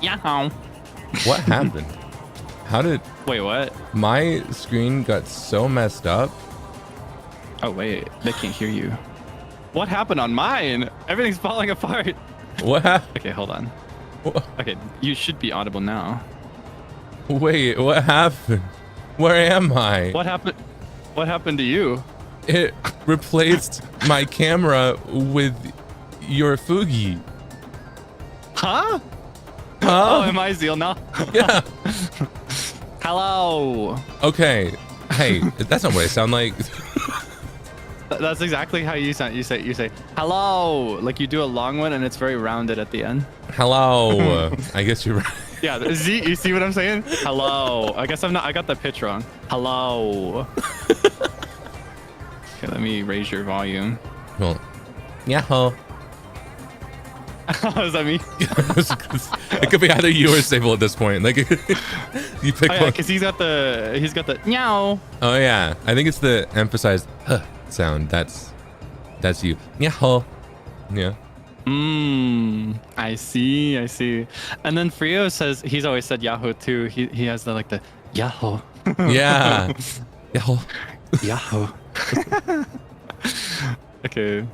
Yeah. What happened? How did... Wait, what? My screen got so messed up. Oh, wait. They can't hear you. What happened on mine? Everything's falling apart. What happened? Okay, hold on. What? Okay, you should be audible now. Wait, what happened? Where am I? What happened? What happened to you? It replaced my camera with your Fugi. Huh? Huh? Oh, am I Zeal now? Yeah. Hello. Okay. Hey, that's not what I sound like. That's exactly how you sound. You say hello, like you do a long one and it's very rounded at the end. Hello. I guess you're right. Yeah, you see what I'm saying? Hello. I guess I got the pitch wrong. Hello. Okay, let me raise your volume. Well, yahoo. Does that mean? It could be either you or Sable at this point. Like, you pick one. Because he's got the meow. Oh yeah, I think it's the emphasized huh sound. That's you. Yahoo. Yeah. I see. And then Frio says he's always said Yahoo too. He has the Yahoo. Yeah. Yahoo. Yahoo. Okay.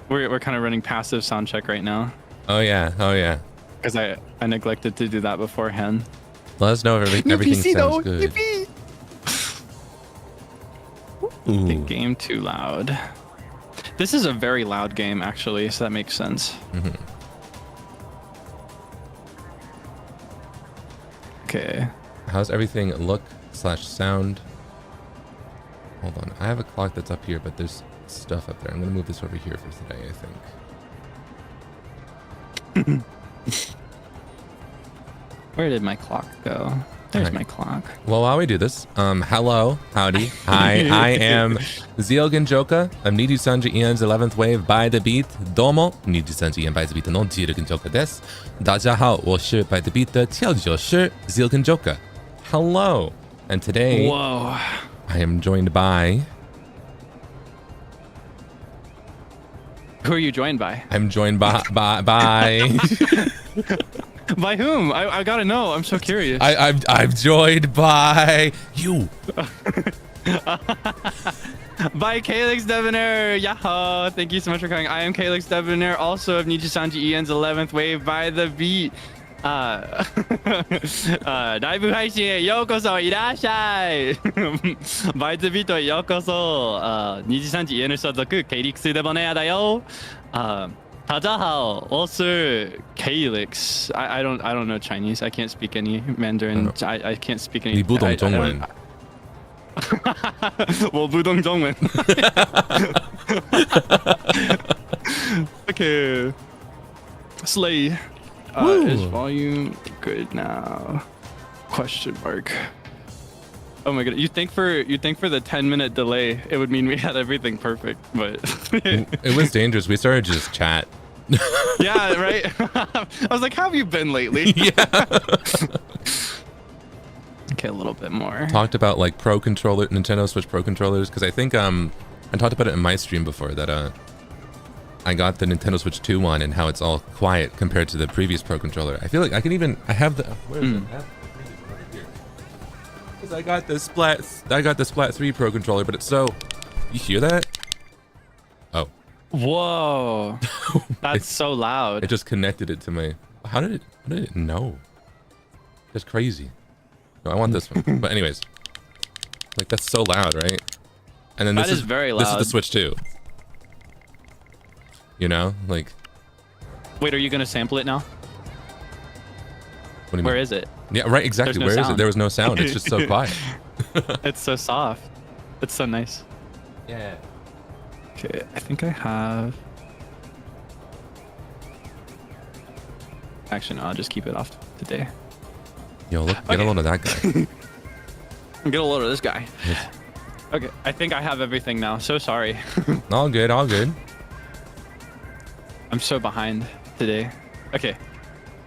We're kind of running passive sound check right now. Oh yeah. Because I neglected to do that beforehand. Let us know if everything sounds good. The game too loud. This is a very loud game, actually, so that makes sense. Mm-hmm. Okay. How's everything look/sound? Hold on. I have a clock that's up here, but there's stuff up there. I'm gonna move this over here for today, I think. Where did my clock go? There's my clock. Well, while we do this, hello, howdy, hi, I am Zeal Ginjoka of NIJISANJI Ian's 11th Wave by the Beat. Domo, NIJISANJI Ian by the Beatの Zeal Ginjoka です。大家好，我是 by the Beat 的调酒师 Zeal Ginjoka. Hello, and today, whoa, I am joined by. Who are you joined by? I'm joined by. By whom? I gotta know. I'm so curious. I'm joined by you. By Kaelix Debonair. Yaha. Thank you so much for coming. I am Kaelix Debonair, also of NIJISANJI Ian's 11th Wave by the Beat. ライブ配信へようこそいらっしゃいバイツビートへようこそNIJISANJI家の所属Kaelix Debonair だよ大家好我是Kaelix I don't know Chinese I can't speak any Mandarin I can't speak any 你不懂中文我不懂中文Okay Slay is volume good now? Question mark. Oh my god! You think for the 10-minute delay, it would mean we had everything perfect, but it was dangerous. We started to just chat. Yeah, right. I was like, "How have you been lately?" Yeah. Okay, a little bit more. Talked about like Nintendo Switch Pro controllers because I think I talked about it in my stream before that I got the Nintendo Switch 2 one and how it's all quiet compared to the previous Pro controller. I feel like I have the where is it? Because I got the Splat 3 Pro controller, but it's so you hear that? Oh. Whoa. That's so loud. It just connected it to my how did it know? That's crazy. No, I want this one. But anyways. Like that's so loud, right? And then this is very loud. This is the Switch 2. You know, like. Wait, are you gonna sample it now? What do you mean? Where is it? Yeah, right. Exactly. Where is it? There was no sound. It's just so quiet. It's so soft. It's so nice. Yeah. Okay, I think I have. Actually, no. I'll just keep it off today. Yo, look, get a load of that guy. Get a load of this guy. Okay, I think I have everything now. So sorry. All good. All good. I'm so behind today. Okay.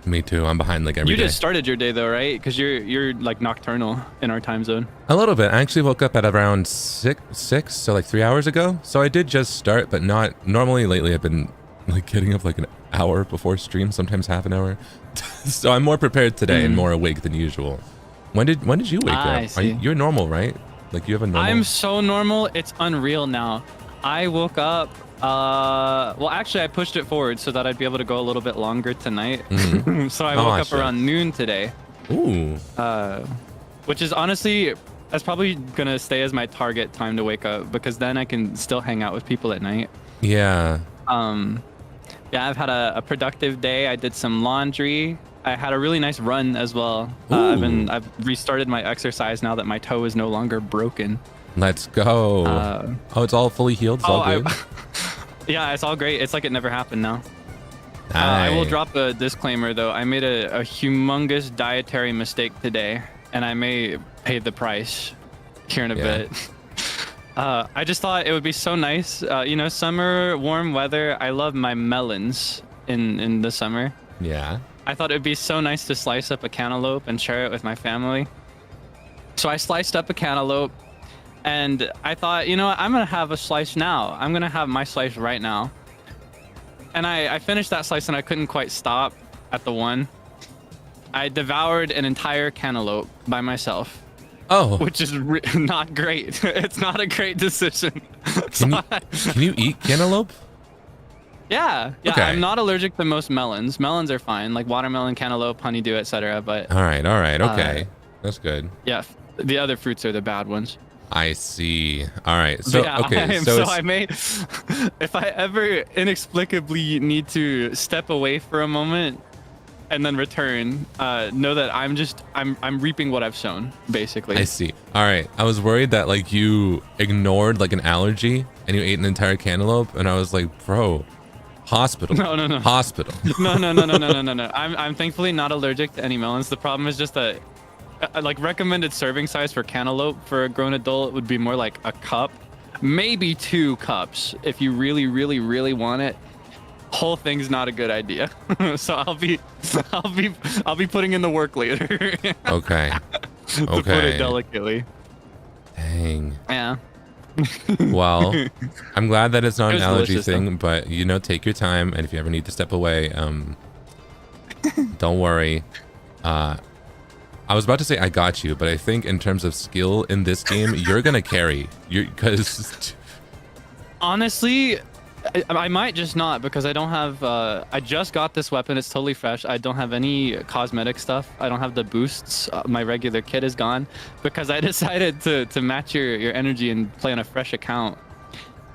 Me too. I'm behind like every day. You just started your day though, right? Because you're like nocturnal in our time zone. A little bit. I actually woke up at around six, so like 3 hours ago. So I did just start, but not normally. Lately, I've been like getting up like an hour before stream, sometimes half an hour. So I'm more prepared today and more awake than usual. When did you wake up? You're normal, right? Like you have a normal. I'm so normal, it's unreal now. I woke up. Well, actually, I pushed it forward so that I'd be able to go a little bit longer tonight. So I woke up around noon today. Ooh. Which is honestly, that's probably gonna stay as my target time to wake up because then I can still hang out with people at night. Yeah. Yeah, I've had a productive day. I did some laundry. I had a really nice run as well. I've restarted my exercise now that my toe is no longer broken. Let's go. Oh, it's all fully healed. It's all good. Yeah, it's all great. It's like it never happened now. Nice. I will drop a disclaimer though. I made a humongous dietary mistake today, and I may pay the price here in a bit. I just thought it would be so nice. You know, summer, warm weather. I love my melons in the summer. Yeah. I thought it would be so nice to slice up a cantaloupe and share it with my family. So I sliced up a cantaloupe, and I thought, you know what, I'm gonna have a slice now. I'm gonna have my slice right now. And I finished that slice and I couldn't quite stop at the one. I devoured an entire cantaloupe by myself. Oh. Which is not great. It's not a great decision. Can you eat cantaloupe? Yeah. Okay. I'm not allergic to most melons. Melons are fine, like watermelon, cantaloupe, honeydew, etc. But all right, okay, that's good. Yeah, the other fruits are the bad ones. I see. All right. So yeah, okay. So I may, if I ever inexplicably need to step away for a moment and then return, know that I'm reaping what I've sown, basically. I see. All right. I was worried that like you ignored like an allergy and you ate an entire cantaloupe, and I was like, bro, hospital. No. Hospital. No. I'm thankfully not allergic to any melons. The problem is just that, like, recommended serving size for cantaloupe for a grown adult would be more like a cup, maybe 2 cups if you really, really, really want it. Whole thing's not a good idea. So I'll be putting in the work later. Okay. To put it delicately. Dang. Yeah. Well, I'm glad that it's not an allergy thing, though. but you know, take your time, and if you ever need to step away, don't worry. I was about to say I got you, but I think in terms of skill in this game, you're gonna carry. Because honestly, I might just not, because I don't have. I just got this weapon. It's totally fresh. I don't have any cosmetic stuff. I don't have the boosts. My regular kit is gone because I decided to match your energy and play on a fresh account.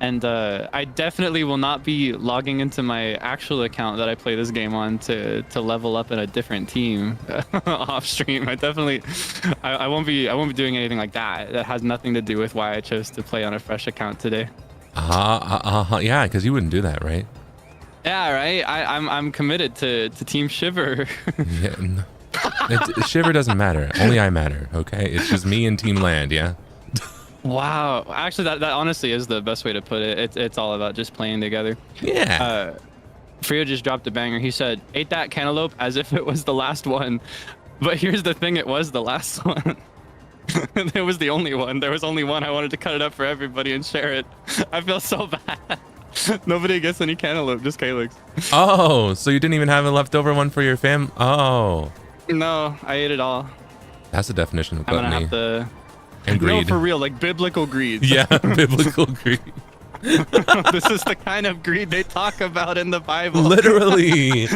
And I definitely will not be logging into my actual account that I play this game on to level up in a different team off stream. I won't be doing anything like that. That has nothing to do with why I chose to play on a fresh account today. Yeah, because you wouldn't do that, right? Yeah, right. I'm committed to Team Shiver. Yeah, no. Shiver doesn't matter. Only I matter. Okay, it's just me and Team Land. Yeah. Wow. Actually, that honestly is the best way to put it. It's all about just playing together. Yeah. Frio just dropped a banger. He said, "Ate that cantaloupe as if it was the last one." But here's the thing: it was the last one. It was the only one. There was only one. I wanted to cut it up for everybody and share it. I feel so bad. Nobody gets any cantaloupe, just Kaelix. Oh, so you didn't even have a leftover one for your fam? Oh. No, I ate it all. That's the definition of I'm gluttony. gonna have to. And greed. No, for real, like biblical greed. Yeah, biblical greed. This is the kind of greed they talk about in the Bible. Literally.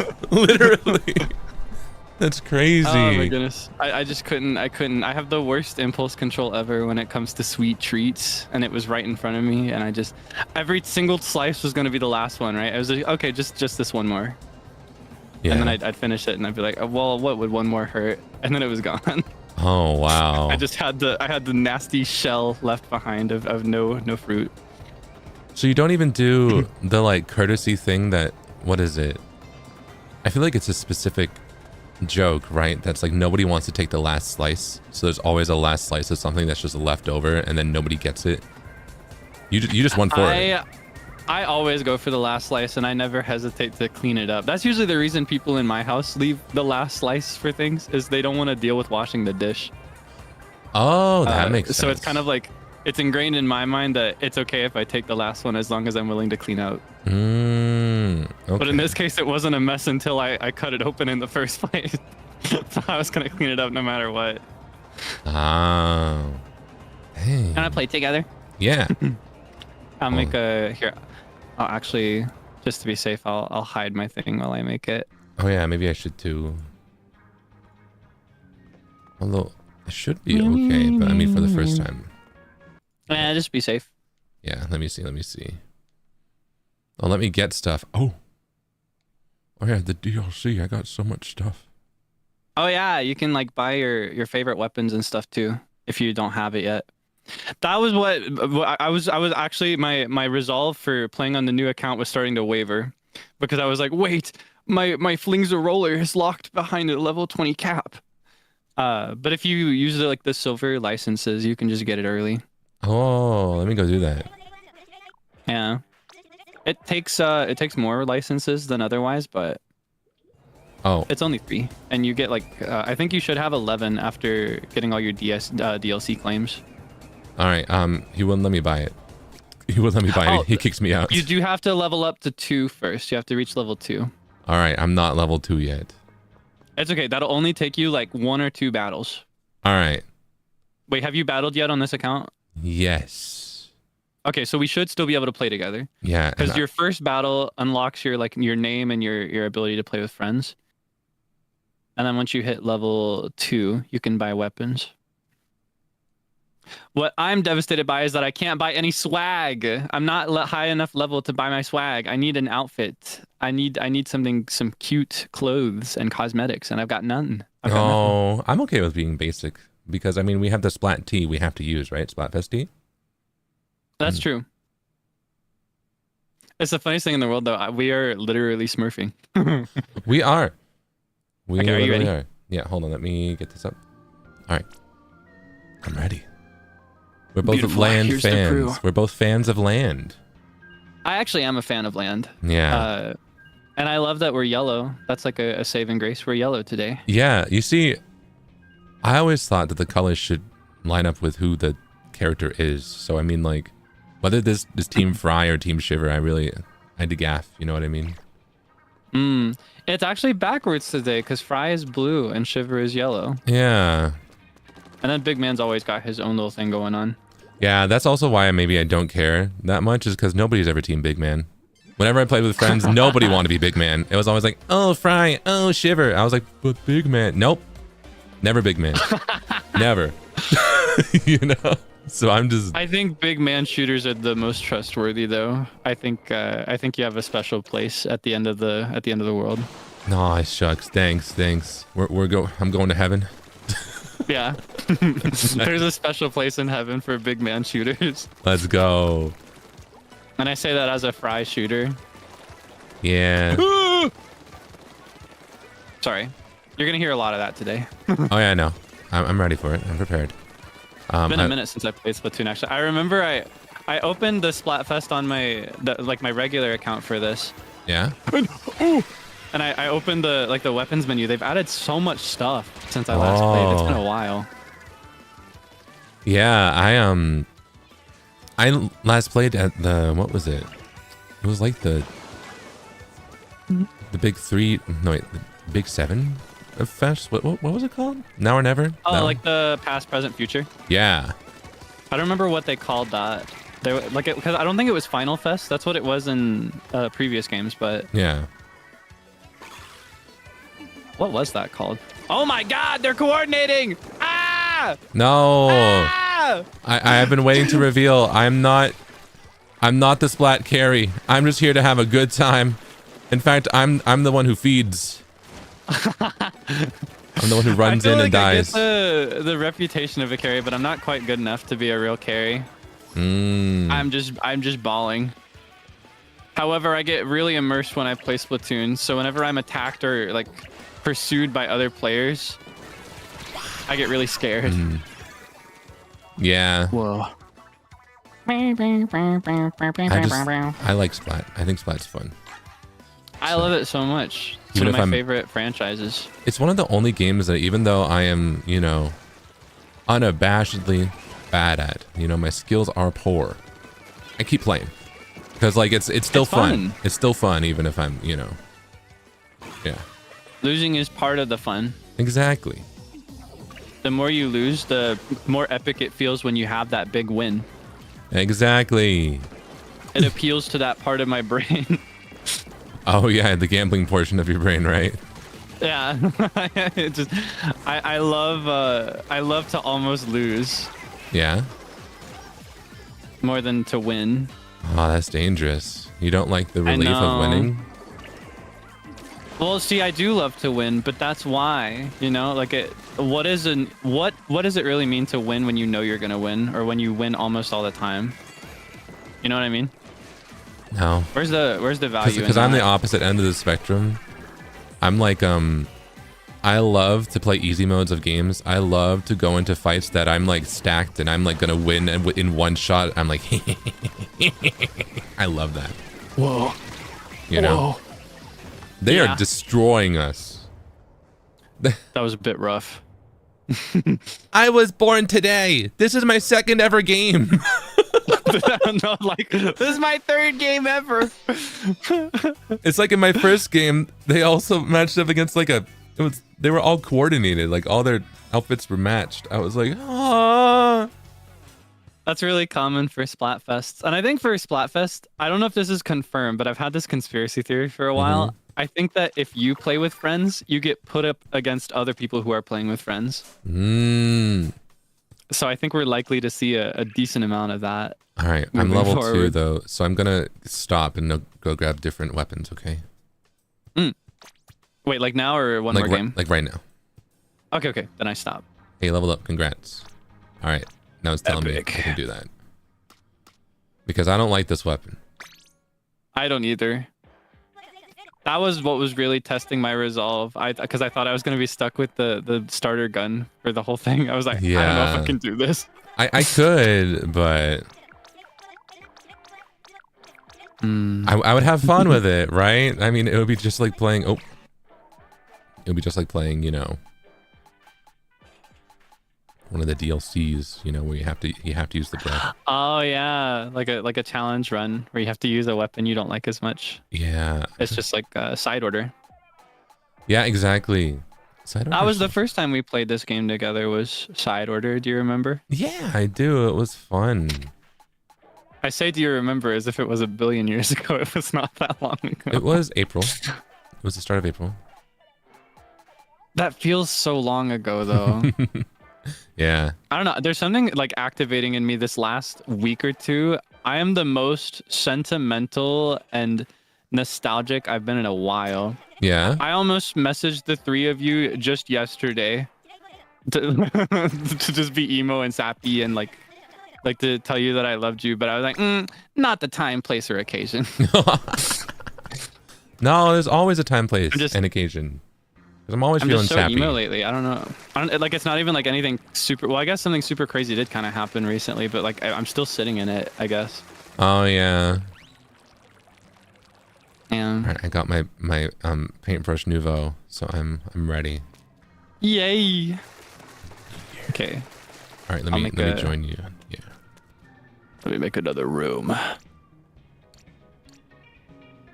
That's crazy. Oh my goodness. I just couldn't. I have the worst impulse control ever when it comes to sweet treats, and it was right in front of me, and I just, every single slice was going to be the last one, right? I was like, okay, just this one more. Yeah. And then I'd finish it, and I'd be like, well, what would one more hurt? And then it was gone. Oh wow. I had the nasty shell left behind of no fruit. So you don't even do the like courtesy thing that, what is it? I feel like it's a specific joke, right? That's like nobody wants to take the last slice. So there's always a last slice of something that's just left over, and then nobody gets it. You just went for it. I always go for the last slice, and I never hesitate to clean it up. That's usually the reason people in my house leave the last slice for things, is they don't want to deal with washing the dish. Oh, that makes sense. So it's kind of like, it's ingrained in my mind that it's okay if I take the last one as long as I'm willing to clean out. Okay. But in this case, it wasn't a mess until I cut it open in the first place. So I was gonna clean it up no matter what. Oh. Hey. Can I play together? Yeah. I'll make a here. I'll actually, just to be safe, I'll hide my thing while I make it. Oh yeah, maybe I should too. Although it should be okay, but I mean for the first time. Yeah, just be safe. Yeah, let me see. Oh, let me get stuff. Oh yeah, the DLC. I got so much stuff. Oh yeah, you can like buy your favorite weapons and stuff too if you don't have it yet. That was what I was actually my resolve for playing on the new account was starting to waver, because I was like, wait, my Flings a Roller is locked behind a level 20 cap. But if you use like the silver licenses, you can just get it early. Oh, let me go do that. Yeah, it takes more licenses than otherwise, but it's only 3, and you get like I think you should have 11 after getting all your DLC claims. All right. He wouldn't let me buy it. He wouldn't let me buy it. He kicks me out. You do have to level up to 2 first. You have to reach level 2. All right. I'm not level 2 yet. It's okay. That'll only take you like 1 or 2 battles. All right. Wait, have you battled yet on this account? Yes. Okay, so we should still be able to play together. Yeah. Because your first battle unlocks your name and your ability to play with friends. And then once you hit level 2, you can buy weapons. What I'm devastated by is that I can't buy any swag. I'm not high enough level to buy my swag. I need an outfit. I need some cute clothes and cosmetics, and I've got none. Oh, I'm okay with being basic because I mean we have the Splat T we have to use, right? Splatfest T. That's true. It's the funniest thing in the world, though. We are literally smurfing. We are. We okay, are you ready? are. Yeah, hold on. Let me get this up. All right. I'm ready. We're both Beautiful. land Here's the crew. fans. We're both fans of land. I actually am a fan of land. Yeah. And I love that we're yellow. That's like a saving grace. We're yellow today. Yeah. You see, I always thought that the colors should line up with who the character is. So I mean, like, whether this Team Fry or Team Shiver, I had to gaff. You know what I mean? It's actually backwards today because Fry is blue and Shiver is yellow. Yeah. And then Big Man's always got his own little thing going on. Yeah, that's also why maybe I don't care that much, is because nobody's ever Team Big Man. Whenever I played with friends, nobody wanted to be Big Man. It was always like, oh, Fry, oh, Shiver. I was like, but Big Man. Nope. Never Big Man. Never. You know? So I think Big Man shooters are the most trustworthy, though. I think you have a special place at the end of the world. Nah, shucks. Thanks. I'm going to heaven. Yeah. There's a special place in heaven for Big Man shooters. Let's go. And I say that as a Fry shooter. Yeah. Sorry. You're going to hear a lot of that today. Oh, yeah, I know. I'm ready for it. I'm prepared. It's been a minute since I played Splatoon, actually. I remember I opened the Splatfest on my regular account for this. Yeah? And I opened the weapons menu. They've added so much stuff since I last played. It's been a while. Yeah, I last played at what was it? It was like the big 3, no wait, the big 7 of Fest. What was it called? Now or Never? Oh, no? like the past, present, future. Yeah. I don't remember what they called that. They were like it because I don't think it was Final Fest. That's what it was in previous games, but yeah. What was that called? Oh my God, they're coordinating! Ah! No. Ah! I have been waiting to reveal. I'm not the Splat carry. I'm just here to have a good time. In fact, I'm the one who feeds. I'm the one who runs in and dies. I get the reputation of a carry, but I'm not quite good enough to be a real carry. I'm just balling. However, I get really immersed when I play Splatoon, so whenever I'm attacked or like pursued by other players, I get really scared. Yeah. Whoa. I like Splat. I think Splat's fun. I love it so much. It's one of my favorite franchises. It's one of the only games that even though I am, you know, unabashedly bad at, you know, my skills are poor, I keep playing. Because like it's still fun. fun. It's still fun even if I'm, you know. Yeah. Losing is part of the fun. Exactly. The more you lose, the more epic it feels when you have that big win. Exactly. It appeals to that part of my brain. Oh yeah, the gambling portion of your brain, right? Yeah. It just I love to almost lose Yeah. more than to win. Oh, that's dangerous. You don't like the relief of winning? Well, see, I do love to win, but that's why, you know, like what does it really mean to win when you know you're gonna win, or when you win almost all the time? You know what I mean? No. Where's the value? Because I'm the opposite end of the spectrum. I'm like I love to play easy modes of games. I love to go into fights that I'm like stacked and I'm like gonna win and in one shot. I'm like, I love that. Whoa. You know. Whoa. They are destroying us. That was a bit rough. I was born today. This is my second ever game. No, like, this is my third game ever. It's like in my first game, they also matched up against like they were all coordinated. Like all their outfits were matched. I was like, ah. That's really common for Splatfests. And I think for Splatfest, I don't know if this is confirmed, but I've had this conspiracy theory for a while. Mm-hmm. I think that if you play with friends, you get put up against other people who are playing with friends. So I think we're likely to see a decent amount of that. All right, I'm level 2 though, so I'm gonna stop and go grab different weapons. Okay. Wait, like now or one more game? Like right now. Okay, then I stop. Hey, leveled up. Congrats. All right, now it's telling me I can do that because I don't like this weapon. I don't either. That was what was really testing my resolve. Because I thought I was going to be stuck with the starter gun for the whole thing. I was like, yeah. I don't know if I can do this. I could, but I would have fun with it, right? I mean, it would be just like playing. Oh, it would be just like playing, you know, one of the DLCs, you know, where you have to use the breath. Oh yeah, like a challenge run where you have to use a weapon you don't like as much. Yeah. It's just like a side order. Yeah, exactly. Side order. That was the first time we played this game together, was side order. Do you remember? Yeah, I do. It was fun. I say do you remember as if it was a billion years ago. It was not that long ago. It was April. It was the start of April. That feels so long ago though. Yeah. I don't know. There's something like activating in me this last week or two. I am the most sentimental and nostalgic I've been in a while. Yeah. I almost messaged the three of you just yesterday to just be emo and sappy and like to tell you that I loved you. But I was like, not the time, place, or occasion. No, there's always a time, place, and occasion. Because I'm always feeling just so sappy. emo lately. I don't know. Like, it's not even like anything super. Well, I guess something super crazy did kind of happen recently, but like I'm still sitting in it, I guess. Oh yeah. And right, I got my paintbrush nouveau, so I'm ready. Yay. Okay. All right, let me join you. Yeah. Let me make another room.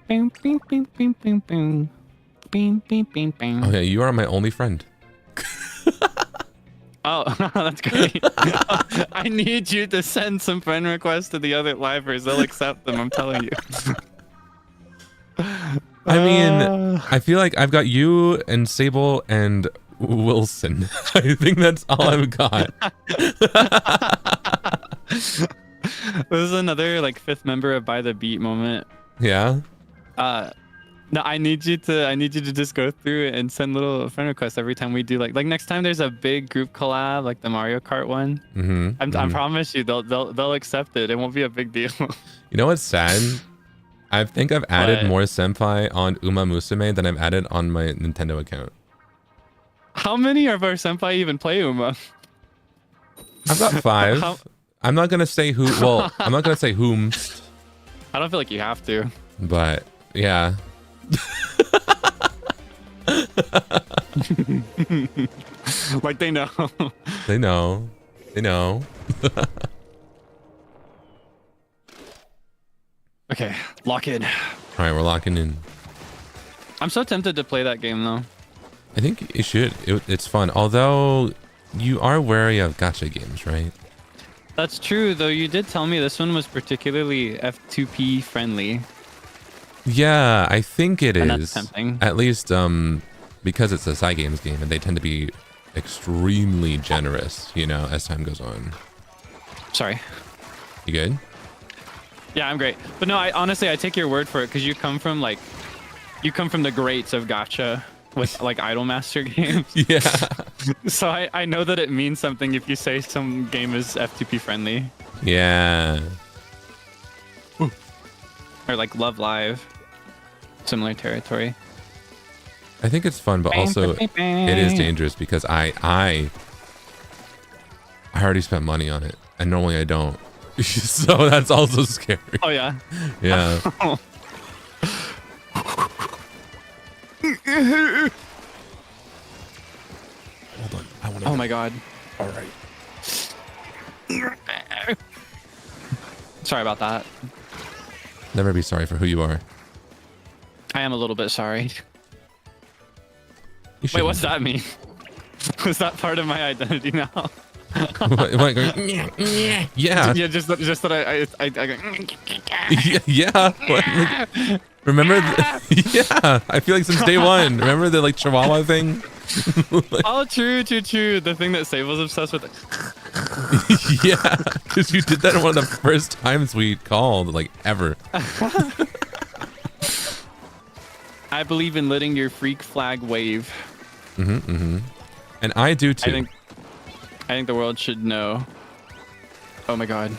Bing, bing, bing, bing, bing, bing. Bing, bing, bing, bing. Oh yeah, you are my only friend. Oh, that's great. I need you to send some friend requests to the other livers. They'll accept them, I'm telling you. I mean, I feel like I've got you and Sable and Wilson. I think that's all I've got. This is another like fifth member of By the Beat moment. Yeah. No, I need you to just go through and send little friend requests every time we do like next time there's a big group collab like the Mario Kart one. I promise you they'll accept it. It won't be a big deal. You know what's sad? I think I've added more senpai on Uma Musume than I've added on my Nintendo account. How many of our senpai even play Uma? I've got 5. I'm not gonna say who. Well, I'm not gonna say whom. I don't feel like you have to. But yeah. Like they know. They know. They know. Okay, lock in. All right, we're locking in. I'm so tempted to play that game though. I think you should. It's fun. Although you are wary of gacha games, right? That's true, though. You did tell me this one was particularly F2P friendly. Yeah, I think it And is. that's tempting. At least because it's a side games game, and they tend to be extremely generous, you know, as time goes on. Sorry. You good? Yeah, I'm great. But no, I honestly I take your word for it because you come from the greats of gacha with like Idolmaster games. Yeah. So I know that it means something if you say some game is F2P friendly. Yeah. Or like Love Live. Similar territory. I think it's fun, but also it is dangerous because I already spent money on it, and normally I don't. So that's also scary. Oh yeah. Yeah. Hold on. I want to. Oh my god. All right. Sorry about that. Never be sorry for who you are. I am a little bit sorry. You Wait, shouldn't. what's that mean? Was that part of my identity now? What, going, yeah. Yeah, just that I go. Yeah. What, like, remember? Yeah. I feel like since day one. Remember the like Chihuahua thing? Like, Oh, true. The thing that Sable was obsessed with. yeah, because you did that one of the first times we called, like ever. I believe in letting your freak flag wave. And I do too. I think the world should know. Oh my god.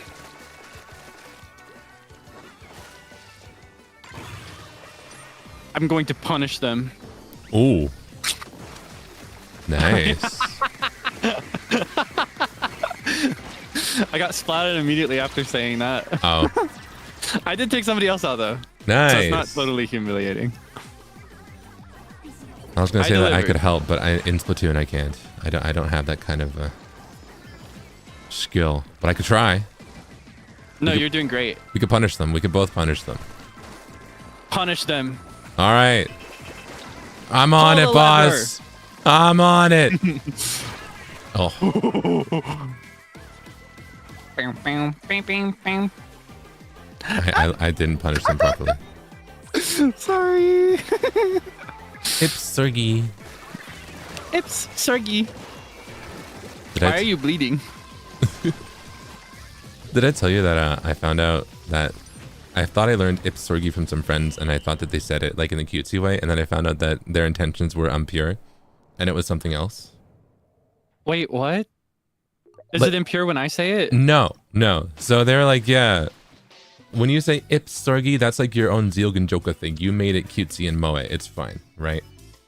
I'm going to punish them. Ooh. Nice. I got splatted immediately after saying that. Oh. I did take somebody else out though. Nice. So it's not totally humiliating. I was gonna say that I delivered. could help, but in Splatoon I can't. I don't have that kind of skill, but I could try. No, you're doing great. We could punish them. We could both punish them. Punish them. All right. I'm on Pull it, the boss. I'm on it. Oh. I didn't punish them properly. Sorry. Ips Sergi. Ips, Sergi. Did Why are you bleeding? Did I tell you that I found out that I thought I learned Ips Sergi from some friends, and I thought that they said it like in a cutesy way, and then I found out that their intentions were impure, and it was something else. Wait, what? Is But- it impure when I say it? No. So they're like, yeah. When you say Ips Sergi, that's like your own Zeal Ginjoka thing. You made it cutesy and moe. It's fine, right?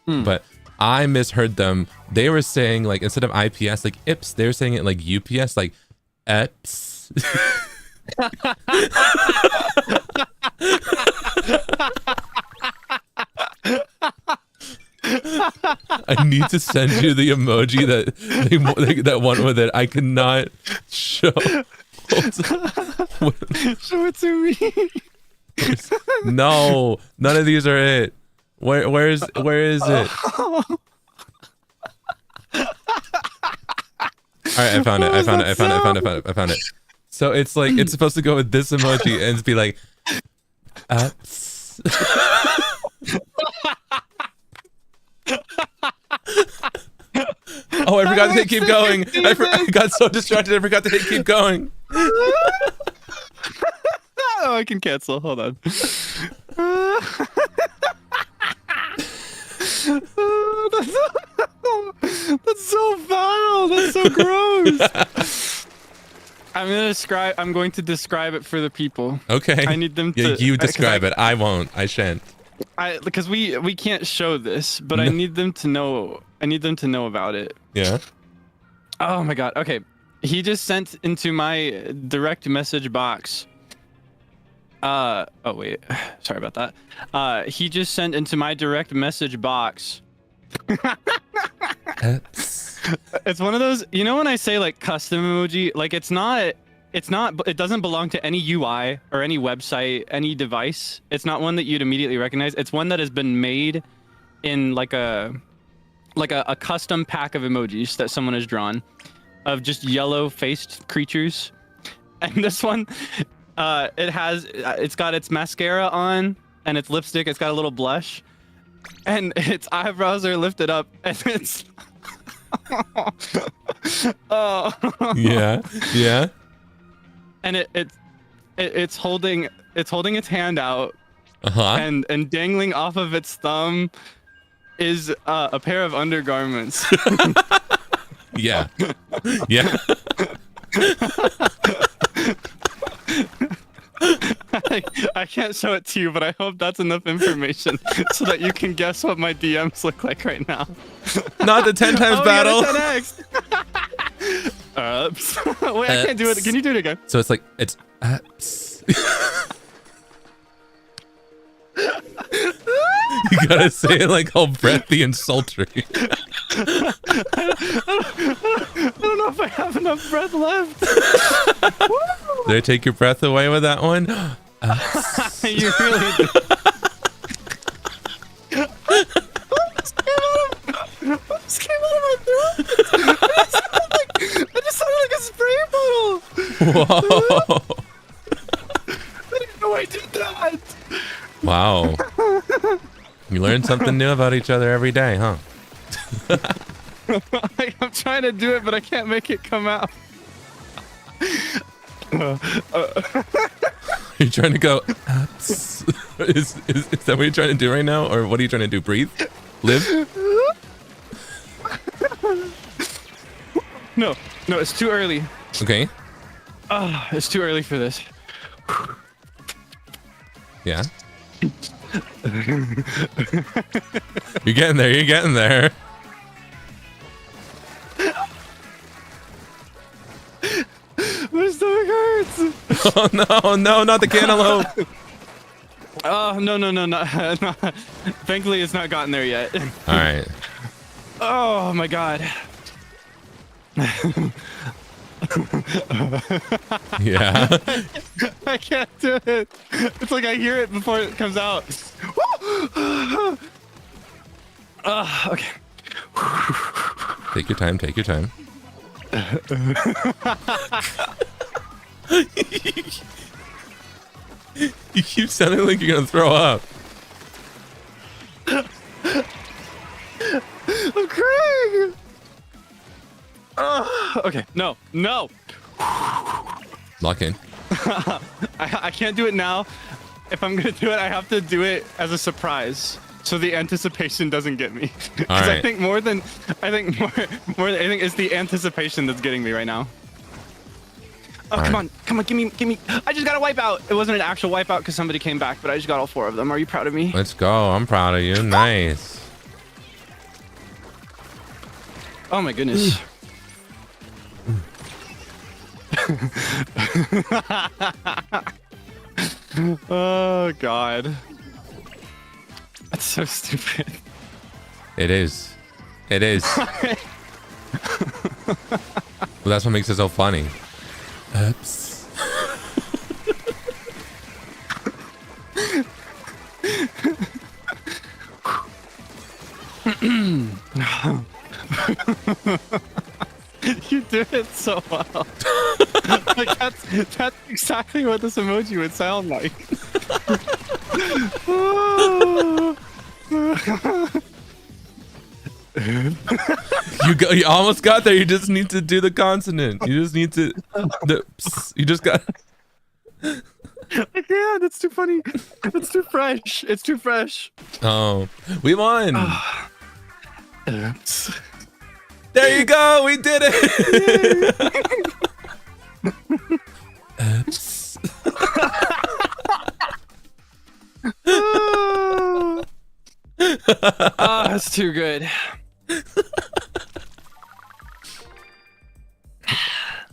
But I misheard them. They were saying like instead of IPS, like Ips, they were saying it like UPS, like Eps. I need to send you the emoji that one with it. I cannot show. Show it to me. No, none of these are it. Where is it? All right, I found it. So it's like it's supposed to go with this emoji and it's be like, ups. Oh, I forgot to hit keep going. I got so distracted. I forgot to hit keep going. Oh, I can cancel. Hold on. That's so foul. That's so gross. I'm going to describe it for the people. Okay. I need them to. Yeah, you describe it. I won't. I shan't. Because we can't show this, but I need them to know. I need them to know about it. Yeah. Oh my god. Okay. He just sent into my direct message box. Oh wait. Sorry about that. He just sent into my direct message box. Ups. It's one of those, you know when I say like custom emoji, like it's not it's not. It doesn't belong to any UI or any website, any device. It's not one that you'd immediately recognize. It's one that has been made in like a custom pack of emojis that someone has drawn, of just yellow-faced creatures. And this one, it's got its mascara on and its lipstick. It's got a little blush, and its eyebrows are lifted up, and it's. Oh. Yeah. And it's holding its hand out, and dangling off of its thumb is a pair of undergarments. Yeah. I can't show it to you, but I hope that's enough information so that you can guess what my DMs look like right now. Not the 10 times battle. Yeah, 10x. Wait, I can't do it. Can you do it again? So it's like it's. You gotta say it like all breathy and sultry. I don't know if I have enough breath left. Did I take your breath away with that one? You really did. This came out of my throat. I just sounded like a spray bottle. Whoa. I didn't know I did that. Wow. You learn something new about each other every day, huh? I'm trying to do it, but I can't make it come out. You're trying to go. Is that what you're trying to do right now, or what are you trying to do? Breathe, live. No, it's too early. Okay. It's too early for this. Yeah. You're getting there. My stomach hurts. Oh no, not the cantaloupe. Oh no, not. Thankfully, it's not gotten there yet. All right. Oh my god. Yeah. I can't do it. It's like I hear it before it comes out. Okay. Take your time. You keep sounding like you're gonna throw up. I'm crying. Okay. No. Lock in. I can't do it now. If I'm gonna do it, I have to do it as a surprise, so the anticipation doesn't get me. Because right. I think more than it's the anticipation that's getting me right now. Oh, come on, give me. I just got a wipeout. It wasn't an actual wipeout because somebody came back, but I just got all 4 of them. Are you proud of me? Let's go. I'm proud of you. Nice. Oh my goodness. Oh god. That's so stupid. It is. Well, that's what makes it so funny. Oops. You do it so well. Like that's exactly what this emoji would sound like. You almost got there. You just need to do the consonant. You just need to. You just got. I can't. It's too funny. It's too fresh. It's too fresh. Oh, we won. Oops. There you go. We did it. Oops. Oh, that's too good.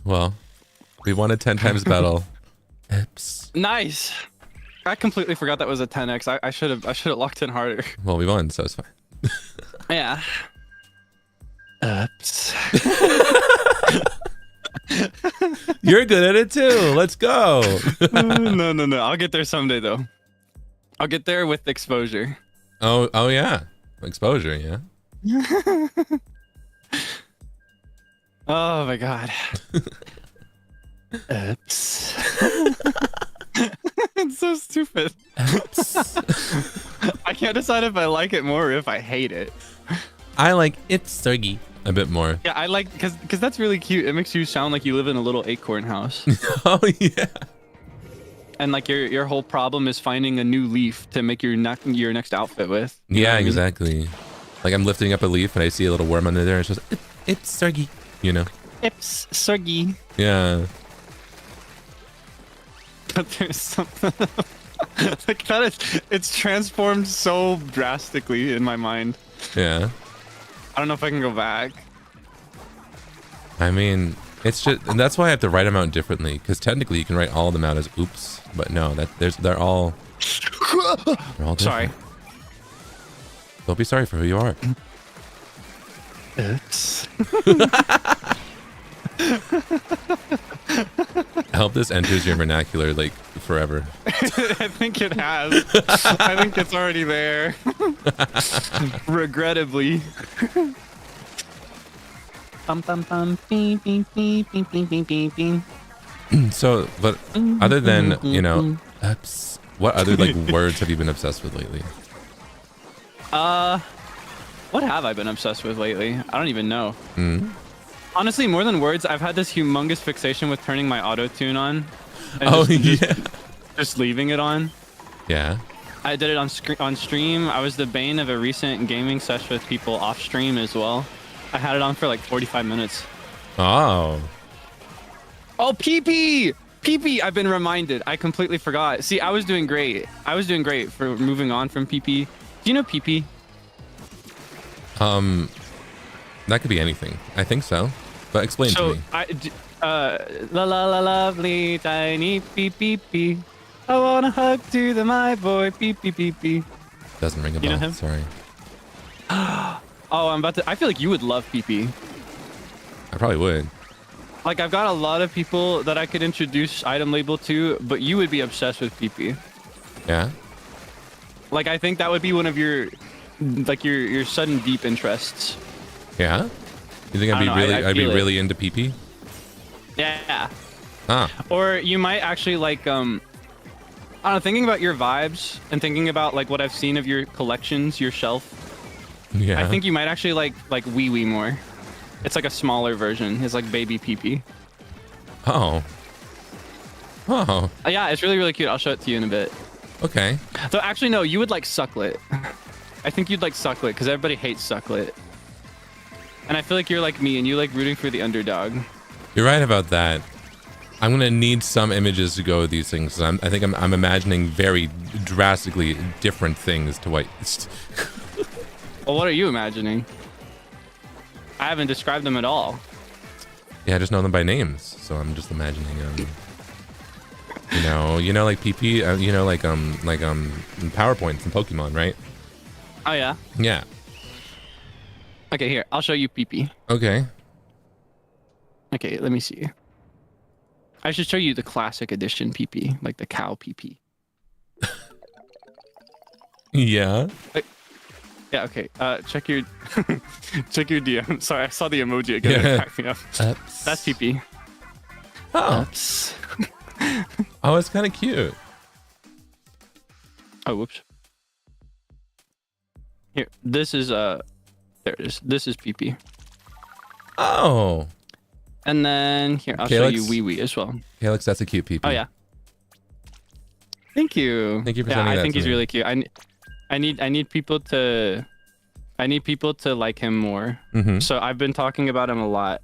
Well, we won a 10 times battle. Oops. Nice. I completely forgot that was a 10x. I should have locked in harder. Well, we won, so it's fine. Yeah. Oops. You're good at it too. Let's go. No. I'll get there someday though. I'll get there with exposure. Oh yeah. Exposure, yeah. Oh my god. Oops. It's so stupid. I can't decide if I like it more or if I hate it. I like it's Sergi a bit more. Yeah, I like because that's really cute. It makes you sound like you live in a little acorn house. Oh yeah. And like your whole problem is finding a new leaf to make your next outfit with. You know Yeah, what I mean? exactly. Like I'm lifting up a leaf and I see a little worm under there and it's just it's Sergi, you know. Ips Sergi. Yeah. But there's something like that it's transformed so drastically in my mind. Yeah. I don't know if I can go back. I mean, it's just, and that's why I have to write them out differently, because technically you can write all of them out as oops, but no, they're all different. Sorry. Don't be sorry for who you are. Oops. I hope this enters your vernacular like forever. I think it has. I think it's already there. Regrettably. Bum, bum, bum, bing, bing, bing, bing, bing, bing, bing, bing. So, but other than, you know, oops, what other like words have you been obsessed with lately? What have I been obsessed with lately? I don't even know. Mm? Honestly, more than words, I've had this humongous fixation with turning my auto-tune on. And Oh, just leaving it on. Yeah. I did it on stream. I was the bane of a recent gaming session with people off stream as well. I had it on for like 45 minutes. Oh. Oh, PP! PP, I've been reminded. I completely forgot. See, I was doing great. I was doing great for moving on from PP. Do you know PP? That could be anything. I think so. But explain to me. La la la lovely tiny beep beep beep. I want a hug to the my boy beep beep beep beep. Doesn't ring a You know bell. him? Sorry. Oh, I feel like you would love PP. I probably would. Like, I've got a lot of people that I could introduce item label to, but you would be obsessed with PP. Yeah. Like, I think that would be one of your, like, your sudden deep interests. Yeah. You think I'd be really into PP? Yeah. Ah. Or you might actually like, I don't know, thinking about your vibes and thinking about like what I've seen of your collections, your shelf. Yeah. I think you might actually like wee wee more. It's like a smaller version. It's like baby PP. Oh. Oh. Yeah, it's really, really cute. I'll show it to you in a bit. Okay. So actually, no, you would like Sucklet. I think you'd like Sucklet because everybody hates Sucklet. And I feel like you're like me and you like rooting for the underdog. You're right about that. I'm gonna need some images to go with these things. I think I'm imagining very drastically different things to what. Well, what are you imagining? I haven't described them at all. Yeah, I just know them by names, so I'm just imagining you know, like PP, you know, like PowerPoints and Pokemon, right? Oh yeah. Yeah. Okay, here I'll show you PP. Okay. Okay, let me see. I should show you the classic edition PP, like the cow PP. Yeah. Yeah, okay. Check your check your DM. Sorry, I saw the emoji again. It cracked me up. Ups. That's PP. Oh. Oops. Oh, it's kind of cute. Oh, whoops. Here, this is there it is. This is PP. Oh. And then here, I'll Kaelix? show you wee wee as well. Kaelix, that's a cute PP. Oh yeah. Thank you. Thank you for yeah, sending that I think to he's me. really cute. I need people to like him more. Mm-hmm. So I've been talking about him a lot.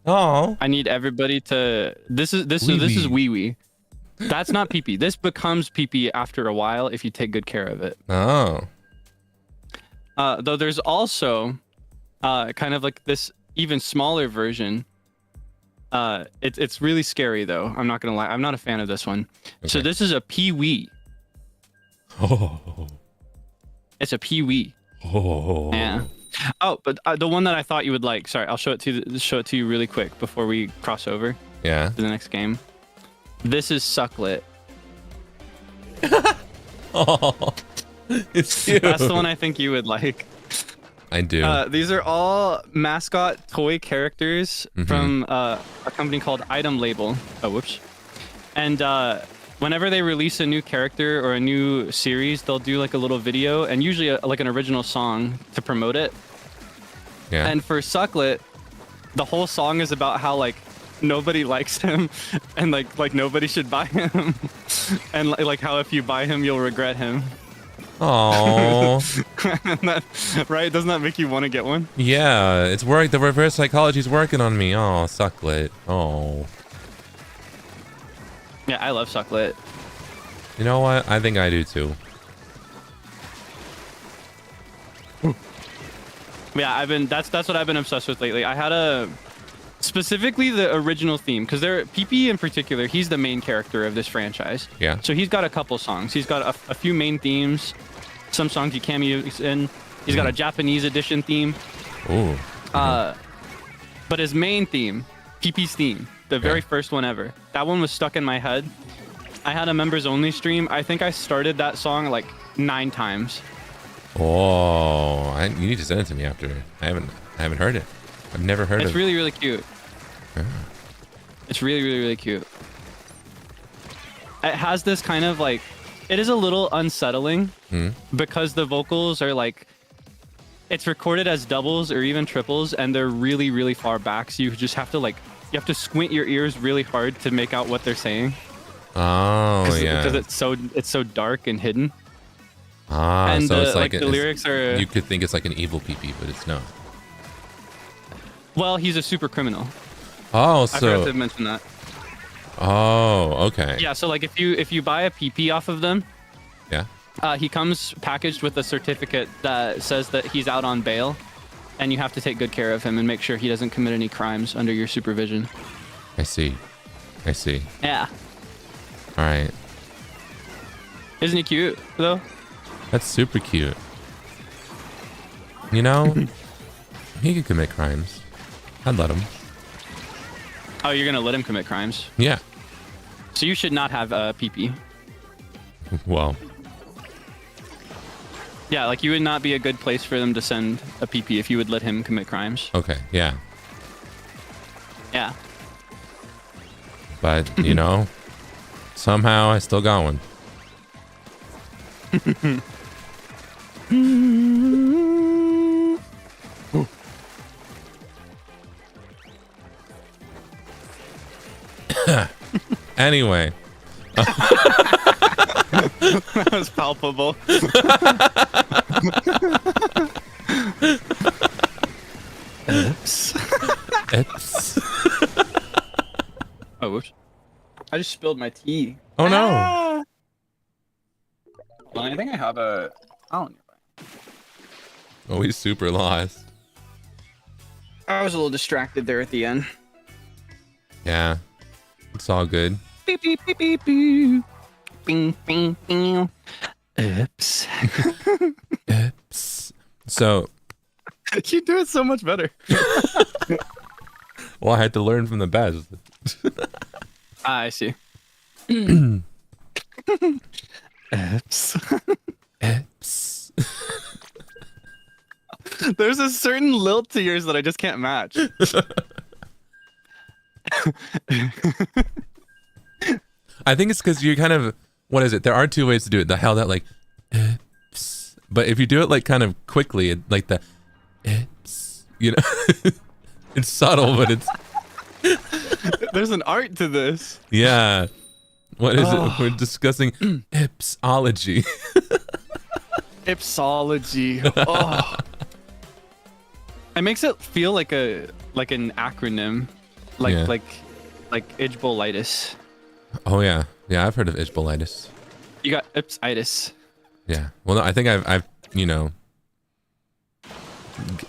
Oh. I need everybody to this is wee wee. That's not PP. This becomes PP after a while if you take good care of it. Oh. Though there's also kind of like this even smaller version. It's really scary though. I'm not gonna lie. I'm not a fan of this one. Okay. So this is a pee-wee. Oh. It's a pee-wee. Oh. Yeah. Oh, but the one that I thought you would like. Sorry, I'll show it to you really quick before we cross over Yeah. to the next game. This is Sucklet. Oh, it's cute. That's the one I think you would like. I do. These are all mascot toy characters from a company called Item Label. Oh, whoops. And whenever they release a new character or a new series, they'll do like a little video and usually like an original song to promote it. Yeah. And for Sucklet, the whole song is about how like nobody likes him and like nobody should buy him. And like how if you buy him, you'll regret him. Oh. Right? Doesn't that make you want to get one? Yeah, it's work. The reverse psychology's working on me. Oh, Sucklet. Oh. Yeah, I love Sucklet. You know what? I think I do too. Yeah, that's what I've been obsessed with lately. I had specifically the original theme because PP in particular, he's the main character of this franchise. Yeah. So he's got a couple songs. He's got a few main themes, some songs he cameos in. He's got a Japanese edition theme. Ooh. But his main theme, PP's theme, the very first one ever, that one was stuck in my head. I had a members only stream. I think I started that song like 9 times. Oh, you need to send it to me after. I haven't heard it. I've never heard it. It's really, really cute. Yeah. It's really, really, really cute. It has this kind of like, it is a little unsettling because the vocals are like, it's recorded as doubles or even triples and they're really, really far back. So you just have to like, you have to squint your ears really hard to make out what they're saying. Oh, yeah. Because it's so dark and hidden. Ah, and so it's like the lyrics are. You could think it's like an evil PP, but it's not. Well, he's a super criminal. Oh, I so. forgot to mention that. Oh, okay. Yeah, so like if you buy a PP off of them, Yeah. he comes packaged with a certificate that says that he's out on bail, and you have to take good care of him and make sure he doesn't commit any crimes under your supervision. I see. Yeah. All right. Isn't he cute though? That's super cute. You know, he could commit crimes. I'd let him. Oh, you're gonna let him commit crimes? Yeah. So you should not have a PP. Well. Yeah, like you would not be a good place for them to send a PP if you would let him commit crimes. Okay. Yeah. Yeah. But you know, somehow I still got one. Anyway. That was palpable. It's. Oh, whoops. I just spilled my tea. Oh no. Well, I think I have a. Oh, Oh, he's super lost. I was a little distracted there at the end. Yeah. It's all good. Beep, beep, beep, beep, beep. Bing, bing, bing. Oops. Oops. So. You do it so much better. Well, I had to learn from the best. I see. Oops. Oops. There's a certain lilt to yours that I just can't match. I think it's because you're kind of, what is it? There are 2 ways to do it. The hell that like, oops. But if you do it like kind of quickly, like the, oops, you know, it's subtle, but it's. There's an art to this. Yeah. What is it? We're discussing ipsology. Ipsology. Oh. It makes it feel like an acronym, like Yeah. like Ijbolitis. Oh yeah, yeah. I've heard of Ijbolitis. You got ipsitis. Yeah. Well, no, I think I've you know,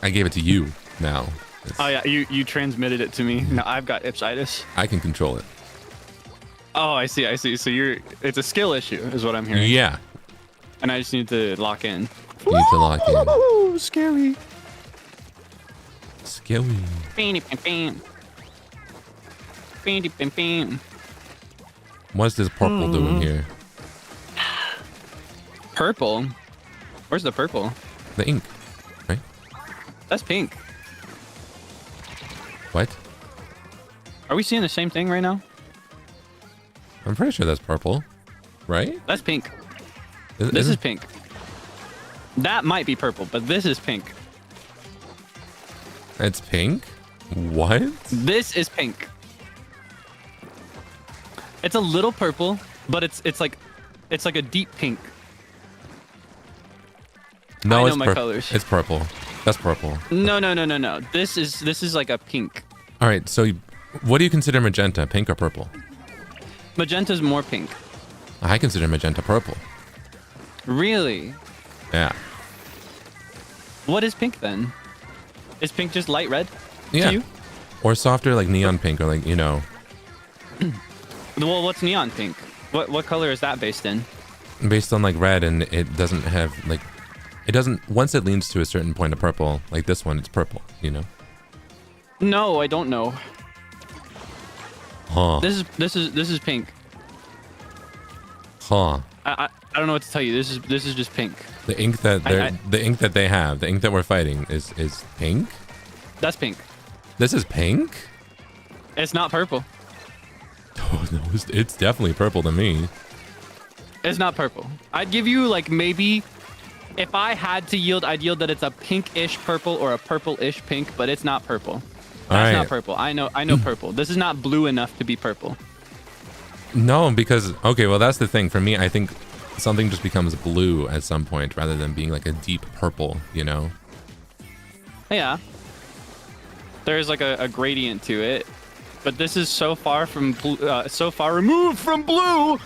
I gave it to you now. Oh yeah, you transmitted it to me. Now I've got ipsitis. I can control it. Oh, I see. So it's a skill issue, is what I'm hearing. Yeah. And I just need to lock in. You need to lock in. Ooh, scary. Scary. What's this purple doing here? Purple? Where's the purple? The ink, right? That's pink. What? Are we seeing the same thing right now? I'm pretty sure that's purple, right? That's pink. This is pink. That might be purple, but this is pink. It's pink? What? This is pink. It's a little purple, but it's like a deep pink. No, I know my colors. It's purple. That's purple. No. This is like a pink. All right, so what do you consider magenta, pink or purple? Magenta's more pink. I consider magenta purple. Really? Yeah. What is pink then? Is pink just light red? Yeah. To you? Or softer, like neon pink, or like, you know. Well, what's neon pink? What color is that based in? Based on like red, and it doesn't have like, it doesn't, once it leans to a certain point of purple, like this one, it's purple, you know? No, I don't know. Huh. This is pink. Huh. I don't know what to tell you. This is just pink. The ink that the ink that they have, the ink that we're fighting is pink? That's pink. This is pink? It's not purple. Oh no, it's definitely purple to me. It's not purple. I'd give you like maybe, if I had to yield, I'd yield that it's a pink-ish purple or a purple-ish pink, but it's not purple. That's not purple. I know purple. This is not blue enough to be purple. No, because, okay, well, that's the thing. For me, I think something just becomes blue at some point rather than being like a deep purple, you know? Yeah. There's like a gradient to it, but this is so far from so far removed from blue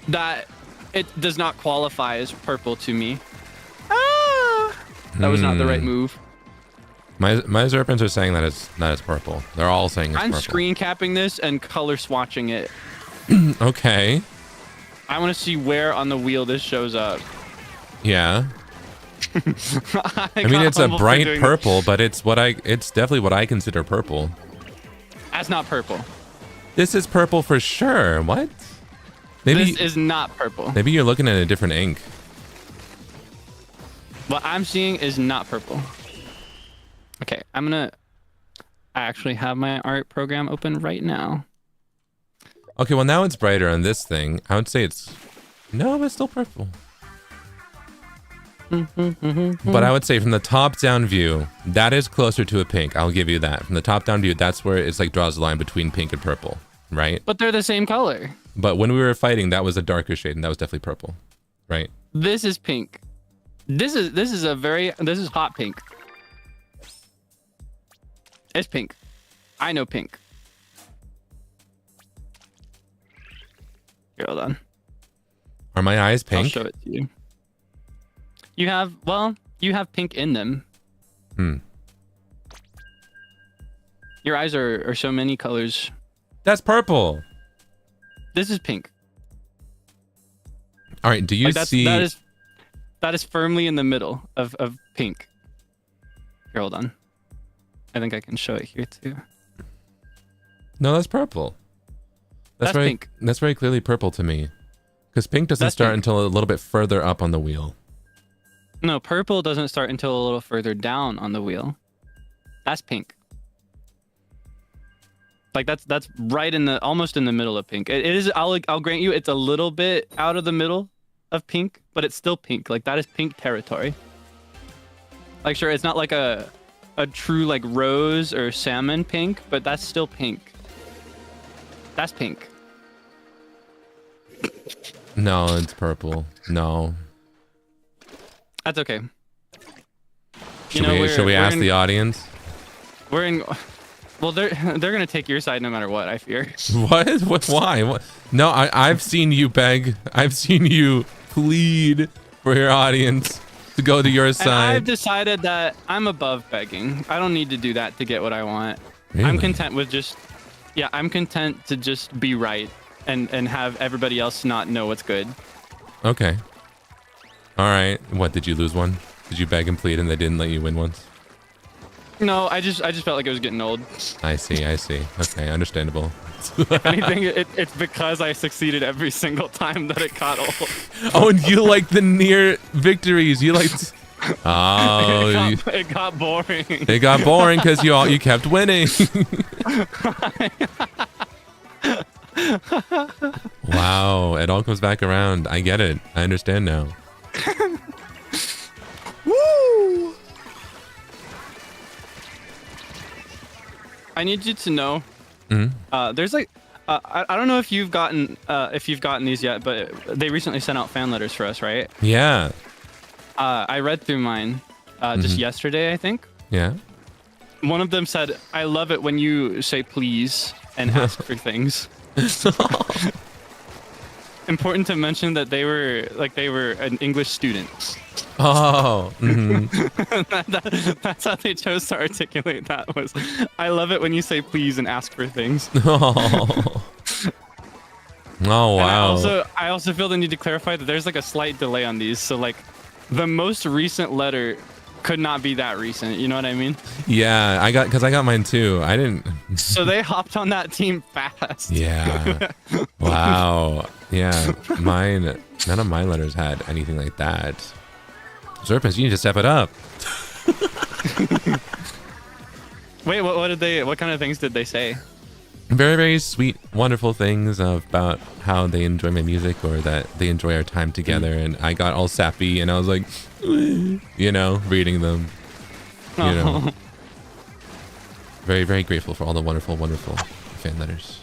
that it does not qualify as purple to me. Ah! That was not the right move. My Zerpins are saying that it's purple. They're all saying it's I'm purple. screen capping this and color swatching it. Okay. I want to see where on the wheel this shows up. Yeah. I mean, it's a bright purple, but it's definitely what I consider purple. That's not purple. This is purple for sure. What? Maybe This is not purple. maybe you're looking at a different ink. What I'm seeing is not purple. Okay, I actually have my art program open right now. Okay, well now it's brighter on this thing. I would say it's still purple. But I would say from the top-down view, that is closer to a pink. I'll give you that. From the top-down view, that's where it's like draws the line between pink and purple, right? But they're the same color. But when we were fighting, that was a darker shade, and that was definitely purple, right? This is pink. This is hot pink. It's pink. I know pink. Here, hold on. Are my eyes I'll pink? show it to you. You have pink in them. Your eyes are so many colors. That's purple. This is pink. All right, do you see... That is firmly in the middle of pink. Here, hold on. I think I can show it here too. No, that's purple. That's pink. That's very clearly purple to me. Because pink doesn't start until a little bit further up on the wheel. No, purple doesn't start until a little further down on the wheel. That's pink. Like that's right in the almost in the middle of pink. It is. I'll grant you, it's a little bit out of the middle of pink, but it's still pink. Like that is pink territory. Like sure, it's not like a true like rose or salmon pink, but that's still pink. That's pink. No, it's purple. No. That's okay. Should we ask the audience? We're in. Well, they're gonna take your side no matter what. I fear. What? Why? What? No, I've seen you beg. I've seen you plead for your audience to go to your side. And I've decided that I'm above begging. I don't need to do that to get what I want. Really? I'm content with just. Yeah, I'm content to just be right and have everybody else not know what's good. Okay. All right. What, did you lose one? Did you beg and plead and they didn't let you win once? No, I just felt like it was getting old. I see. Okay, understandable. If anything, it's because I succeeded every single time that it got old. Oh, and you like the near victories. You liked. Oh, it got boring. It got boring because you kept winning. Wow, it all comes back around. I get it. I understand now. Woo! I need you to know. There's like, I don't know if you've gotten these yet, but they recently sent out fan letters for us, right? Yeah. I read through mine just yesterday, I think. Yeah. One of them said, "I love it when you say please and ask for things." Important to mention that they were an English student. Oh. That's how they chose to articulate that was, "I love it when you say please and ask for things." Oh. Oh wow. And I also feel the need to clarify that there's like a slight delay on these. So like the most recent letter could not be that recent. You know what I mean? Yeah, I got mine too. I didn't. So they hopped on that team fast. Yeah. Wow. Yeah. None of my letters had anything like that. Serpents, you need to step it up. Wait, what kind of things did they say? Very, very sweet, wonderful things about how they enjoy my music or that they enjoy our time together. And I got all sappy and I was like, you know, reading them, you know. Very, very grateful for all the wonderful, wonderful fan letters.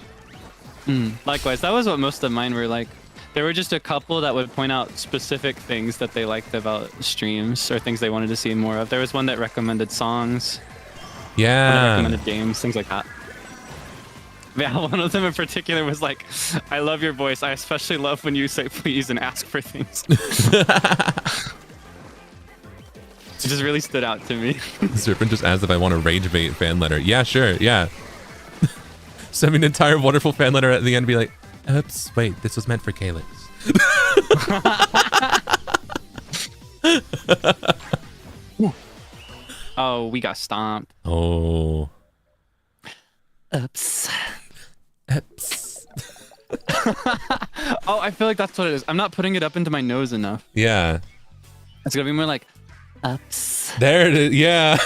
Likewise, that was what most of mine were like. There were just a couple that would point out specific things that they liked about streams or things they wanted to see more of. There was one that recommended songs. Yeah. One that recommended games, things like that. Yeah, one of them in particular was like, "I love your voice. I especially love when you say please and ask for things." It just really stood out to me. Serpent just asked if I want a rage bait fan letter. Yeah, sure. Yeah. Send me an entire wonderful fan letter at the end and be like, "Oops, wait, this was meant for Kaelix." Oh, we got stomped. Oh. Oops. Oops. Oh, I feel like that's what it is. I'm not putting it up into my nose enough. Yeah. It's gonna be more like, ups. There it is. Yeah.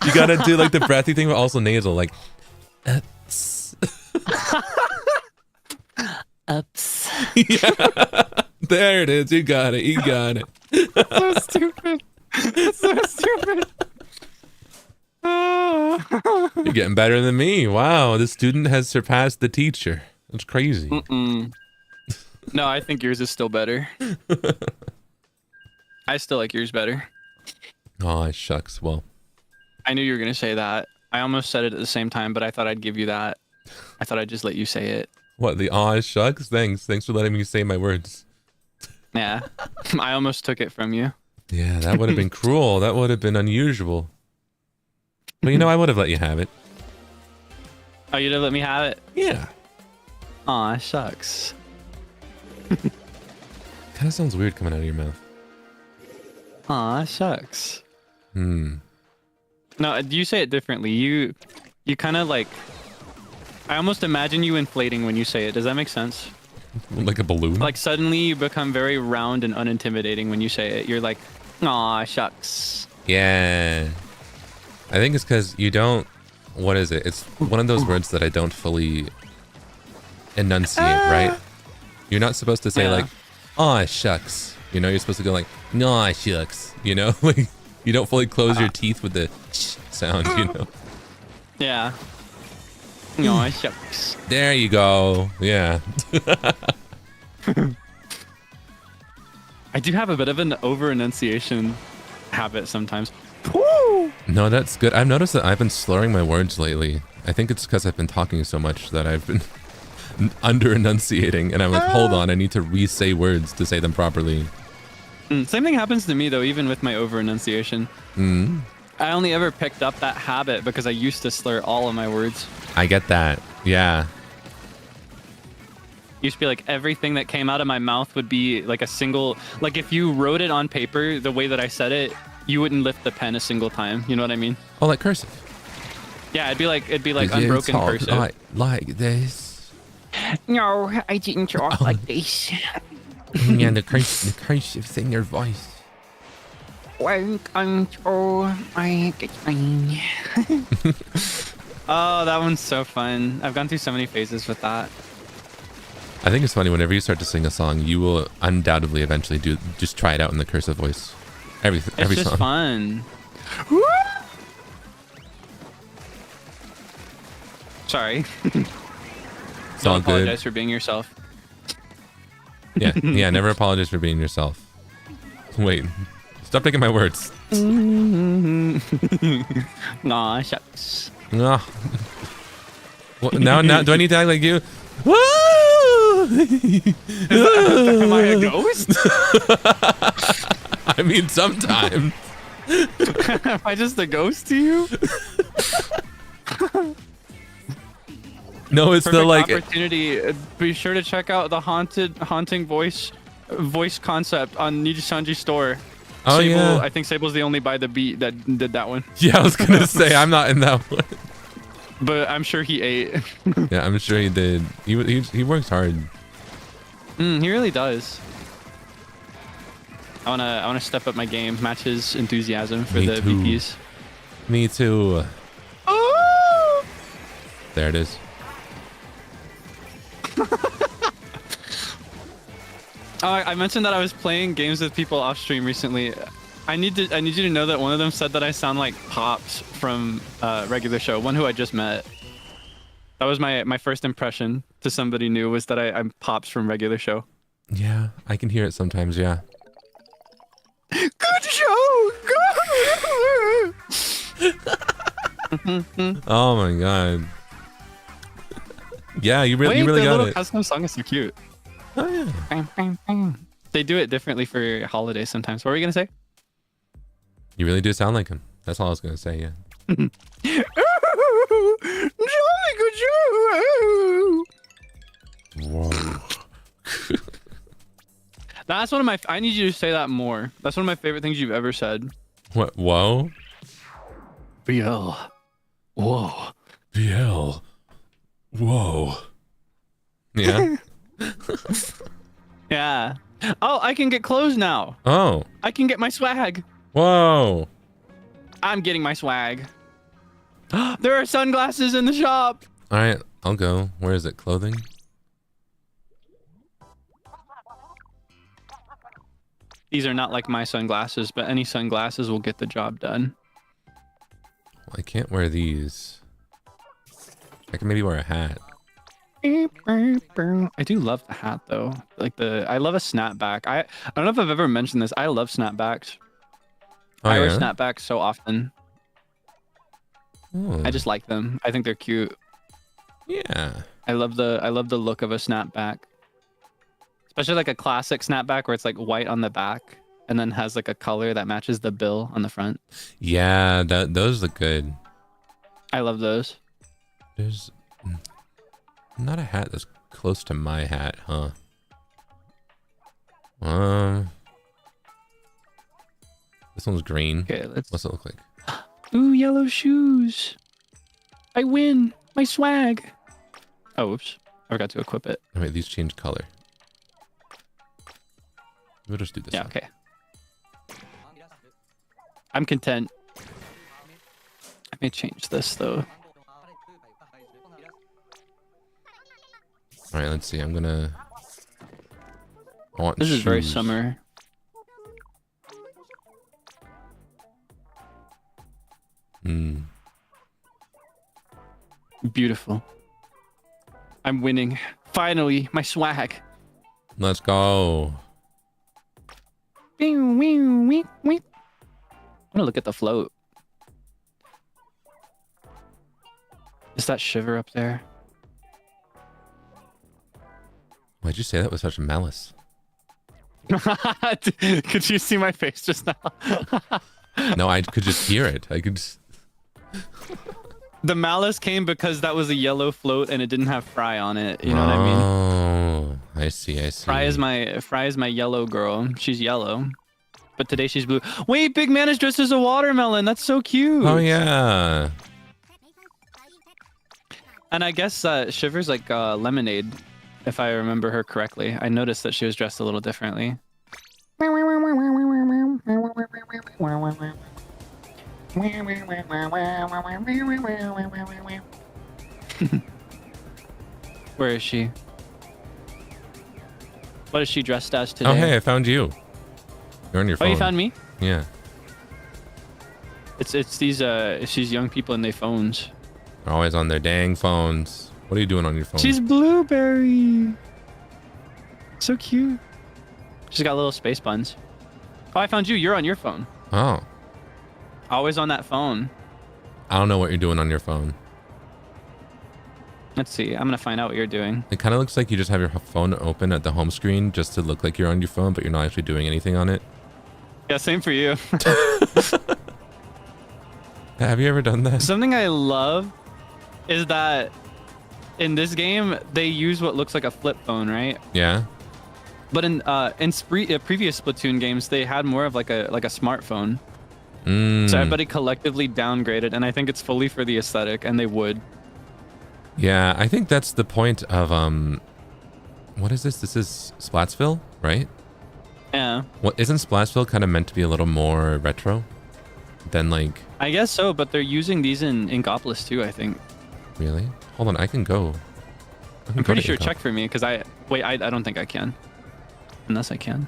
You gotta do like the breathy thing, but also nasal, like, ups. Ups. Yeah. There it is. You got it. You got it. That's so stupid. That's so stupid. You're getting better than me. Wow, the student has surpassed the teacher. That's crazy. No, I think yours is still better. I still like yours better. Oh, shucks. Well, I knew you were gonna say that. I almost said it at the same time, but I thought I'd give you that. I thought I'd just let you say it. what, the aw shucks? Thanks for letting me say my words. Yeah, I almost took it from you. Yeah, that would have been cruel. That would have been unusual. But you know, I would have let you have it. Oh, you'd have let me have it? Yeah. Aw, shucks. Kind of sounds weird coming out of your mouth. Aw, shucks. No, you say it differently. You kind of like... I almost imagine you inflating when you say it. Does that make sense? Like a balloon? Like suddenly you become very round and unintimidating when you say it. You're like, aw, shucks. Yeah. I think it's because you don't... What is it? It's one of those words that I don't fully enunciate, right? You're not supposed to say like, aw, shucks. You know, you're supposed to go like, nah, shucks. You know? Like, you don't fully close your teeth with the sh sound, you know? Yeah. Aw, shucks. There you go. Yeah. I do have a bit of an over-enunciation habit sometimes. No, that's good. I've noticed that I've been slurring my words lately. I think it's because I've been talking so much that I've been under-enunciating. And I'm like, hold on, I need to re-say words to say them properly. Same thing happens to me, though, even with my over-enunciation. I only ever picked up that habit because I used to slur all of my words. I get that. Yeah. Used to be like everything that came out of my mouth would be like a single... Like if you wrote it on paper, the way that I said it, you wouldn't lift the pen a single time. You know what I mean? Oh, like cursive. Yeah, it'd be like Yeah, unbroken talk cursive. like this. No, I didn't talk like this. Yeah, the cursive's in your voice. Welcome to my game. Oh, that one's so fun. I've gone through so many phases with that. I think it's funny whenever you start to sing a song, you will undoubtedly eventually just try it out in the cursive voice. Every It's song. just fun. Sorry. It's all Don't apologize good. for being yourself. Yeah, never apologize for being yourself. Wait, stop taking my words. Aw, shucks. Ah. Well, now, do I need to act like you? Woo! Am I a ghost? I mean, sometimes. Am I just a ghost to you? No, it's Perfect the like. opportunity. Be sure to check out the haunting voice concept on NIJISANJI store. Oh Sable, yeah. I think Sable's the only by the beat that did that one. Yeah, I was gonna say I'm not in that one. But I'm sure he ate. Yeah, I'm sure he did. He works hard. He really does. I wanna step up my game, match his enthusiasm for Me the too. VPs. Me too. Oh! There it is. I mentioned that I was playing games with people off stream recently. I need you to know that one of them said that I sound like Pops from regular show, one who I just met. That was my first impression to somebody new, was that I'm Pops from regular show. Yeah, I can hear it sometimes. Yeah. Good show. Oh my god. Yeah, you really the got little it. custom song is so cute. Oh yeah. Bang, bang, bang. They do it differently for holidays sometimes. What were you gonna say? You really do sound like him. That's all I was gonna say. Yeah. Jolly good show. Whoa. That's one of my. I need you to say that more. That's one of my favorite things you've ever said. What? Whoa. BL. Whoa. BL. Whoa. Yeah. Yeah. Oh, I can get clothes now. Oh. I can get my swag. Whoa. I'm getting my swag. There are sunglasses in the shop. All right, I'll go. Where is it? Clothing? These are not like my sunglasses, but any sunglasses will get the job done. Well, I can't wear these. I can maybe wear a hat. I do love the hat though. I love a snapback. I don't know if I've ever mentioned this. I love snapbacks. Oh, I wear yeah? snapbacks so often. Oh, I just like them. I think they're cute. yeah. I love the look of a snapback. Especially like a classic snapback where it's like white on the back and then has like a color that matches the bill on the front. Yeah, those look good. I love those. There's not a hat that's close to my hat, huh? This one's green. Okay, let's. What's it look like? Ooh, yellow shoes. I win. My swag. Oh, oops. I forgot to equip it. Oh, wait, these change color. We'll just do this. Yeah, one. okay. I'm content. I may change this though. All right, let's see. I want This is very shoes. summer. Hmm. Beautiful. I'm winning. Finally, my swag. Let's go. I'm gonna look at the float. Is that Shiver up there? Why'd you say that with such malice? Could you see my face just now? No, I could just hear it. I could just... The malice came because that was a yellow float and it didn't have Fry on it. You know what I mean? Oh, I see. Fry is my yellow girl. She's yellow. but today she's blue. Wait, Big Man is dressed as a watermelon. That's so cute. Oh yeah. And I guess Shiver's like lemonade, if I remember her correctly. I noticed that she was dressed a little differently. Where is she? What is she dressed as today? Oh hey, I found you. You're on your phone. Oh, you found me? Yeah. It's these young people and their phones. They're always on their dang phones. What are you doing on your phone? She's Blueberry. So cute. She's got little space buns. Oh, I found you. You're on your phone. Oh. Always on that phone. I don't know what you're doing on your phone. Let's see. I'm gonna find out what you're doing. It kind of looks like you just have your phone open at the home screen just to look like you're on your phone, but you're not actually doing anything on it. Yeah, same for you. Have you ever done that? Something I love is that in this game they use what looks like a flip phone, right? Yeah. But in previous Splatoon games, they had more of like a smartphone. So everybody collectively downgraded, and I think it's fully for the aesthetic, and they would. Yeah, I think that's the point of what is this? This is Splatsville, right? Yeah. What isn't Splatsville kind of meant to be a little more retro than like? I guess so, but they're using these in Inkopolis too, I think. Really? Hold on, I can go. I'm pretty sure. Check for me, because I don't think I can. Unless I can.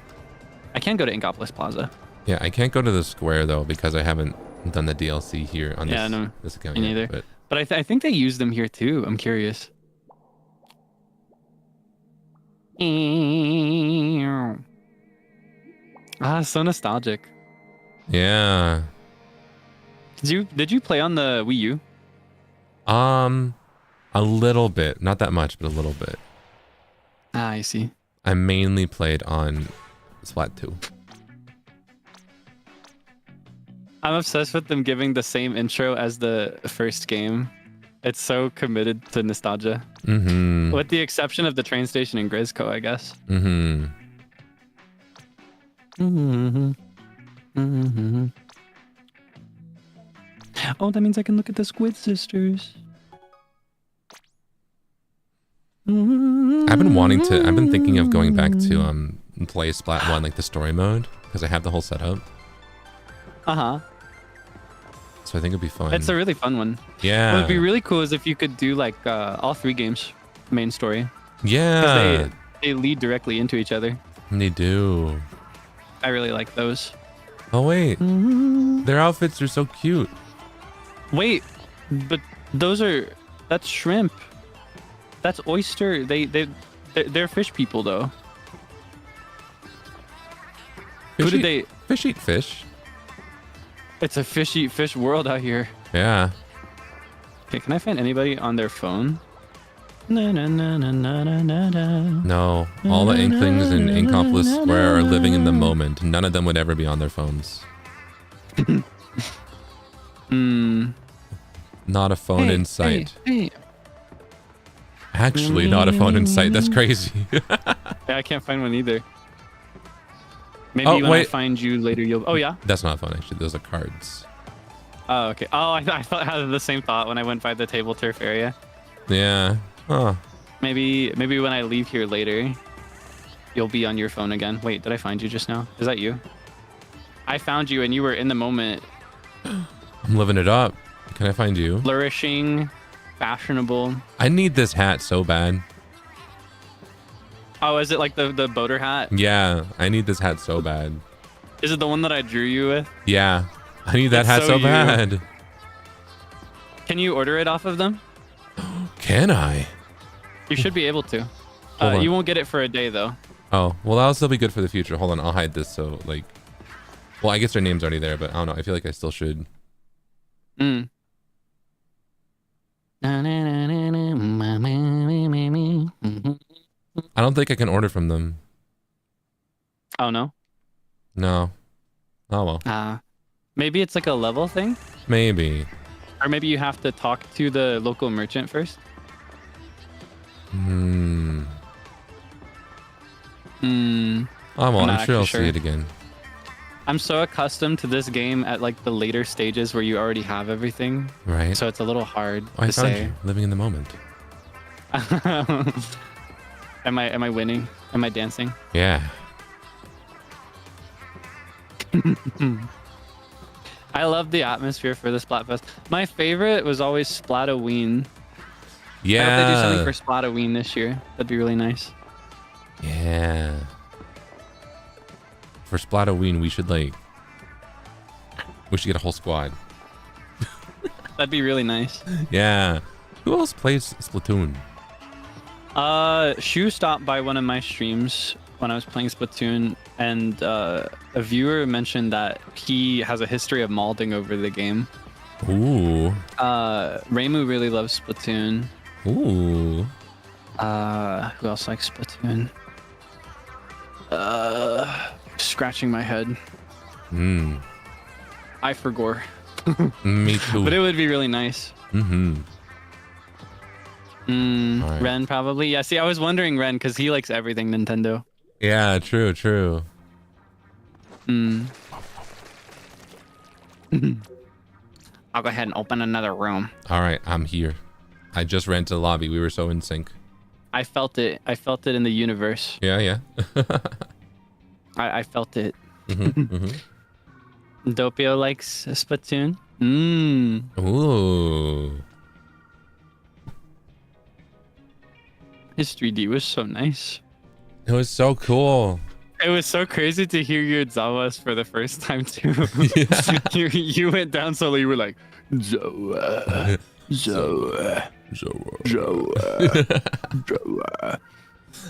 I can go to Inkopolis Plaza. Yeah, I can't go to the square though because I haven't done the DLC here on this account me yet. Neither. But I think they use them here too. I'm curious. Ah, so nostalgic. Yeah. Did you play on the Wii U? A little bit, not that much, but a little bit. Ah, I see. I mainly played on Splat 2. I'm obsessed with them giving the same intro as the first game. It's so committed to nostalgia. Mm-hmm. With the exception of the train station in Grisco, I guess. Mm-hmm. Mm-hmm. Mm-hmm. Oh, that means I can look at the Squid Sisters. I've been thinking of going back to play Splat 1, like the story mode, because I have the whole setup. Uh-huh. So I think it'd be fun. It's a really fun one. Yeah. What would be really cool is if you could do like all 3 games main story. Yeah. They lead directly into each other. They do. I really like those. Oh wait. Their outfits are so cute. Wait, but that's shrimp. That's oyster. They're fish people though. Fish eat fish. It's a fish eat fish world out here. Yeah. Okay, can I find anybody on their phone? No, all the Inklings in Inkopolis Square are living in the moment. None of them would ever be on their phones. Not a phone in sight. Hey. Actually, not a phone in sight. That's crazy. Yeah, I can't find one either. Maybe when I find you later, you'll... Oh, yeah? That's not a phone, actually. Those are cards. Oh, okay. Oh, I thought I had the same thought when I went by the table turf area. Yeah. Huh. Maybe when I leave here later, you'll be on your phone again. Wait, did I find you just now? Is that you? I found you and you were in the moment. I'm living it up. Can I find you? Flourishing, fashionable. I need this hat so bad. Oh, is it like the boater hat? Yeah, I need this hat so bad. Is it the one that I drew you with? Yeah, I need that hat so bad. Can you order it off of them? Can I? You should be able to. You won't get it for a day though. Oh, well, that'll still be good for the future. Hold on, I'll hide this so like... Well, I guess their name's already there, but I don't know. I feel like I still should. I don't think I can order from them. Oh, no? No. Oh, well. Maybe it's like a level thing? Maybe. Or maybe you have to talk to the local merchant first? Oh, well, I'm sure I'll see it again. I'm so accustomed to this game at like the later stages where you already have everything. Right. So it's a little hard I to found say. you living in the moment. Am I winning? Am I dancing? Yeah. I love the atmosphere for the Splatfest. My favorite was always Splatoween. Yeah. I hope they do something for Splatoween this year. That'd be really nice. Yeah. For Splatoween, we should get a whole squad. That'd be really nice. Yeah. Who else plays Splatoon? Shu stopped by one of my streams when I was playing Splatoon, and a viewer mentioned that he has a history of malding over the game. Ooh. Reimu really loves Splatoon. Ooh. Who else likes Splatoon? Scratching my head. I forgot. Me too. But it would be really nice. Right. Ren probably. Yeah, see, I was wondering Ren because he likes everything Nintendo. Yeah, true. I'll go ahead and open another room. All right, I'm here. I just ran to the lobby. We were so in sync. I felt it. I felt it in the universe. Yeah. I felt it. Doppio likes Splatoon. Ooh. His 3D was so nice. It was so cool. It was so crazy to hear your Zawas for the first time too. you went down slowly. You were like, Zoa.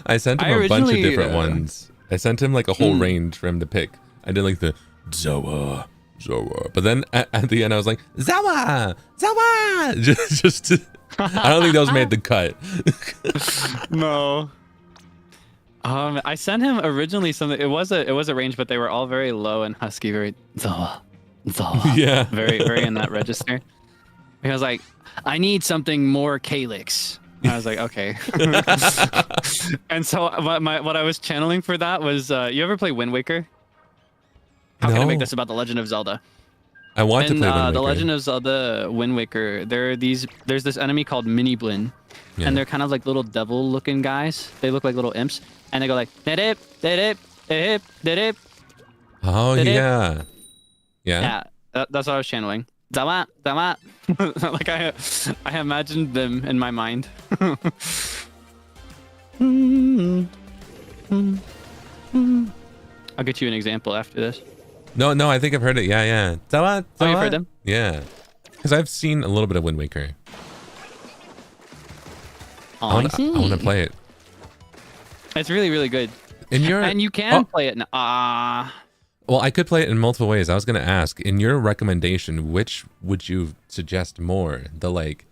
I sent him a bunch of different ones. I sent him like a whole range for him to pick. I did like the Zoa. But then at the end I was like, Zawa. just to, I don't think those made the cut. No. I sent him originally something. It was a range, but they were all very low and husky, very Zawa. Yeah. Very in that register. I was like, I need something more Kaelix. I was like, okay. And so what I was channeling for that was, you ever play Wind Waker? How can I make this about The Legend of Zelda? I want to play Wind Waker. The Legend of Zelda Wind Waker, there's this enemy called Mini Blin, and they're kind of like little devil-looking guys. They look like little imps, and they go like, dip, dip, dip, dip. Oh yeah. Yeah. That's what I was channeling. Zawa. Like I imagined them in my mind. I'll get you an example after this. No, I think I've heard it. Yeah. Zawa. Oh, you've heard them? Yeah. Because I've seen a little bit of Wind Waker. I want to play it. It's really, really good. And you can play it now. Well, I could play it in multiple ways. I was going to ask, in your recommendation, which would you suggest more? The like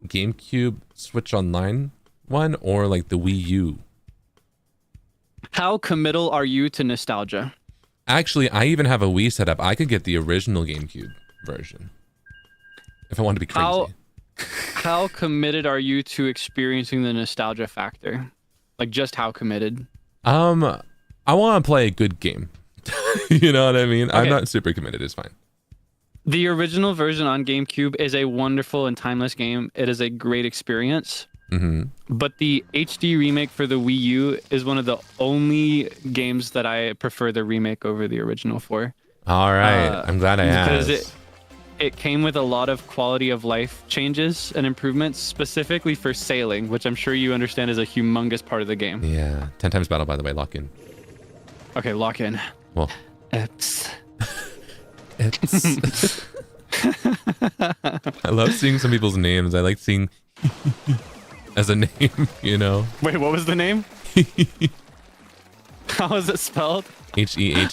GameCube Switch Online one or like the Wii U? How committal are you to nostalgia? Actually, I even have a Wii set up. I could get the original GameCube version if I want to be crazy. How committed are you to experiencing the nostalgia factor? Like just how committed? I want to play a good game. You know what I mean? Okay. I'm not super committed. It's fine. The original version on GameCube is a wonderful and timeless game. It is a great experience. But the HD remake for the Wii U is one of the only games that I prefer the remake over the original for. All right. I'm glad I asked. Because it came with a lot of quality of life changes and improvements, specifically for sailing, which I'm sure you understand is a humongous part of the game. Yeah. 10 times battle, by the way. Lock in. Okay, lock in. Well. Eps. I love seeing some people's names. I like seeing as a name, you know. Wait, what was the name? How is it spelled? Hehehe ... ...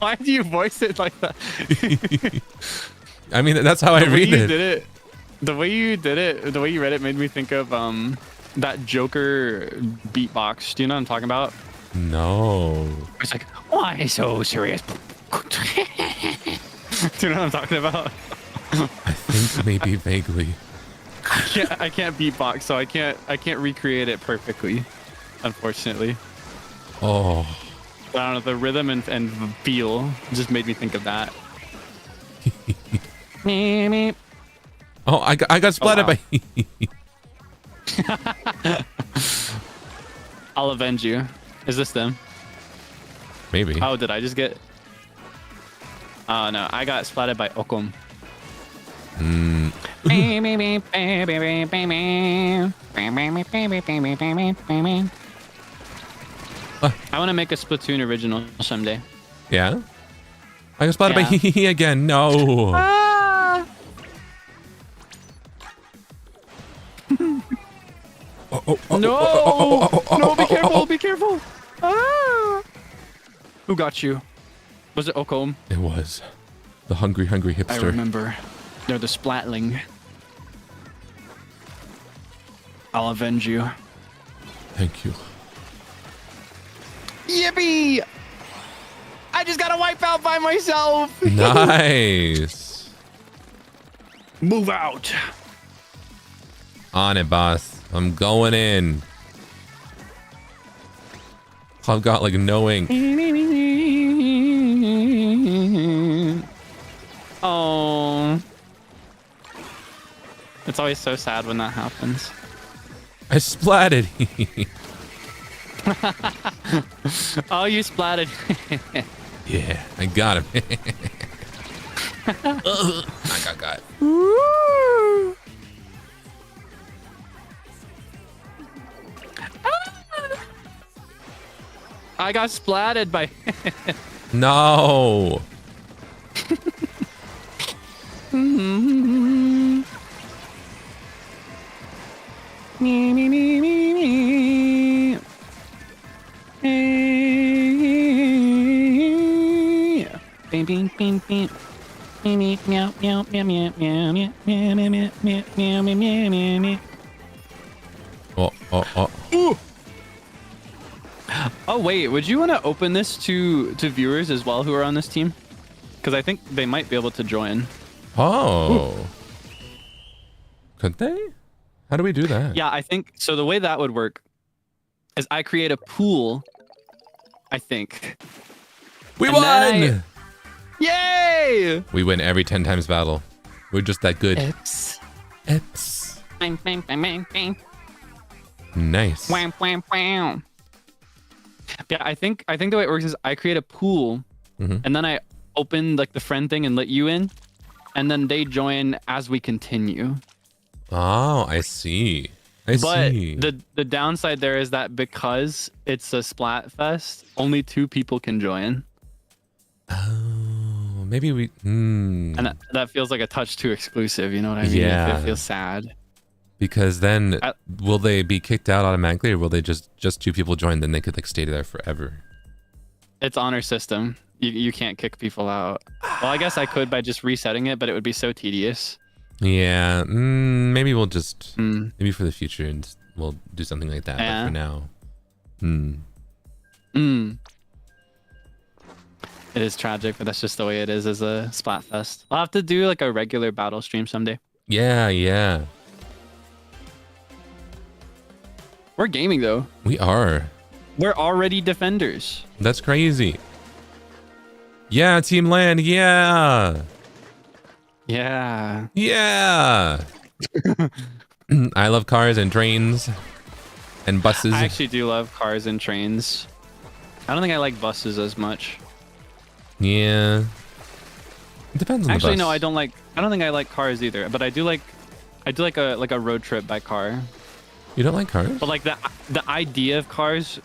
Why do you voice it like that? I mean, that's how I read it. The way you did it, the way you read it made me think of that Joker beatbox. Do you know what I'm talking about? No. It's like, why so serious? Do you know what I'm talking about? I think maybe vaguely. I can't beatbox, so I can't recreate it perfectly, unfortunately. Oh. don't know, the rhythm and feel just made me think of that. Oh, I got splatted by. I'll avenge you. Is this them? Maybe. Oh, did I just get? Oh no, I got splatted by Okum. I want to make a Splatoon original someday. Yeah. I got splatted by Hee again. No. No, be careful, be careful. Ah. Who got you? Was it Okom? It was the hungry hipster. I remember. They're the Splatling. I'll avenge you. Thank you. Yippee! I just got a wipe out by myself. Nice. Move out. On it, boss. I'm going in. I've got like no ink. Oh. It's always so sad when that happens. I splatted. Oh, you splatted. Yeah, I got him. I got. Woo. I got splatted by. No. Oh. Oh wait, would you want to open this to viewers as well who are on this team? Because I think they might be able to join. Oh. Could they? How do we do that? Yeah, I think so. The way that would work is I create a pool. I think. We And won! Yay! We win every 10 times battle. We're just that good. Eps. Eps. Bang, bang, bang, bang, bang. Nice. Wham, wham, wham. Yeah, I think the way it works is I create a pool, and then I open like the friend thing and let you in, and then they join as we continue. Oh, I see. I see. But the downside there is that because it's a splat fest, only 2 people can join. Oh, maybe we. And that feels like a touch too exclusive. You know what I mean? Yeah. It feels sad. Because then, will they be kicked out automatically, or will they just 2 people join? Then they could like stay there forever. It's honor system. You can't kick people out. Well, I guess I could by just resetting it, but it would be so tedious. Yeah. Maybe we'll just maybe for the future, and we'll do something like that. Yeah. But for now, It is tragic, but that's just the way it is as a Splatfest. I'll have to do like a regular battle stream someday. Yeah. We're gaming though. We are. We're already defenders. That's crazy. Yeah, Team Land. Yeah. Yeah. I love cars and trains and buses. I actually do love cars and trains. I don't think I like buses as much. Yeah. It depends on Actually, the bus. no, I don't think I like cars either, but I do like a road trip by car. You don't like cars? But like the idea of cars,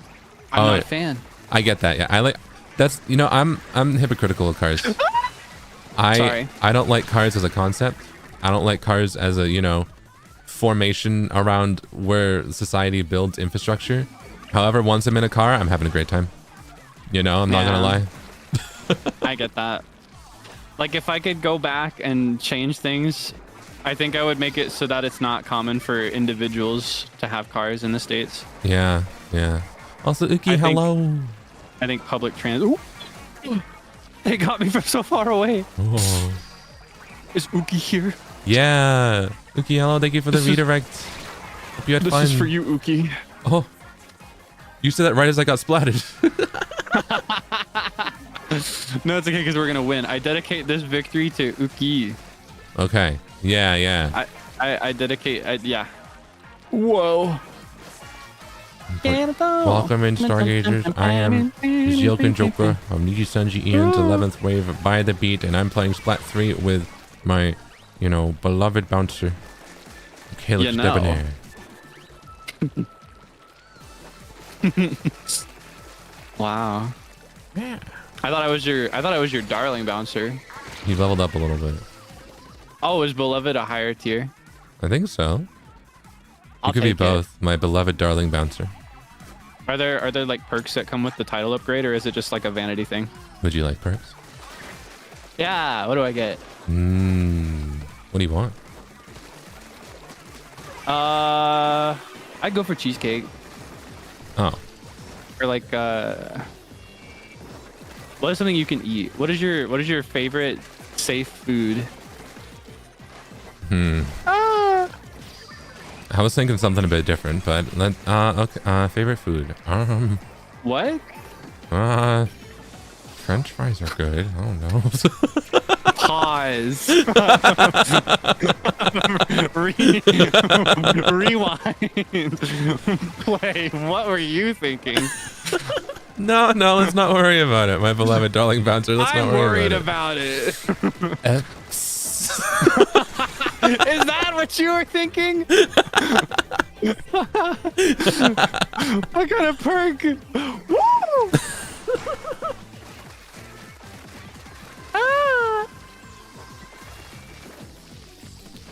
I'm not a fan. I get that. Yeah. I like that's I'm hypocritical of cars. Sorry. I don't like cars as a concept. I don't like cars as a, formation around where society builds infrastructure. However, once I'm in a car, I'm having a great time. I'm not gonna lie. I get that. Like if I could go back and change things, I think I would make it so that it's not common for individuals to have cars in the States. Yeah. Also, Uki, hello. I think public transit. They got me from so far away. Oh. Is Uki here? Yeah. Uki, hello. Thank you for the redirect. Hope you had fun. This is for you, Uki. Oh. You said that right as I got splatted. No, it's okay because we're gonna win. I dedicate this victory to Uki. Okay. Yeah, yeah. I dedicate. Yeah. Whoa. Welcome in, Stargazers. I am Zeal Ginjoka of NIJISANJI Ian's 11th Wave by the beat, and I'm playing Splat 3 with my, you know, beloved bouncer, Kaelix Debonair. Wow. Yeah. I thought I was your darling bouncer. He leveled up a little bit. Oh, is beloved a higher tier? I think so. I'll It could be take both. My beloved darling bouncer. Are there like perks that come with the title upgrade, or is it just like a vanity thing? Would you like perks? Yeah. What do I get? What do you want? I'd go for cheesecake. Oh. Or like what is something you can eat? What is your favorite safe food? I was thinking something a bit different, but okay. Favorite food. What? French fries are good. I don't know. Pause. Rewind. Play. What were you thinking? No, let's not worry about it. My beloved darling bouncer. Let's not worry about it. Is that what you were thinking? What kind of perk? Woo!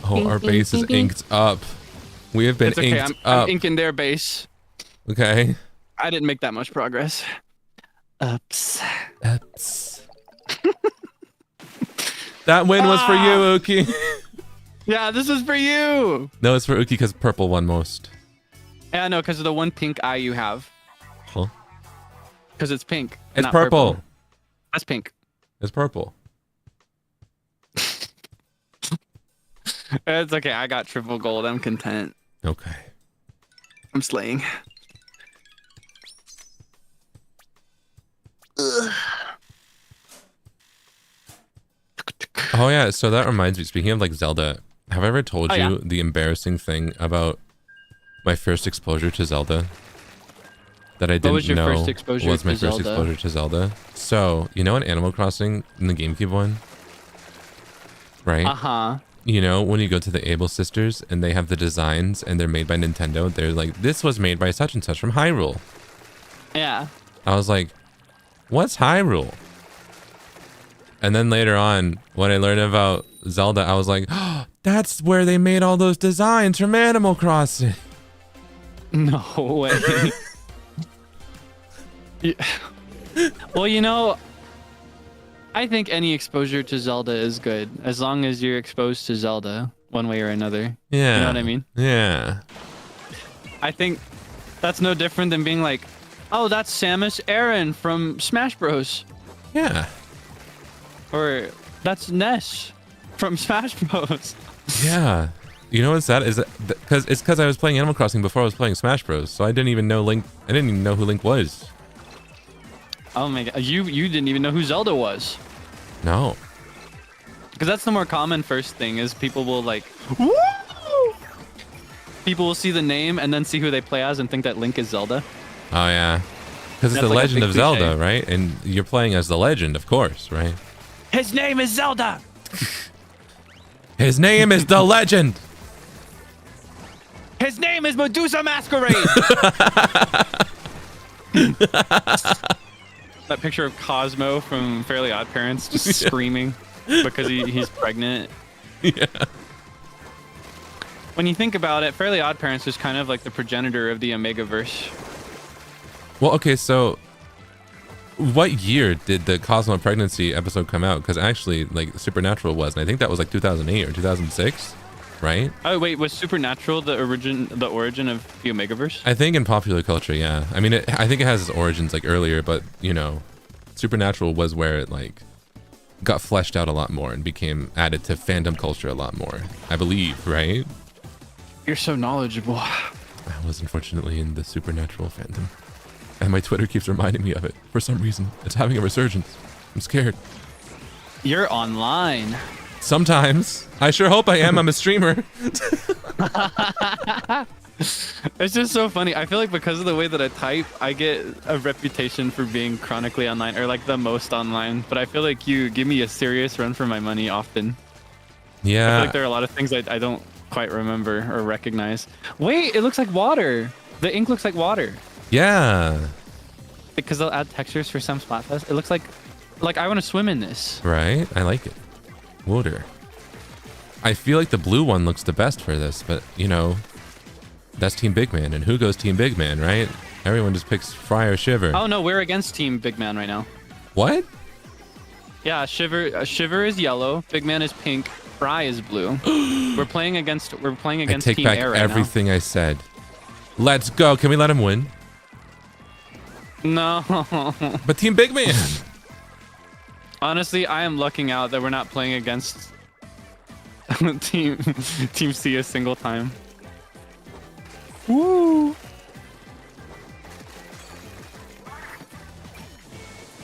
Oh, our base is inked up. We have been it's okay. inked I'm up. inking their base. Okay. I didn't make that much progress. Ups. That win was for you, Uki. Yeah, this is for you. No, it's for Uki because purple won most. Yeah, no, because of the one pink eye you have. Huh? Because it's pink. It's not purple. That's pink. It's purple. It's okay. I got triple gold. I'm content. Okay. I'm slaying. Oh yeah, so that reminds me, speaking of like Zelda, have I ever told you yeah. the embarrassing thing about my first exposure to Zelda? That I didn't know was my first exposure to Zelda. So, you know in Animal Crossing, in the GameCube one? Right? Uh-huh. You know, when you go to the Able Sisters and they have the designs and they're made by Nintendo, they're like, this was made by such and such from Hyrule. Yeah. I was like, what's Hyrule? And then later on, when I learned about Zelda, I was like, oh, that's where they made all those designs from Animal Crossing. No way. Yeah. Well, you know, I think any exposure to Zelda is good, as long as you're exposed to Zelda one way or another. Yeah. You know what I mean? Yeah. I think that's no different than being like, oh, that's Samus Aran from Smash Bros. Yeah. Or that's Ness from Smash Bros. Yeah. You know what's sad is that because I was playing Animal Crossing before I was playing Smash Bros. So I didn't even know Link. I didn't even know who Link was. Oh my god, you didn't even know who Zelda was. No. Because that's the more common first thing is people will like, woo! People will see the name and then see who they play as and think that Link is Zelda. Oh yeah. Because it's the Like Legend of Zelda, right? And you're playing as the Legend, of course, right? His name is Zelda. His name is the Legend. His name is Medusa Masquerade. That picture of Cosmo from Fairly Odd Parents just screaming because he's pregnant. Yeah. When you think about it, Fairly Odd Parents is kind of like the progenitor of the Omegaverse. Well, okay, so what year did the Cosmo pregnancy episode come out? Because actually, like, Supernatural was, and I think that was like 2008 or 2006, right? Oh wait, was Supernatural the origin of the Omegaverse? I think in popular culture, yeah. I mean, I think it has its origins like earlier, but you know, Supernatural was where it like got fleshed out a lot more and became added to fandom culture a lot more, I believe, right? You're so knowledgeable. I was unfortunately in the Supernatural fandom. And my Twitter keeps reminding me of it. For some reason, it's having a resurgence. I'm scared. You're online. Sometimes. I sure hope I am. I'm a streamer. It's just so funny. I feel like because of the way that I type, I get a reputation for being chronically online, or like the most online. But I feel like you give me a serious run for my money often. Yeah. I feel like there are a lot of things I don't quite remember or recognize. Wait, it looks like water. The ink looks like water. Yeah. Because they'll add textures for some Splatfest. It looks like I want to swim in this. Right? I like it. Water. I feel like the blue one looks the best for this, but you know, that's Team Big Man, and who goes Team Big Man, right? Everyone just picks Fry or Shiver. Oh no, we're against Team Big Man right now. What? Yeah, Shiver is yellow, Big Man is pink, Fry is blue. we're playing against Team Air right everything I said. Let's go. Can we let him win? No. But Team Big Man. Honestly, I am lucking out that we're not playing against Team C a single time. Woo!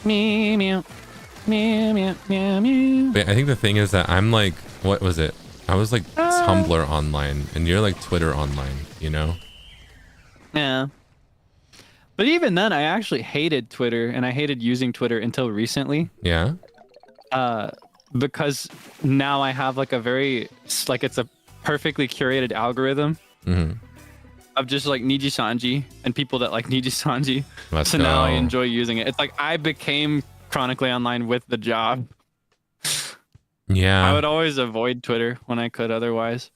Meow meow meow meow meow meow. Wait, I think the thing is that I'm like, what was it? I was like Tumblr online, and you're like Twitter online, you know? Yeah. But even then, I actually hated Twitter, and I hated using Twitter until recently. Yeah. Because now I have like it's a perfectly curated algorithm of just like NIJISANJI and people that like NIJISANJI. Let's so go. now I enjoy using it. It's like I became chronically online with the job. Yeah. I would always avoid Twitter when I could otherwise.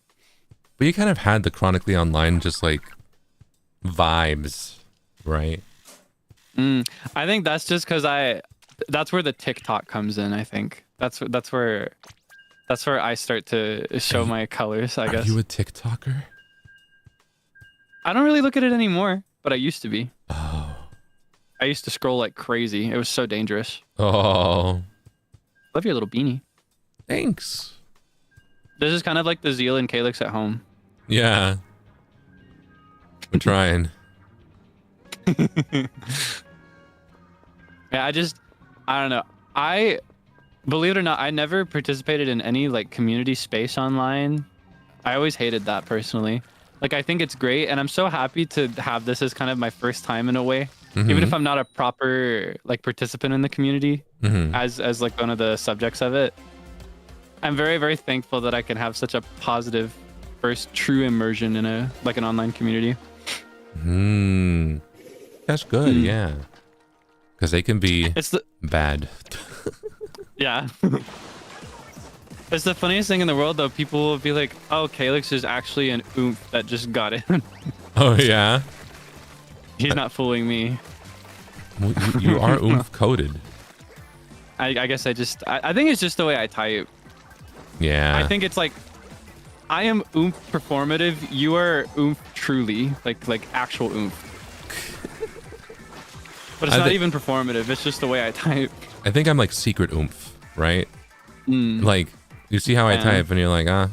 But you kind of had the chronically online just like vibes, right? I think that's just because that's where the TikTok comes in. I think that's where I start to show my colors. I guess. Are you a TikToker? I don't really look at it anymore, but I used to be. Oh. I used to scroll like crazy. It was so dangerous. Oh. Love your little beanie. Thanks. This is kind of like the Zeal and Kaelix at home. Yeah. We're trying. Yeah, I don't know. I believe it or not, I never participated in any like community space online. I always hated that personally. Like, I think it's great, and I'm so happy to have this as kind of my first time in a way. Even if I'm not a proper like participant in the community as like one of the subjects of it. I'm very, very thankful that I can have such a positive first true immersion in an online community. That's good, yeah. Because they can be bad. Yeah. It's the funniest thing in the world, though. People will be like, oh, Kaelix is actually an oomph that just got in. Oh, yeah? He's not fooling me. You are oomph coded. I guess I think it's just the way I type. Yeah. I think it's like, I am oomph performative. You are oomph truly, like actual oomph. But it's not even performative. It's just the way I type. I think I'm like secret oomph, right? Like, you see how I type and you're like, ah.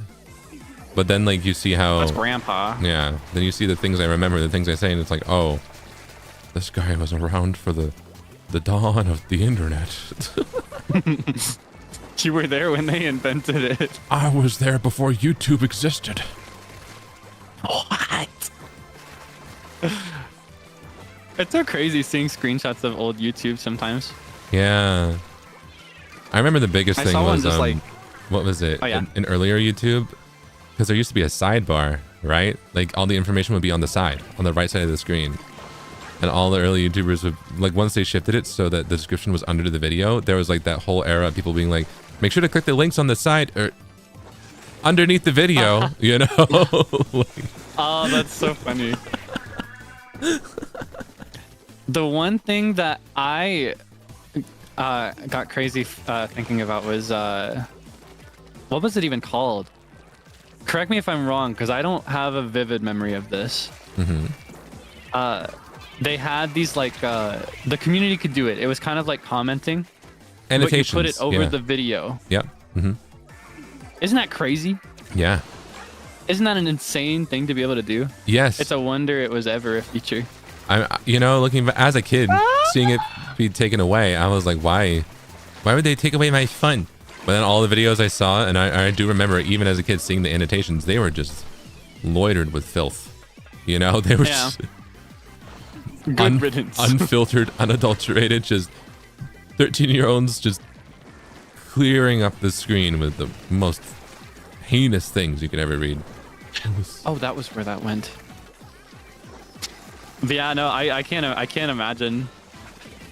But then like you see how... That's grandpa. Yeah. Then you see the things I remember, the things I say, and it's like, oh, this guy was around for the dawn of the internet. You were there when they invented it. I was there before YouTube existed. What? It's so crazy seeing screenshots of old YouTube sometimes. Yeah. I remember the biggest thing was, what was it? Oh, yeah. In earlier YouTube? Because there used to be a sidebar, right? Like, all the information would be on the side, on the right side of the screen. And all the early YouTubers would, like, once they shifted it so that the description was under the video, there was, like, that whole era of people being like, make sure to click the links on the side, or underneath the video, you know? Oh, that's so funny. The one thing that I got crazy thinking about was, what was it even called? Correct me if I'm wrong, because I don't have a vivid memory of this. They had these like, the community could do it. It was kind of like commenting. Annotations. But you put it over the video. Yep. Isn't that crazy? Yeah. Isn't that an insane thing to be able to do? Yes. It's a wonder it was ever a feature. You know, looking as a kid, seeing it be taken away, I was like, why would they take away my fun? But then all the videos I saw, and I do remember even as a kid seeing the annotations, they were just loitered with filth. You know, they were just good riddance. Unfiltered, unadulterated, just 13-year-olds just clearing up the screen with the most heinous things you could ever read. Oh, that was where that went. But yeah, no, I can't imagine.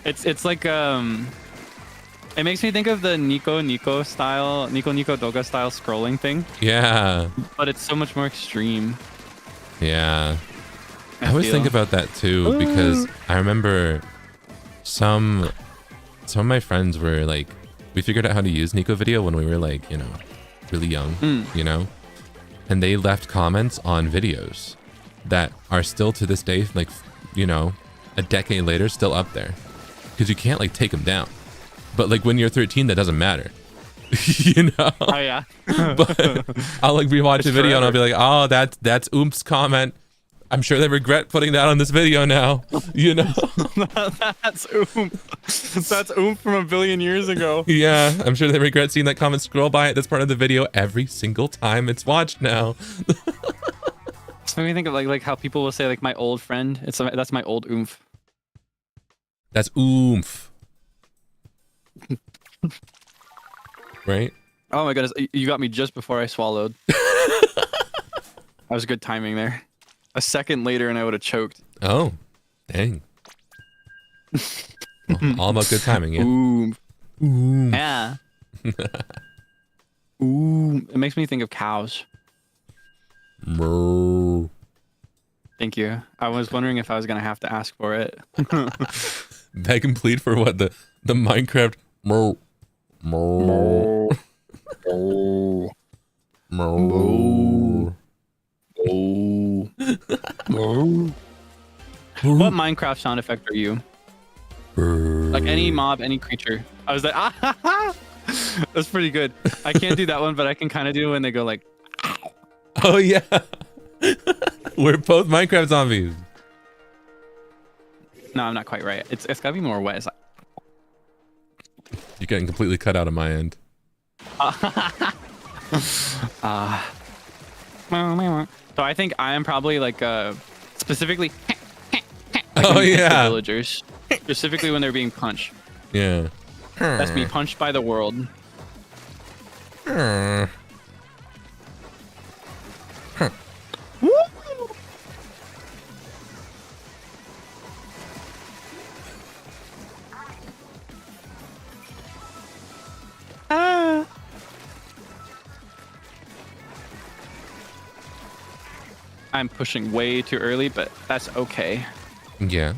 It's like it makes me think of the Nico Doga style scrolling thing. Yeah. But it's so much more extreme. Yeah. I always think about that too, because I remember some of my friends were like, we figured out how to use Nico Video when we were like, you know, really young, you know, and they left comments on videos that are still to this day, like, you know, a decade later, still up there, because you can't like take them down. But like when you're 13, that doesn't matter. You know? Oh yeah. But I'll like rewatch a video and I'll be like, oh, that's Oomp's comment. I'm sure they regret putting that on this video now. You know? That's Oomp. That's Oomp from a billion years ago. Yeah, I'm sure they regret seeing that comment scroll by at this part of the video every single time it's watched now. So when you think of like how people will say like my old friend, that's my old Oomph. That's Oomph. Right? Oh my goodness, you got me just before I swallowed. That was good timing there. A second later and I would have choked. Oh, dang. Well, all about good timing, yeah. Oomph. Oomph. Yeah. Ooh, it makes me think of cows. Moo. Thank you. I was wondering if I was gonna have to ask for it. Beg and plead for what? The Minecraft moo. Moo. Moo. Moo. Moo. What Minecraft sound effect are you? Like any mob, any creature. I was like, ah ha ha. That's pretty good. I can't do that one, but I can kind of do when they go like, ow. Oh yeah. We're both Minecraft zombies. No, I'm not quite right. It's gotta be more wet. It's like... You're getting completely cut out of my end. So I think I am probably like specifically oh yeah, villagers, specifically when they're being punched. Yeah. That's me punched by the world. I'm pushing way too early, but that's okay. Yeah.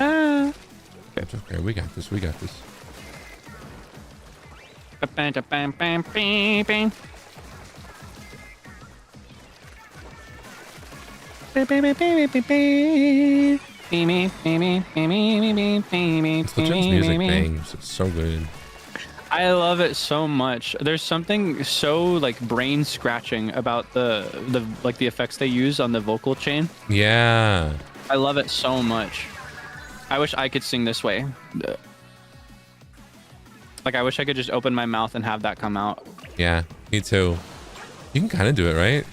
Okay. It's okay. We got this. We got this. Splatoon's music bangs. It's so good. I love it so much. There's something so like brain scratching about the effects they use on the vocal chain. Yeah. I love it so much. I wish I could sing this way. Like I wish I could just open my mouth and have that come out. Yeah, me too. You can kind of do it, right?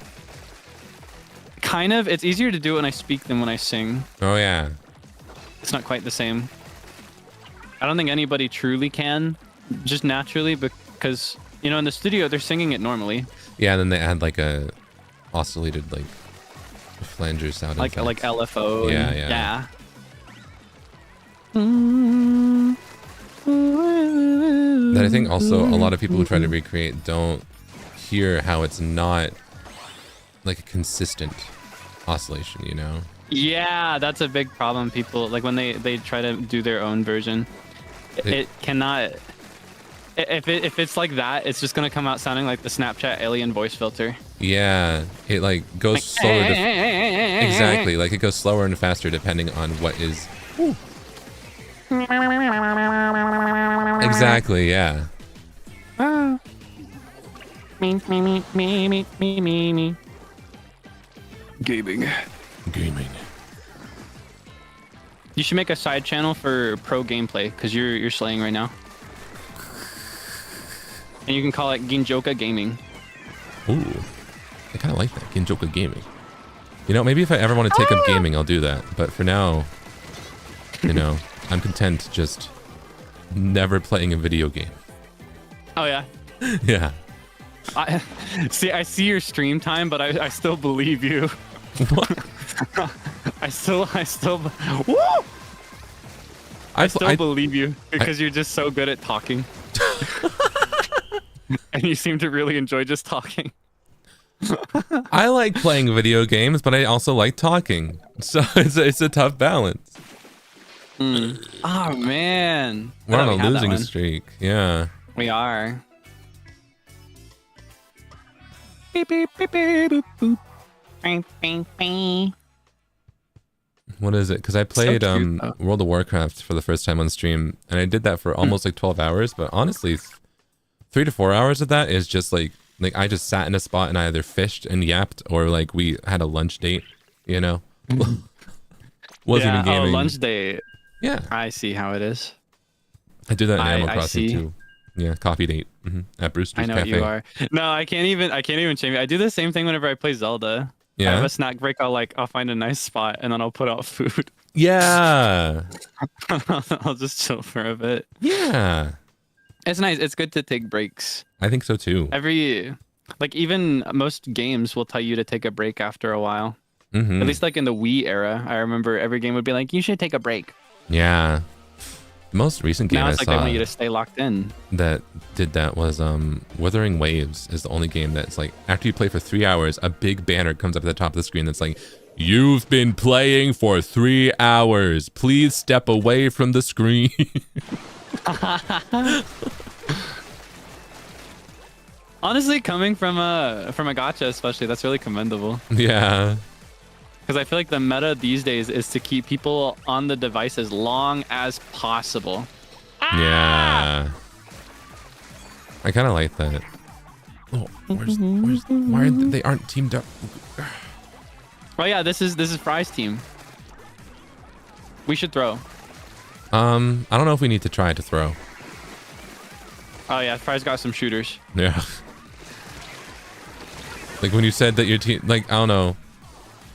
Kind of. It's easier to do it when I speak than when I sing. Oh yeah. It's not quite the same. I don't think anybody truly can, just naturally, because you know in the studio they're singing it normally. Yeah, and then they add like a oscillated like flanger sound. Like LFO. Yeah, and, yeah. That I think also a lot of people who try to recreate don't hear how it's not like a consistent oscillation, you know? Yeah, that's a big problem. People like when they try to do their own version, it cannot. If it's like that, it's just gonna come out sounding like the Snapchat alien voice filter. Yeah, it like goes like, slower. Exactly, like it goes slower and faster depending on what is. Exactly, yeah. Me. Gaming. You should make a side channel for pro gameplay because you're slaying right now. And you can call it Ginjoka Gaming. Ooh, I kind of like that, Ginjoka Gaming. You know, maybe if I ever want to take up gaming, I'll do that. But for now, you know, I'm content just never playing a video game. Oh yeah. Yeah. I see your stream time, but I still believe you. What? I still woo! I believe you because you're just so good at talking. And you seem to really enjoy just talking. I like playing video games, but I also like talking. So it's a tough balance. Oh man. We're on a losing streak. Yeah. We are. Beep, beep, beep, beep, boop, boop. Bing, bing, bing. What is it? Because I played So cute, World of Warcraft for the first time on stream, and I did that for almost like 12 hours. But honestly, 3 to 4 hours of that is just like I just sat in a spot and I either fished and yapped or like we had a lunch date. You know, wasn't even gaming. Oh, lunch date. Yeah, I see how it is. I do that in Animal Crossing see. too. Yeah, coffee date at Brewster's I know Cafe. what you are. No, I can't even change it. I do the same thing whenever I play Zelda. Yeah. I have a snack break. I'll find a nice spot and then I'll put out food. Yeah. I'll just chill for a bit. Yeah. It's nice. It's good to take breaks. I think so too. Even most games will tell you to take a break after a while. At least like in the Wii era, I remember every game would be like, you should take a break. Yeah. The most recent game now I it's like saw they want you to stay locked in. that did that was Wuthering Waves is the only game that's like after you play for 3 hours, a big banner comes up at the top of the screen that's like, you've been playing for 3 hours. Please step away from the screen. Honestly, coming from a gacha especially, that's really commendable. Yeah. Because I feel like the meta these days is to keep people on the device as long as possible. Yeah. I kind of like that. Oh, why aren't teamed up? Oh yeah, this is Fry's team. We should throw. I don't know if we need to try to throw. Oh yeah, Fry's got some shooters. Yeah. Like when you said that your team, like, I don't know.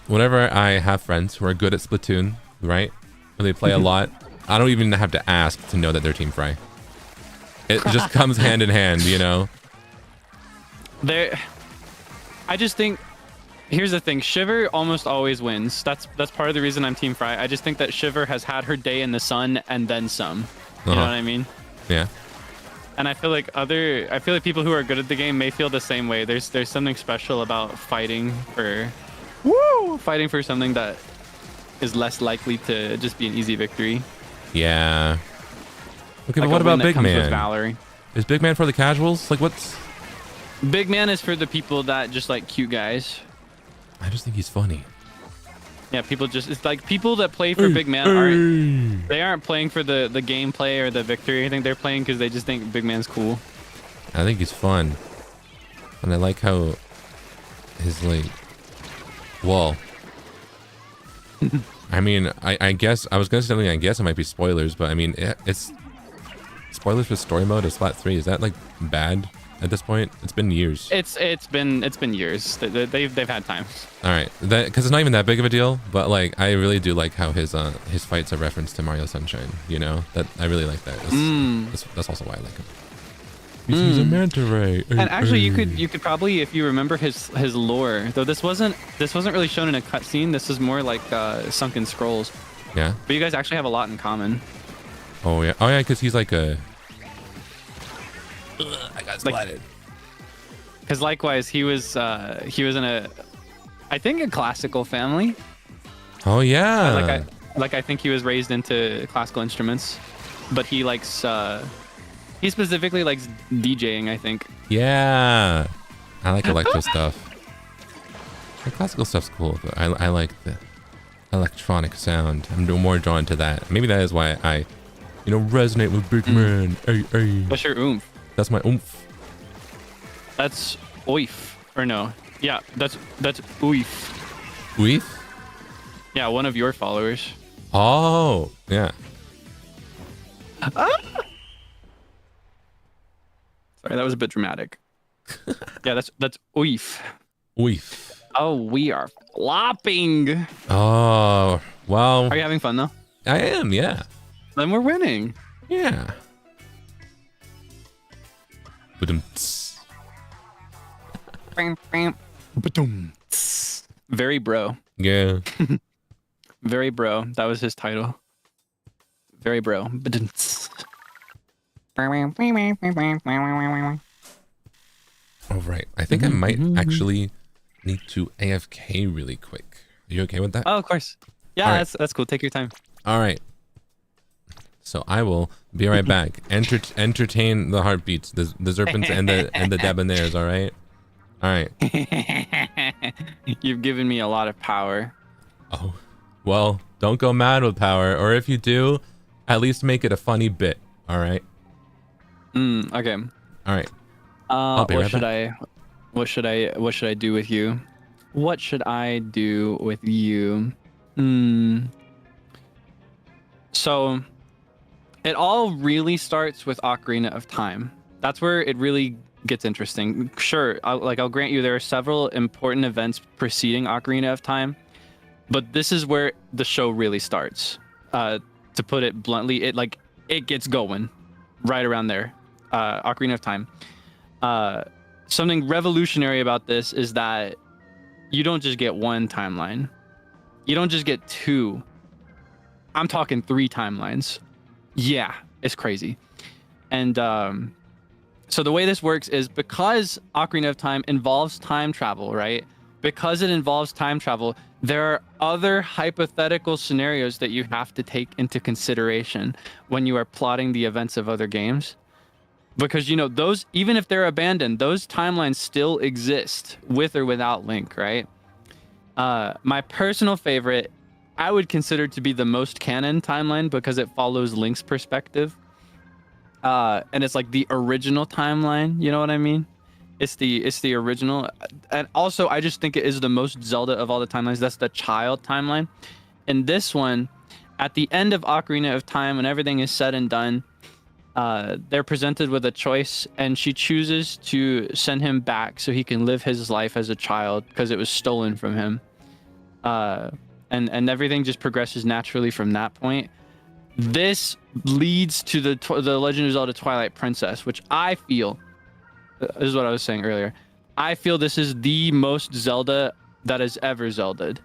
Whenever I have friends who are good at Splatoon, right? When they play a lot, I don't even have to ask to know that they're Team Fry. It just comes hand in hand, you know? I just think, here's the thing, Shiver almost always wins. That's part of the reason I'm Team Fry. I just think that Shiver has had her day in the sun and then some. You know what I mean? Yeah. And I feel like people who are good at the game may feel the same way. There's something special about fighting for something that is less likely to just be an easy victory. Yeah. Okay, like but what about Big Man? With Valerie. Is Big Man for the casuals? Like, what's... Big Man is for the people that just like cute guys. I just think he's funny. Yeah, it's like people that play for Big Man aren't playing for the gameplay or the victory. I think they're playing because they just think Big Man's cool. I think he's fun. And I like how his, like... Well... I mean, I guess... I was going to say something, I guess it might be spoilers, but I mean, it's... Spoilers for story mode of Splat 3, is that, like, bad at this point? It's been years. It's been years. They've had time. All right, because it's not even that big of a deal, but like I really do like how his fights are referenced to Mario Sunshine. You know, that I really like that. That's also why I like him. He's a manta ray. And actually, you could probably, if you remember his lore, though this wasn't really shown in a cutscene. This is more like sunken scrolls. Yeah. But you guys actually have a lot in common. Oh yeah, because he's like a. I got splatted. Because likewise, he was in a, I think, a classical family. Oh yeah. I think he was raised into classical instruments, but he likes he specifically likes DJing, I think. Yeah. I like electro stuff. The classical stuff's cool, but I like the electronic sound. I'm more drawn to that. Maybe that is why I, resonate with Big Man. Hey. What's your oomph? That's my oomph. That's oif. Or no. Yeah, that's oif. Oif? Yeah, one of your followers. Oh, yeah. Sorry, that was a bit dramatic. Yeah, that's oif. Oif. Oh, we are flopping. Oh, well. Are you having fun though? I am, yeah. Then we're winning. Yeah. Ba-dum-ts. Very bro. Yeah. Very bro. That was his title. Very bro. All right. I think I might actually need to AFK really quick. Are you okay with that? Oh, of course. Yeah, Right. that's cool. Take your time. All right. So I will be right back. Entertain the heartbeats, the serpents and the debonaires. All right. All right. You've given me a lot of power. Oh, well, don't go mad with power, or if you do, at least make it a funny bit. All right. Okay. All right. I'll be right back. What should I do with you? What should I do with you? So it all really starts with Ocarina of Time. That's where it really gets interesting. Sure, I'll grant you there are several important events preceding Ocarina of Time, but this is where the show really starts. To put it bluntly, it gets going right around there. Ocarina of Time. Something revolutionary about this is that you don't just get one timeline. You don't just get two. I'm talking 3 timelines. Yeah, it's crazy. And so the way this works is because Ocarina of Time involves time travel, right? Because it involves time travel, there are other hypothetical scenarios that you have to take into consideration when you are plotting the events of other games. Because, you know, those, even if they're abandoned, those timelines still exist with or without Link, right? My personal favorite, I would consider to be the most canon timeline because it follows Link's perspective. And it's like the original timeline, you know what I mean? It's the original. And also, I just think it is the most Zelda of all the timelines. That's the child timeline. In this one, at the end of Ocarina of Time, when everything is said and done, they're presented with a choice, and she chooses to send him back so he can live his life as a child because it was stolen from him. And everything just progresses naturally from that point. This leads to the Legend of Zelda Twilight Princess, which I feel, this is what I was saying earlier, I feel this is the most Zelda that has ever Zelda'd.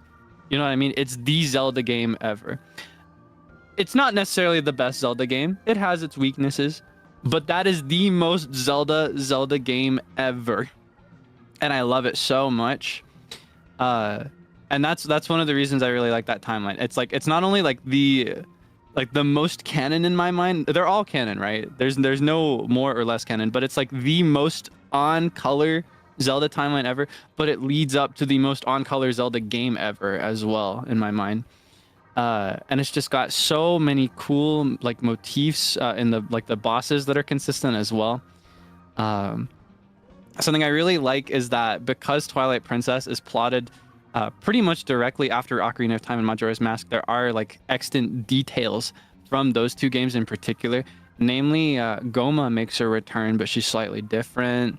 You know what I mean? It's the Zelda game ever. It's not necessarily the best Zelda game. It has its weaknesses, but that is the most Zelda game ever. And I love it so much. And that's one of the reasons I really like that timeline. It's like, it's not only like the most canon in my mind. They're all canon, right? There's no more or less canon, but it's like the most on color Zelda timeline ever, but it leads up to the most on color Zelda game ever as well in my mind. And it's just got so many cool like motifs in the bosses that are consistent as well. Something I really like is that because Twilight Princess is plotted pretty much directly after Ocarina of Time and Majora's Mask, there are like extant details from those 2 games in particular. Namely, Goma makes her return, but she's slightly different.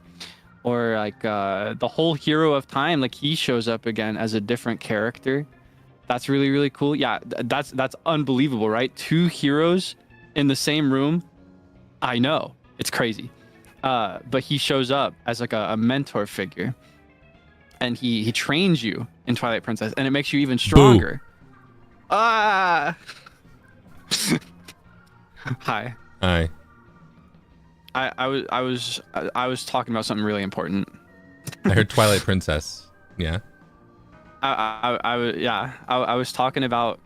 Or like the whole Hero of Time, like he shows up again as a different character. That's really, really cool. Yeah, that's unbelievable, right? 2 heroes in the same room. I know, it's crazy. But he shows up as like a mentor figure. And he trains you in Twilight Princess, and it makes you even stronger. Boo. Ah! Hi. Hi. I was talking about something really important. I heard Twilight Princess. Yeah. I was talking about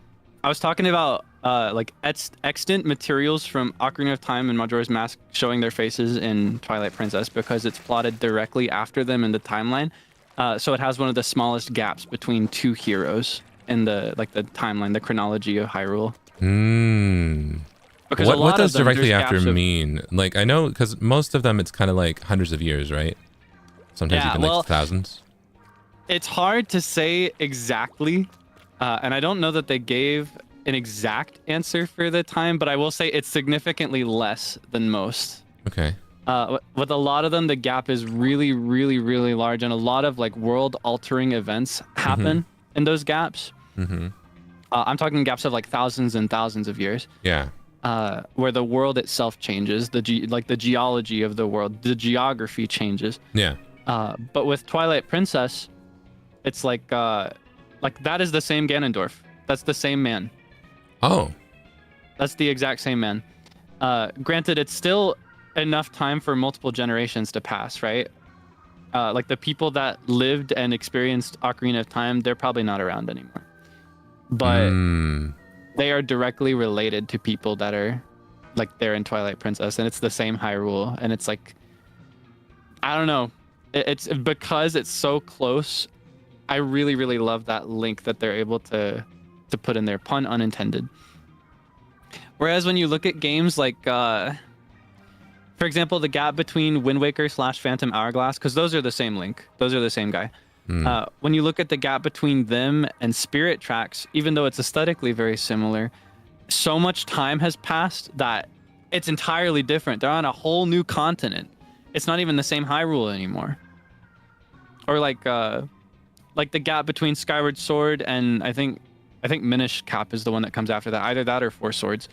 like extant materials from Ocarina of Time and Majora's Mask showing their faces in Twilight Princess because it's plotted directly after them in the timeline. So it has one of the smallest gaps between 2 heroes in the timeline, the chronology of Hyrule. Because what does directly after mean? Like, I know because most of them it's kind of like hundreds of years, right? Sometimes even like thousands. It's hard to say exactly, and I don't know that they gave an exact answer for the time, but I will say it's significantly less than most. Okay. With a lot of them, the gap is really, really, really large, and a lot of like world-altering events happen in those gaps. I'm talking gaps of like thousands and thousands of years. Yeah. Where the world itself changes, the geology of the world, the geography changes. Yeah. But with Twilight Princess, it's like that is the same Ganondorf. That's the same man. Oh. That's the exact same man. Granted, it's still enough time for multiple generations to pass, right? Like the people that lived and experienced Ocarina of Time, they're probably not around anymore. But they are directly related to people that are like they're in Twilight Princess, and it's the same Hyrule, and it's like, I don't know. It's because it's so close. I really, really love that link that they're able to put in there, pun unintended. Whereas when you look at games like, for example, the gap between Wind Waker / Phantom Hourglass, because those are the same link. Those are the same guy. When you look at the gap between them and Spirit Tracks, even though it's aesthetically very similar, so much time has passed that it's entirely different. They're on a whole new continent. It's not even the same Hyrule anymore. Or like the gap between Skyward Sword and I think Minish Cap is the one that comes after that. Either that or Four Swords.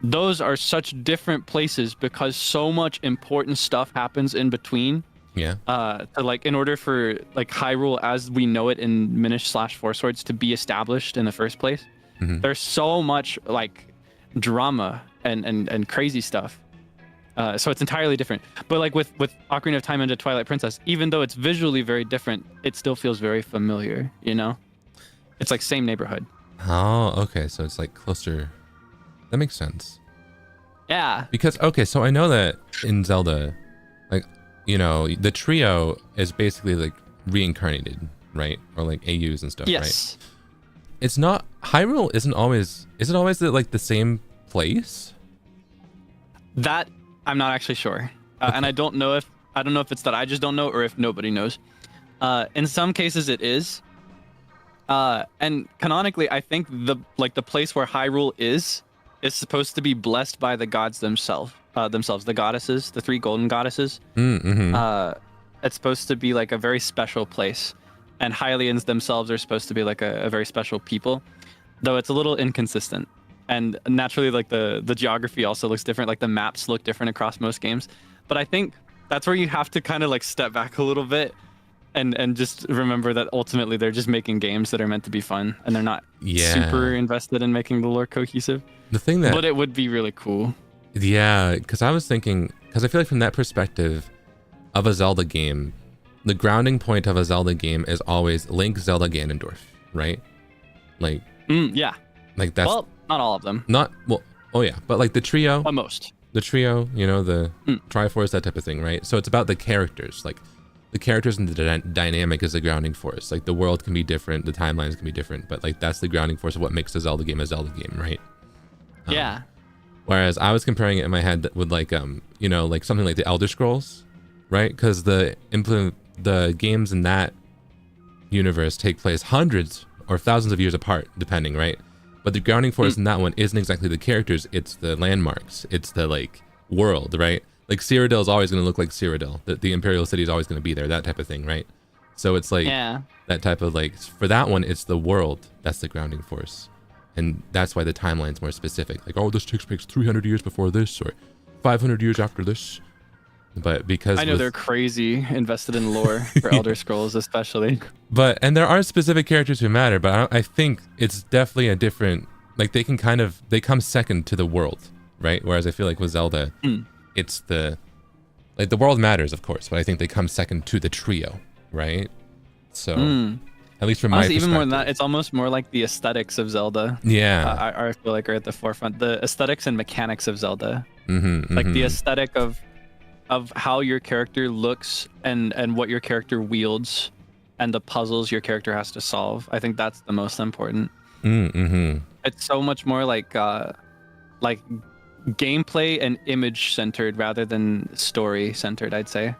Those are such different places because so much important stuff happens in between. Yeah. To like, in order for like Hyrule as we know it in Minish / Four Swords to be established in the first place, there's so much like drama and crazy stuff. So it's entirely different. But like with Ocarina of Time and Twilight Princess, even though it's visually very different, it still feels very familiar. You know, it's like same neighborhood. Oh, okay. So it's like closer. That makes sense. Yeah. Because okay, so I know that in Zelda, like, you know, the trio is basically like reincarnated, right? Or like AUs and stuff, yes. right? It's not Hyrule isn't always, is it always like the same place? That I'm not actually sure. And I don't know if it's that I just don't know or if nobody knows. In some cases it is. And canonically I think the place where Hyrule is supposed to be blessed by the gods themselves, the goddesses, the three golden goddesses. It's supposed to be like a very special place, and Hylians themselves are supposed to be like a very special people, though it's a little inconsistent. And naturally, like the geography also looks different, like the maps look different across most games. But I think that's where you have to kind of like step back a little bit and just remember that ultimately they're just making games that are meant to be fun, and they're not super invested in making the lore cohesive. But it would be really cool. Yeah, because I was thinking, because I feel like from that perspective of a Zelda game, the grounding point of a Zelda game is always Link, Zelda, Ganondorf, right? Like, yeah. Like that's, well, not all of them. Not, well, oh yeah, but like the trio. Almost. The trio, you know, the Triforce, that type of thing, right? So it's about the characters, like the characters and the dynamic is the grounding force. Like the world can be different, the timelines can be different, but like that's the grounding force of what makes a Zelda game, right? Yeah. Whereas I was comparing it in my head with like, you know, like something like the Elder Scrolls, right? Because the games in that universe take place hundreds or thousands of years apart, depending, right? But the grounding force in that one isn't exactly the characters, it's the landmarks, it's the like world, right? Like Cyrodiil is always going to look like Cyrodiil. The Imperial City is always going to be there, that type of thing, right? So it's like that type of like, for that one, it's the world that's the grounding force. And that's why the timeline's more specific. Like, oh, this takes place 300 years before this or 500 years after this. But because I know they're crazy invested in lore for Elder Scrolls, especially. But, and there are specific characters who matter, but I think it's definitely a different, like they come second to the world, right? Whereas I feel like with Zelda, it's the world matters, of course, but I think they come second to the trio, right? So, at least from my perspective. Even more than that, it's almost more like the aesthetics of Zelda. Yeah. I feel like are at the forefront. The aesthetics and mechanics of Zelda. Like the aesthetic of how your character looks and what your character wields and the puzzles your character has to solve. I think that's the most important. It's so much more like gameplay and image centered rather than story centered, I'd say.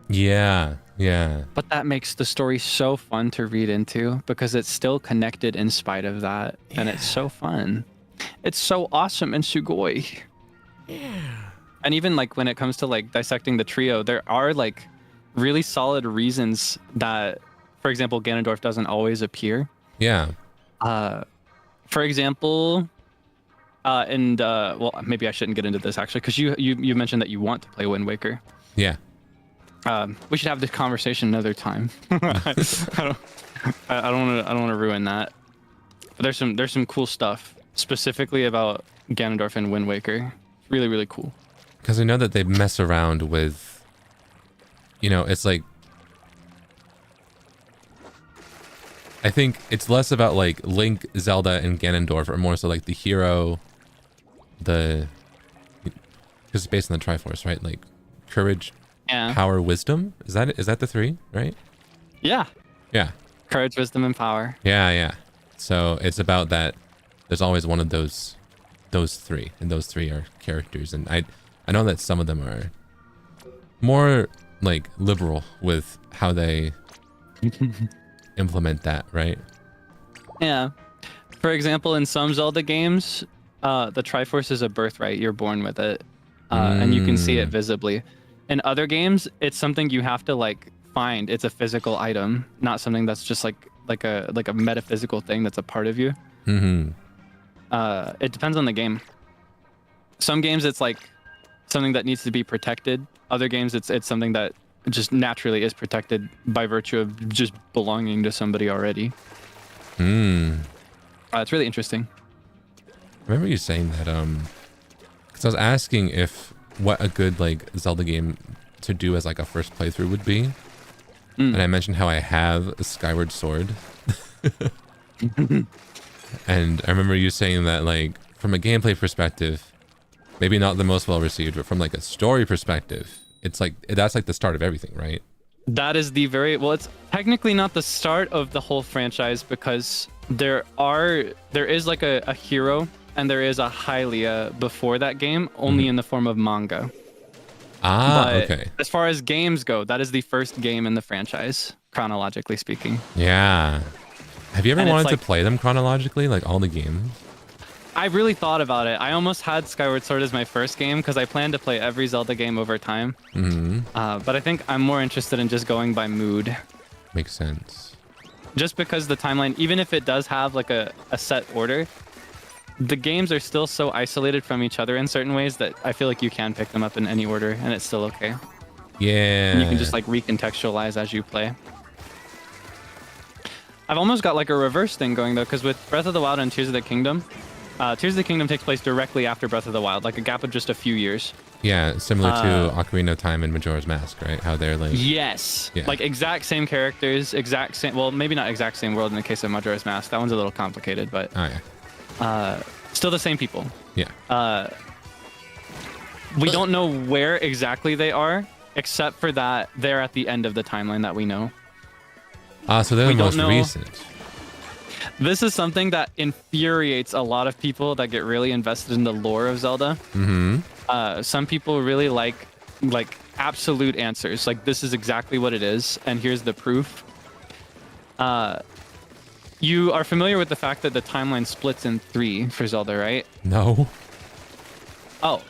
Yeah, Yeah. But that makes the story so fun to read into because it's still connected in spite of that. Yeah. And it's so fun. It's so awesome and sugoi. Yeah. And even like when it comes to like dissecting the trio, there are like really solid reasons that, for example, Ganondorf doesn't always appear. Yeah. For example, well, maybe I shouldn't get into this actually, because you mentioned that you want to play Wind Waker. Yeah. We should have this conversation another time. I don't want to ruin that. But there's some cool stuff specifically about Ganondorf and Wind Waker. Really, really cool. Because I know that they mess around with, it's like, I think it's less about like Link, Zelda, and Ganondorf, or more so like the hero, because it's based on the Triforce, right? Like courage, power, wisdom. Is that the three, right? Yeah. Yeah. Courage, wisdom, and power. Yeah, yeah. So it's about that. There's always one of those three, and those three are characters, and I know that some of them are more like liberal with how they implement that, right? Yeah. For example, in some Zelda games, the Triforce is a birthright. You're born with it, and you can see it visibly. In other games, it's something you have to like find. It's a physical item, not something that's just like a metaphysical thing that's a part of you. Mm-hmm. It depends on the game. Some games it's like something that needs to be protected. Other games it's something that just naturally is protected by virtue of just belonging to somebody already. It's really interesting. I remember you saying that because I was asking what a good like Zelda game to do as like a first playthrough would be. And I mentioned how I have a Skyward Sword. And I remember you saying that like from a gameplay perspective, maybe not the most well received, but from like a story perspective, it's like that's like the start of everything, right? That is it's technically not the start of the whole franchise because there is like a hero and there is a Hylia before that game, only in the form of manga. Okay. As far as games go, that is the first game in the franchise, chronologically speaking. Yeah. Have you ever wanted to play them chronologically, like all the games? I really thought about it. I almost had Skyward Sword as my first game because I planned to play every Zelda game over time. But I think I'm more interested in just going by mood. Makes sense. Just because the timeline, even if it does have like a set order, the games are still so isolated from each other in certain ways that I feel like you can pick them up in any order and it's still okay. Yeah. And you can just like recontextualize as you play. I've almost got like a reverse thing going though, because with Breath of the Wild and Tears of the Kingdom, Tears of the Kingdom takes place directly after Breath of the Wild, like a gap of just a few years. Yeah, similar to Ocarina of Time and Majora's Mask, right? How they're like... Yes. Yeah. Like exact same characters, exact same... Well, maybe not exact same world in the case of Majora's Mask. That one's a little complicated, but... Oh, yeah. Still the same people. Yeah. We don't know where exactly they are, except for that they're at the end of the timeline that we know. So they're the most recent. This is something that infuriates a lot of people that get really invested in the lore of Zelda. Some people really like absolute answers. Like, this is exactly what it is, and here's the proof. You are familiar with the fact that the timeline splits in 3 for Zelda, right? No. Oh.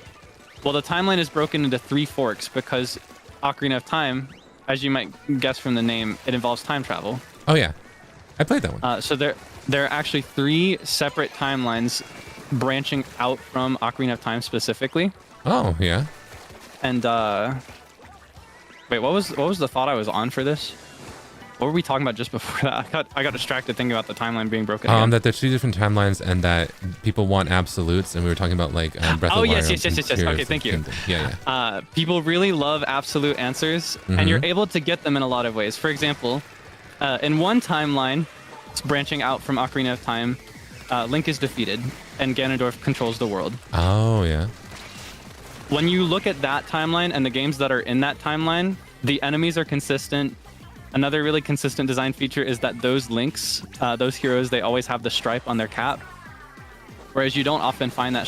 Well, the timeline is broken into 3 forks because Ocarina of Time, as you might guess from the name, it involves time travel. Oh, yeah. I played that one. So there are actually 3 separate timelines branching out from Ocarina of Time specifically. Oh, yeah. And wait, what was the thought I was on for this? What were we talking about just before that? I got distracted thinking about the timeline being broken again. That there's 2 different timelines and that people want absolutes, and we were talking about like Breath of the Wild. Oh, yes. Okay, thank you. Yeah. People really love absolute answers, and you're able to get them in a lot of ways. For example, in one timeline, it's branching out from Ocarina of Time, Link is defeated, and Ganondorf controls the world. Oh, yeah. When you look at that timeline and the games that are in that timeline, the enemies are consistent. Another really consistent design feature is that those Links, those heroes, they always have the stripe on their cap, whereas you don't often find that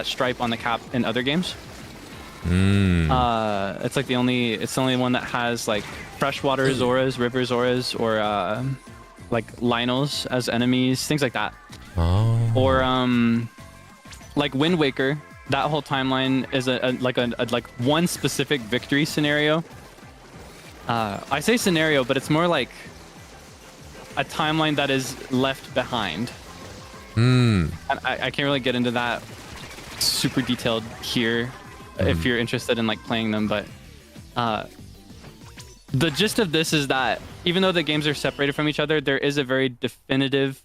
stripe on the cap in other games. It's like the only one that has like freshwater Zoras, river Zoras, or like Lionels as enemies, things like that. Oh. Or like Wind Waker, that whole timeline is like one specific victory scenario. I say scenario, but it's more like a timeline that is left behind. And I can't really get into that super detailed here if you're interested in like playing them, but the gist of this is that even though the games are separated from each other, there is a very definitive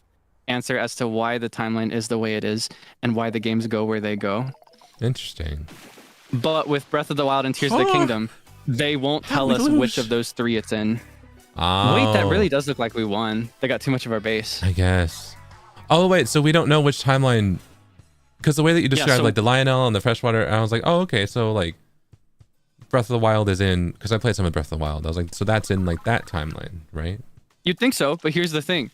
answer as to why the timeline is the way it is and why the games go where they go. Interesting. But with Breath of the Wild and Tears of the Kingdom, they won't tell us which of those three it's in. Oh. Wait, that really does look like we won. They got too much of our base. I guess. Oh wait, so we don't know which timeline, because the way that you described like the Lionel and the freshwater, I was like, oh okay, so like Breath of the Wild is in, because I played some of Breath of the Wild. I was like, so that's in like that timeline, right? You'd think so, but here's the thing.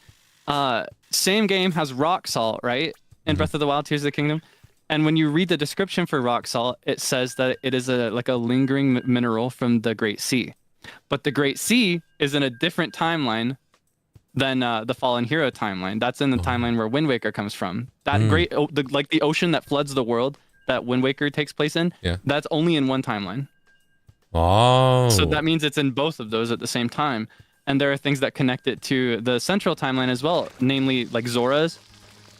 Same game has rock salt, right? In Breath of the Wild, Tears of the Kingdom. And when you read the description for rock salt, it says that it is like a lingering mineral from the Great Sea. But the Great Sea is in a different timeline than the Fallen Hero timeline. That's in the timeline where Wind Waker comes from. That like the ocean that floods the world that Wind Waker takes place in, that's only in one timeline. Oh. So that means it's in both of those at the same time. And there are things that connect it to the central timeline as well, namely like Zoras.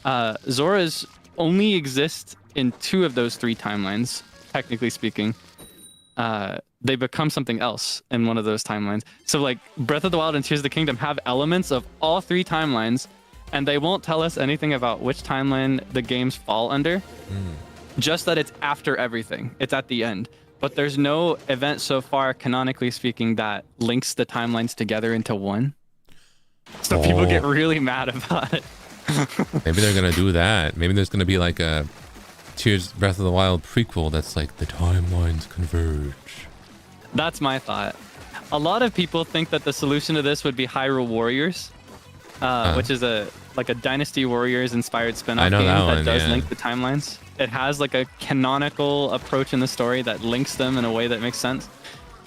Zoras only exist in 2 of those 3 timelines, technically speaking. They become something else in one of those timelines. So like Breath of the Wild and Tears of the Kingdom have elements of all 3 timelines, and they won't tell us anything about which timeline the games fall under. Just that it's after everything. It's at the end. But there's no event so far, canonically speaking, that links the timelines together into one. So people get really mad about it. Maybe they're gonna do that. Maybe there's gonna be like a Tears Breath of the Wild prequel that's like the timelines converge. That's my thought. A lot of people think that the solution to this would be Hyrule Warriors, which is a Dynasty Warriors inspired spin-off game that does link the timelines. It has like a canonical approach in the story that links them in a way that makes sense.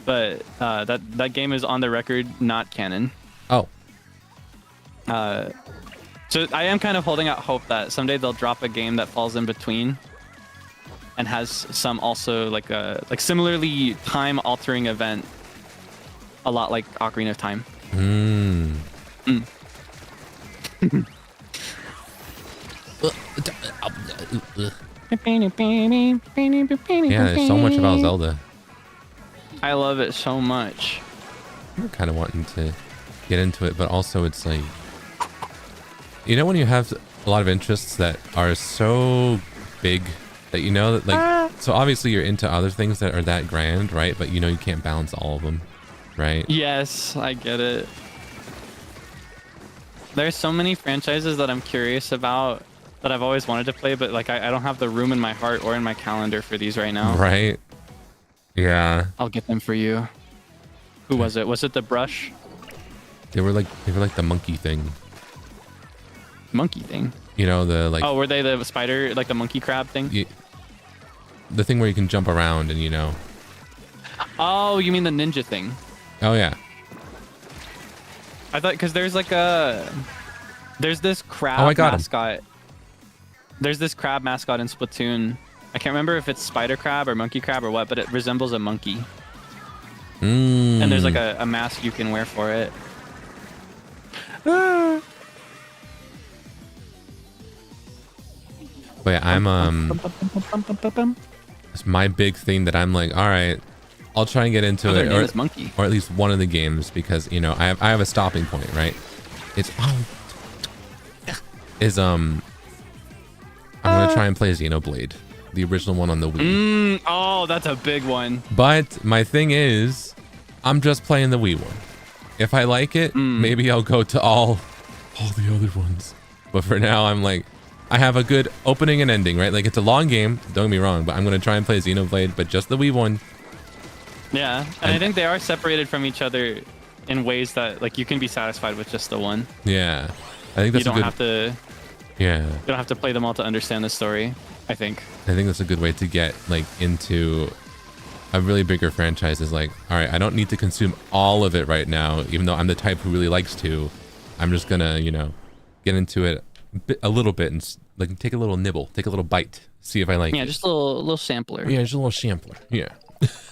But that game is on the record not canon. Oh. So I am kind of holding out hope that someday they'll drop a game that falls in between and has some also like similarly time altering event, a lot like Ocarina of Time. Yeah, there's so much about Zelda. I love it so much. I'm kind of wanting to get into it, but also it's like, you know, when you have a lot of interests that are so big that you know that like, so obviously you're into other things that are that grand, right? But you know you can't balance all of them, right? Yes, I get it. There's so many franchises that I'm curious about that I've always wanted to play, but like I don't have the room in my heart or in my calendar for these right now. Right. Yeah. I'll get them for you. Who was it? Was it the brush? They were like the monkey thing. Monkey thing? You know, the like... Oh, were they the spider, like the monkey crab thing? Yeah, the thing where you can jump around and, you know... Oh, you mean the ninja thing? Oh, yeah. I thought, because there's like there's this crab mascot. There's this crab mascot in Splatoon. I can't remember if it's spider crab or monkey crab or what, but it resembles a monkey. And there's like a mask you can wear for it. But yeah, it's my big thing that I'm like, all right, I'll try and get into it, or at least one of the games, because you know I have a stopping point, right? I'm gonna try and play Xenoblade, the original one on the Wii. Oh, that's a big one. But my thing is, I'm just playing the Wii one. If I like it, maybe I'll go to all the other ones. But for now, I'm like, I have a good opening and ending, right? Like, it's a long game, don't get me wrong, but I'm going to try and play Xenoblade, but just the Wii one. Yeah, and I think they are separated from each other in ways that, like, you can be satisfied with just the one. Yeah, I think that's you don't have to... Yeah. You don't have to play them all to understand the story, I think. I think that's a good way to get, like, into a really bigger franchise is like, all right, I don't need to consume all of it right now, even though I'm the type who really likes to. I'm just gonna, you know, get into it a little bit and like take a little nibble, take a little bite, see if I like it. Yeah, just a little sampler. Yeah, just a little sampler. Yeah.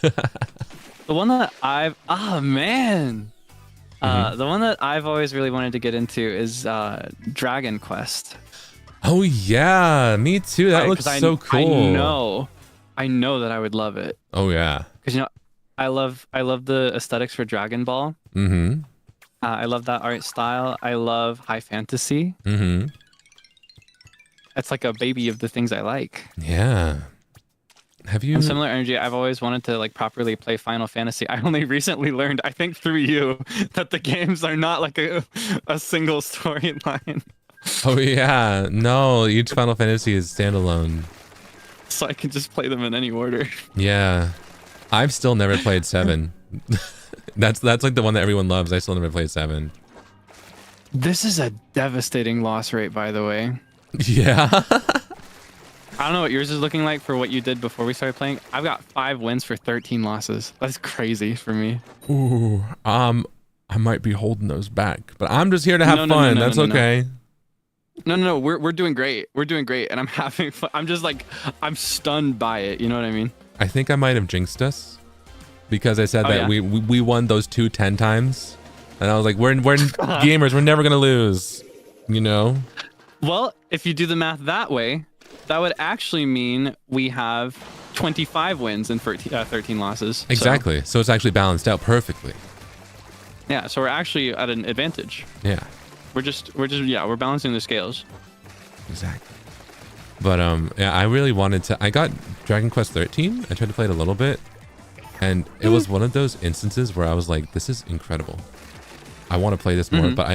The one that the one that I've always really wanted to get into is Dragon Quest. Oh yeah, me too. That looks so cool. I know that I would love it. Oh yeah. Because you know, I love the aesthetics for Dragon Ball. Mm-hmm. I love that art style. I love high fantasy. Mm-hmm. It's like a baby of the things I like. Yeah. Have you? And similar energy. I've always wanted to like properly play Final Fantasy. I only recently learned, I think through you, that the games are not like a single storyline. Oh yeah. No, each Final Fantasy is standalone. So I can just play them in any order. Yeah. I've still never played 7. That's like the one that everyone loves. I still never played 7. This is a devastating loss rate, by the way. Yeah. I don't know what yours is looking like for what you did before we started playing. I've got 5 wins for 13 losses. That's crazy for me. Ooh. I might be holding those back, but I'm just here to have fun. That's okay. No. We're doing great. We're doing great, and I'm having fun. I'm just like, I'm stunned by it. You know what I mean? I think I might have jinxed us because I said that we won those 10 times, and I was like, we're gamers. We're never gonna lose. You know? Well, if you do the math that way, that would actually mean we have 25 wins and 13 losses. Exactly. So it's actually balanced out perfectly. Yeah. So we're actually at an advantage. Yeah. We're balancing the scales. Exactly. But yeah, I really wanted to. I got Dragon Quest 13. I tried to play it a little bit, and it was one of those instances where I was like, "This is incredible. I want to play this more," but I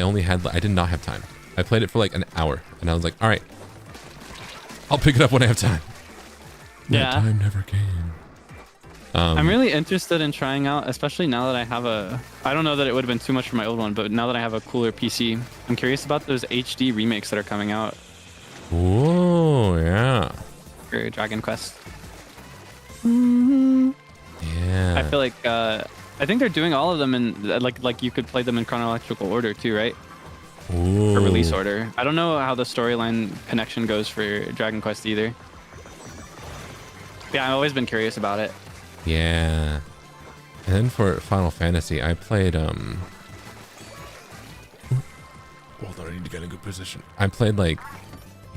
did not have time. I played it for like an hour, and I was like, "All right, I'll pick it up when I have time." Yeah. That time never came. I'm really interested in trying out, especially now that I have I don't know that it would have been too much for my old one, but now that I have a cooler PC, I'm curious about those HD remakes that are coming out. Oh, yeah. For Dragon Quest. Yeah. I feel like, I think they're doing all of them in, like you could play them in chronological order too, right? Ooh. Or release order. I don't know how the storyline connection goes for Dragon Quest either. Yeah, I've always been curious about it. Yeah. And then for Final Fantasy, I played hold on, I need to get in a good position. I played like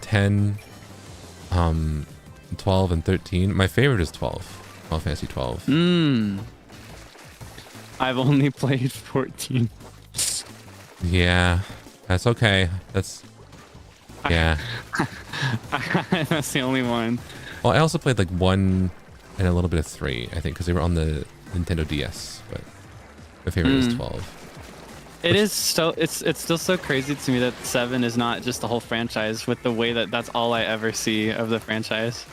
10, 12, and 13. My favorite is 12. Final Fantasy 12. I've only played 14. Yeah. That's okay. That's yeah. That's the only one. Well, I also played like 1 and a little bit of 3, I think, because they were on the Nintendo DS, but my favorite is 12. It's still so crazy to me that 7 is not just the whole franchise, with the way that that's all I ever see of the franchise.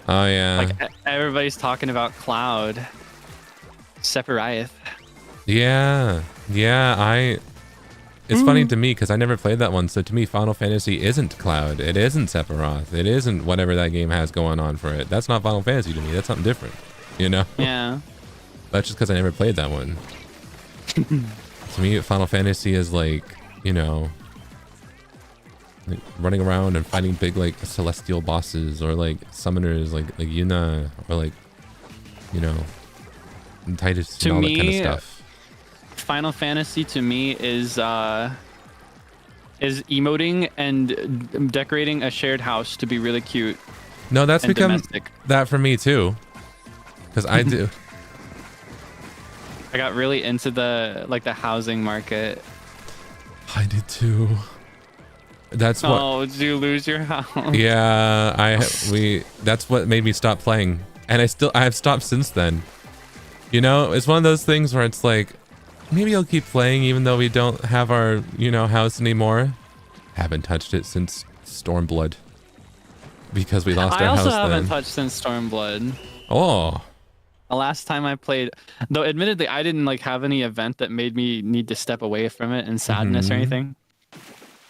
Oh yeah. Like everybody's talking about Cloud. Sephiroth. Yeah. Yeah, it's funny to me because I never played that one, so to me Final Fantasy isn't Cloud, it isn't Sephiroth, it isn't whatever that game has going on for it. That's not Final Fantasy to me. That's something different, you know? Yeah. That's just because I never played that one. To me, Final Fantasy is like, you know, like running around and fighting big like celestial bosses or like summoners like Yuna or like, you know, Titus and all that kind of stuff. Final Fantasy to me is emoting and decorating a shared house to be really cute. No, that's become domestic. That for me too, because I do. I got really into the housing market. I did too. That's what. Oh, did you lose your house? Yeah, that's what made me stop playing, and I have stopped since then. You know, it's one of those things where it's like, maybe I'll keep playing even though we don't have our, you know, house anymore. Haven't touched it since Stormblood because we lost our house. I also haven't touched since Stormblood. Oh. The last time I played, though admittedly I didn't like have any event that made me need to step away from it in sadness or anything.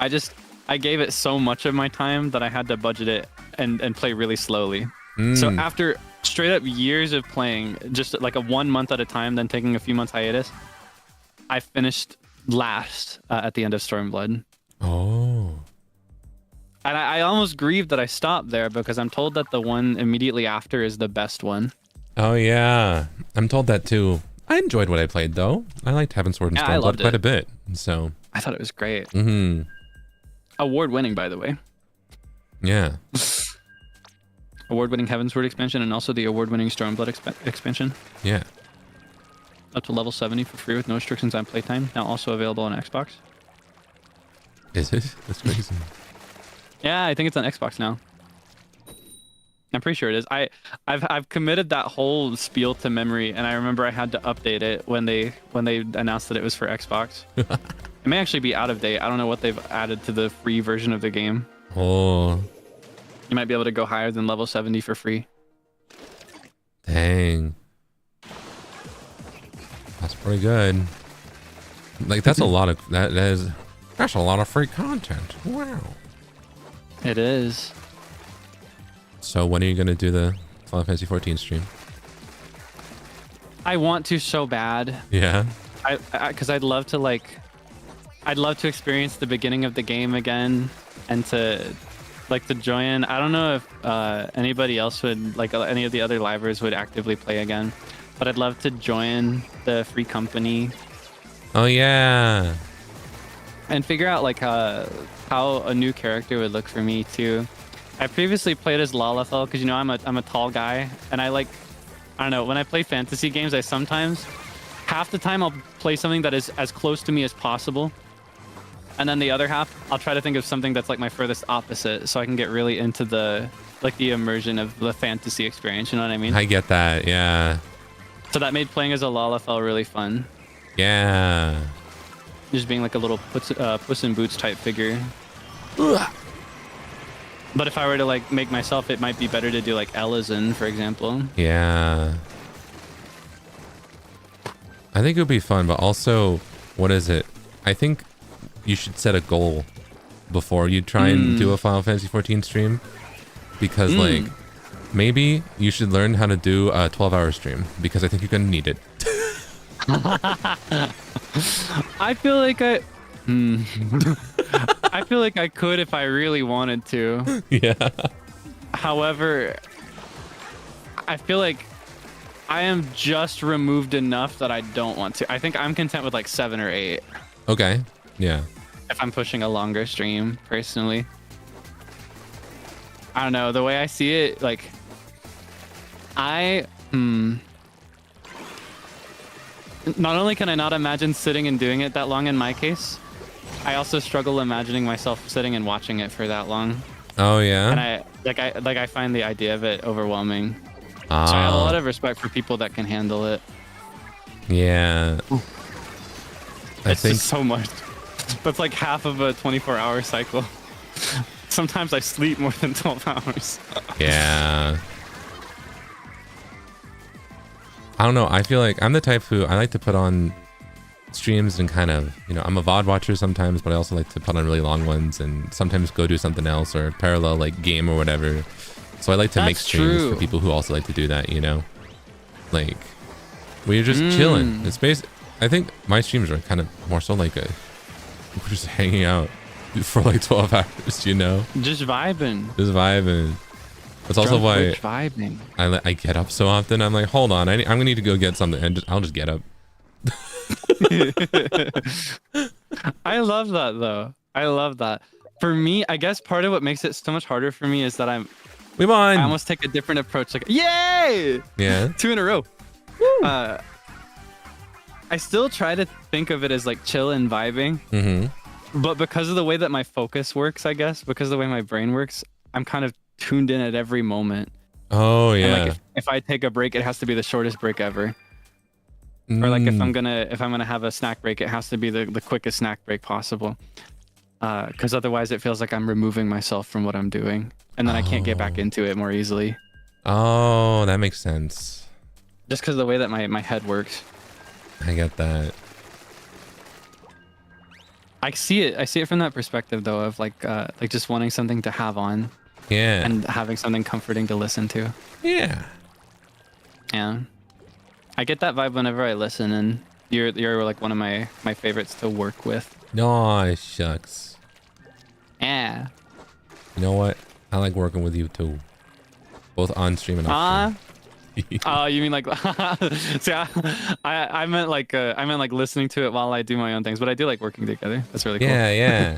I gave it so much of my time that I had to budget it and play really slowly. So after straight up years of playing, just like a 1 month at a time, then taking a few months hiatus, I finished last at the end of Stormblood. Oh. And I almost grieved that I stopped there because I'm told that the one immediately after is the best one. Oh yeah, I'm told that too. I enjoyed what I played though. I liked Heaven Sword and Stormblood quite a bit. So I thought it was great. Mm-hmm. Award-winning, by the way. Yeah. Award-winning Heaven Sword expansion and also the award-winning Stormblood expansion. Yeah. Up to level 70 for free with no restrictions on playtime. Now also available on Xbox. Is it? That's crazy. Yeah, I think it's on Xbox now. I'm pretty sure it is. I've committed that whole spiel to memory, and I remember I had to update it when they announced that it was for Xbox. It may actually be out of date. I don't know what they've added to the free version of the game. Oh. You might be able to go higher than level 70 for free. Dang. That's pretty good. Like that's a lot of that's a lot of free content. Wow. It is. So when are you gonna do the Final Fantasy 14 stream? I want to so bad. Yeah. Because I'd love to experience the beginning of the game again, and to join. I don't know if anybody else would, like any of the other livers would actively play again, but I'd love to join the free company. Oh yeah. And figure out like how a new character would look for me too. I previously played as Lalafell because I'm a tall guy, and I don't know, when I play fantasy games, I sometimes half the time I'll play something that is as close to me as possible, and then the other half I'll try to think of something that's like my furthest opposite, so I can get really into the immersion of the fantasy experience. You know what I mean? I get that. Yeah. So that made playing as a Lalafell really fun. Yeah. Just being like a little Puss in Boots type figure. But if I were to make myself, it might be better to do like Elizin, for example. Yeah. I think it would be fun, but also, what is it? I think you should set a goal before you try and do a Final Fantasy 14 stream, because like maybe you should learn how to do a 12-hour stream, because I think you're gonna need it. I feel like I feel like I could if I really wanted to. Yeah. However, I feel like I am just removed enough that I don't want to. I think I'm content with like 7 or 8. Okay. Yeah. If I'm pushing a longer stream, personally. I don't know. The way I see it, like, not only can I not imagine sitting and doing it that long in my case, I also struggle imagining myself sitting and watching it for that long. Oh yeah. And I find the idea of it overwhelming. So I have a lot of respect for people that can handle it. Yeah. I think just so much. That's like half of a 24-hour cycle. Sometimes I sleep more than 12 hours. Yeah. I don't know. I feel like I'm the type who I like to put on streams and kind of, I'm a VOD watcher sometimes, but I also like to put on really long ones and sometimes go do something else or parallel like game or whatever. So I like to make streams for people who also like to do that, like where you're just chilling. It's I think my streams are kind of more so like we're just hanging out for like 12 hours, Just vibing. Just vibing. That's also why vibing. I get up so often. I'm like, hold on, I'm gonna need to go get something, and I'll just get up. I love that though. I love that. For me, I guess part of what makes it so much harder for me is that we won. I almost take a different approach. Like, yay! Yeah. 2 in a row. I still try to think of it as like chill and vibing. But because of the way that my focus works, I guess, because of the way my brain works, I'm kind of tuned in at every moment. Oh yeah. And like if I take a break, it has to be the shortest break ever. Or like if I'm gonna have a snack break, it has to be the quickest snack break possible. Because otherwise it feels like I'm removing myself from what I'm doing, and then I can't get back into it more easily. Oh, that makes sense. Just because of the way that my head works. I get that. I see it from that perspective though, of like just wanting something to have on. Yeah. And having something comforting to listen to. Yeah. Yeah. I get that vibe whenever I listen, and you're like one of my favorites to work with. No, shucks. Yeah. You know what? I like working with you too. Both on stream and off stream. Oh, you mean like see, I meant like listening to it while I do my own things, but I do like working together. That's really cool. Yeah.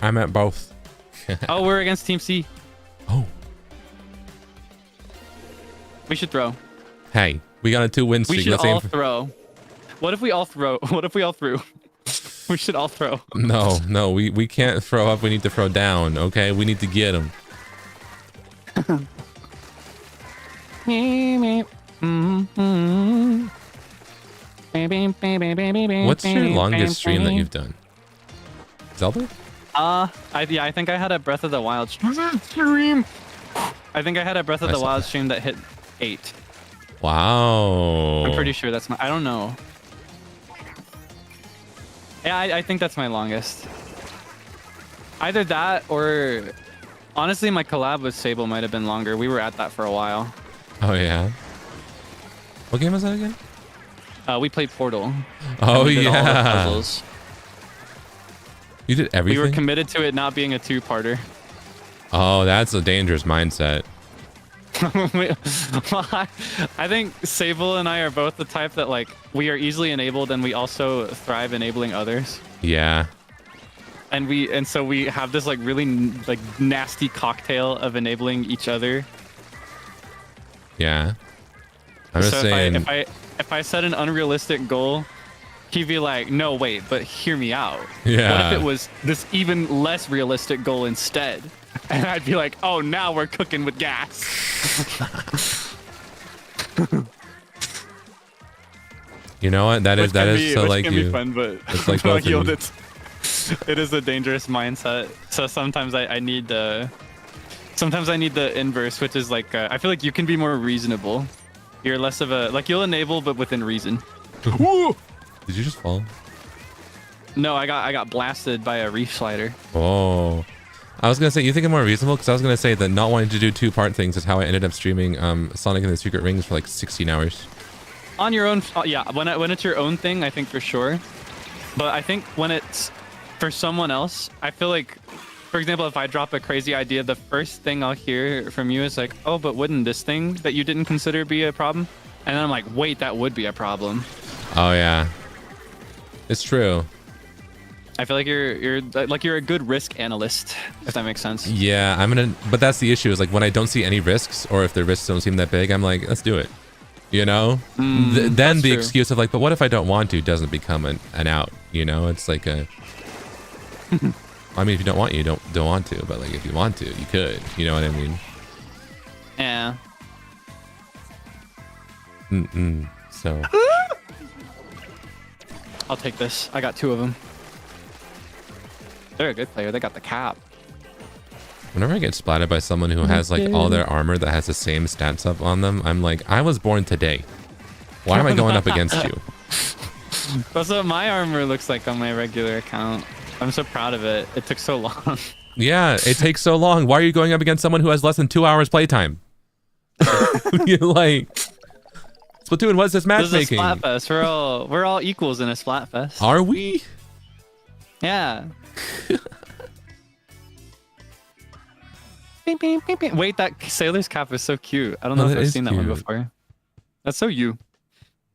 I meant both. Oh, we're against Team C. Oh. We should throw. Hey, we got a 2-win streak. We should Let's all aim for... throw. What if we all throw? What if we all threw? We should all throw. No, we can't throw up. We need to throw down. Okay, we need to get them. What's your longest stream that you've done? Zelda? I think I had a Breath of the Wild stream. I think I had a Breath of the Wild stream that hit 8. Wow. I'm pretty sure that's my. I don't know. Yeah, I think that's my longest. Either that or, honestly, my collab with Sable might have been longer. We were at that for a while. Oh yeah. What game was that again? We played Portal. Oh we did all the yeah. puzzles. You did everything? We were committed to it not being a 2-parter. Oh, that's a dangerous mindset. I think Sable and I are both the type that like we are easily enabled and we also thrive enabling others. Yeah. And so we have this like really like nasty cocktail of enabling each other. Yeah. I'm just saying. If I set an unrealistic goal, he'd be like, "No, wait, but hear me out. Yeah. What if it was this even less realistic goal instead?" And I'd be like, "Oh, now we're cooking with gas." You know what? That is so like you. Fun, but it's like both yo, it is a dangerous mindset. So sometimes I need the inverse, which is like I feel like you can be more reasonable. You're less of a like you'll enable, but within reason. Woo! Did you just fall? No, I got blasted by a reef slider. Oh. I was gonna say, you think I'm more reasonable? Because I was gonna say that not wanting to do 2-part things is how I ended up streaming Sonic and the Secret Rings for like 16 hours. On your own, yeah. When it's your own thing, I think for sure. But I think when it's for someone else, I feel like, for example, if I drop a crazy idea, the first thing I'll hear from you is like, "Oh, but wouldn't this thing that you didn't consider be a problem?" And then I'm like, "Wait, that would be a problem." Oh yeah, it's true. I feel like you're a good risk analyst, if that makes sense. Yeah, but that's the issue is like when I don't see any risks or if the risks don't seem that big, I'm like, let's do it. You know? Then the excuse of like, but what if I don't want to doesn't become an out, you know? It's like a, I mean, if you don't want, you don't want to, but like if you want to, you could, you know what I mean? Yeah. So. I'll take this. I got 2 of them. They're a good player. They got the cap. Whenever I get splatted by someone who has like all their armor that has the same stats up on them, I'm like, I was born today. Why am I going up against you? That's what my armor looks like on my regular account. I'm so proud of it. It took so long. Yeah, it takes so long. Why are you going up against someone who has less than 2 hours playtime? You're like, Splatoon, what's this matchmaking? This is a Splatfest. We're all equals in a Splatfest. Are we? Yeah. Wait, that sailor's cap is so cute. I don't know if I've seen that one before. That's so you.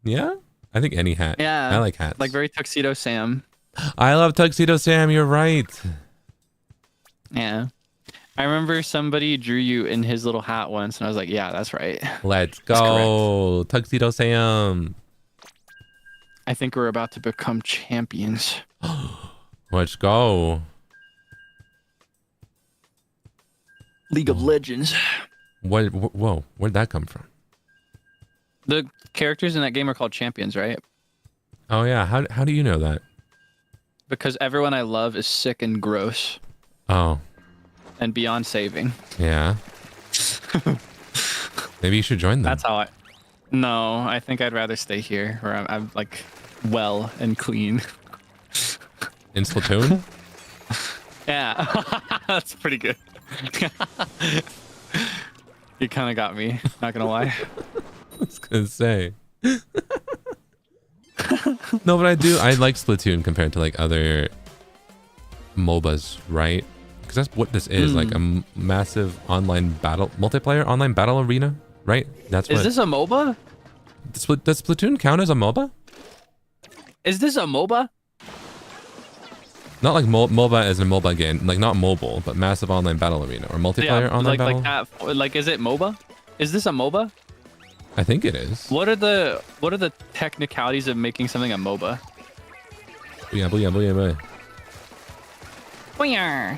Yeah? I think any hat. Yeah. I like hats. Like very Tuxedo Sam. I love Tuxedo Sam. You're right. Yeah. I remember somebody drew you in his little hat once, and I was like, yeah, that's right. Let's go. Tuxedo Sam. I think we're about to become champions. Let's go. League of Legends. Whoa, where'd that come from? The characters in that game are called champions, right? Oh yeah, how do you know that? Because everyone I love is sick and gross. Oh. And beyond saving. Yeah. Maybe you should join them. That's how I... No, I think I'd rather stay here where I'm like well and clean. In Splatoon? Yeah. That's pretty good. You kind of got me, not gonna lie. was gonna say. No, but I like Splatoon compared to like other MOBAs, right? Because that's what this is, like a massive multiplayer online battle arena, right? That's what. Is this a MOBA? Does Splatoon count as a MOBA? Is this a MOBA? Not like MOBA as a MOBA game, like not mobile, but massive online battle arena or multiplayer online battle. Like that. Like, is it MOBA? Is this a MOBA? I think it is. What are the technicalities of making something a MOBA? Booyah, booyah, booyah, booyah.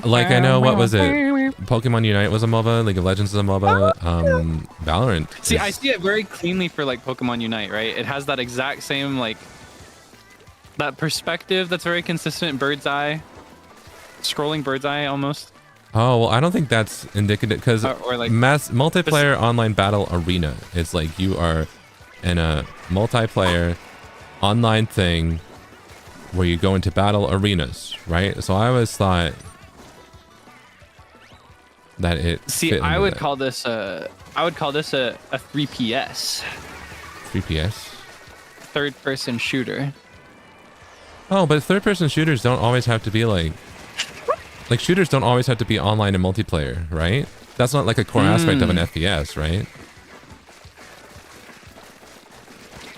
Like I know, what was it? Pokemon Unite was a MOBA. League of Legends is a MOBA. Valorant. See, I see it very cleanly for like Pokemon Unite, right? It has that exact same like that perspective that's very consistent. Bird's eye, scrolling bird's eye almost. Oh well, I don't think that's indicative because or like multiplayer online battle arena is like you are in a multiplayer online thing where you go into battle arenas, right? So I always thought that it. See, I would call this a 3PS. 3PS. Third-person shooter. Oh, but third-person shooters don't always have to be like shooters don't always have to be online and multiplayer, right? That's not like a core aspect of an FPS, right?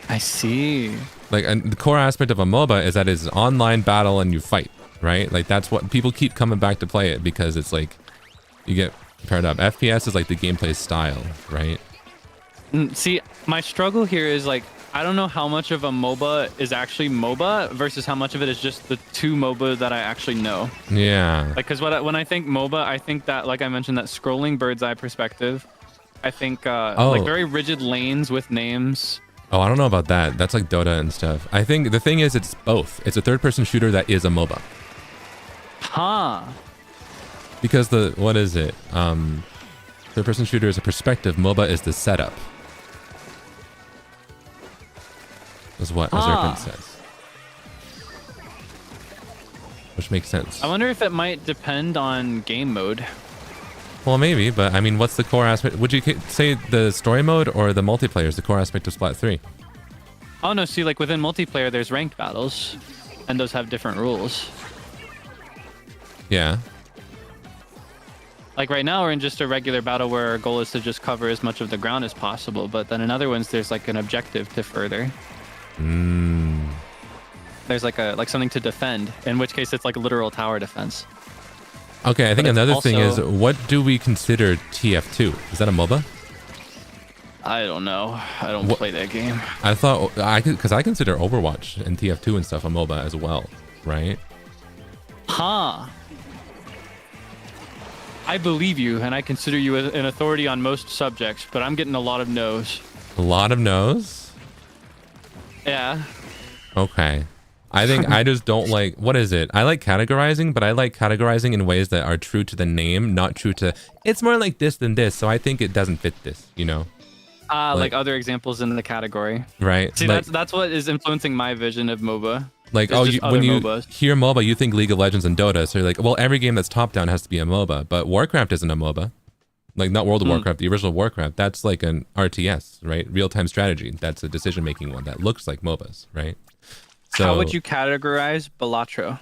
I see. Like, and the core aspect of a MOBA is that it's online battle and you fight, right? Like that's what people keep coming back to play it because it's like you get paired up. FPS is like the gameplay style, right? See, my struggle here is like I don't know how much of a MOBA is actually MOBA versus how much of it is just the two MOBA that I actually know. Yeah. Like, because when I think MOBA, I think that, like I mentioned, that scrolling bird's eye perspective. I think like very rigid lanes with names. Oh, I don't know about that. That's like Dota and stuff. I think the thing is it's both. It's a third-person shooter that is a MOBA. Huh. Because what is it? Third-person shooter is a perspective. MOBA is the setup. Is what Azurpin says. Which makes sense. I wonder if it might depend on game mode. Well, maybe, but I mean, what's the core aspect? Would you say the story mode or the multiplayer is the core aspect of Splat 3? Oh, no, see, like within multiplayer, there's ranked battles, and those have different rules. Yeah. Like right now, we're in just a regular battle where our goal is to just cover as much of the ground as possible, but then in other ones, there's like an objective to further. There's like something to defend, in which case it's like a literal tower defense. Okay, I think another thing is, what do we consider TF2? Is that a MOBA? I don't know. I don't play that game. I thought because I consider Overwatch and TF2 and stuff a MOBA as well, right? Huh. I believe you, and I consider you an authority on most subjects, but I'm getting a lot of no's. A lot of no's? Yeah. Okay. I think I just don't like, what is it? I like categorizing, but I like categorizing in ways that are true to the name, not true to, it's more like this than this, so I think it doesn't fit this, you know? Like other examples in the category. Right. See, like, that's what is influencing my vision of MOBA. Like, when you hear MOBA, you think League of Legends and Dota, so you're like, well, every game that's top-down has to be a MOBA, but Warcraft isn't a MOBA. Like, not World of Warcraft, the original Warcraft. That's like an RTS, right? Real-time strategy. That's a decision-making one that looks like MOBAs, right? So, how would you categorize Balatro?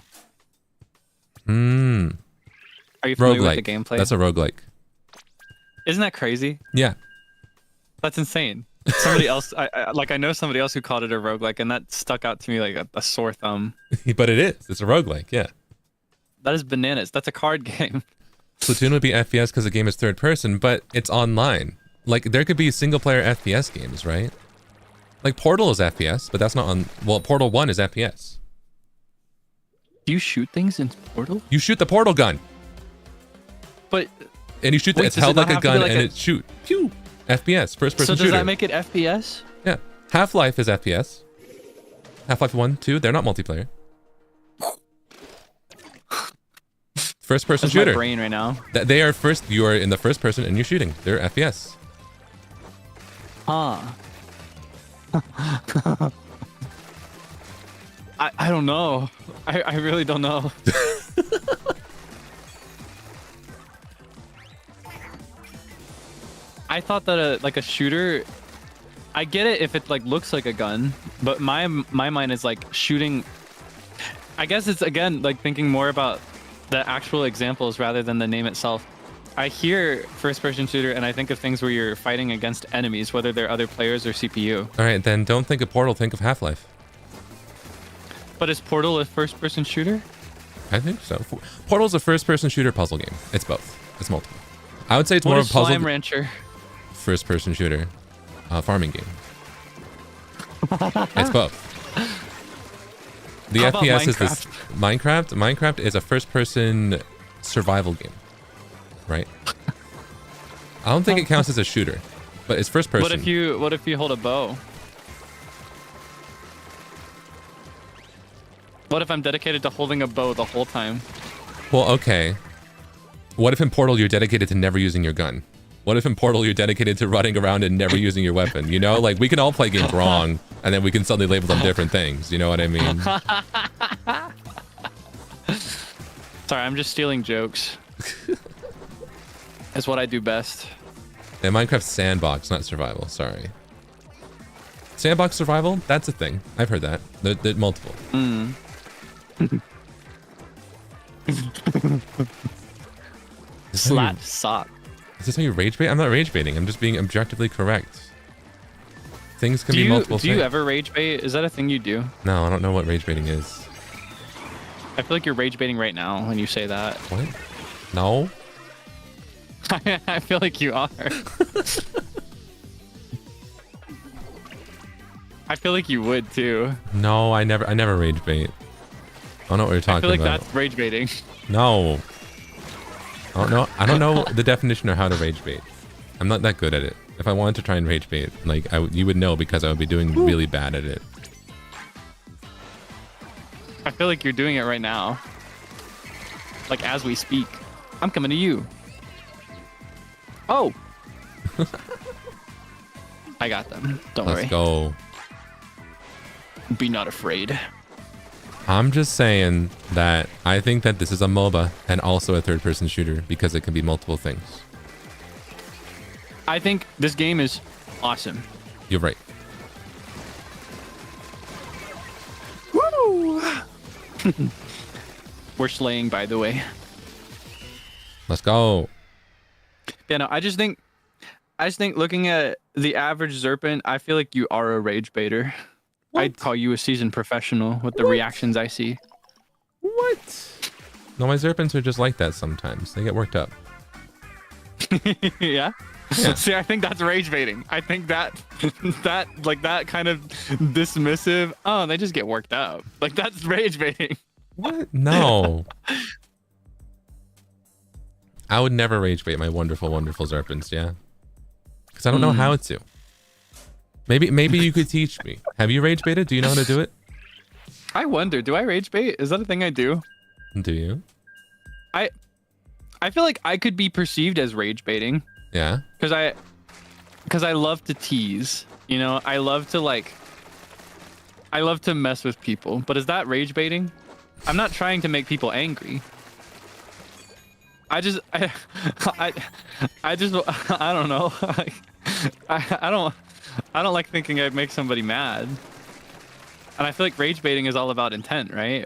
Are you familiar with the gameplay? That's a roguelike. Isn't that crazy? Yeah. That's insane. Somebody else, I know somebody else who called it a roguelike, and that stuck out to me like a sore thumb. But it is. It's a roguelike, yeah. That is bananas. That's a card game. Splatoon would be FPS because the game is third person, but it's online. Like, there could be single-player FPS games, right? Like, Portal is FPS, but that's not on... Well, Portal 1 is FPS. Do you shoot things in Portal? You shoot the portal gun. But... And you shoot... it's held like a gun, and it shoot. Pew! FPS, first-person shooter. So does that make it FPS? Yeah. Half-Life is FPS. Half-Life 1, 2, they're not multiplayer. First-person shooter. My brain right now. They are first... You are in the first person, and you're shooting. They're FPS. Huh. I don't know. I really don't know. I thought that like a shooter, I get it if it like looks like a gun, but my mind is like shooting. I guess it's again like thinking more about the actual examples rather than the name itself. I hear first-person shooter and I think of things where you're fighting against enemies, whether they're other players or CPU. All right, then don't think of Portal, think of Half-Life. But is Portal a first-person shooter? I think so. Portal's a first-person shooter puzzle game. It's both. It's multiple. I would say it's What more is of a puzzle. Slime Rancher? First-person shooter, farming game. It's both. The How about FPS is this Minecraft? Minecraft is a first-person survival game, right? I don't think it counts as a shooter, but it's first-person. What if you hold a bow? What if I'm dedicated to holding a bow the whole time? Well, okay. What if in Portal you're dedicated to never using your gun? What if in Portal you're dedicated to running around and never using your weapon? You know, like we can all play games wrong, and then we can suddenly label them different things. You know what I mean? Sorry, I'm just stealing jokes. That's what I do best. Yeah, Minecraft's sandbox, not survival. Sorry. Sandbox survival? That's a thing. I've heard that. They're multiple. Slat sock. Is this how you rage bait? I'm not rage baiting. I'm just being objectively correct. Things can be multiple things. Do you ever rage bait? Is that a thing you do? No, I don't know what rage baiting is. I feel like you're rage baiting right now when you say that. What? No. I feel like you are. I feel like you would too. No, I never rage bait. I don't know what you're talking about. I feel like that's rage baiting. No. I don't know the definition of how to rage bait. I'm not that good at it. If I wanted to try and rage bait, like you would know because I would be doing really bad at it. I feel like you're doing it right now. Like as we speak. I'm coming to you. Oh. I got them. Don't worry. Let's go. Be not afraid. I'm just saying that I think that this is a MOBA and also a third-person shooter because it can be multiple things. I think this game is awesome. You're right. Woo! We're slaying, by the way. Let's go. Yeah, no, I just think looking at the average Zerpent, I feel like you are a rage baiter. What? I'd call you a seasoned professional with the reactions I see. What? No, my Zerpents are just like that sometimes. They get worked up. Yeah? Yeah. See, I think that's rage baiting. I think that kind of dismissive, oh, they just get worked up. Like, that's rage baiting. What? No. I would never rage bait my wonderful, wonderful Zerpents, yeah? Because I don't know how to. Maybe you could teach me. Have you rage baited? Do you know how to do it? I wonder, do I rage bait? Is that a thing I do? Do you? I feel like I could be perceived as rage baiting. Yeah. Because I love to tease. You know, I love to mess with people. But is that rage baiting? I'm not trying to make people angry. I don't know. I don't like thinking I'd make somebody mad. And I feel like rage baiting is all about intent, right?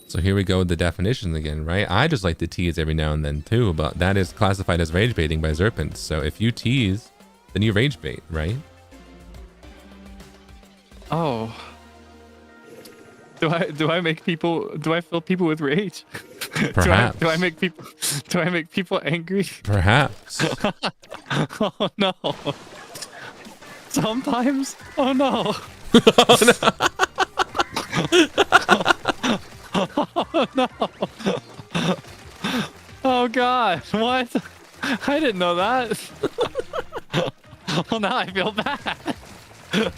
So here we go with the definitions again, right? I just like to tease every now and then too, but that is classified as rage baiting by Zerpents. So if you tease, then you rage bait, right? Oh. Do I fill people with rage? Perhaps. do I make people angry? Perhaps. Oh no. Sometimes. Oh no. Oh no. Oh god. What? I didn't know that. Well, now I feel bad.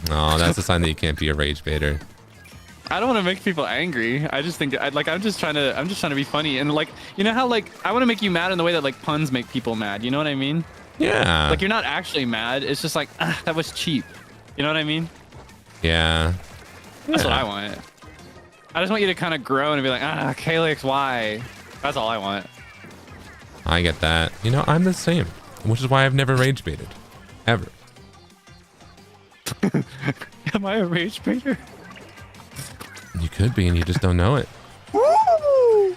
Oh, that's a sign that you can't be a rage baiter. I don't want to make people angry. I just think I'm just trying to be funny, and like, you know how like I want to make you mad in the way that like puns make people mad. You know what I mean? Yeah. Like you're not actually mad. It's just like that was cheap. You know what I mean? Yeah. That's what I want. I just want you to kind of grow and be like, Kaelix, why? That's all I want. I get that. You know, I'm the same, which is why I've never rage baited. Ever. Am I a rage baiter? You could be, and you just don't know it. Woo!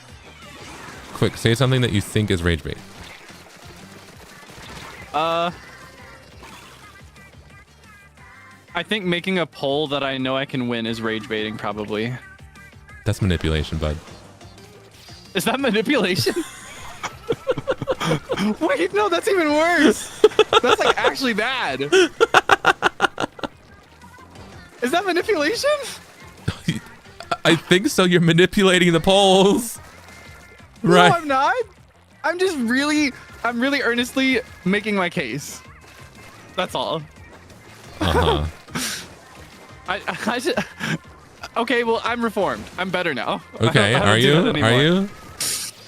Quick, say something that you think is rage bait. I think making a poll that I know I can win is rage baiting, probably. That's manipulation, bud. Is that manipulation? Wait, no, that's even worse. That's like actually bad. Is that manipulation? I think so. You're manipulating the polls. Right. No, I'm not. I'm really earnestly making my case. That's all. Uh-huh. I should... Okay, well, I'm reformed. I'm better now. Okay, I don't are do you? that anymore. Are you?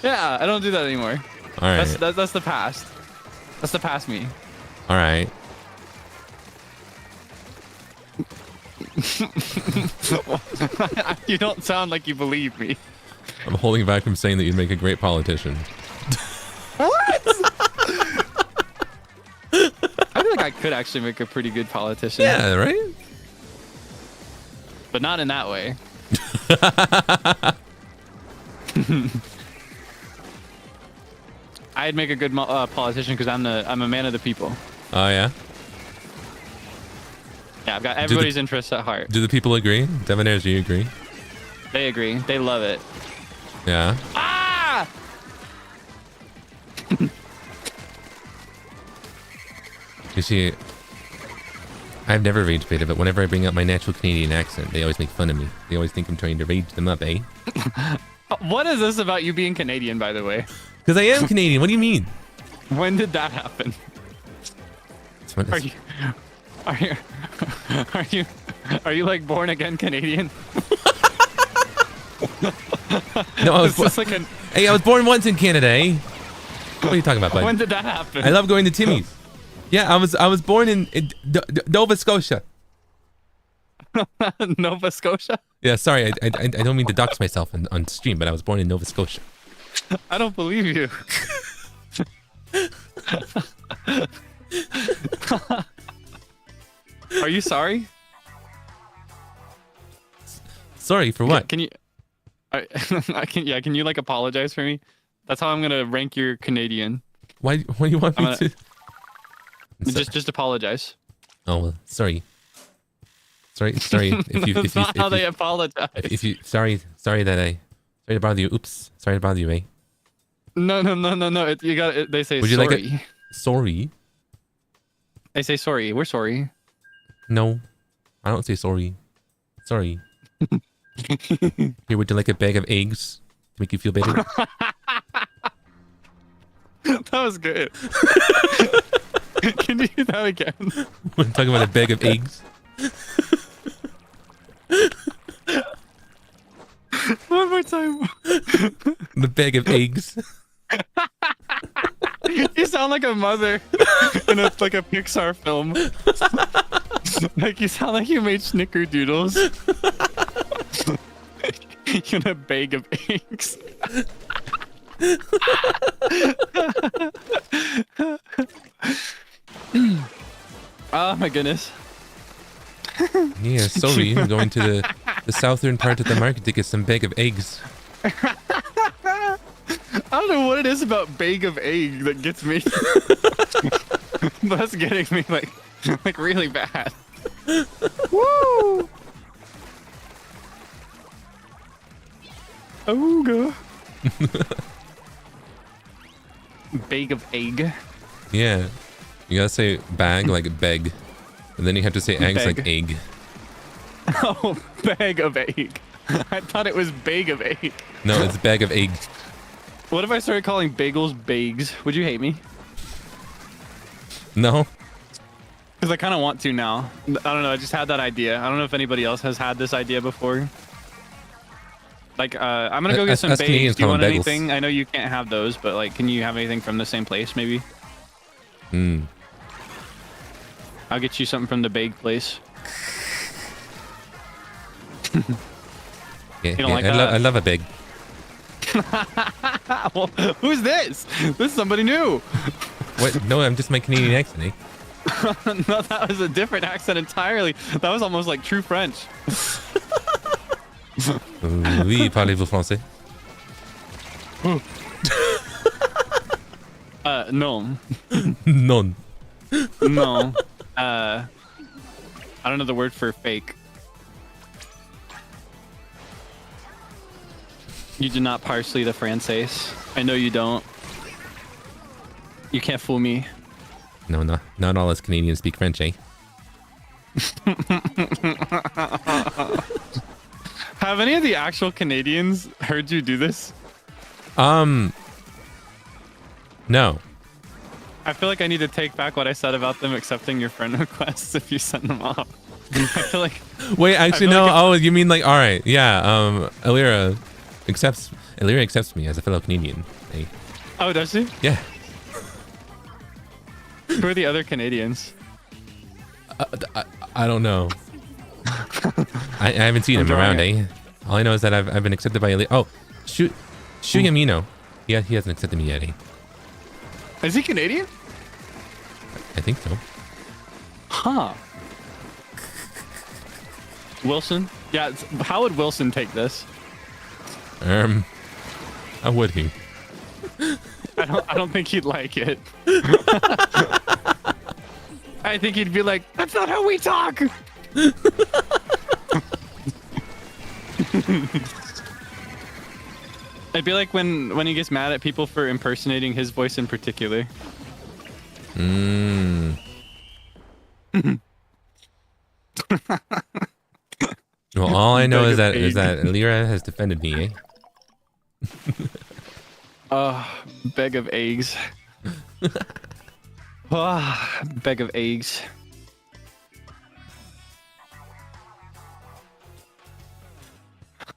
Yeah, I don't do that anymore. All right. That's the past. That's the past me. All right. You don't sound like you believe me. I'm holding back from saying that you'd make a great politician. What? I feel like I could actually make a pretty good politician. Yeah, right? But not in that way. I'd make a good politician because I'm a man of the people. Oh, yeah? Yeah, I've got everybody's interests at heart. Do the people agree? Debonaires, do you agree? They agree. They love it. Yeah. Ah! You see, I've never rage baited, but whenever I bring up my natural Canadian accent, they always make fun of me. They always think I'm trying to rage them up, eh? What is this about you being Canadian, by the way? Because I am Canadian. What do you mean? When did that happen? Are you like born again Canadian? No, I was like hey, I was born once in Canada, eh? What are you talking about, bud? When did that happen? I love going to Timmy's. Yeah, I was born in Nova Scotia. Nova Scotia? Yeah, sorry, I don't mean to dox myself on stream, but I was born in Nova Scotia. I don't believe you. Are you sorry? Sorry for what? Can you? Can you like apologize for me? That's how I'm gonna rank your Canadian. Why do you want me to? Just apologize. Oh well, sorry. Sorry. That's not how they apologize. Sorry to bother you. Oops. Sorry to bother you, eh? No. You got it. They say Would you sorry. like it? Sorry. They say sorry. We're sorry. No, I don't say sorry. Sorry. Here, would you like a bag of eggs to make you feel better? That was good. Can you do that again? We're talking about a bag of eggs. One more time. The bag of eggs. You sound like a mother in like a Pixar film. Like you sound like you made snickerdoodles in a bag of eggs. Oh my goodness. Yeah, sorry. I'm going to the southern part of the market to get some bag of eggs. I don't know what it is about bag of egg that gets me. That's getting me like really bad. Woo! Ooga. Bag of egg. Yeah. You gotta say bag like beg. And then you have to say eggs like egg. Oh, bag of egg. I thought it was bag of egg. No, it's bag of eggs. What if I started calling bagels bags? Would you hate me? No. Because I kind of want to now. I don't know. I just had that idea. I don't know if anybody else has had this idea before. Like, I'm going to go get some bags. Do you want anything? I know you can't have those, but like, can you have anything from the same place maybe? Hmm. I'll get you something from the bag place. Yeah, like I love a bag. Well, who's this? This is somebody new. What? No, I'm just my Canadian accent, eh? No, that was a different accent entirely. That was almost like true French. Oui, parlez-vous français? No. Non. No. I don't know the word for fake. You do not parsley the Français. I know you don't. You can't fool me. No, not all us Canadians speak French, eh? Have any of the actual Canadians heard you do this? No. I feel like I need to take back what I said about them accepting your friend requests if you send them off. I feel like. Wait, actually, no. Like Oh, you mean like, all right, yeah. Illyria accepts me as a fellow Canadian. Eh? Oh, does she? Yeah. Who are the other Canadians? I don't know. I haven't seen him around, eh? All I know is that I've been accepted by Illyria. Oh, Shuyamino. Yeah, he hasn't accepted me yet, eh? Is he Canadian? I think so. Huh. Wilson? Yeah, how would Wilson take this? How would he? I don't think he'd like it. I think he'd be like, that's not how we talk. It'd be like when he gets mad at people for impersonating his voice in particular. Well, all I know is that Illyria has defended me, eh? Bag of eggs. Bag of eggs.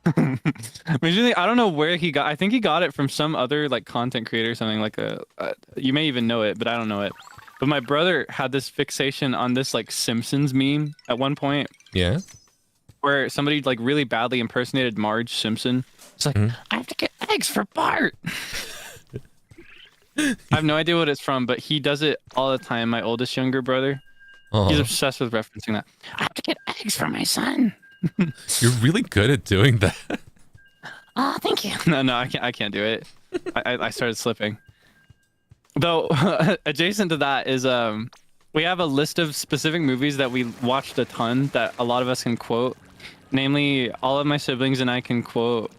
I don't know where he got. I think he got it from some other like content creator or something like you may even know it, but I don't know it. But my brother had this fixation on this like Simpsons meme at one point. Yeah. Where somebody like really badly impersonated Marge Simpson. It's like, I have to get eggs for Bart. I have no idea what it's from, but he does it all the time. My oldest younger brother. He's obsessed with referencing that. I have to get eggs for my son. You're really good at doing that. Oh, thank you. No, I can't do it. I started slipping. Though, adjacent to that is we have a list of specific movies that we watched a ton that a lot of us can quote. Namely, all of my siblings and I can quote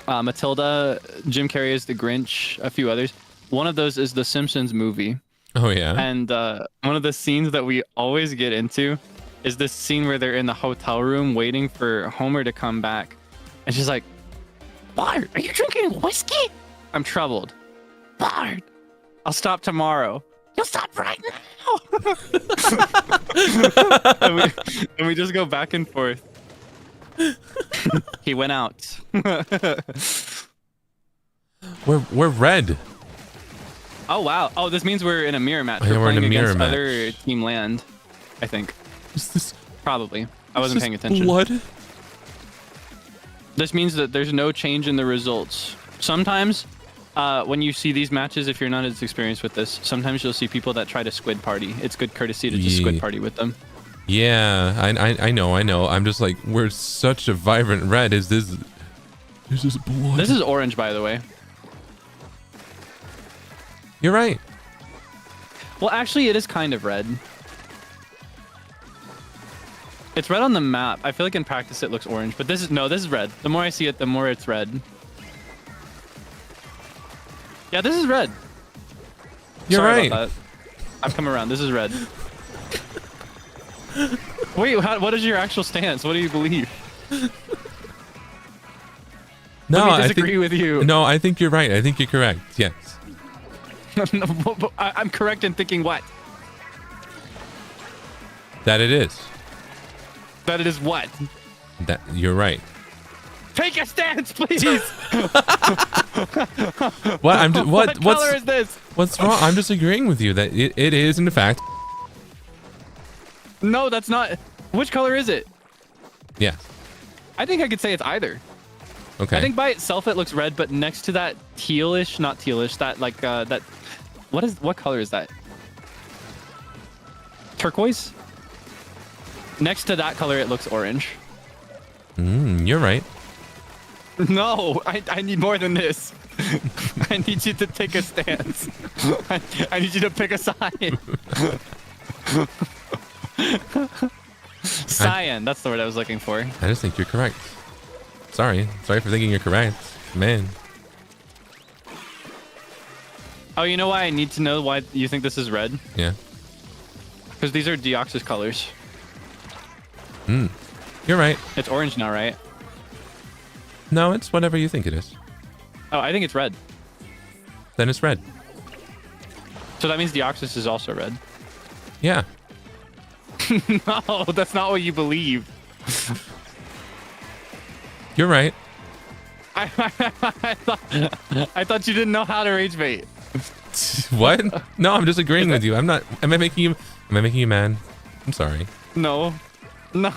Matilda, Jim Carrey as the Grinch, a few others. One of those is the Simpsons movie. Oh, yeah? And one of the scenes that we always get into is this scene where they're in the hotel room waiting for Homer to come back. And she's like, Bart, are you drinking whiskey? I'm troubled. Bart, I'll stop tomorrow. You'll stop right now. and we just go back and forth. He went out. We're red. Oh, wow. Oh, this means we're in a mirror match. Oh, yeah, we're in a mirror against match. Other Team Land, I think. Is this Probably. I wasn't paying attention. Blood? This means that there's no change in the results. Sometimes, when you see these matches, if you're not as experienced with this, sometimes you'll see people that try to squid party. It's good courtesy to just squid party with them. Yeah, I know. I'm just like, we're such a vibrant red. Is this blood? This is orange, by the way. You're right. Well, actually, it is kind of red. It's red on the map. I feel like in practice it looks orange, but this is red. The more I see it, the more it's red. Yeah, this is red. You're Sorry right. about that. I'm coming around. This is red. Wait, what is your actual stance? What do you believe? No, Let me disagree with you. No, I think you're right. I think you're correct. Yes. No, but I'm correct in thinking what? That it is. That it is what? That you're right. Take a stance, please. What? What color is this? What's wrong? I'm just agreeing with you that it is in fact. No, that's not. Which color is it? Yeah. I think I could say it's either. Okay. I think by itself it looks red, but next to that tealish, not tealish, that like that. What color is that? turquoise. Next to that color, it looks orange. You're right. No, I need more than this. I need you to take a stance. I need you to pick a side. Cyan, that's the word I was looking for. I just think you're correct. Sorry for thinking you're correct, man. Oh, you know why I need to know why you think this is red? Yeah. Because these are Deoxys colors. You're right. It's orange now, right? No, it's whatever you think it is. Oh, I think it's red. Then it's red. So that means Deoxys is also red. Yeah. No, that's not what you believe. You're right. I thought you didn't know how to rage bait. What? No, I'm just agreeing with you. I'm not. Am I making you mad? I'm sorry. No. No.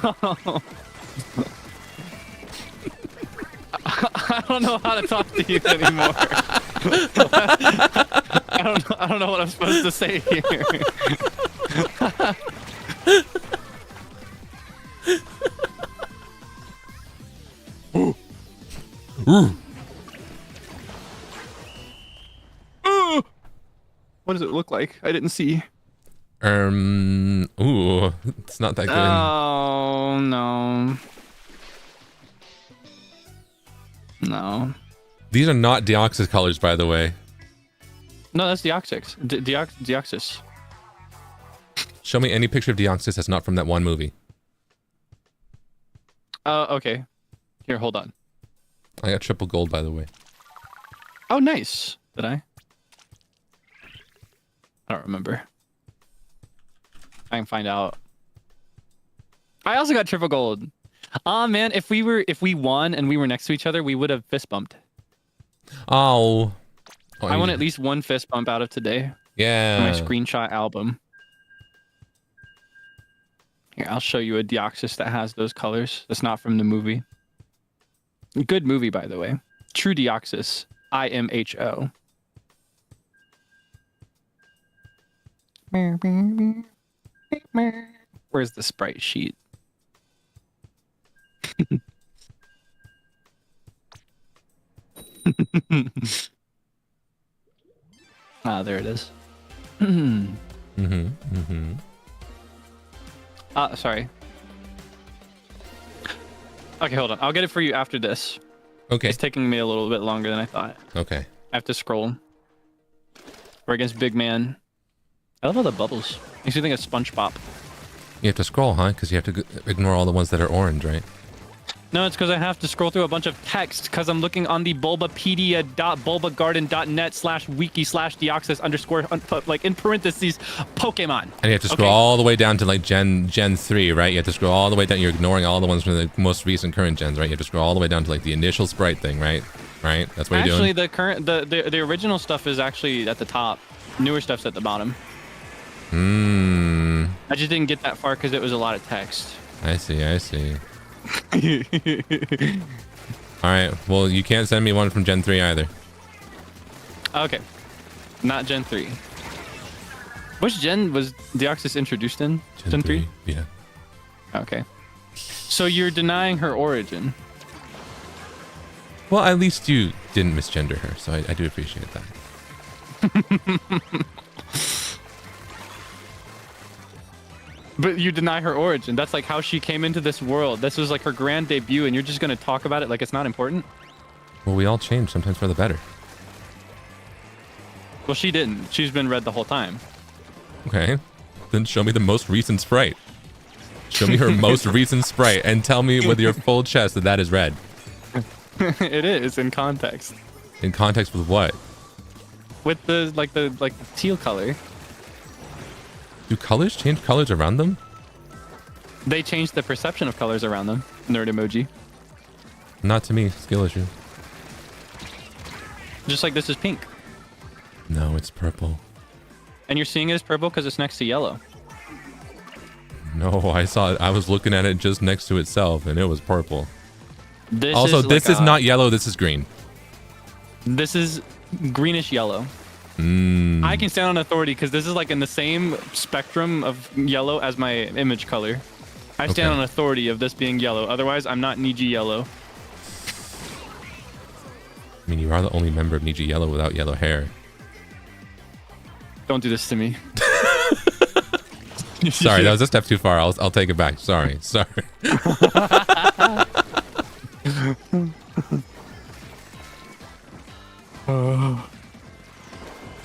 I don't know how to talk to you anymore. I don't know what I'm supposed to say here. What does it look like? I didn't see. Ooh, it's not that good. Oh no. No. These are not Deoxys colors, by the way. No, that's Deoxys. Deoxys. Show me any picture of Deoxys that's not from that one movie. Okay. Here, hold on. I got triple gold, by the way. Oh, nice. Did I? I don't remember. I can find out. I also got triple gold. Ah, man, if we won and we were next to each other, we would have fist bumped. Oh. I want at least one fist bump out of today. Yeah. For my screenshot album. Here, I'll show you a Deoxys that has those colors. That's not from the movie. Good movie, by the way. True Deoxys. IMHO. Where's the sprite sheet? There it is. Sorry. Okay, hold on. I'll get it for you after this. Okay. It's taking me a little bit longer than I thought. Okay. I have to scroll. We're against Big Man. I love all the bubbles. Makes me think of SpongeBob. You have to scroll, huh? Because you have to ignore all the ones that are orange, right? No, it's because I have to scroll through a bunch of text because I'm looking on the bulbapedia.bulbagarden.net/wiki/deoxys_ like in parentheses Pokemon. And you have to scroll all the way down to like Gen 3, right? You have to scroll all the way down. You're ignoring all the ones from the most recent current gens, right? You have to scroll all the way down to like the initial sprite thing, right? Right? That's what you're doing? Actually, the original stuff is actually at the top. Newer stuff's at the bottom. I just didn't get that far because it was a lot of text. I see. All right. Well, you can't send me one from Gen 3 either. Okay. Not Gen 3. Which gen was Deoxys introduced in? Gen 3? Yeah. Okay. So you're denying her origin. Well, at least you didn't misgender her, so I do appreciate that. But you deny her origin. That's like how she came into this world. This was like her grand debut, and you're just going to talk about it like it's not important? Well, we all change, sometimes for the better. Well, she didn't. She's been red the whole time. Okay. Then show me the most recent sprite. Show me her most recent sprite and tell me with your full chest that that is red. It is in context. In context with what? With the teal color. Do colors change colors around them? They changed the perception of colors around them. Nerd emoji. Not to me. Skill issue. Just like this is pink. No, it's purple. And you're seeing it as purple because it's next to yellow. No, I was looking at it just next to itself and it was purple. This is not yellow, this is green. This is greenish yellow. I can stand on authority because this is like in the same spectrum of yellow as my image color. I stand on authority of this being yellow. Otherwise, I'm not Niji yellow. I mean, you are the only member of Niji Yellow without yellow hair. Don't do this to me. Sorry, that was a step too far. I'll take it back. Sorry.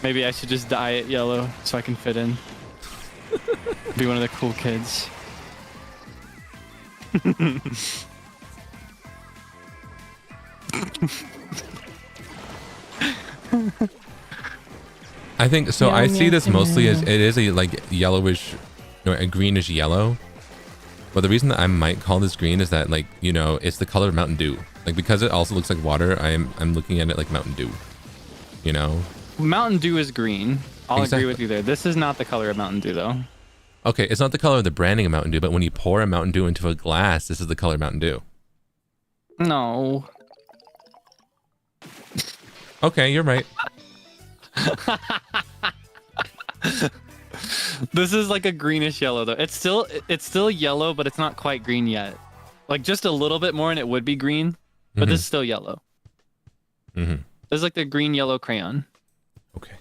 Maybe I should just dye it yellow so I can fit in. Be one of the cool kids. I think so. I see this mostly as it is a like yellowish, no, a greenish yellow. But the reason that I might call this green is that, like, you know, it's the color of Mountain Dew. Like, because it also looks like water, I'm looking at it like Mountain Dew. You know? Mountain Dew is green. I'll agree with you there. This is not the color of Mountain Dew, though. Okay, it's not the color of the branding of Mountain Dew, but when you pour a Mountain Dew into a glass, this is the color of Mountain Dew. No. Okay, you're right. This is like a greenish yellow, though. It's still yellow, but it's not quite green yet. Like just a little bit more and it would be green, but this is still yellow. This is like the green yellow crayon. Okay.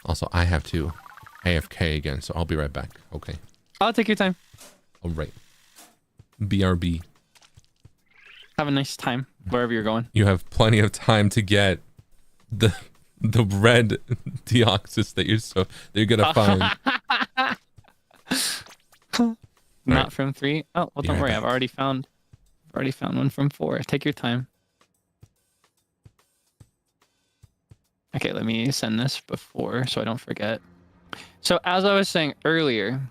Also, I have to AFK again, so I'll be right back. Okay. I'll take your time. All right. BRB. Have a nice time wherever you're going. You have plenty of time to get the red Deoxys that you're gonna find. Not right. from 3. Oh, well, don't worry. I've already found one from 4. Take your time. Okay, let me send this before so I don't forget. So as I was saying earlier,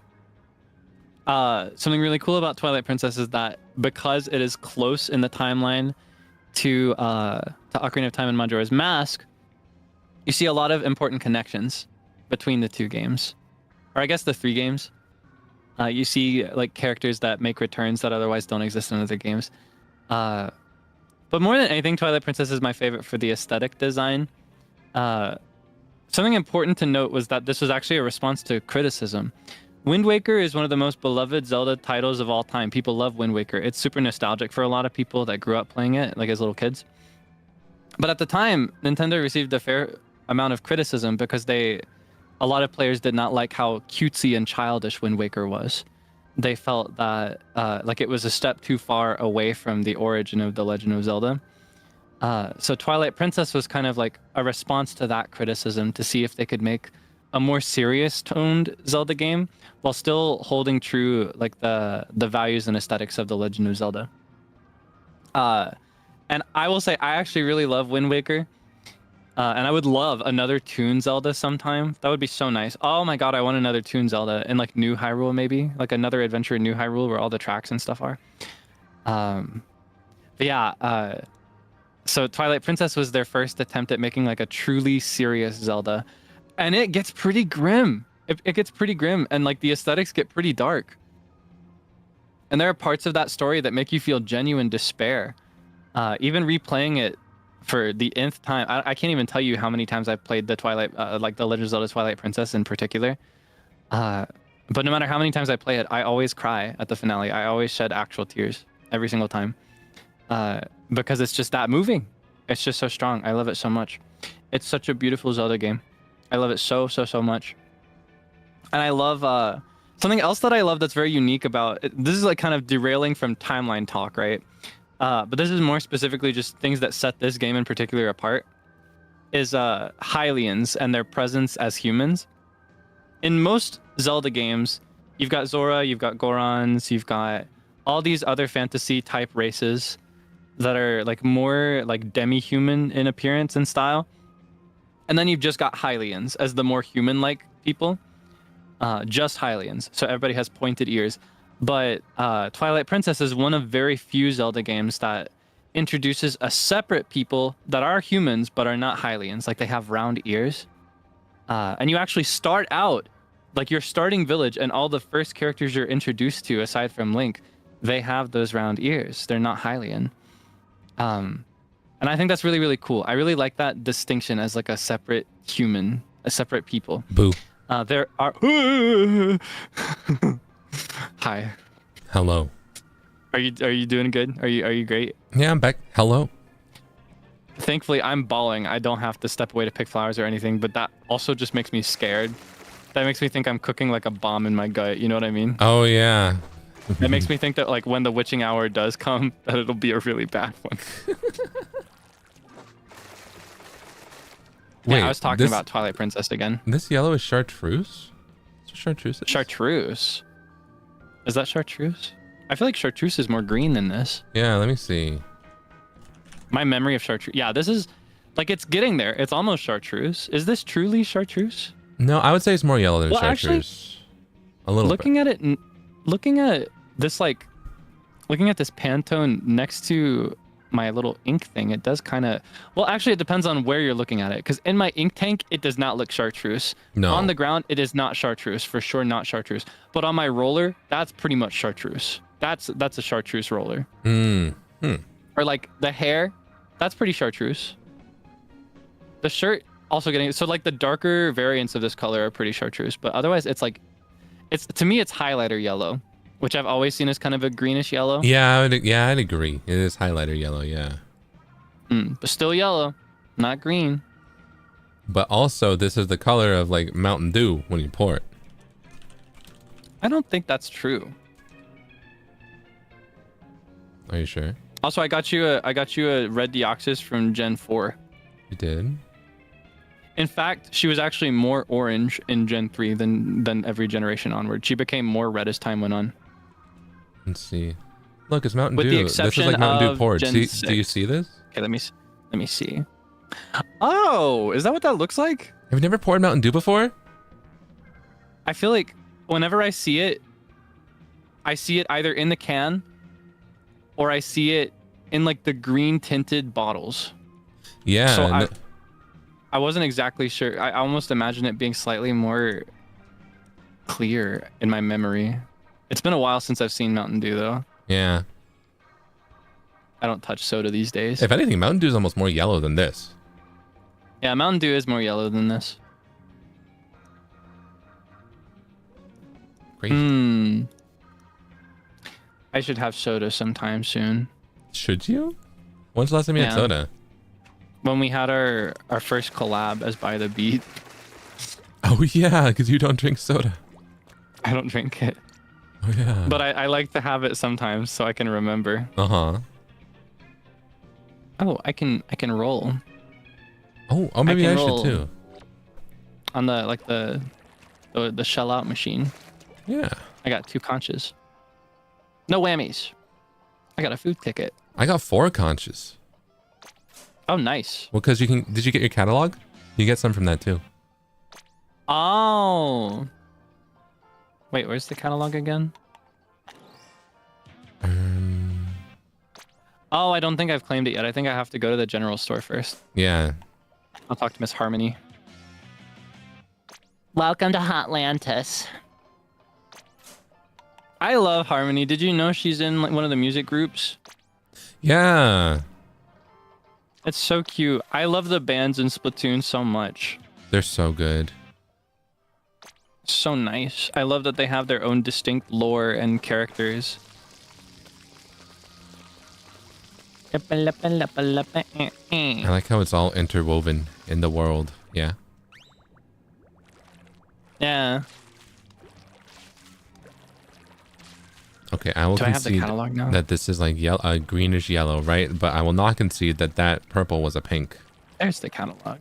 something really cool about Twilight Princess is that because it is close in the timeline to Ocarina of Time and Majora's Mask, you see a lot of important connections between the 2 games, or I guess the 3 games. You see like characters that make returns that otherwise don't exist in other games. But more than anything, Twilight Princess is my favorite for the aesthetic design. Something important to note was that this was actually a response to criticism. Wind Waker is one of the most beloved Zelda titles of all time. People love Wind Waker. It's super nostalgic for a lot of people that grew up playing it, like as little kids. But at the time, Nintendo received a fair amount of criticism because a lot of players did not like how cutesy and childish Wind Waker was. They felt that like it was a step too far away from the origin of The Legend of Zelda. So Twilight Princess was kind of like a response to that criticism to see if they could make a more serious toned Zelda game while still holding true like the values and aesthetics of The Legend of Zelda. And I will say I actually really love Wind Waker. And I would love another Toon Zelda sometime. That would be so nice. Oh my god, I want another Toon Zelda in like New Hyrule maybe, like another adventure in New Hyrule where all the tracks and stuff are. But yeah, so Twilight Princess was their first attempt at making like a truly serious Zelda, and it gets pretty grim. It gets pretty grim, and like the aesthetics get pretty dark. And there are parts of that story that make you feel genuine despair. Even replaying it for the nth time, I can't even tell you how many times I've played the Twilight, like the Legend of Zelda Twilight Princess in particular. But no matter how many times I play it, I always cry at the finale. I always shed actual tears every single time. Because it's just that moving. It's just so strong. I love it so much. It's such a beautiful Zelda game. I love it so much. And I love something else that I love that's very unique about it. This is like kind of derailing from timeline talk, right? But this is more specifically just things that set this game in particular apart, is Hylians and their presence as humans. In most Zelda games, you've got Zora, you've got Gorons, you've got all these other fantasy type races that are like more like demi-human in appearance and style. And then you've just got Hylians as the more human-like people. Just Hylians. So everybody has pointed ears. But Twilight Princess is one of very few Zelda games that introduces a separate people that are humans but are not Hylians. Like they have round ears. And you actually start out, like your starting village and all the first characters you're introduced to aside from Link, they have those round ears. They're not Hylian. And I think that's really, really cool. I really like that distinction as like a separate human separate people. Boo. There are. Hi. Hello. Are you doing good? Are you great? Yeah, I'm back. Hello. Thankfully, I'm balling. I don't have to step away to pick flowers or anything, but that also just makes me scared. That makes me think I'm cooking like a bomb in my gut. You know what I mean? Oh, yeah. It makes me think that like when the witching hour does come, that it'll be a really bad one. Wait, yeah, I was talking about Twilight Princess again. This yellow is chartreuse? Is it chartreuse? Chartreuse? Is that chartreuse? I feel like chartreuse is more green than this. Yeah, let me see. My memory of chartreuse. Yeah, this is like it's getting there. It's almost chartreuse. Is this truly chartreuse? No, I would say it's more yellow than chartreuse. Actually, a little looking bit. at it, looking at this Pantone next to my little ink thing, it does kind of, well, actually it depends on where you're looking at it, because in my ink tank it does not look chartreuse. No. On the ground it is not chartreuse, for sure not chartreuse, but on my roller that's pretty much chartreuse. That's a chartreuse roller. Or like the hair, that's pretty chartreuse. The shirt also getting, so like the darker variants of this color are pretty chartreuse, but otherwise it's like, it's, to me it's highlighter yellow, which I've always seen as kind of a greenish yellow. Yeah, I'd agree. It is highlighter yellow, yeah. But still yellow, not green. But also, this is the color of like Mountain Dew when you pour it. I don't think that's true. Are you sure? Also, I got you a red Deoxys from Gen 4. You did? In fact, she was actually more orange in Gen 3 than every generation onward. She became more red as time went on. Let's see. Look, it's Mountain With Dew. the exception this is like Mountain Dew of poured. Gen Do you 6. see this? Okay, let me see. Oh, is that what that looks like? Have you never poured Mountain Dew before? I feel like whenever I see it either in the can or I see it in like the green tinted bottles. Yeah. So I wasn't exactly sure. I almost imagine it being slightly more clear in my memory. It's been a while since I've seen Mountain Dew though. Yeah. I don't touch soda these days. If anything, Mountain Dew is almost more yellow than this. Yeah, Mountain Dew is more yellow than this. Crazy. I should have soda sometime soon. Should you? When's the last time you had soda? When we had our first collab as By the Beat. Oh yeah, because you don't drink soda. I don't drink it. Oh yeah. But I like to have it sometimes so I can remember. Uh-huh. Oh, I can roll. Oh, maybe I should too. On the shell out machine. Yeah. I got 2 conches. No whammies. I got a food ticket. I got 4 conches. Oh, nice. Well, because did you get your catalog? You get some from that too. Oh. Wait, where's the catalog again? Oh, I don't think I've claimed it yet. I think I have to go to the general store first. Yeah. I'll talk to Miss Harmony. Welcome to Hotlantis. I love Harmony. Did you know she's in like one of the music groups? Yeah. It's so cute. I love the bands in Splatoon so much. They're so good. So nice. I love that they have their own distinct lore and characters. I like how it's all interwoven in the world. Yeah. Yeah. Okay, I will concede that this is like yellow, greenish yellow, right? But I will not concede that purple was a pink. There's the catalog.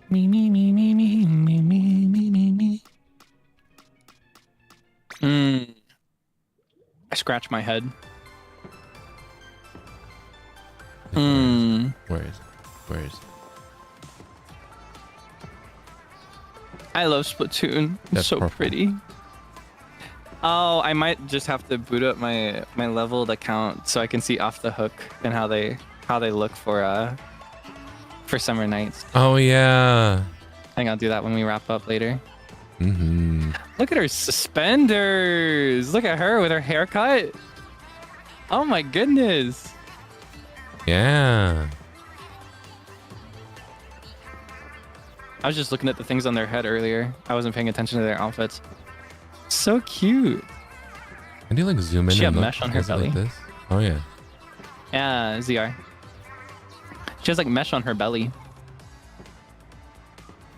Me, me, me, me, me, me, me, me, me, me. I scratch my head. Where is it? Where is it? I love Splatoon. It's so purple. pretty. Oh, I might just have to boot up my leveled account so I can see Off the Hook and how they look for summer nights. Oh yeah. I think I'll do that when we wrap up later. Mm-hmm. Look at her suspenders. Look at her with her haircut. Oh my goodness. Yeah. I was just looking at the things on their head earlier. I wasn't paying attention to their outfits. So cute. Can you like zoom in? She and had look? mesh on her Is it belly. like this? Oh yeah. Yeah, ZR. She has like mesh on her belly.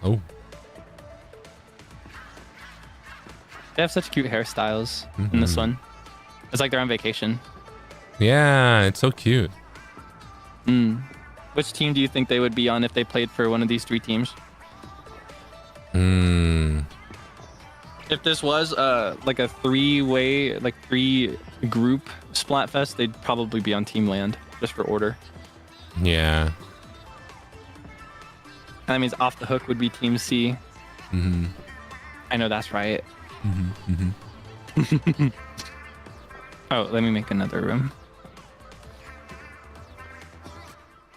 Oh. They have such cute hairstyles in this one. It's like they're on vacation. Yeah, it's so cute. Which team do you think they would be on if they played for one of these 3 teams? If this was like a 3-way, like 3-group Splatfest, they'd probably be on Team Land just for order. Yeah. And that means Off the Hook would be Team C. I know that's right. Oh, let me make another room.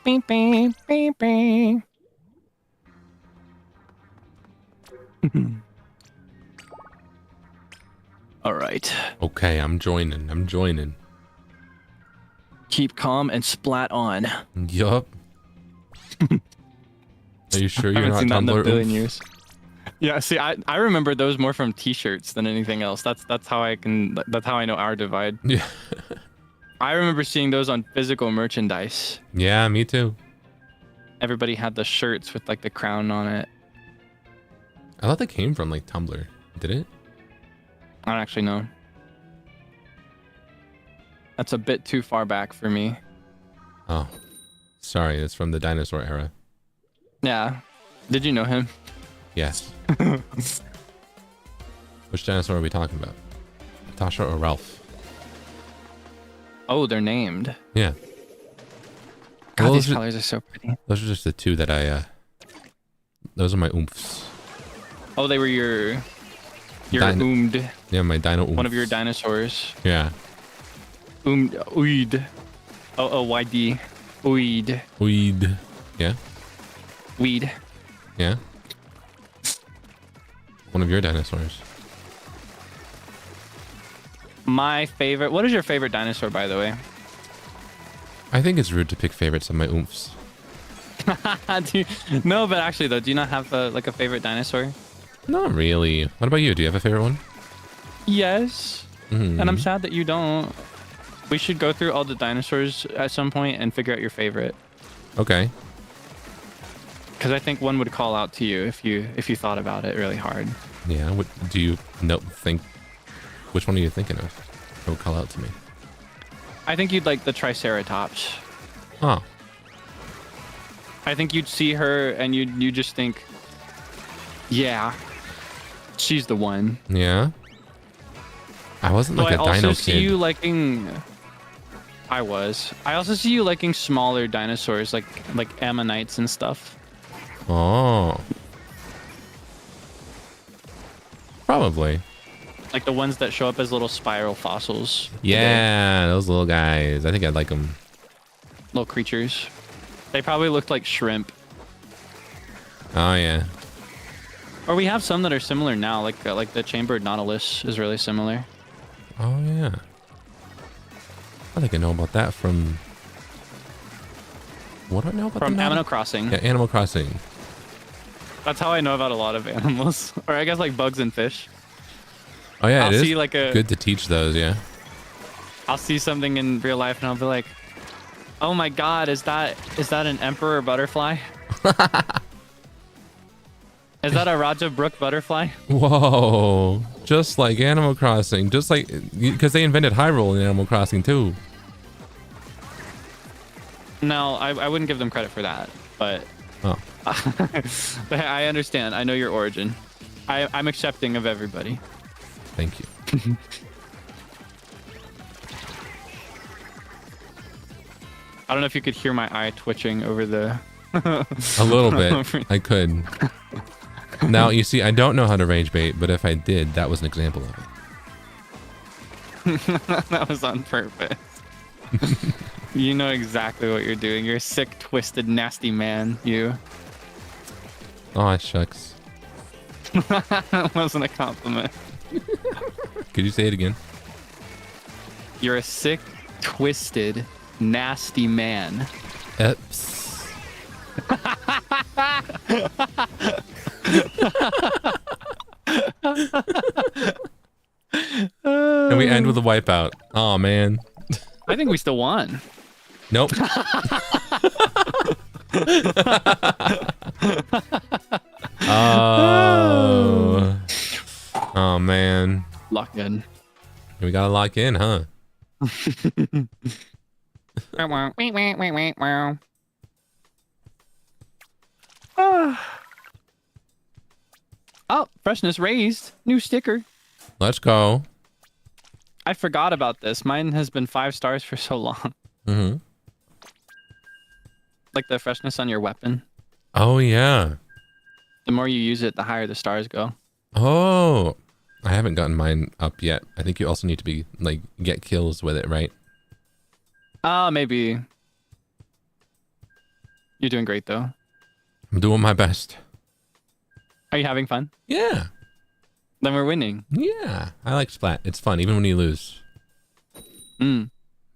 Beep, beep, beep, beep. All right. Okay, I'm joining. Keep calm and splat on. Yup. Are you sure I you're haven't not seen that in a Tumblr? billion years. Yeah, see, I remember those more from T-shirts than anything else. That's how I know our divide. Yeah. I remember seeing those on physical merchandise. Yeah, me too. Everybody had the shirts with like the crown on it. I thought they came from like Tumblr. Did it? I don't actually know. That's a bit too far back for me. Oh, sorry. It's from the dinosaur era. Yeah. Did you know him? Yes. Which dinosaur are we talking about? Tasha or Ralph? Oh, they're named. Yeah. God, Well, these those are- colors are so pretty. Those are just the 2 that I, those are my oomphs. Oh, they were your Dino- oomed, Yeah, my dino oomphs. one of your dinosaurs. Yeah. Ood. OOYD. Oid. Weed. Yeah? Weed. Yeah? One of your dinosaurs. My favorite. What is your favorite dinosaur, by the way? I think it's rude to pick favorites of my oomphs. No, but actually though, do you not have like a favorite dinosaur? Not really. What about you? Do you have a favorite one? Yes. Mhm. And I'm sad that you don't. We should go through all the dinosaurs at some point and figure out your favorite. Okay. Because I think one would call out to you if you thought about it really hard. Yeah. What do you think? Which one are you thinking of? That would call out to me. I think you'd like the Triceratops. Oh. I think you'd see her and you just think, yeah, she's the one. Yeah. I wasn't So like I a dino also see kid. you liking. I also see you liking smaller dinosaurs like ammonites and stuff. Oh. Probably. Like the ones that show up as little spiral fossils. Yeah, those little guys. I think I'd like them. Little creatures. They probably looked like shrimp. Oh yeah. Or we have some that are similar now, like the chambered nautilus is really similar. Oh yeah. I think I know about that from. What do I know about From the Animal Crossing. Yeah, Animal Crossing. That's how I know about a lot of animals. Or I guess like bugs and fish. Oh yeah, I'll it is see like a. good to teach those. Yeah. I'll see something in real life and I'll be like, oh my god, is that an emperor butterfly? Is that a Raja Brook butterfly? Whoa! Just like Animal Crossing, just like because they invented Hyrule in Animal Crossing too. No, I wouldn't give them credit for that, but Oh. but I understand. I know your origin. I'm accepting of everybody. Thank you. I don't know if you could hear my eye twitching over the. A little bit. I could. Now you see, I don't know how to range bait, but if I did, that was an example of it. That was on purpose. You know exactly what you're doing. You're a sick, twisted, nasty man. You. Oh shucks. That wasn't a compliment. Could you say it again? You're a sick, twisted, nasty man. Eps. And we end with a wipeout. Oh man. I think we still won. Nope. Oh man. Lock in. We gotta lock in, huh? Oh, freshness raised. New sticker. Let's go. I forgot about this. Mine has been 5 stars for so long. Mm-hmm. Like the freshness on your weapon. Oh yeah. The more you use it, the higher the stars go. Oh, I haven't gotten mine up yet. I think you also need to be like get kills with it, right? Maybe. You're doing great though. I'm doing my best. Are you having fun? Yeah. Then we're winning. Yeah. I like Splat. It's fun, even when you lose.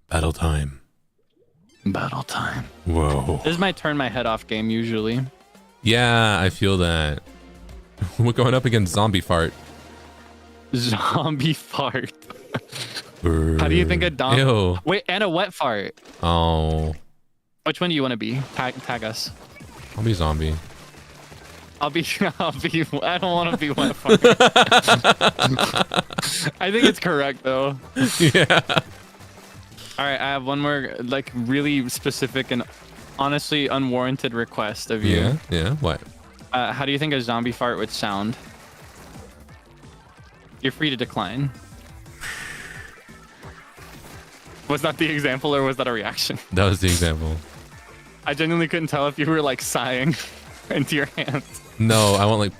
Battle time. Battle time. Whoa. This is my turn my head off game usually. Yeah, I feel that. We're going up against Zombie Fart. Zombie fart. How do you think a dom? Ew. Wait, and a wet fart. Oh. Which one do you want to be? Tag us. I'll be zombie. I don't want to be wet fart. I think it's correct though. Yeah. All right, I have one more like really specific and honestly unwarranted request of you. Yeah. Yeah. What? How do you think a zombie fart would sound? You're free to decline. Was that the example or was that a reaction? That was the example. I genuinely couldn't tell if you were like sighing into your hands. No, I want like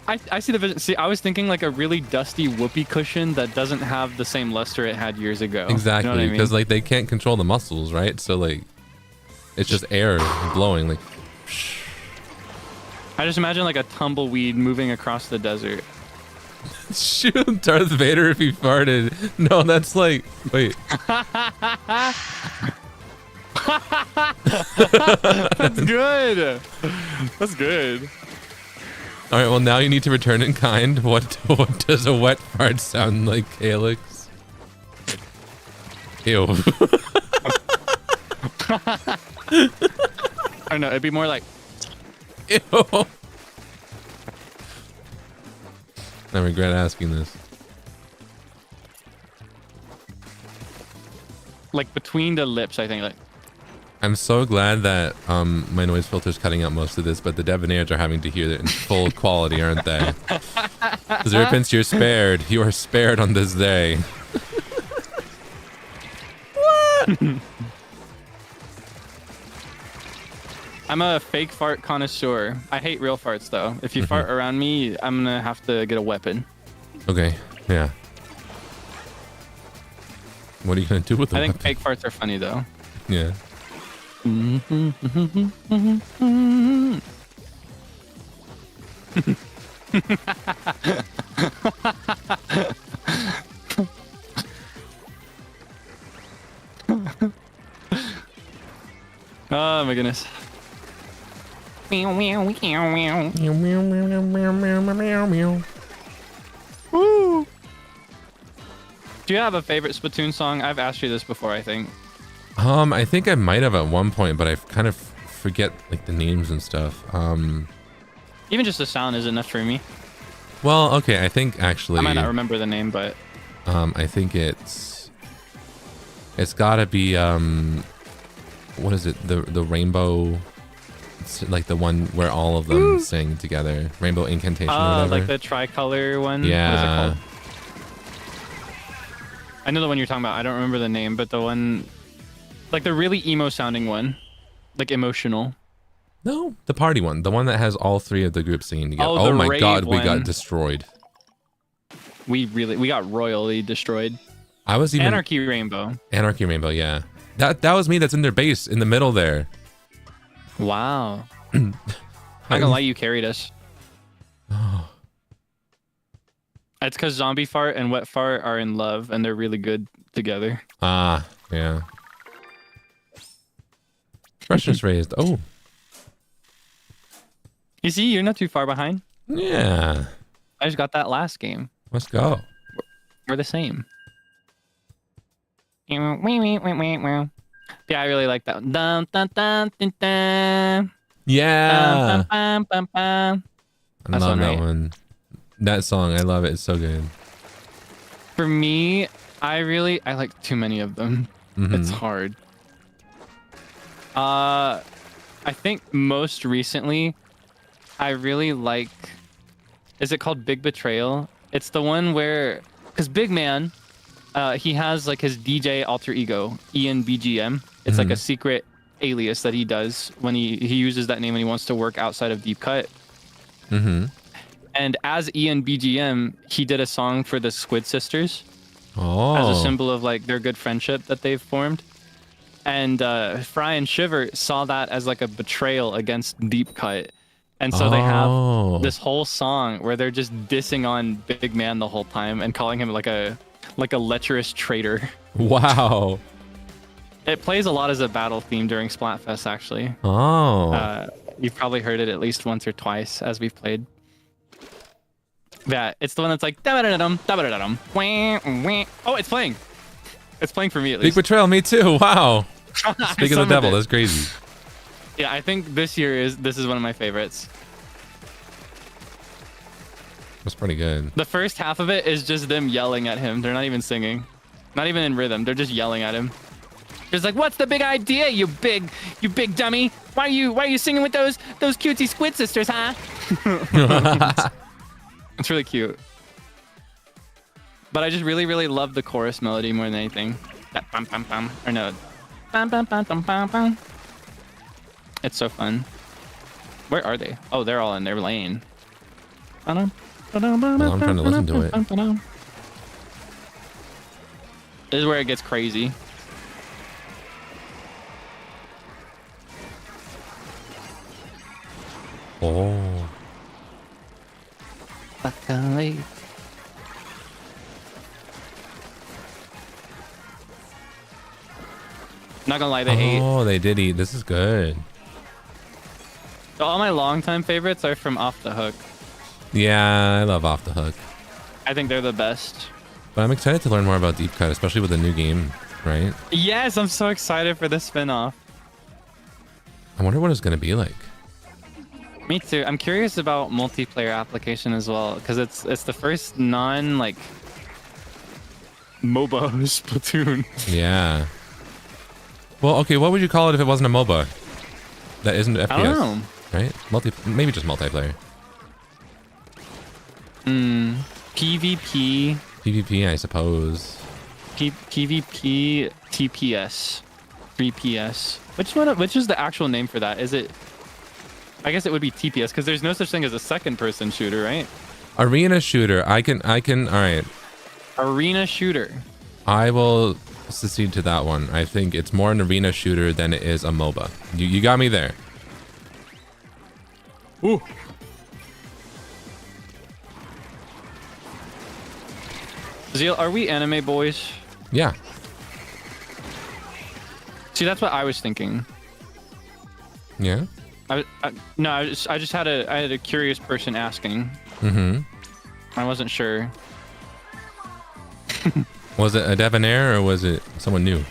I see the vision. See, I was thinking like a really dusty whoopee cushion that doesn't have the same luster it had years ago. exactly, You know what I mean? because like they can't control the muscles, right? So like it's just air blowing like I just imagine like a tumbleweed moving across the desert. shoot Darth Vader if he farted. No, that's like wait. That's good. That's good. All right, well now you need to return in kind. What does a wet fart sound like, Kaelix? Ew. I don't know. It'd be more like. Ew. I regret asking this. Like between the lips, I think. Like. I'm so glad that my noise filter is cutting out most of this, but the Debonaires are having to hear it in full quality, aren't they? Zerpins, you're spared. You are spared on this day. What? I'm a fake fart connoisseur. I hate real farts though. If you fart around me, I'm gonna have to get a weapon. Okay, yeah. What are you gonna do with the I think weapon? fake farts are funny though. Yeah. Oh my goodness. Woo! Do you have a favorite Splatoon song? I've asked you this before, I think. I think I might have at one point, but I kind of forget like the names and stuff. Even just the sound is enough for me. Well, okay, I think actually I might not remember the name, but I think it's gotta be what is it? The rainbow, it's like the one where all of them sing together. Rainbow Incantation or whatever. like the tricolor one. Yeah. What is it called? I know the one you're talking about. I don't remember the name, but the one, like the really emo sounding one, like emotional. No, the party one, the one that has all three of the groups singing together. Oh, Oh the my rave god, we one. got destroyed. We got royally destroyed. I was even Anarchy Rainbow. Anarchy Rainbow, yeah. That was me. That's in their base in the middle there. Wow. Not gonna lie, you carried us. It's because Zombie Fart and Wet Fart are in love and they're really good together. Ah, yeah. Freshness raised. Oh. You see, you're not too far behind. Yeah. I just got that last game. Let's go. We're the same. Yeah, I really like that one. Dun, dun, dun, dun, dun. Yeah. Bum, bum, bum, bum. I love that one. That song, I love it. It's so good. For me, I like too many of them. It's hard. I think most recently, I really like. Is it called Big Betrayal? It's the one where, because Big Man, he has like his DJ alter ego, Ian BGM. It's like a secret alias that he does when he uses that name when he wants to work outside of Deep Cut. And as Ian BGM, he did a song for the Squid Sisters as a symbol of like their good friendship that they've formed. And Fry and Shiver saw that as like a betrayal against Deep Cut. And so they have this whole song where they're just dissing on Big Man the whole time and calling him like a lecherous traitor. Wow. It plays a lot as a battle theme during Splatfest, actually. You've probably heard it at least once or twice as we've played. Yeah, it's the one that's like da-ba-da-da-dum, da-ba-da-da-dum. Oh, it's playing. It's playing for me at least. Big Betrayal, me too. Wow. Speak of the devil, that's crazy. Yeah, I think this is one of my favorites. That's pretty good. The first half of it is just them yelling at him. They're not even singing. Not even in rhythm. They're just yelling at him. It's like, what's the big idea, you big dummy? Why are you singing with those cutesy Squid Sisters, huh? It's really cute. But I just really, really love the chorus melody more than anything. That bum bum bum. Or no. Bum bum bum bum bum bum. It's so fun. Where are they? Oh, they're all in their lane. Well, I'm trying to listen to it. This is where it gets crazy. Oh. Luckily. Not gonna lie, they ate. Oh, they did eat. This is good. So all my longtime favorites are from Off the Hook. Yeah, I love Off the Hook. I think they're the best. But I'm excited to learn more about Deep Cut, especially with the new game, right? Yes, I'm so excited for this spin-off. I wonder what it's going to be like. Me too. I'm curious about multiplayer application as well, because it's the first non-like MOBA Splatoon. Yeah. Well, okay, what would you call it if it wasn't a MOBA? That isn't FPS, I don't know. right? Maybe just multiplayer. PvP. PvP, I suppose. PvP TPS. 3PS. Which is the actual name for that? Is it? I guess it would be TPS because there's no such thing as a second-person shooter, right? Arena shooter. I can. All right. Arena shooter. I will secede to that one. I think it's more an arena shooter than it is a MOBA. You got me there. Ooh. Zeal, are we anime boys? Yeah. See, that's what I was thinking. Yeah. I just had a curious person asking. I wasn't sure. Was it a debonair or was it someone new?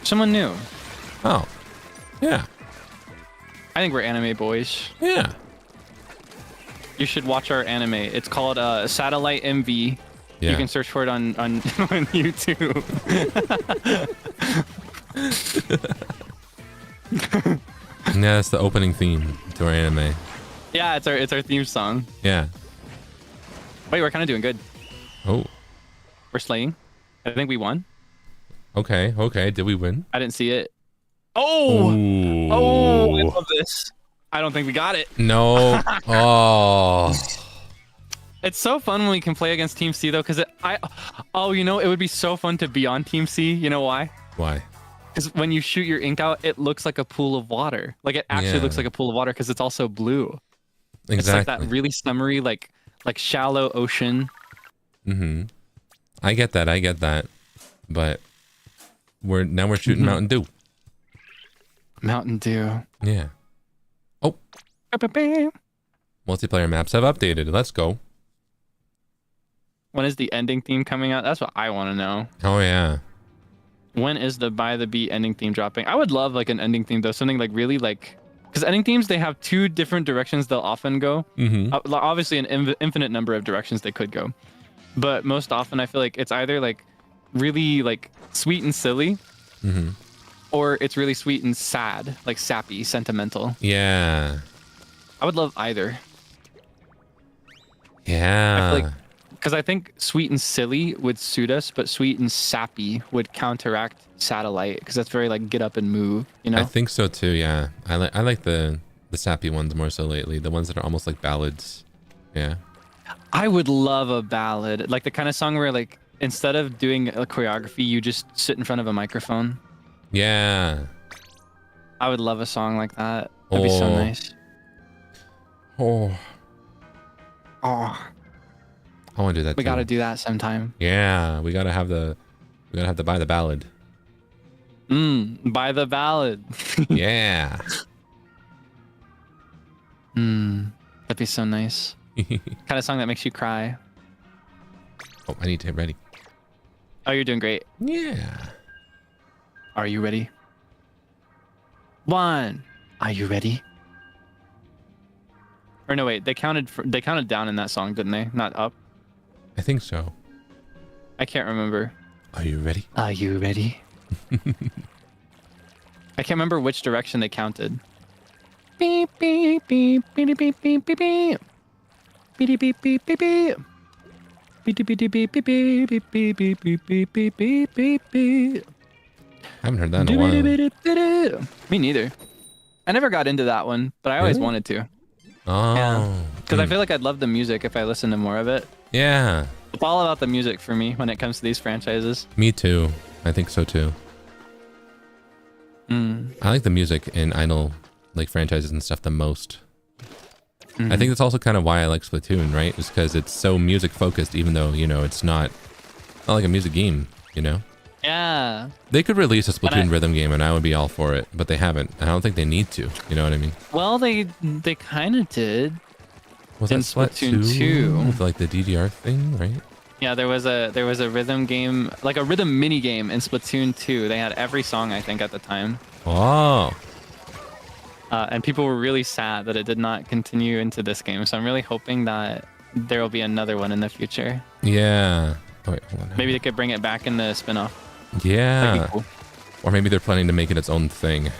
Someone new. Oh. Yeah. I think we're anime boys. Yeah. You should watch our anime. It's called Satellite MV. Yeah. You can search for it on YouTube. Yeah, that's the opening theme to our anime. Yeah, it's our theme song. Yeah. Wait, we're kind of doing good. Oh. We're slaying. I think we won. Okay. Did we win? I didn't see it. Oh! Ooh. Oh, I love this. I don't think we got it. No. Oh. It's so fun when we can play against Team C though, because it would be so fun to be on Team C. You know why? Why? Because when you shoot your ink out, it looks like a pool of water. Like it actually looks like a pool of water because it's also blue. Exactly. It's like that really summery, like shallow ocean. I get that. But we're shooting Mountain Dew. Mountain Dew. Yeah. Oh. Multiplayer maps have updated. Let's go. When is the ending theme coming out? That's what I want to know. Oh yeah. When is the By the Beat ending theme dropping? I would love like an ending theme though, something like really like, because ending themes, they have two different directions they'll often go. Obviously an infinite number of directions they could go, but most often I feel like it's either like really like sweet and silly, or it's really sweet and sad, like sappy, sentimental. Yeah. I would love either. Yeah. I feel like, because I think sweet and silly would suit us, but sweet and sappy would counteract Satellite, because that's very like get up and move, you know? I think so too, yeah. I like the sappy ones more so lately. The ones that are almost like ballads. Yeah. I would love a ballad, like the kind of song where like instead of doing a choreography, you just sit in front of a microphone. Yeah. I would love a song like that. That'd be so nice. Oh. Oh. I want to do that. We gotta do that sometime. Yeah, we gotta have the By the Ballad. By the ballad. Yeah. That'd be so nice. Kind of song that makes you cry. Oh, I need to get ready. Oh, you're doing great. Yeah. Are you ready? 1. Are you ready? Or no, wait. They counted down in that song, didn't they? Not up. I think so. I can't remember. Are you ready? Are you ready? I can't remember which direction they counted. Beep beep beep beep beep beep beep beep. Beep beep beep beep beep. Beep beep beep beep beep beep beep beep beep beep beep beep beep beep. I haven't heard that in a while. Me neither. I never got into that one, but I always wanted to. Oh. Yeah. Because I feel like I'd love the music if I listened to more of it. Yeah. It's all about the music for me when it comes to these franchises. Me too. I think so too. I like the music in Idol like franchises and stuff the most. I think that's also kind of why I like Splatoon, right? Is because it's so music focused, even though, you know, it's not like a music game, you know? Yeah. They could release a Splatoon rhythm game and I would be all for it, but they haven't. I don't think they need to. You know what I mean? Well, they kind of did. Was in that Splatoon 2 with like the DDR thing, right? Yeah, there was a rhythm game, like a rhythm mini game in Splatoon 2. They had every song, I think, at the time. Oh. And people were really sad that it did not continue into this game. So I'm really hoping that there will be another one in the future. Yeah. Oh, wait, hold on. Maybe they could bring it back in the spin-off. Yeah. That'd be cool. Or maybe they're planning to make it its own thing.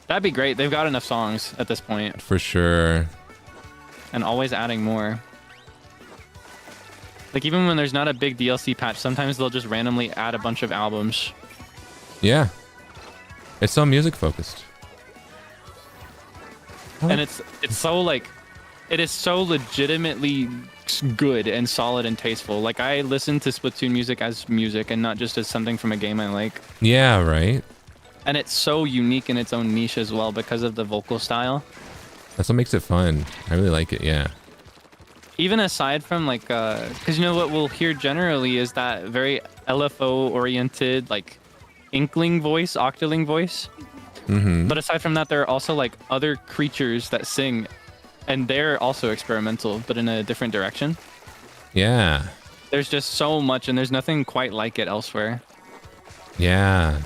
That'd be great. They've got enough songs at this point. For sure. And always adding more. Like, even when there's not a big DLC patch, sometimes they'll just randomly add a bunch of albums. Yeah. It's so music focused. And it's so like, it is so legitimately good and solid and tasteful. Like, I listen to Splatoon music as music and not just as something from a game I like. Yeah, right? And it's so unique in its own niche as well because of the vocal style. That's what makes it fun. I really like it, yeah. Even aside from like, because you know what we'll hear generally is that very LFO oriented, like inkling voice, octoling voice. But aside from that, there are also like other creatures that sing, and they're also experimental, but in a different direction. Yeah. There's just so much, and there's nothing quite like it elsewhere. Yeah.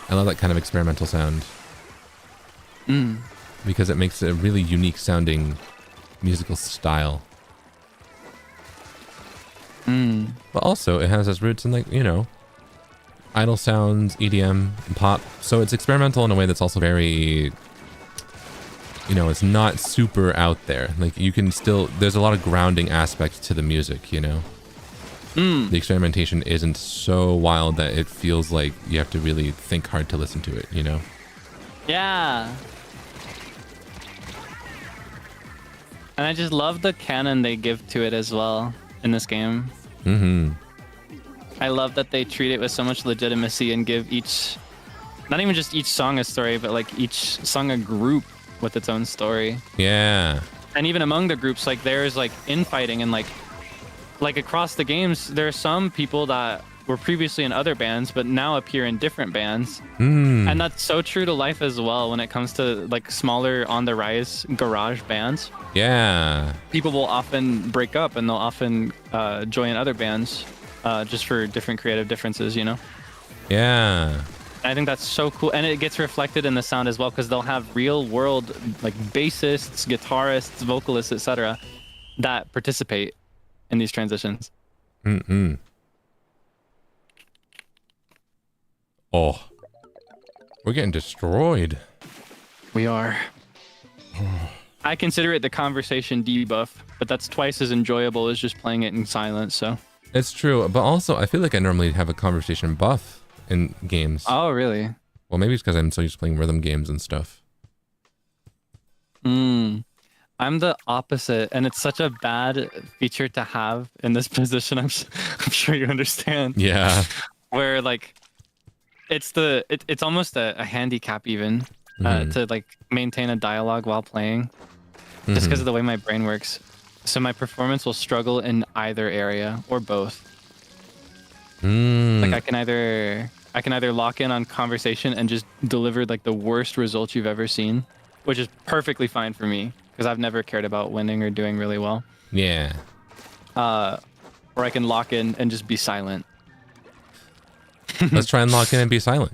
I love that kind of experimental sound. Because it makes a really unique sounding musical style. But also it has its roots in, like, you know, idol sounds, EDM, and pop. So it's experimental in a way that's also very, you know, it's not super out there. Like, you can still, there's a lot of grounding aspects to the music, you know? The experimentation isn't so wild that it feels like you have to really think hard to listen to it, you know? Yeah. And I just love the canon they give to it as well in this game. I love that they treat it with so much legitimacy and give each, not even just each song a story, but like each song a group with its own story. Yeah. And even among the groups, like there's like infighting and like across the games, there are some people that were previously in other bands but now appear in different bands. Mm. And that's so true to life as well when it comes to like smaller on the rise garage bands. Yeah. People will often break up and they'll often join other bands just for different creative differences, you know? Yeah. I think that's so cool, and it gets reflected in the sound as well because they'll have real world like bassists, guitarists, vocalists, etc. that participate in these transitions. Mm-mm. Oh, we're getting destroyed. We are. I consider it the conversation debuff, but that's twice as enjoyable as just playing it in silence. So It's true, but also I feel like I normally have a conversation buff in games. oh really? Well, maybe it's because I'm so used to playing rhythm games and stuff. I'm the opposite, and it's such a bad feature to have in this position. I'm sure you understand. Yeah. Where like it's almost a handicap even to like maintain a dialogue while playing, just because of the way my brain works. So my performance will struggle in either area or both. Like I can either lock in on conversation and just deliver like the worst results you've ever seen, which is perfectly fine for me because I've never cared about winning or doing really well. Yeah. Or I can lock in and just be silent. Let's try and lock in and be silent.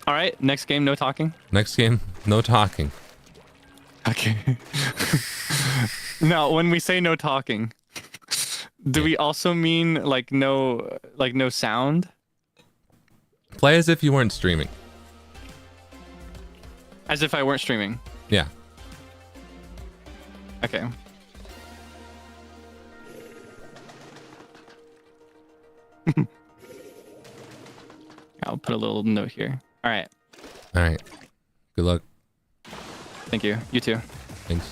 All right, next game, no talking. Next game, no talking. Okay. Now, when we say no talking, do we also mean like no sound? Play as if you weren't streaming. As if I weren't streaming. Yeah. Okay. I'll put a little note here. All right. All right. Good luck. Thank you. You too. Thanks.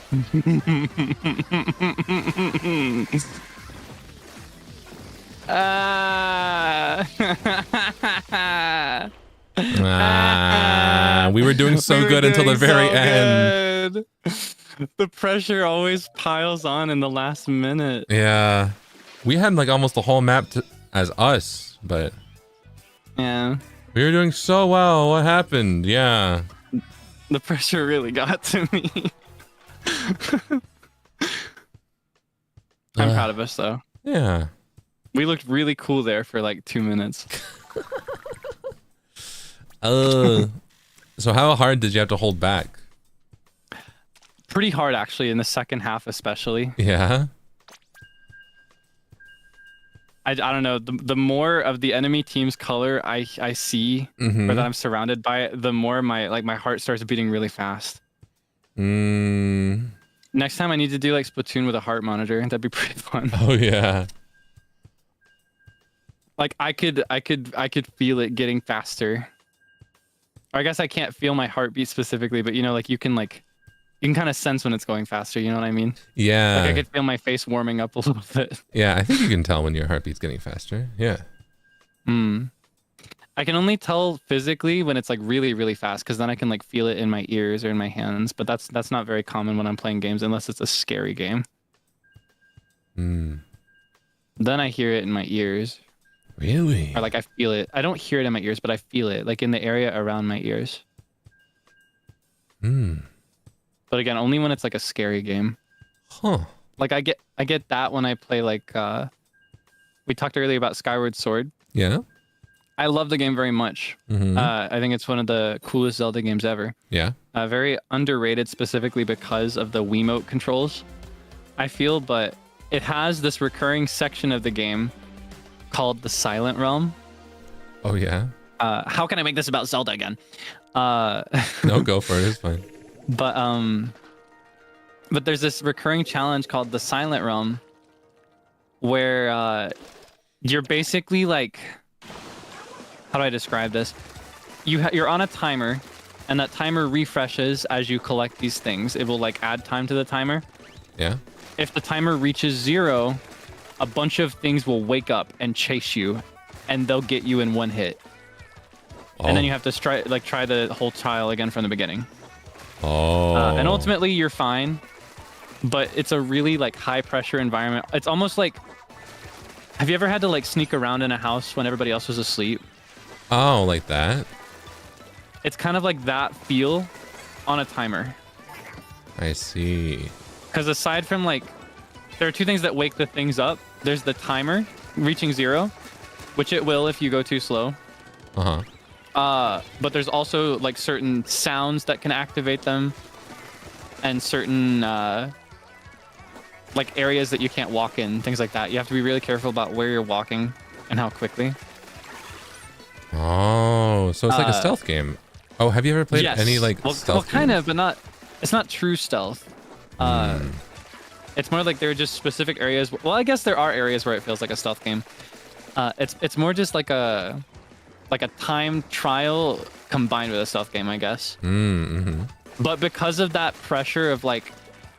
We were doing so good until the very end. The pressure always piles on in the last minute. Yeah. We had like almost the whole map as us, but yeah, we were doing so well. What happened? Yeah. The pressure really got to me. I'm proud of us though. Yeah. We looked really cool there for like 2 minutes. So how hard did you have to hold back? Pretty hard actually, in the second half especially. Yeah. I don't know, the more of the enemy team's color I see, or that I'm surrounded by it, the more my heart starts beating really fast. Next time I need to do like Splatoon with a heart monitor. That'd be pretty fun. Oh yeah. Like I could feel it getting faster. Or I guess I can't feel my heartbeat specifically, but you know, like you can kind of sense when it's going faster, you know what I mean? Yeah. Like I could feel my face warming up a little bit. Yeah, I think you can tell when your heartbeat's getting faster. Yeah. I can only tell physically when it's like really, really fast, because then I can like feel it in my ears or in my hands. But that's not very common when I'm playing games unless it's a scary game. Then I hear it in my ears. Really? Or like I feel it. I don't hear it in my ears, but I feel it like in the area around my ears. But again, only when it's like a scary game. Huh. Like I get that when I play like we talked earlier about Skyward Sword. Yeah. I love the game very much. I think it's one of the coolest Zelda games ever. Yeah. Very underrated specifically because of the Wiimote controls, I feel, but it has this recurring section of the game called the Silent Realm. Oh yeah. How can I make this about Zelda again? No, go for it. It's fine. But there's this recurring challenge called the Silent Realm where you're basically like, how do I describe this? You're on a timer, and that timer refreshes as you collect these things. It will like add time to the timer. Yeah. If the timer reaches 0, a bunch of things will wake up and chase you, and they'll get you in one hit. And then you have to try the whole trial again from the beginning. And ultimately you're fine, but it's a really like high pressure environment. It's almost like, have you ever had to like sneak around in a house when everybody else was asleep? Oh, like that? It's kind of like that feel on a timer. I see. Because aside from like, there are 2 things that wake the things up. There's the timer reaching 0, which it will if you go too slow. But there's also like certain sounds that can activate them, and certain like areas that you can't walk in, things like that. You have to be really careful about where you're walking and how quickly. Oh, so it's like a stealth game. Oh, have you ever played any like stealth well, kind games? of, but not. It's not true stealth. It's more like there are just specific areas. Well, I guess there are areas where it feels like a stealth game. It's more just like a time trial combined with a stealth game, I guess. But because of that pressure of like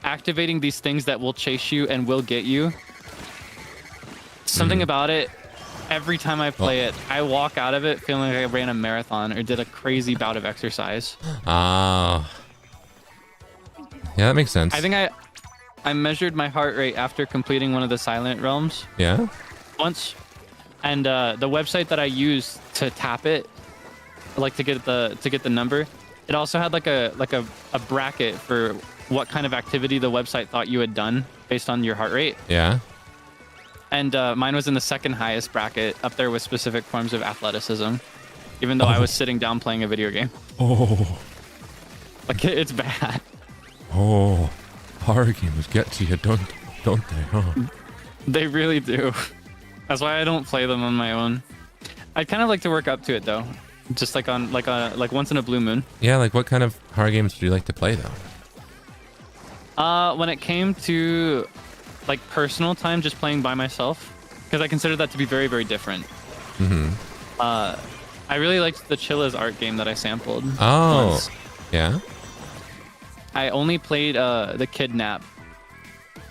activating these things that will chase you and will get you, something about it, every time I play it, I walk out of it feeling like I ran a marathon or did a crazy bout of exercise. Yeah, that makes sense. I think I measured my heart rate after completing one of the Silent Realms. Yeah? Once. And the website that I used to tap it, like to get the number, it also had like a bracket for what kind of activity the website thought you had done based on your heart rate. Yeah. And mine was in the second highest bracket, up there with specific forms of athleticism, even though I was sitting down playing a video game. Like it's bad. Horror games get to you, don't they? Huh? They really do. That's why I don't play them on my own. I'd kind of like to work up to it though, just like on like once in a blue moon. Yeah, like what kind of horror games do you like to play though? When it came to like personal time, just playing by myself, because I consider that to be very, very different. I really liked the Chilla's art game that I sampled. Oh, once. yeah. I only played the Kidnap.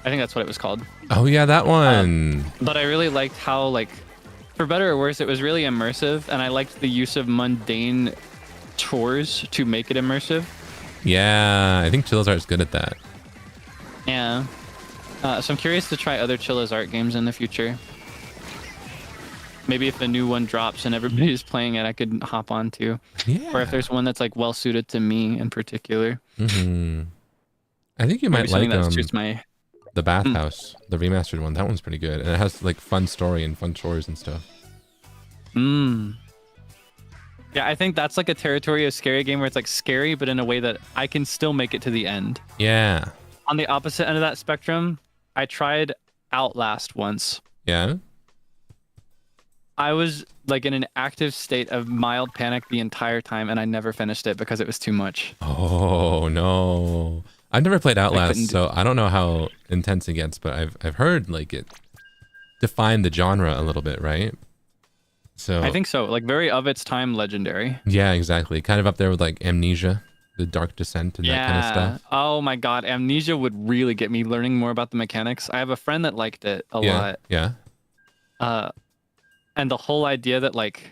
I think that's what it was called. Oh yeah, that one. But I really liked how, like, for better or worse, it was really immersive, and I liked the use of mundane chores to make it immersive. Yeah, I think Chilla's Art is good at that. Yeah. So I'm curious to try other Chilla's Art games in the future. Maybe if a new one drops and everybody's playing it, I could hop on too. Yeah. Or if there's one that's like well suited to me in particular. Mm-hmm. I think you might like the Bathhouse, the remastered one. That one's pretty good, and it has like fun story and fun chores and stuff. Yeah, I think that's like a territory of scary game where it's like scary, but in a way that I can still make it to the end. Yeah. On the opposite end of that spectrum, I tried Outlast once. Yeah. I was like in an active state of mild panic the entire time, and I never finished it because it was too much. Oh no. I've never played Outlast, so I don't know how intense it gets, but I've heard like it defined the genre a little bit, right? So I think so. Like very of its time, legendary. Yeah, exactly. Kind of up there with like Amnesia, The Dark Descent, and that kind of stuff. Oh my god, Amnesia would really get me learning more about the mechanics. I have a friend that liked it a lot. Yeah. And the whole idea that like,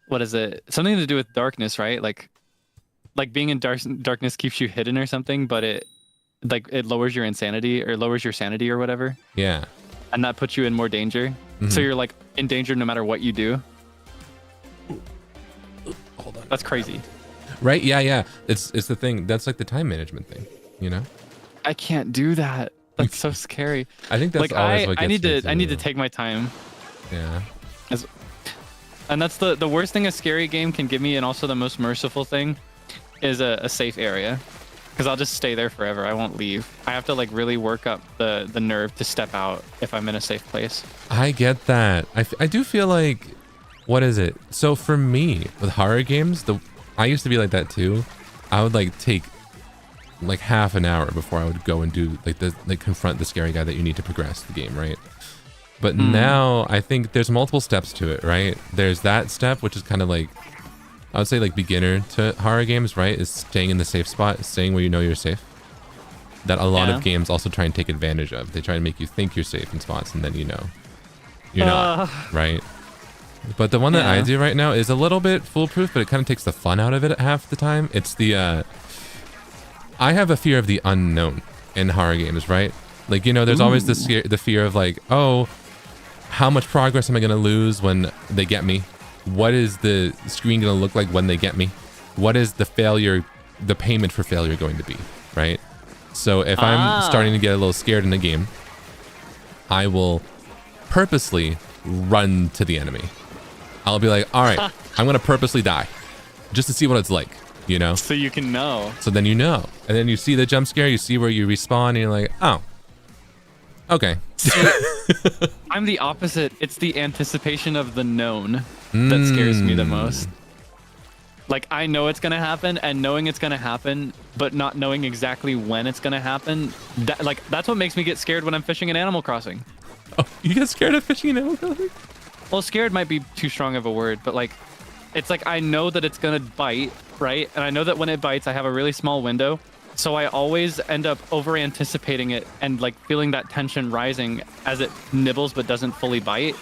what is it? Something to do with darkness, right? Like being in darkness keeps you hidden or something, but it lowers your insanity or lowers your sanity or whatever. Yeah. And that puts you in more danger. Mm-hmm. So you're like in danger no matter what you do. Hold on. That's crazy. Right? Yeah. It's the thing. That's like the time management thing, you know? I can't do that. That's so scary. I think that's like always what gets I need to take my time. Yeah. And that's the worst thing a scary game can give me, and also the most merciful thing is a safe area, because I'll just stay there forever. I won't leave. I have to like really work up the nerve to step out if I'm in a safe place. I get that. I do feel like, what is it? So for me with horror games, I used to be like that too. I would like take like half an hour before I would go and do like confront the scary guy that you need to progress the game, right? But now I think there's multiple steps to it, right? There's that step, which is kind of like, I would say like beginner to horror games, right? Is staying in the safe spot, staying where you know you're safe. That a lot of games also try and take advantage of. They try to make you think you're safe in spots, and then you know you're not, right? But the one that I do right now is a little bit foolproof, but it kind of takes the fun out of it half the time. It's the, I have a fear of the unknown in horror games, right? Like, you know, there's always the fear of like, oh, how much progress am I going to lose when they get me? What is the screen going to look like when they get me? What is the payment for failure going to be, right? So if I'm starting to get a little scared in the game, I will purposely run to the enemy. I'll be like, all right, I'm going to purposely die just to see what it's like, you know? So you can know. So then you know. And then you see the jump scare, you see where you respawn, and you're like, oh, okay. I'm the opposite. It's the anticipation of the known that scares me the most. Like, I know it's gonna happen, and knowing it's gonna happen, but not knowing exactly when it's gonna happen, that's what makes me get scared when I'm fishing in Animal Crossing. Oh, you get scared of fishing in Animal Crossing? Well, scared might be too strong of a word, but like, it's like I know that it's gonna bite, right? And I know that when it bites, I have a really small window. So I always end up over anticipating it and like feeling that tension rising as it nibbles but doesn't fully bite.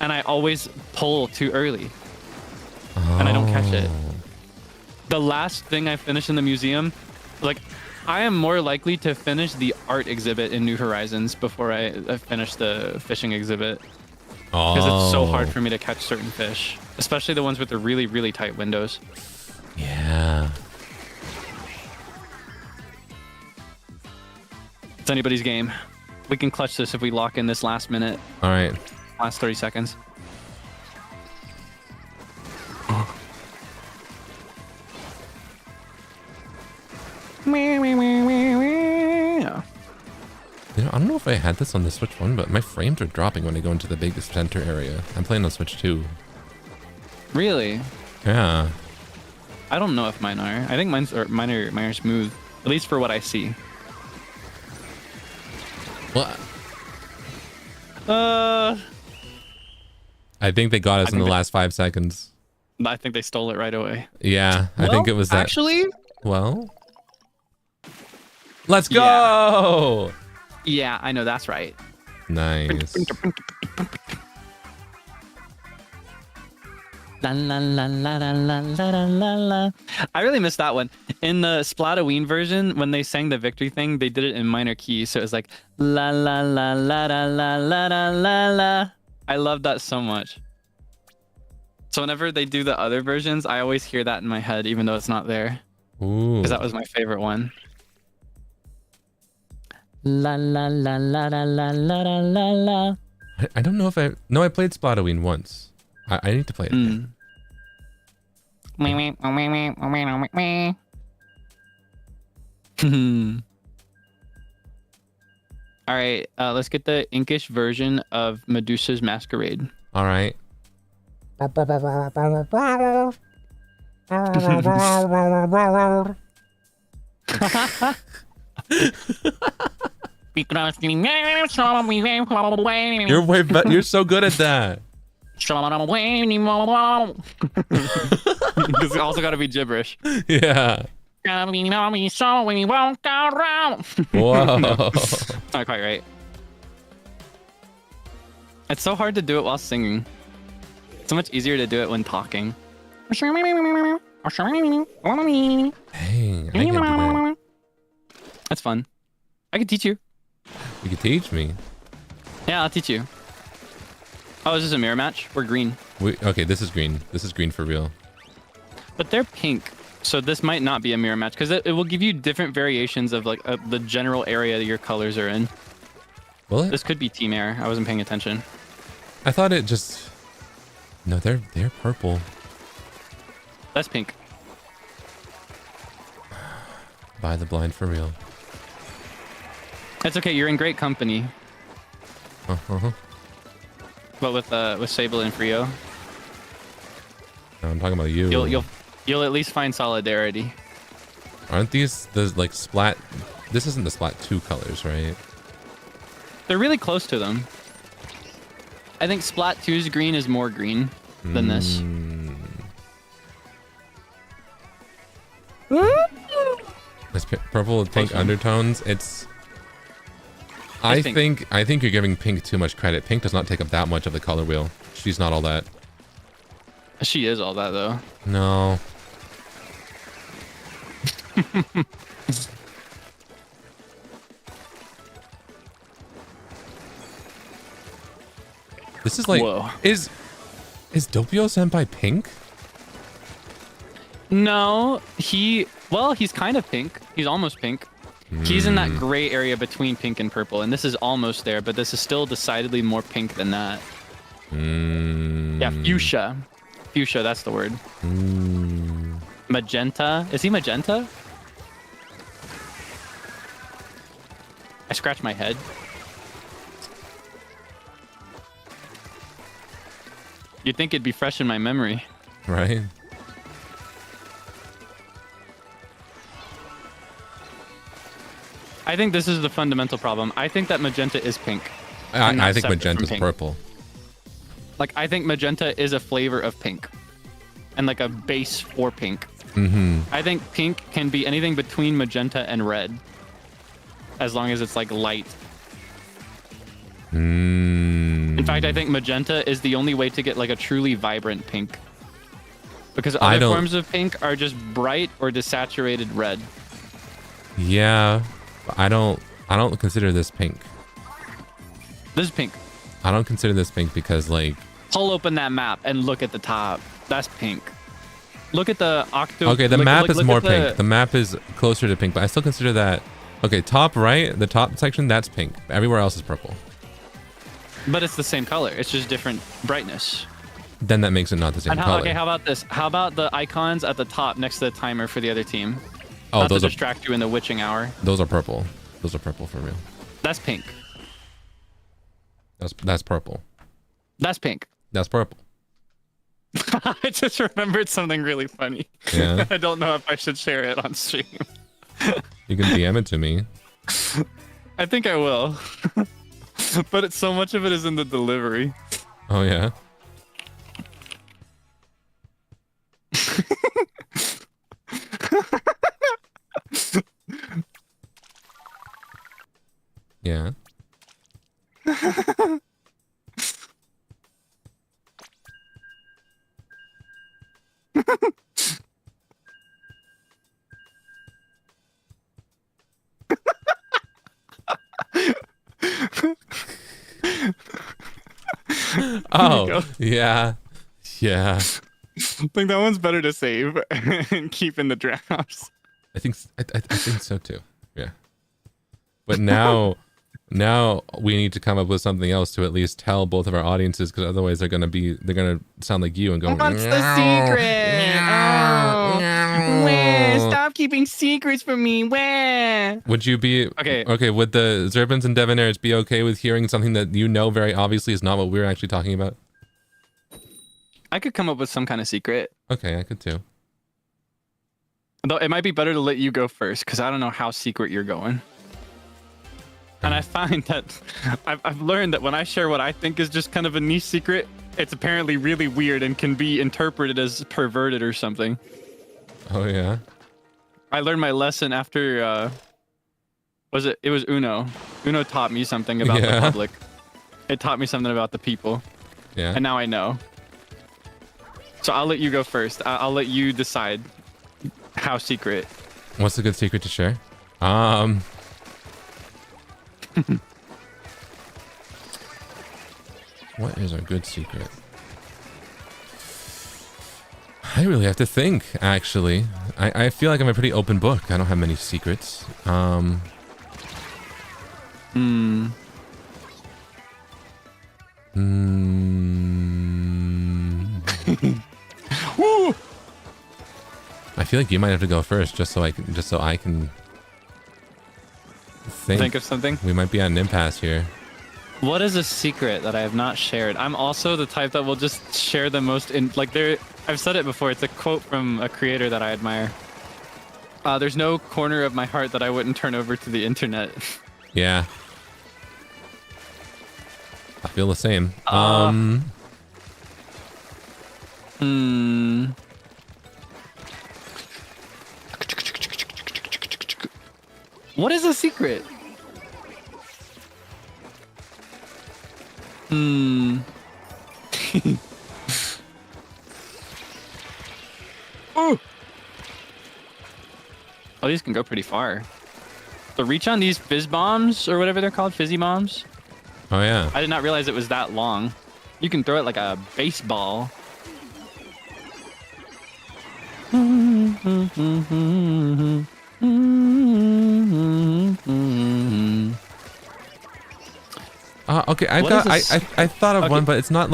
And I always pull too early. And I don't catch it. The last thing I finished in the museum, like, I am more likely to finish the art exhibit in New Horizons before I finish the fishing exhibit. Because it's so hard for me to catch certain fish, especially the ones with the really, really tight windows. Yeah. It's anybody's game. We can clutch this if we lock in this last minute. All right. Last 30 seconds. You know, I don't know if I had this on the Switch 1, but my frames are dropping when I go into the biggest center area. I'm playing on Switch 2. Really? Yeah. I don't know if mine are. I think mine are smooth, at least for what I see. What? I think they got us in the last 5 seconds. I think they stole it right away. Yeah, I think it was that. Actually, well, Let's go. Yeah, I know that's right. Nice. La, la, la, la, la, la, la, la, la. I really missed that one. In the Splatoon version, when they sang the victory thing, they did it in minor keys. So it was like la la la la la la la la la la. I love that so much. So whenever they do the other versions, I always hear that in my head, even though it's not there. Ooh. Because that was my favorite one. La la la la la la la la la. I don't know if I played Splatoon once. I need to play it again. All right, let's get the Inkish version of Medusa's Masquerade. All right. You're so good at that. It's also got to be gibberish. Yeah. Whoa. Not quite right. It's so hard to do it while singing. It's so much easier to do it when talking. Dang, I can do that. That's fun. I can teach you. You can teach me. Yeah, I'll teach you. Oh, is this a mirror match? We're green. Okay, this is green. This is green for real. But they're pink, so this might not be a mirror match because it will give you different variations of like the general area that your colors are in. Will it? This could be team air. I wasn't paying attention. I thought it just... No, they're purple. That's pink. Buy the blind for real. It's okay. You're in great company. Uh-huh. But with Sable and Frio, No, I'm talking about you. you'll at least find solidarity. Aren't these the like Splat? This isn't the Splat 2 colors, right? They're really close to them. I think Splat 2's green is more green than this. It's purple with pink undertones. It's... I think you're giving Pink too much credit. Pink does not take up that much of the color wheel. She's not all that. She is all that though. No. This is like... Whoa. Is Doppio Senpai pink? No, he's kind of pink. He's almost pink. He's in that gray area between pink and purple, and this is almost there, but this is still decidedly more pink than that. Yeah, fuchsia. Fuchsia, that's the word. Magenta. Is he magenta? I scratched my head. You'd think it'd be fresh in my memory. Right? I think this is the fundamental problem. I think that magenta is pink. I think magenta's purple. Like, I think magenta is a flavor of pink. And like a base for pink. I think pink can be anything between magenta and red. As long as it's like light. In fact, I think magenta is the only way to get like a truly vibrant pink. Because other forms of pink are just bright or desaturated red. Yeah. I don't consider this pink. This is pink. I don't consider this pink because like... Pull open that map and look at the top. That's pink. Look at the octo... Okay, the map is more pink. The map is closer to pink, but I still consider that... Okay, top right, the top section, that's pink. Everywhere else is purple. But it's the same color. It's just different brightness. Then that makes it not the same color. Okay, how about this? How about the icons at the top next to the timer for the other team? Oh, not those to distract you in the witching hour. Those are purple. Those are purple for real. That's pink. That's purple. That's pink. That's purple. I just remembered something really funny. Yeah. I don't know if I should share it on stream. You can DM it to me. I think I will. But so much of it is in the delivery. Oh, yeah? Yeah. Oh, yeah. Yeah. I think that one's better to save and keep in the drafts. I think so too. Yeah. But now we need to come up with something else to at least tell both of our audiences, because otherwise they're gonna sound like you and go, what's the secret? Oh, where? Stop keeping secrets from me. Where? Would you be okay? Would the Zerbins and Debonaires be okay with hearing something that you know very obviously is not what we're actually talking about? I could come up with some kind of secret. Okay, I could too. Though it might be better to let you go first, because I don't know how secret you're going. And I find that I've learned that when I share what I think is just kind of a niche secret, it's apparently really weird and can be interpreted as perverted or something. Oh yeah. I learned my lesson after it was Uno. Uno taught me something about the public. It taught me something about the people. Yeah. And now I know. So I'll let you go first. I'll let you decide how secret. What's a good secret to share? What is a good secret? I really have to think, actually. I feel like I'm a pretty open book. I don't have many secrets. I feel like you might have to go first, just so I can think of something. We might be at an impasse here. What is a secret that I have not shared? I'm also the type that will just share the most I've said it before. It's a quote from a creator that I admire. There's no corner of my heart that I wouldn't turn over to the internet. Yeah. I feel the same. What is a secret? Oh, these can go pretty far. The reach on these fizz bombs, or whatever they're called, fizzy bombs. Oh yeah. I did not realize it was that long. You can throw it like a baseball. Okay, I thought of one, but it's not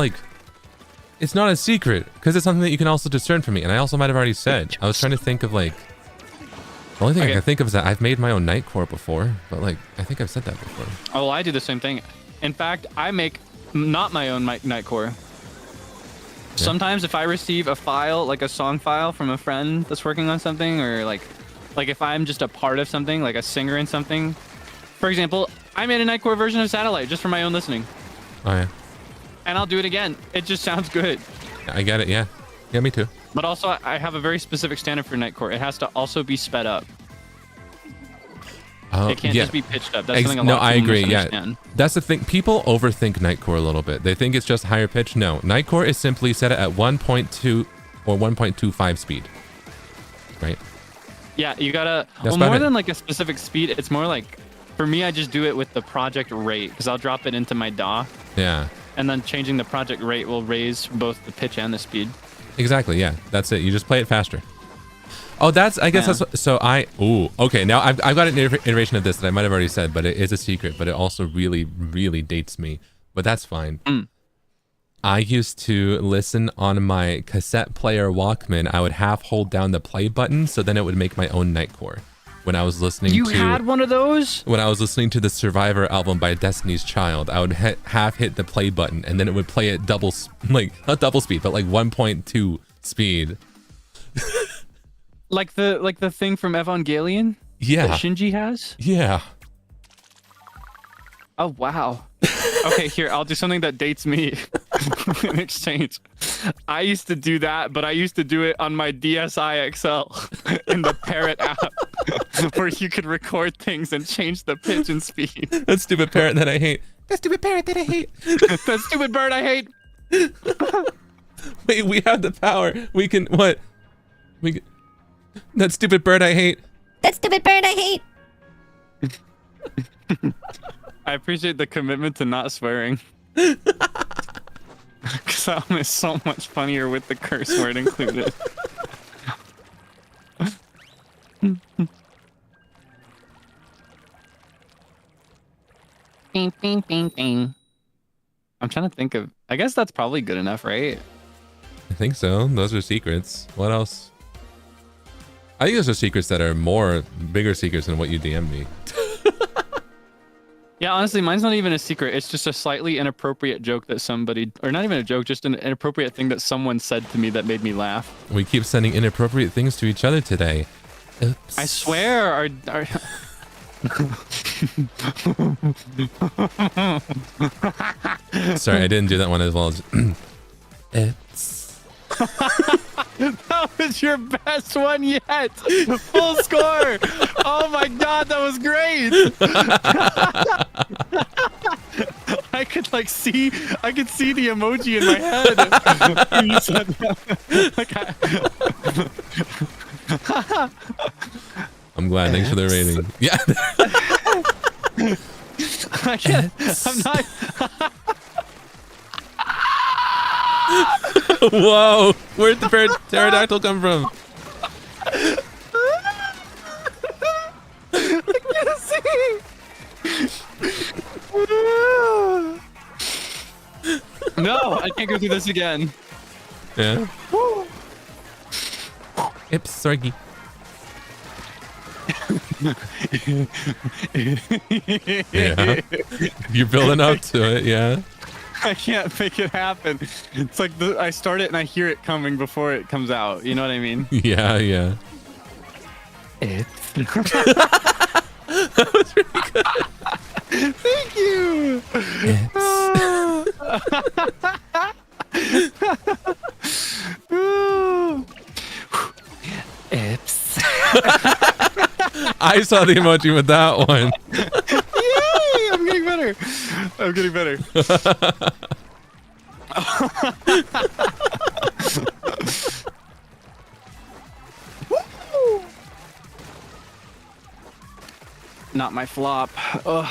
a secret, because it's something that you can also discern from me, and I also might have already said. I was trying to think of the only thing I can think of is that I've made my own Nightcore before, but I think I've said that before. Oh, well, I do the same thing. In fact, I make not my own Nightcore. Yeah. Sometimes if I receive a file, like a song file from a friend that's working on something, or like if I'm just a part of something, like a singer in something. For example, I made a Nightcore version of Satellite just for my own listening. Oh yeah. And I'll do it again. It just sounds good. I get it, yeah. Yeah, me too. But also, I have a very specific standard for Nightcore. It has to also be sped up. It can't just be pitched up. That's something a lot of people misunderstand. Yeah. That's the thing. People overthink Nightcore a little bit. They think it's just higher pitch. No, Nightcore is simply set it at 1.2 or 1.25 speed. Right? Yeah, you gotta... more than a specific speed, it's more like... For me, I just do it with the project rate, because I'll drop it into my DAW. Yeah. And then changing the project rate will raise both the pitch and the speed. Exactly, yeah. That's it. You just play it faster. Oh, I guess that's... So okay. Now, I've got an iteration of this that I might have already said, but it is a secret, but it also really, really dates me. But that's fine. I used to listen on my cassette player Walkman. I would half hold down the play button, so then it would make my own Nightcore. When I was listening You had one of those? When I was listening to the Survivor album by Destiny's Child, I would half hit the play button, and then it would play at not double speed, but 1.2 speed. like the thing from Evangelion? Yeah. That Shinji has? Yeah. Oh, wow. Okay, here, I'll do something that dates me in exchange. I used to do that, but I used to do it on my DSi XL in the Parrot app. where you could record things and change the pitch and speed. That stupid parrot that I hate. That stupid parrot that I hate. That stupid bird I hate. Wait, we have the power. We can what? We can, that stupid bird I hate. That stupid bird I hate. I appreciate the commitment to not swearing. Because that one is so much funnier with the curse word included. Bing, bing, bing, bing. I'm trying to think of... I guess that's probably good enough, right? I think so. Those are secrets. What else? I think those are secrets that are bigger secrets than what you DM'd me. Yeah, honestly, mine's not even a secret. It's just a slightly inappropriate joke that somebody... Or not even a joke, just an inappropriate thing that someone said to me that made me laugh. We keep sending inappropriate things to each other today. Oops. I swear, our Sorry, I didn't do that one as well. It's... That was your best one yet. Full score. Oh my god, that was great. I could see the emoji in my head when you said that. I'm glad. Thanks for the rating. Yeah. I can't. I'm not. Whoa! Where'd the pterodactyl come from? I can't see. No, I can't go through this again. Yeah. Ips, Sorgi. Yeah. You're building up to it, yeah. I can't make it happen. It's like I start it and I hear it coming before it comes out. You know what I mean? Yeah, yeah. It's... That was really good. Thank you. Ips. I saw the emoji with that one. Yay! I'm getting better. I'm getting better. Not my flop. Ugh.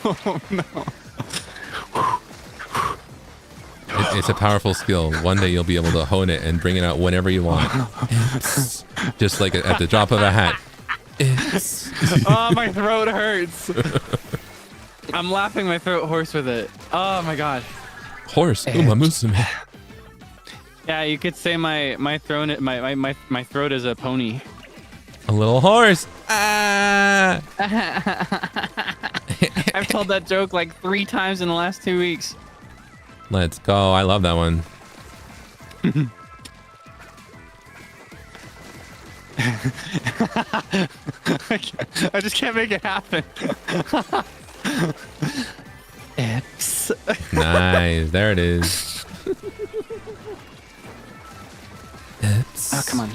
Oh no. It's a powerful skill. One day you'll be able to hone it and bring it out whenever you want. Just like at the drop of a hat. Oh, my throat hurts. I'm laughing my throat hoarse with it. Oh my god. Horse. Umamusume. Yeah, you could say my throat is a pony. A little horse. Ah. I've told that joke like 3 times in the last 2 weeks. Let's go. I love that one. I just can't make it happen. X. Nice. There it is. Oh, come on.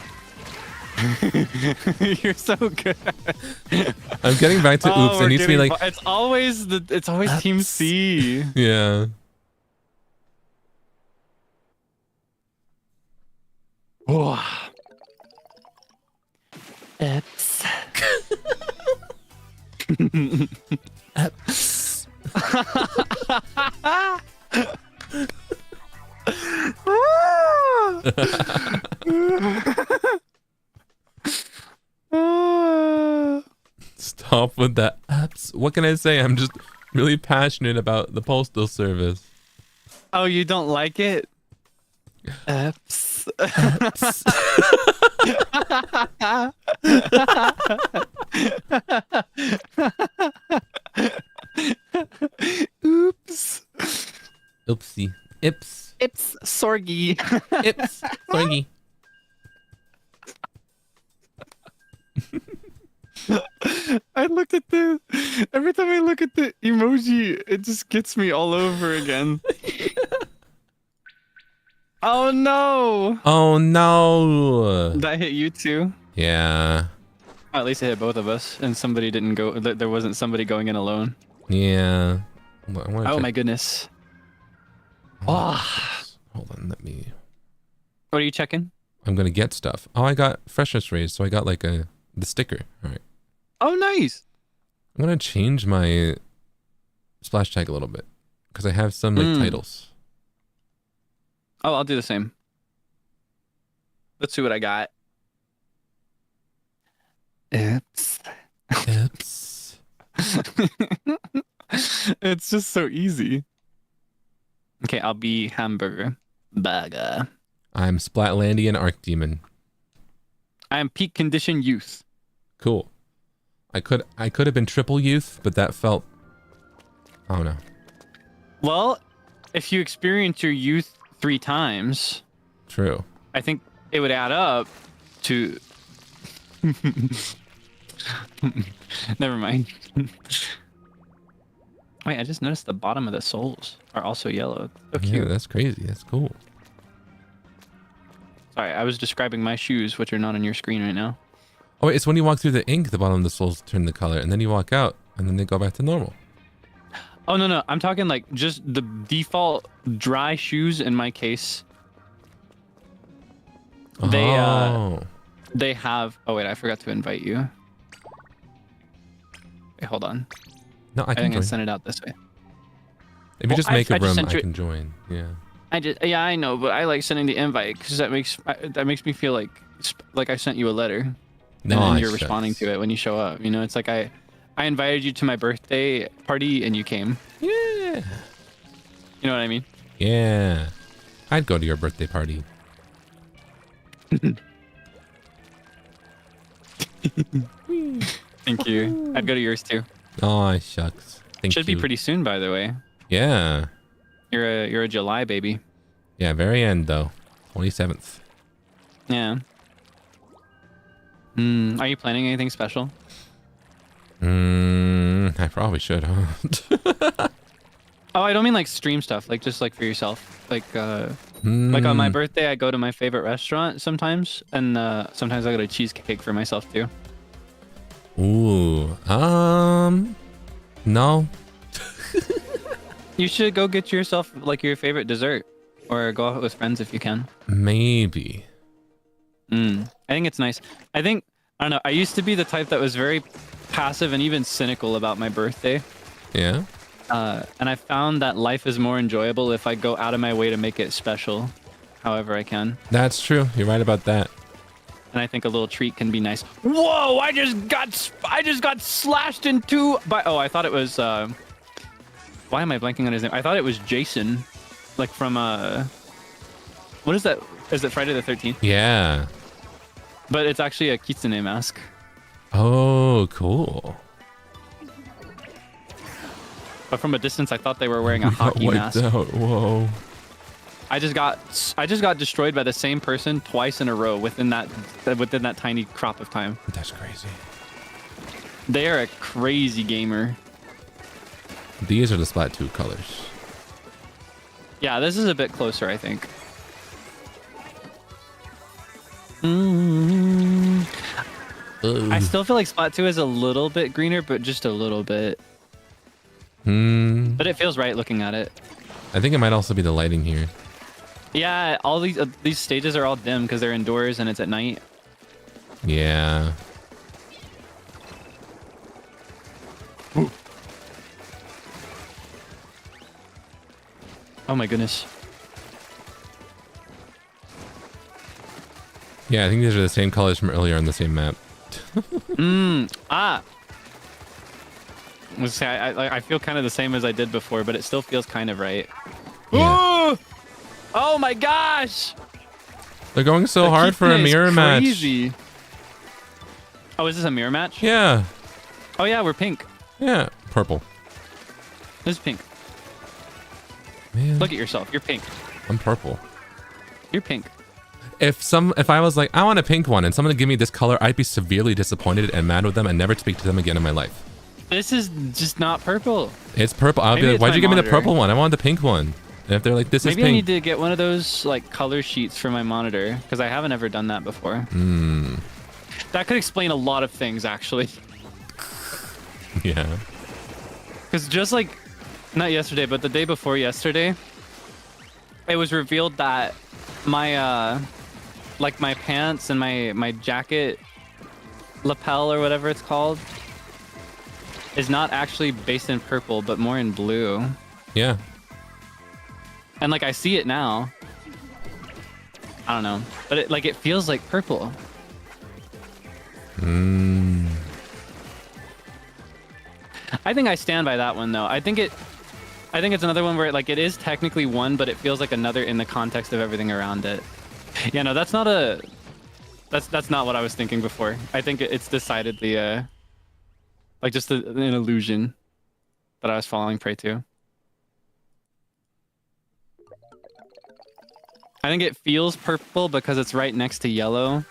You're so good. I'm getting back to oops. It needs to be like it's always Team C. yeah. Whoa. Eps. Eps. Stop with the apps. What can I say? I'm just really passionate about the postal service. Oh, you don't like it? Apps. Apps. Oops. Oopsie. Ips. Ips. Sorgi. Ips. Sorgi. I looked at the... Every time I look at the emoji, it just gets me all over again. Oh no! Oh no! That hit you too. Yeah. At least it hit both of us, and somebody didn't go. There wasn't somebody going in alone. Yeah. Oh my goodness. Oh. Hold on, let me. What are you checking? I'm gonna get stuff. Oh, I got freshness raised, so I got like the sticker. All right. Oh, nice. I'm gonna change my splash tag a little bit because I have some like titles. Oh, I'll do the same. Let's see what I got. Oops. Oops. It's just so easy. Okay, I'll be hamburger. Burger. I'm Splatlandian Archdemon. I am peak condition youth. Cool. I could have been triple youth, but that felt, I don't know. Well, if you experience your youth 3 times, True. I think it would add up to. Never mind. Wait, I just noticed the bottom of the soles are also yellow. So cute. Yeah, that's crazy. That's cool. Sorry, I was describing my shoes, which are not on your screen right now. Oh, wait, it's when you walk through the ink, the bottom of the soles turn the color, and then you walk out, and then they go back to normal. Oh, no. I'm talking like just the default dry shoes in my case. They have... Oh, wait, I forgot to invite you. Wait, hold on. No, I can think join. I sent it out this way. If you just make a room, I you... can join. Yeah. Yeah, I know, but I like sending the invite because that makes me feel like I sent you a letter. And then you're responding to it when you show up. You know, it's like I invited you to my birthday party and you came. Yeah. You know what I mean? Yeah. I'd go to your birthday party. Thank you. I'd go to yours too. Oh, shucks. Thank you. Should be pretty soon, by the way. Yeah. You're a July baby. Yeah, very end though. 27th. Yeah. Are you planning anything special? I probably should, huh? Oh, I don't mean like stream stuff, like just like for yourself. Like like on my birthday, I go to my favorite restaurant sometimes, and sometimes I go to cheesecake for myself too. Ooh, no. You should go get yourself like your favorite dessert, or go out with friends if you can. Maybe. I think it's nice. I don't know. I used to be the type that was very passive and even cynical about my birthday. Yeah. And I found that life is more enjoyable if I go out of my way to make it special, however I can. That's true. You're right about that. And I think a little treat can be nice. Whoa! I just got slashed in two by. Oh, I thought it was. Why am I blanking on his name? I thought it was Jason, like from What is that? Is it Friday the 13th? Yeah. But it's actually a kitsune mask. Oh, cool. But from a distance, I thought they were wearing a hockey mask. Whoa. I just got destroyed by the same person twice in a row within that tiny crop of time. That's crazy. They are a crazy gamer. These are the Splatoon colors. Yeah, this is a bit closer, I think. I still feel like Splatoon is a little bit greener, but just a little bit. But it feels right looking at it. I think it might also be the lighting here. Yeah, all these stages are all dim because they're indoors and it's at night. Yeah. Ooh. Oh my goodness. Yeah, I think these are the same colors from earlier on the same map. Let's say I feel kind of the same as I did before, but it still feels kind of right. Yeah. Ooh! Oh my gosh! They're going so hard for a mirror match. Crazy. Oh, is this a mirror match? Yeah. Oh yeah, we're pink. Yeah. Purple. This is pink. Man. Look at yourself. You're pink. I'm purple. You're pink. If I was like, I want a pink one, and someone would give me this color, I'd be severely disappointed and mad with them and never speak to them again in my life. This is just not purple. It's purple. I'll Maybe be like, it's why'd my you give me the monitor. purple one? I wanted the pink one. And if they're like, this Maybe is I pink. need to get one of those like color sheets for my monitor because I haven't ever done that before. That could explain a lot of things actually. Yeah. Because just like, not yesterday, but the day before yesterday, it was revealed that my like my pants and my jacket lapel or whatever it's called is not actually based in purple, but more in blue. Yeah. And like I see it now. I don't know, but it feels like purple. I think I stand by that one though. I think it's another one where like it is technically one, but it feels like another in the context of everything around it. Yeah, no, that's not what I was thinking before. I think it's decidedly like just an illusion that I was falling prey to. I think it feels purple because it's right next to yellow.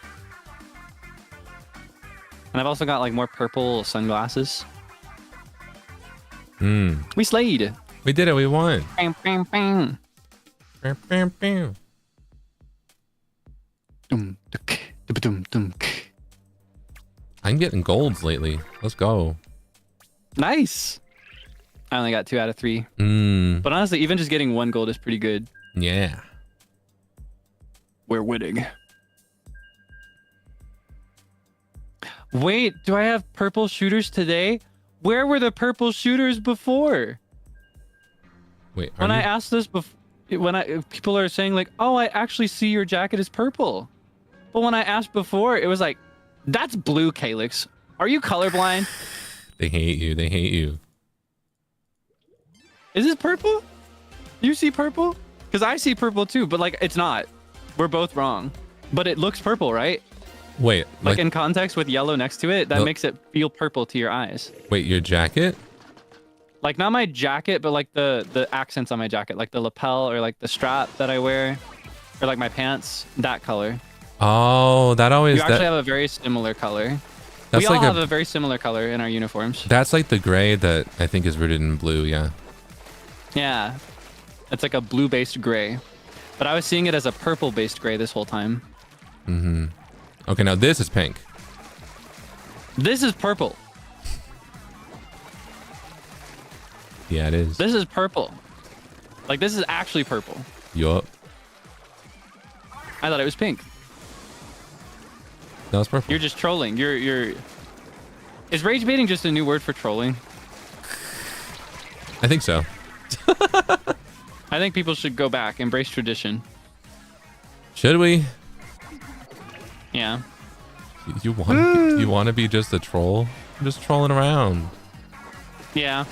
And I've also got like more purple sunglasses. We slayed. We did it. We won. Bam, bam, bam. Bam, bam, bam. Dum, duk, dum, dum. I'm getting golds lately. Let's go. Nice. I only got 2 out of 3. But honestly, even just getting 1 gold is pretty good. Yeah. We're winning. Wait, do I have purple shooters today? Where were the purple shooters before? Wait, When I asked this before, people are saying like, "Oh, I actually see your jacket is purple," but when I asked before, it was like, "That's blue, Kaelix. Are you colorblind?" They hate you. They hate you. Is this purple? You see purple? Because I see purple too, but like it's not. We're both wrong. But it looks purple, right? Wait, Like in context with yellow next to it, that makes it feel purple to your eyes. wait, your jacket? Like not my jacket, but like the accents on my jacket, like the lapel or like the strap that I wear, or like my pants, that color. Oh, that always. You actually have a very similar color. That's We all like have a very similar color in our uniforms. That's like the gray that I think is rooted in blue. Yeah. Yeah, it's like a blue-based gray, but I was seeing it as a purple-based gray this whole time. Okay, now this is pink. This is purple. Yeah, it is. This is purple. Like this is actually purple. Yup. I thought it was pink. No, it's purple. You're just trolling. You're. Is rage baiting just a new word for trolling? I think so. I think people should go back, embrace tradition. Should we? Yeah. You want to be just a troll? I'm just trolling around. Yeah.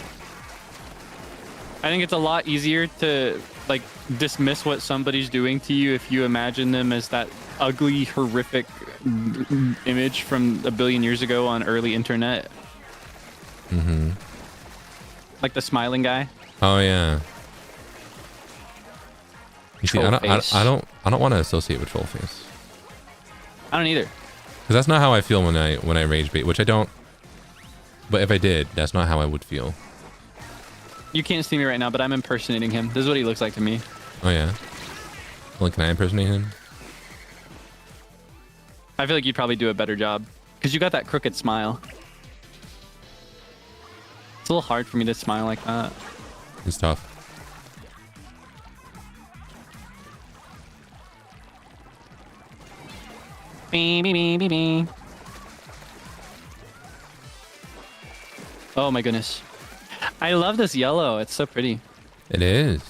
I think it's a lot easier to like dismiss what somebody's doing to you if you imagine them as that ugly, horrific image from a billion years ago on early internet. Like the smiling guy. Oh yeah. You see, I don't want to associate with troll face. I don't either. Because that's not how I feel when I rage bait, which I don't. But if I did, that's not how I would feel. You can't see me right now, but I'm impersonating him. This is what he looks like to me. Oh yeah. Well, can I impersonate him? I feel like you'd probably do a better job because you got that crooked smile. It's a little hard for me to smile like that. It's tough. Bee, bee, bee, bee, bee. Oh my goodness. I love this yellow. It's so pretty. It is.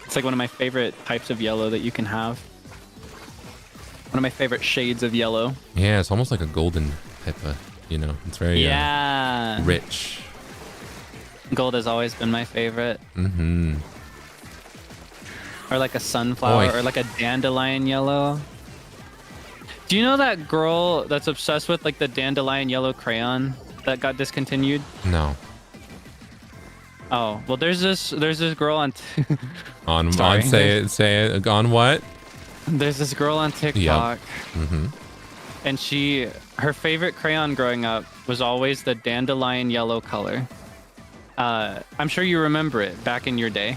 It's like one of my favorite types of yellow that you can have. One of my favorite shades of yellow. Yeah, it's almost like a golden type of, it's very rich. Gold has always been my favorite. Mm-hmm. Or like a sunflower or like a dandelion yellow. Do you know that girl that's obsessed with like the dandelion yellow crayon that got discontinued? No. Oh, well there's this girl on say it on what? There's this girl on TikTok. Yep. And her favorite crayon growing up was always the dandelion yellow color. I'm sure you remember it back in your day.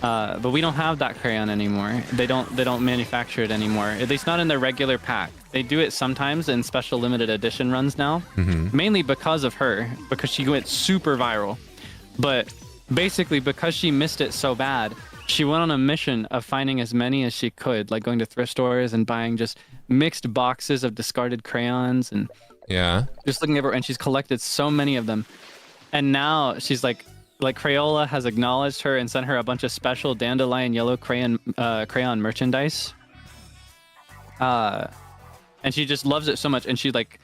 But we don't have that crayon anymore. They don't manufacture it anymore. At least not in their regular pack. They do it sometimes in special limited edition runs now. Mainly because of her, because she went super viral. But basically because she missed it so bad, she went on a mission of finding as many as she could, like going to thrift stores and buying just mixed boxes of discarded crayons and just looking everywhere. And she's collected so many of them. And now she's like Crayola has acknowledged her and sent her a bunch of special dandelion yellow crayon merchandise. And she just loves it so much. And she like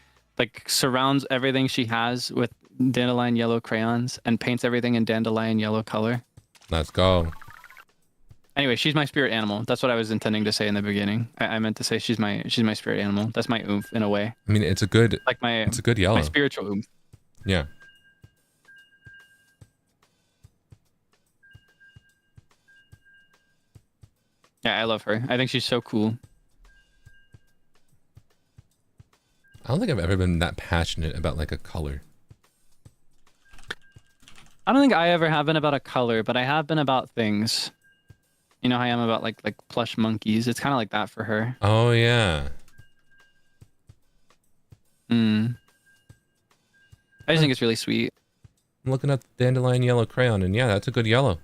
surrounds everything she has with dandelion yellow crayons and paints everything in dandelion yellow color. Let's go. Anyway, she's my spirit animal. That's what I was intending to say in the beginning. I meant to say she's my spirit animal. That's my oomph in a way. I mean, it's a good yellow. My spiritual oomph. Yeah. Yeah, I love her. I think she's so cool. I don't think I've ever been that passionate about like a color. I don't think I ever have been about a color, but I have been about things. You know how I am about like plush monkeys. It's kind of like that for her. Oh yeah. I just think it's really sweet. I'm looking at the dandelion yellow crayon, and yeah, that's a good yellow.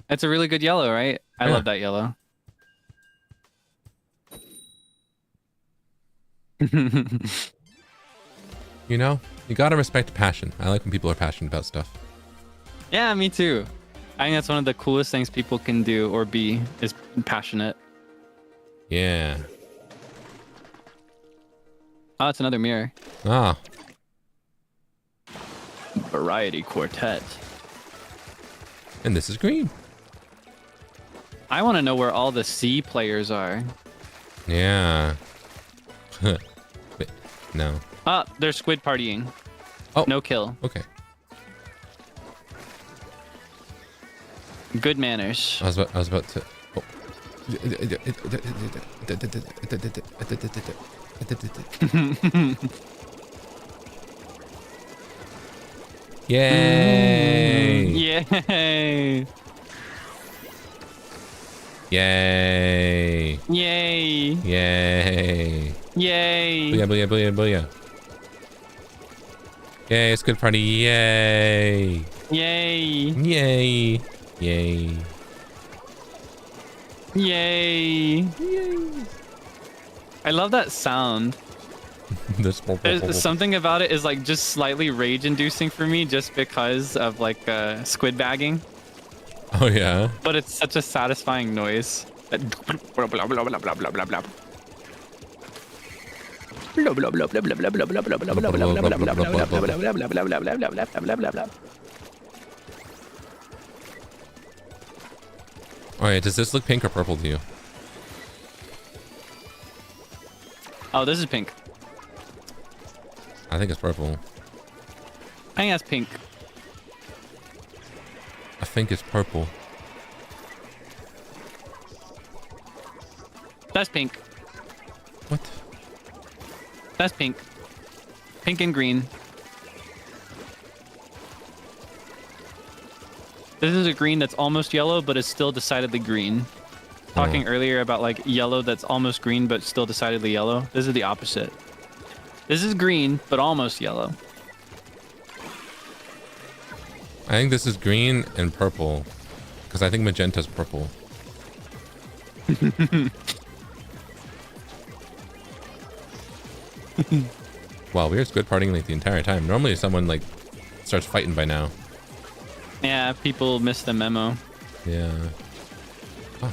It's a really good yellow, right? I love that yellow. You know, you gotta respect passion. I like when people are passionate about stuff. Yeah, me too. I think that's one of the coolest things people can do or be is passionate. Yeah. Oh, it's another mirror. Ah. Variety Quartet. And this is green. I want to know where all the C players are. Yeah. Wait, no. Ah, they're squid partying. Oh. No kill. Okay. Good manners. I was about to. Oh. Yay! Yay! Yay! Yay! Yay! Yay! Booyah, booyah, booyah, booyah. Yay, it's good party. Yay! Yay! Yay! Yay! Yay! I love that sound. There's something about it is like just slightly rage-inducing for me, just because of like squid bagging. Oh yeah. But it's such a satisfying noise. Alright, does this look pink or purple to you? Oh, this is pink. I think it's purple. I think that's pink. I think it's purple. That's pink. What? That's pink. Pink and green. This is a green that's almost yellow, but is still decidedly green. Talking earlier about like yellow that's almost green, but still decidedly yellow. This is the opposite. This is green, but almost yellow. I think this is green and purple, because I think magenta's purple. Wow, we were squid partying like the entire time. Normally someone like starts fighting by now. Yeah, people miss the memo. Yeah. Oh.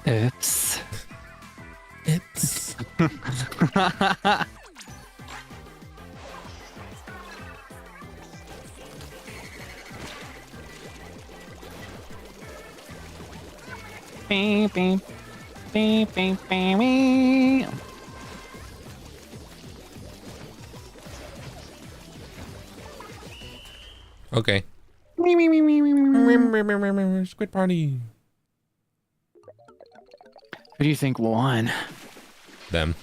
Oops. It's Beep, beep. Beep, beep, beep, beep. okay. Squid party. Who do you think won? Them.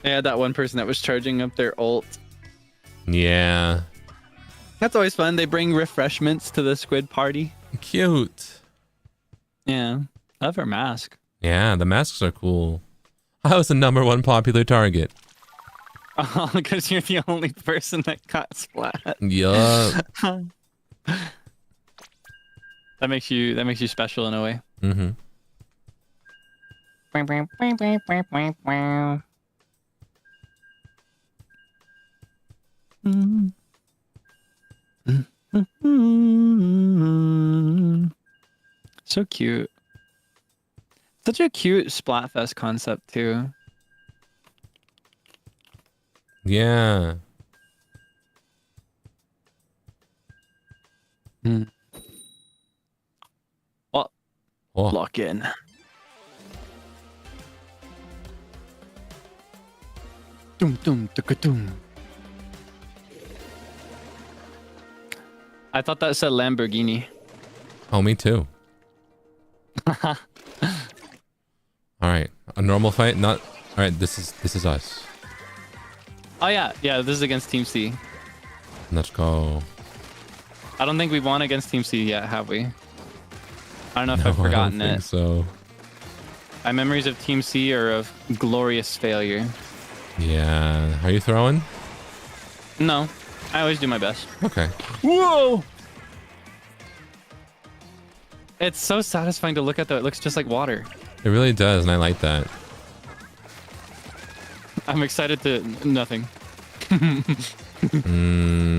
Yeah, that one person that was charging up their ult. Yeah. That's always fun. They bring refreshments to the squid party. Cute. Yeah. I love her mask. Yeah, the masks are cool. I was the #1 popular target. Oh, because you're the only person that got splat. Yup. That makes you special in a way. Mm-hmm. So cute. Such a cute Splatfest concept too. Yeah. Well, Oh. lock in. Doom doom doom. I thought that said Lamborghini. Oh, me too. All right, a normal fight. Not all right. This is us. Oh yeah, this is against Team C. Let's go. I don't think we've won against Team C yet, have we? I don't know if No, I've forgotten I don't think it. so. My memories of Team C are of glorious failure. Yeah. Are you throwing? No, I always do my best. Okay. Whoa! It's so satisfying to look at though. It looks just like water. It really does, and I like that. I'm excited to... Nothing.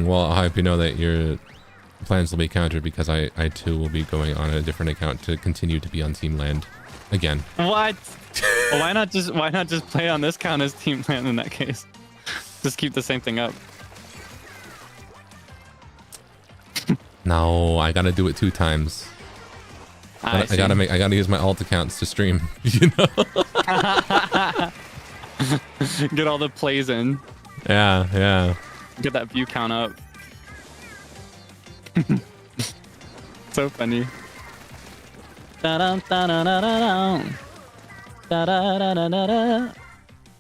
Well, I hope you know that your plans will be countered because I too will be going on a different account to continue to be on Team Land again. What? Well, why not just play on this count as Team Land in that case? Just keep the same thing up. No, I gotta do it 2 times. I gotta use my alt accounts to stream. You know? Get all the plays in. Yeah. Get that view count up. So funny.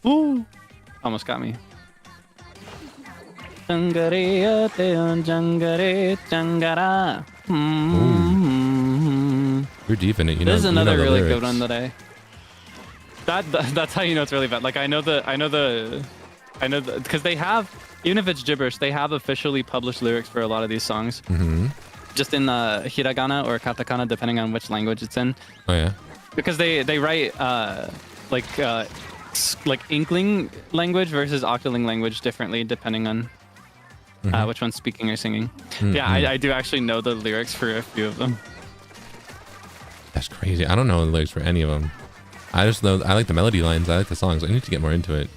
Ooh. Almost got me. You're deep in it. You know. This is another really lyrics. good one that that's how you know it's really bad. Like I know because they have, even if it's gibberish, they have officially published lyrics for a lot of these songs. Mm-hmm. Just in hiragana or katakana, depending on which language it's in. Oh yeah. Because they write like Inkling language versus Octoling language differently depending on which one's speaking or singing. Mm-hmm. Yeah, I do actually know the lyrics for a few of them. That's crazy. I don't know the lyrics for any of them. I just know I like the melody lines. I like the songs. I need to get more into it.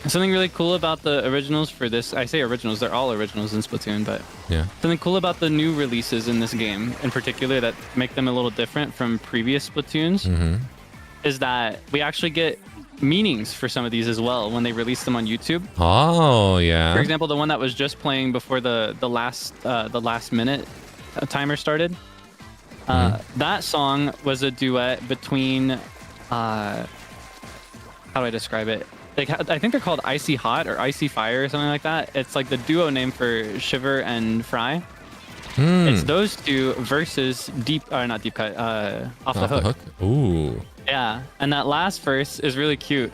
Something really cool about the originals for this, I say originals, they're all originals in Splatoon, but Yeah. something cool about the new releases in this game in particular that make them a little different from previous Splatoons is that we actually get meanings for some of these as well when they release them on YouTube. Oh yeah. For example, the one that was just playing before the last minute timer started. That song was a duet between how do I describe it? I think they're called Icy Hot or Icy Fire or something like that. It's like the duo name for Shiver and Fry. It's those two versus not Deep Cut, Off the Hook. Ooh. Yeah, and that last verse is really cute.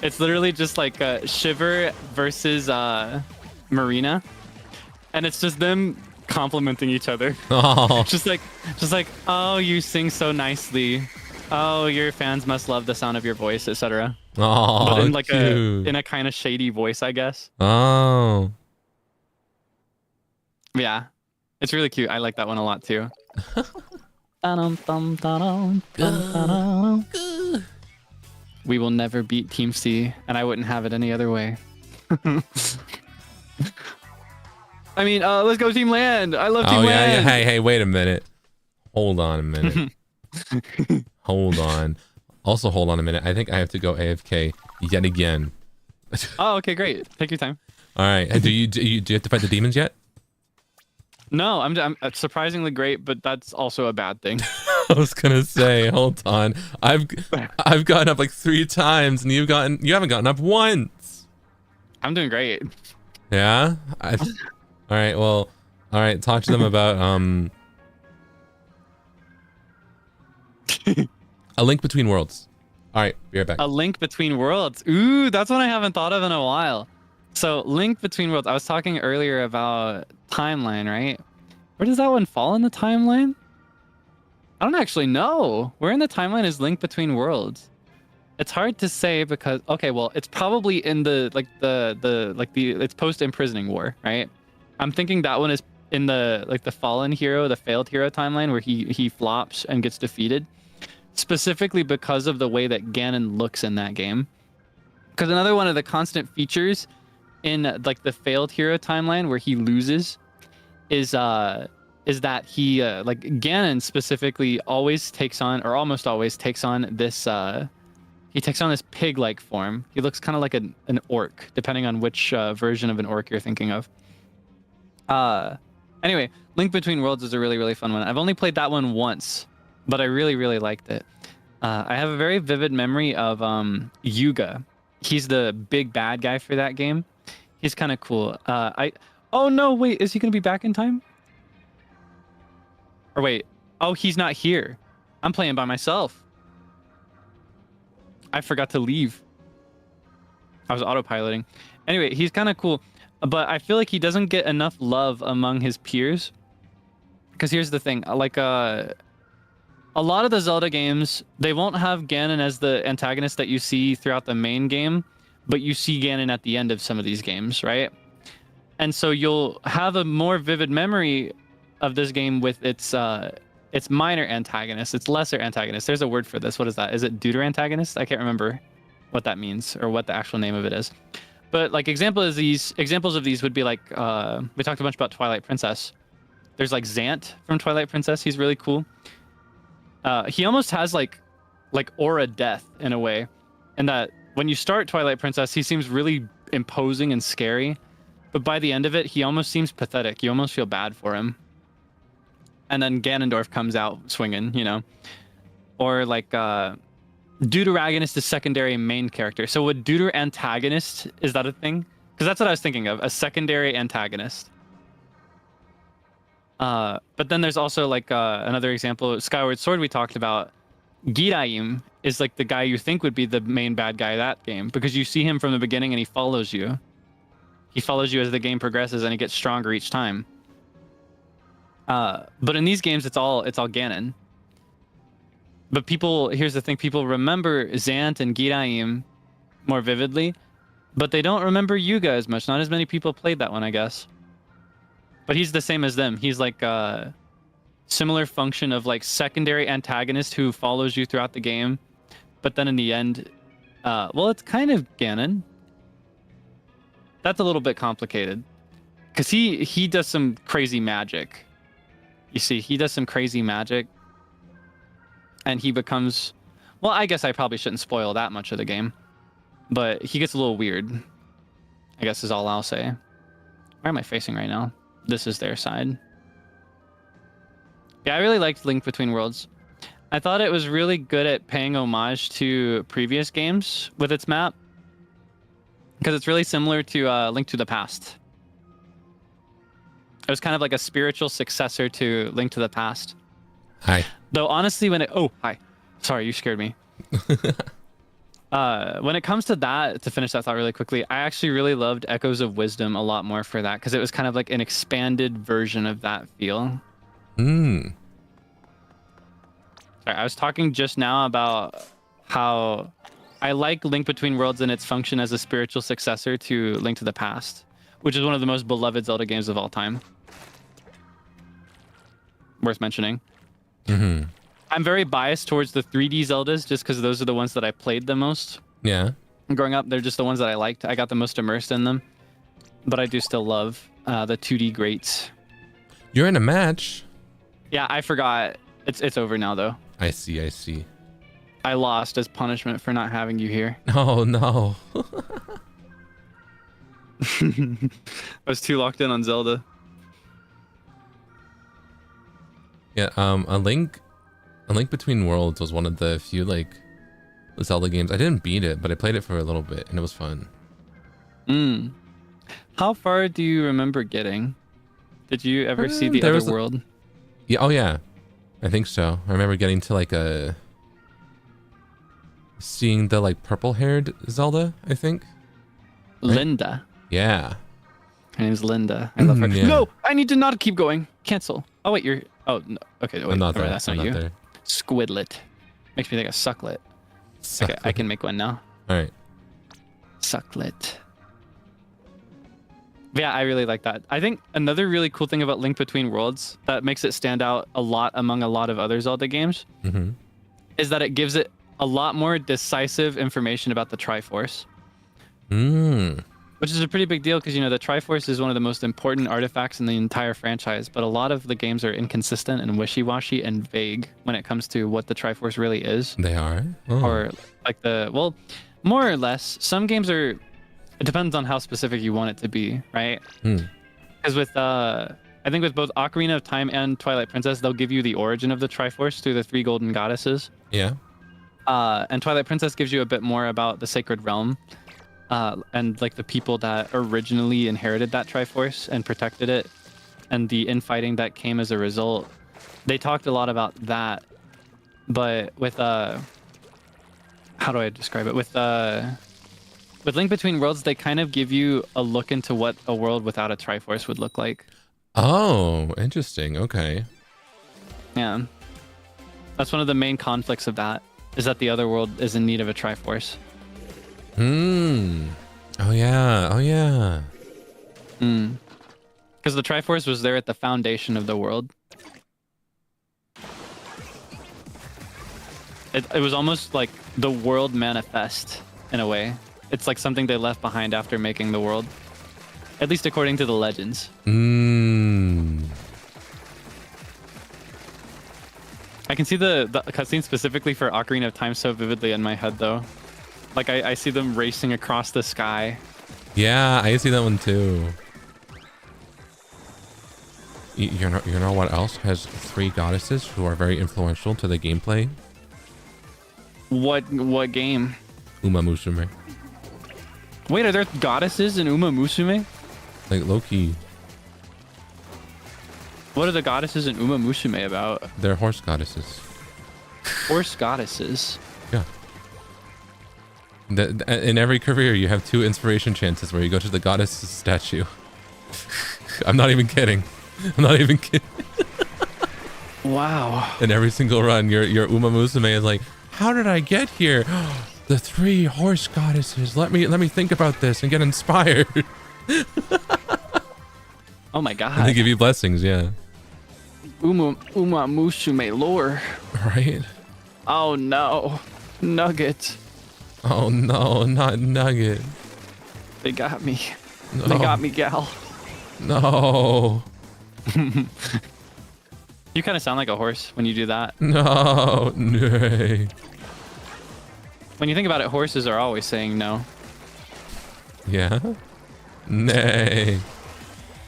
It's literally just like Shiver versus Marina, and it's just them complimenting each other. Oh. just like, oh, you sing so nicely. Oh, your fans must love the sound of your voice, etc. Oh. But in like cute. in a kind of shady voice, I guess. Oh. Yeah, it's really cute. I like that one a lot too. We will never beat Team C, and I wouldn't have it any other way. I mean, let's go Team Land. I love Team Land. Yeah. Hey, wait a minute. Hold on a minute. Hold on. Also, hold on a minute. I think I have to go AFK yet again. Oh, okay, great. Take your time. All right. Do you have to fight the demons yet? No, I'm surprisingly great, but that's also a bad thing. I was gonna say, hold on. I've gotten up like 3 times, and you haven't gotten up once. I'm doing great. Yeah. All right. Well. All right. Talk to them about A Link Between Worlds. All right. Be right back. A Link Between Worlds. Ooh, that's one I haven't thought of in a while. So Link Between Worlds. I was talking earlier about timeline, right? Where does that one fall in the timeline? I don't actually know. Where in the timeline is Link Between Worlds? It's hard to say because okay, well, it's probably in the it's post imprisoning war, right? I'm thinking that one is in the the fallen hero, the failed hero timeline where he flops and gets defeated, specifically because of the way that Ganon looks in that game. Because another one of the constant features in like the failed hero timeline where he loses is that he like Ganon specifically always takes on, or almost always takes on this he takes on this pig-like form. He looks kind of like an orc, depending on which version of an orc you're thinking of. Anyway, Link Between Worlds is a really, really fun one. I've only played that one once, but I really, really liked it. I have a very vivid memory of Yuga. He's the big bad guy for that game. He's kind of cool. Oh no, wait, is he gonna be back in time? Or wait, oh, he's not here. I'm playing by myself. I forgot to leave. I was autopiloting. Anyway, he's kind of cool, but I feel like he doesn't get enough love among his peers. Because here's the thing, like a lot of the Zelda games, they won't have Ganon as the antagonist that you see throughout the main game, but you see Ganon at the end of some of these games, right? And so you'll have a more vivid memory of this game with its minor antagonist, its lesser antagonist. There's a word for this. What is that? Is it deuter antagonist? I can't remember what that means or what the actual name of it is. But like examples of these would be like we talked a bunch about Twilight Princess. There's like Zant from Twilight Princess. He's really cool. He almost has like aura death in a way, and that when you start Twilight Princess, he seems really imposing and scary, but by the end of it, he almost seems pathetic. You almost feel bad for him. And then Ganondorf comes out swinging, you know, or like Deuteragonist is secondary main character. So would Deuter antagonist, is that a thing? Because that's what I was thinking of, a secondary antagonist. But then there's also like another example, Skyward Sword we talked about. Giraim is like the guy you think would be the main bad guy of that game because you see him from the beginning and he follows you. He follows you as the game progresses and he gets stronger each time. But in these games, it's all Ganon. But here's the thing, people remember Zant and Giraim more vividly, but they don't remember Yuga as much. Not as many people played that one, I guess. But he's the same as them. He's like a similar function of like secondary antagonist who follows you throughout the game. But then in the end, well, it's kind of Ganon. That's a little bit complicated. Because he does some crazy magic. You see, he does some crazy magic. And he becomes... Well, I guess I probably shouldn't spoil that much of the game. But he gets a little weird. I guess is all I'll say. Where am I facing right now? This is their side. Yeah, I really liked Link Between Worlds. I thought it was really good at paying homage to previous games with its map. Because it's really similar to Link to the Past. It was kind of like a spiritual successor to Link to the Past. Hi. Though honestly, oh, hi. Sorry, you scared me. When it comes to that, to finish that thought really quickly, I actually really loved Echoes of Wisdom a lot more for that, because it was kind of like an expanded version of that feel. Sorry, I was talking just now about how I like Link Between Worlds and its function as a spiritual successor to Link to the Past, which is one of the most beloved Zelda games of all time. Worth mentioning. Mm-hmm. I'm very biased towards the 3D Zeldas just because those are the ones that I played the most. Yeah. Growing up, they're just the ones that I liked. I got the most immersed in them. But I do still love the 2D greats. You're in a match. Yeah, I forgot. It's over now, though. I see. I lost as punishment for not having you here. Oh, no. I was too locked in on Zelda. Yeah, A Link A Link Between Worlds was one of the few like Zelda games. I didn't beat it, but I played it for a little bit and it was fun. How far do you remember getting? Did you ever see the other world? Yeah, oh yeah. I think so. I remember getting to like seeing the like purple-haired Zelda, I think. Right? Linda. Yeah. Her name's Linda. I love her. Yeah. No, I need to not keep going. Cancel. Oh wait, you're. Oh no. Okay, wait. I'm not there. That's not you. There. Squidlet. Makes me think of sucklet. Okay, I can make one now. All right. Sucklet. Yeah, I really like that. I think another really cool thing about Link Between Worlds that makes it stand out a lot among a lot of other Zelda games is that it gives it a lot more decisive information about the Triforce. Which is a pretty big deal because, you know, the Triforce is one of the most important artifacts in the entire franchise, but a lot of the games are inconsistent and wishy-washy and vague when it comes to what the Triforce really is. They are? Or like well, more or less. Some games are... It depends on how specific you want it to be, right? Because with, I think with both Ocarina of Time and Twilight Princess, they'll give you the origin of the Triforce through the 3 golden goddesses. Yeah. And Twilight Princess gives you a bit more about the Sacred Realm and like the people that originally inherited that Triforce and protected it and the infighting that came as a result. They talked a lot about that, but with, how do I describe it? With Link Between Worlds, they kind of give you a look into what a world without a Triforce would look like. Oh, interesting. Okay. Yeah. That's one of the main conflicts of that, is that the other world is in need of a Triforce. Oh, yeah. Oh, yeah. Because the Triforce was there at the foundation of the world. It was almost like the world manifest, in a way. It's like something they left behind after making the world. At least according to the legends. I can see the cutscene specifically for Ocarina of Time so vividly in my head, though. Like, I see them racing across the sky. Yeah, I see that one, too. You know what else has 3 goddesses who are very influential to the gameplay? What game? Uma Musume. Wait, are there goddesses in Uma Musume? Like Loki. What are the goddesses in Uma Musume about? They're horse goddesses. Horse goddesses? Yeah. In every career, you have 2 inspiration chances where you go to the goddess statue. I'm not even kidding. I'm not even kidding. Wow. In every single run, your Uma Musume is like, how did I get here? The 3 horse goddesses. Let me think about this and get inspired. Oh my god. And they give you blessings, yeah. Uma Musume lore. Right? Oh no. Nugget. Oh no, not Nugget. They got me. No. They got me, gal. No. You kind of sound like a horse when you do that. No. Nay. When you think about it, horses are always saying no. Yeah? Nay.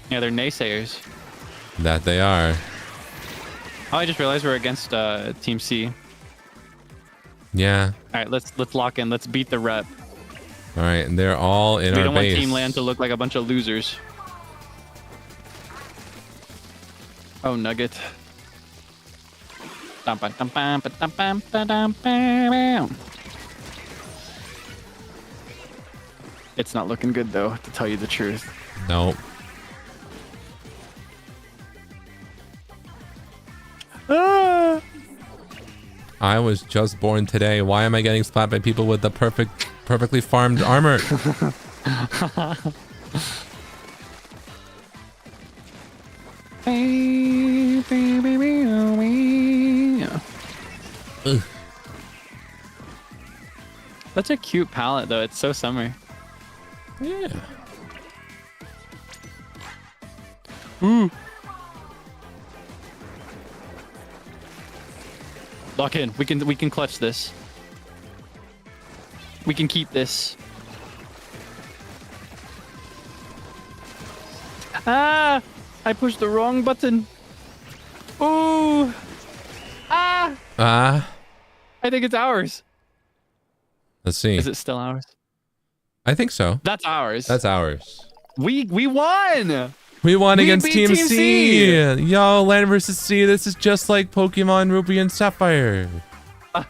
Yeah, they're naysayers. That they are. Oh, I just realized we're against Team C. Yeah. All right, let's lock in. Let's beat the rep. All right, and they're all in our base. We don't want Team Land to look like a bunch of losers. Oh, Nugget. It's not looking good, though, to tell you the truth. No. Ah! I was just born today. Why am I getting slapped by people with the perfectly farmed armor? Ugh. That's a cute palette, though. It's so summer. Yeah. Ooh. Lock in. We can clutch this. We can keep this. Ah! I pushed the wrong button. Ooh! Ah! I think it's ours. Let's see. Is it still ours? I think so. That's ours. That's ours. We won. We won against beat Team Team C. C. Yo, Land versus Sea. This is just like Pokemon Ruby and Sapphire. Oh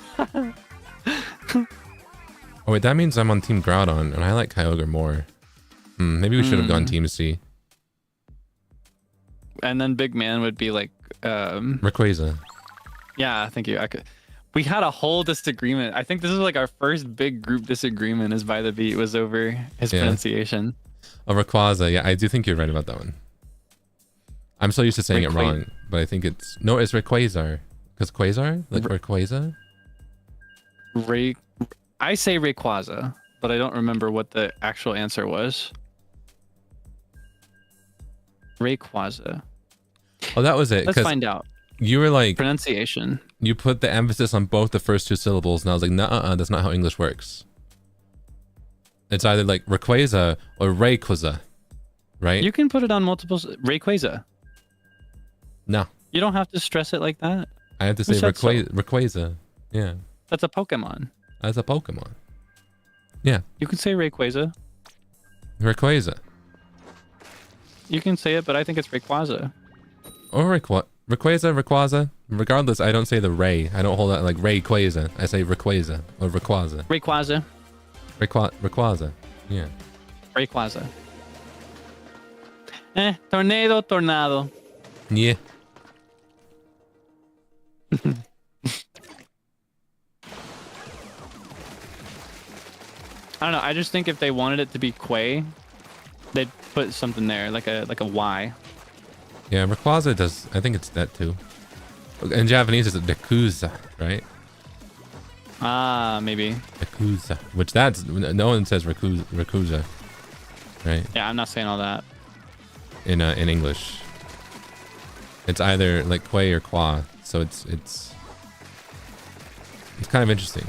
wait, that means I'm on Team Groudon, and I like Kyogre more. Maybe we should have gone Team C. And then Big Man would be like Rayquaza. Yeah, thank you. We had a whole disagreement. I think this is like our first big group disagreement is by the beat was over his pronunciation. Oh, Rayquaza. Yeah, I do think you're right about that one. I'm so used to saying it wrong, but I think it's Rayquaza. Because Quasar? Like Rayquaza? I say Rayquaza, but I don't remember what the actual answer was. Rayquaza. Oh, that was it. Let's find out. You were like pronunciation. You put the emphasis on both the first two syllables, and I was like, nah, that's not how English works. It's either like Rayquaza or Rayquaza, right? You can put it on multiple. Rayquaza. No. You don't have to stress it like that. I have to say Rayquaza. Yeah. That's a Pokemon. That's a Pokemon. Yeah. You can say Rayquaza. Rayquaza. You can say it, but I think it's Rayquaza. Or Rayquaza. Regardless, I don't say the Ray. I don't hold that like Rayquaza. I say Rayquaza or Rayquaza. Rayquaza. Rayquaza. Yeah. Rayquaza. Tornado. Yeah. I don't know. I just think if they wanted it to be Quay, they'd put something there, like a Y. Yeah, Rayquaza does. I think it's that too. In Japanese, it's Dekuza, right? Maybe. Dekuza, which that's no one says Rayquaza, right? Yeah, I'm not saying all that. In English, it's either like Quay or Qua, so it's kind of interesting.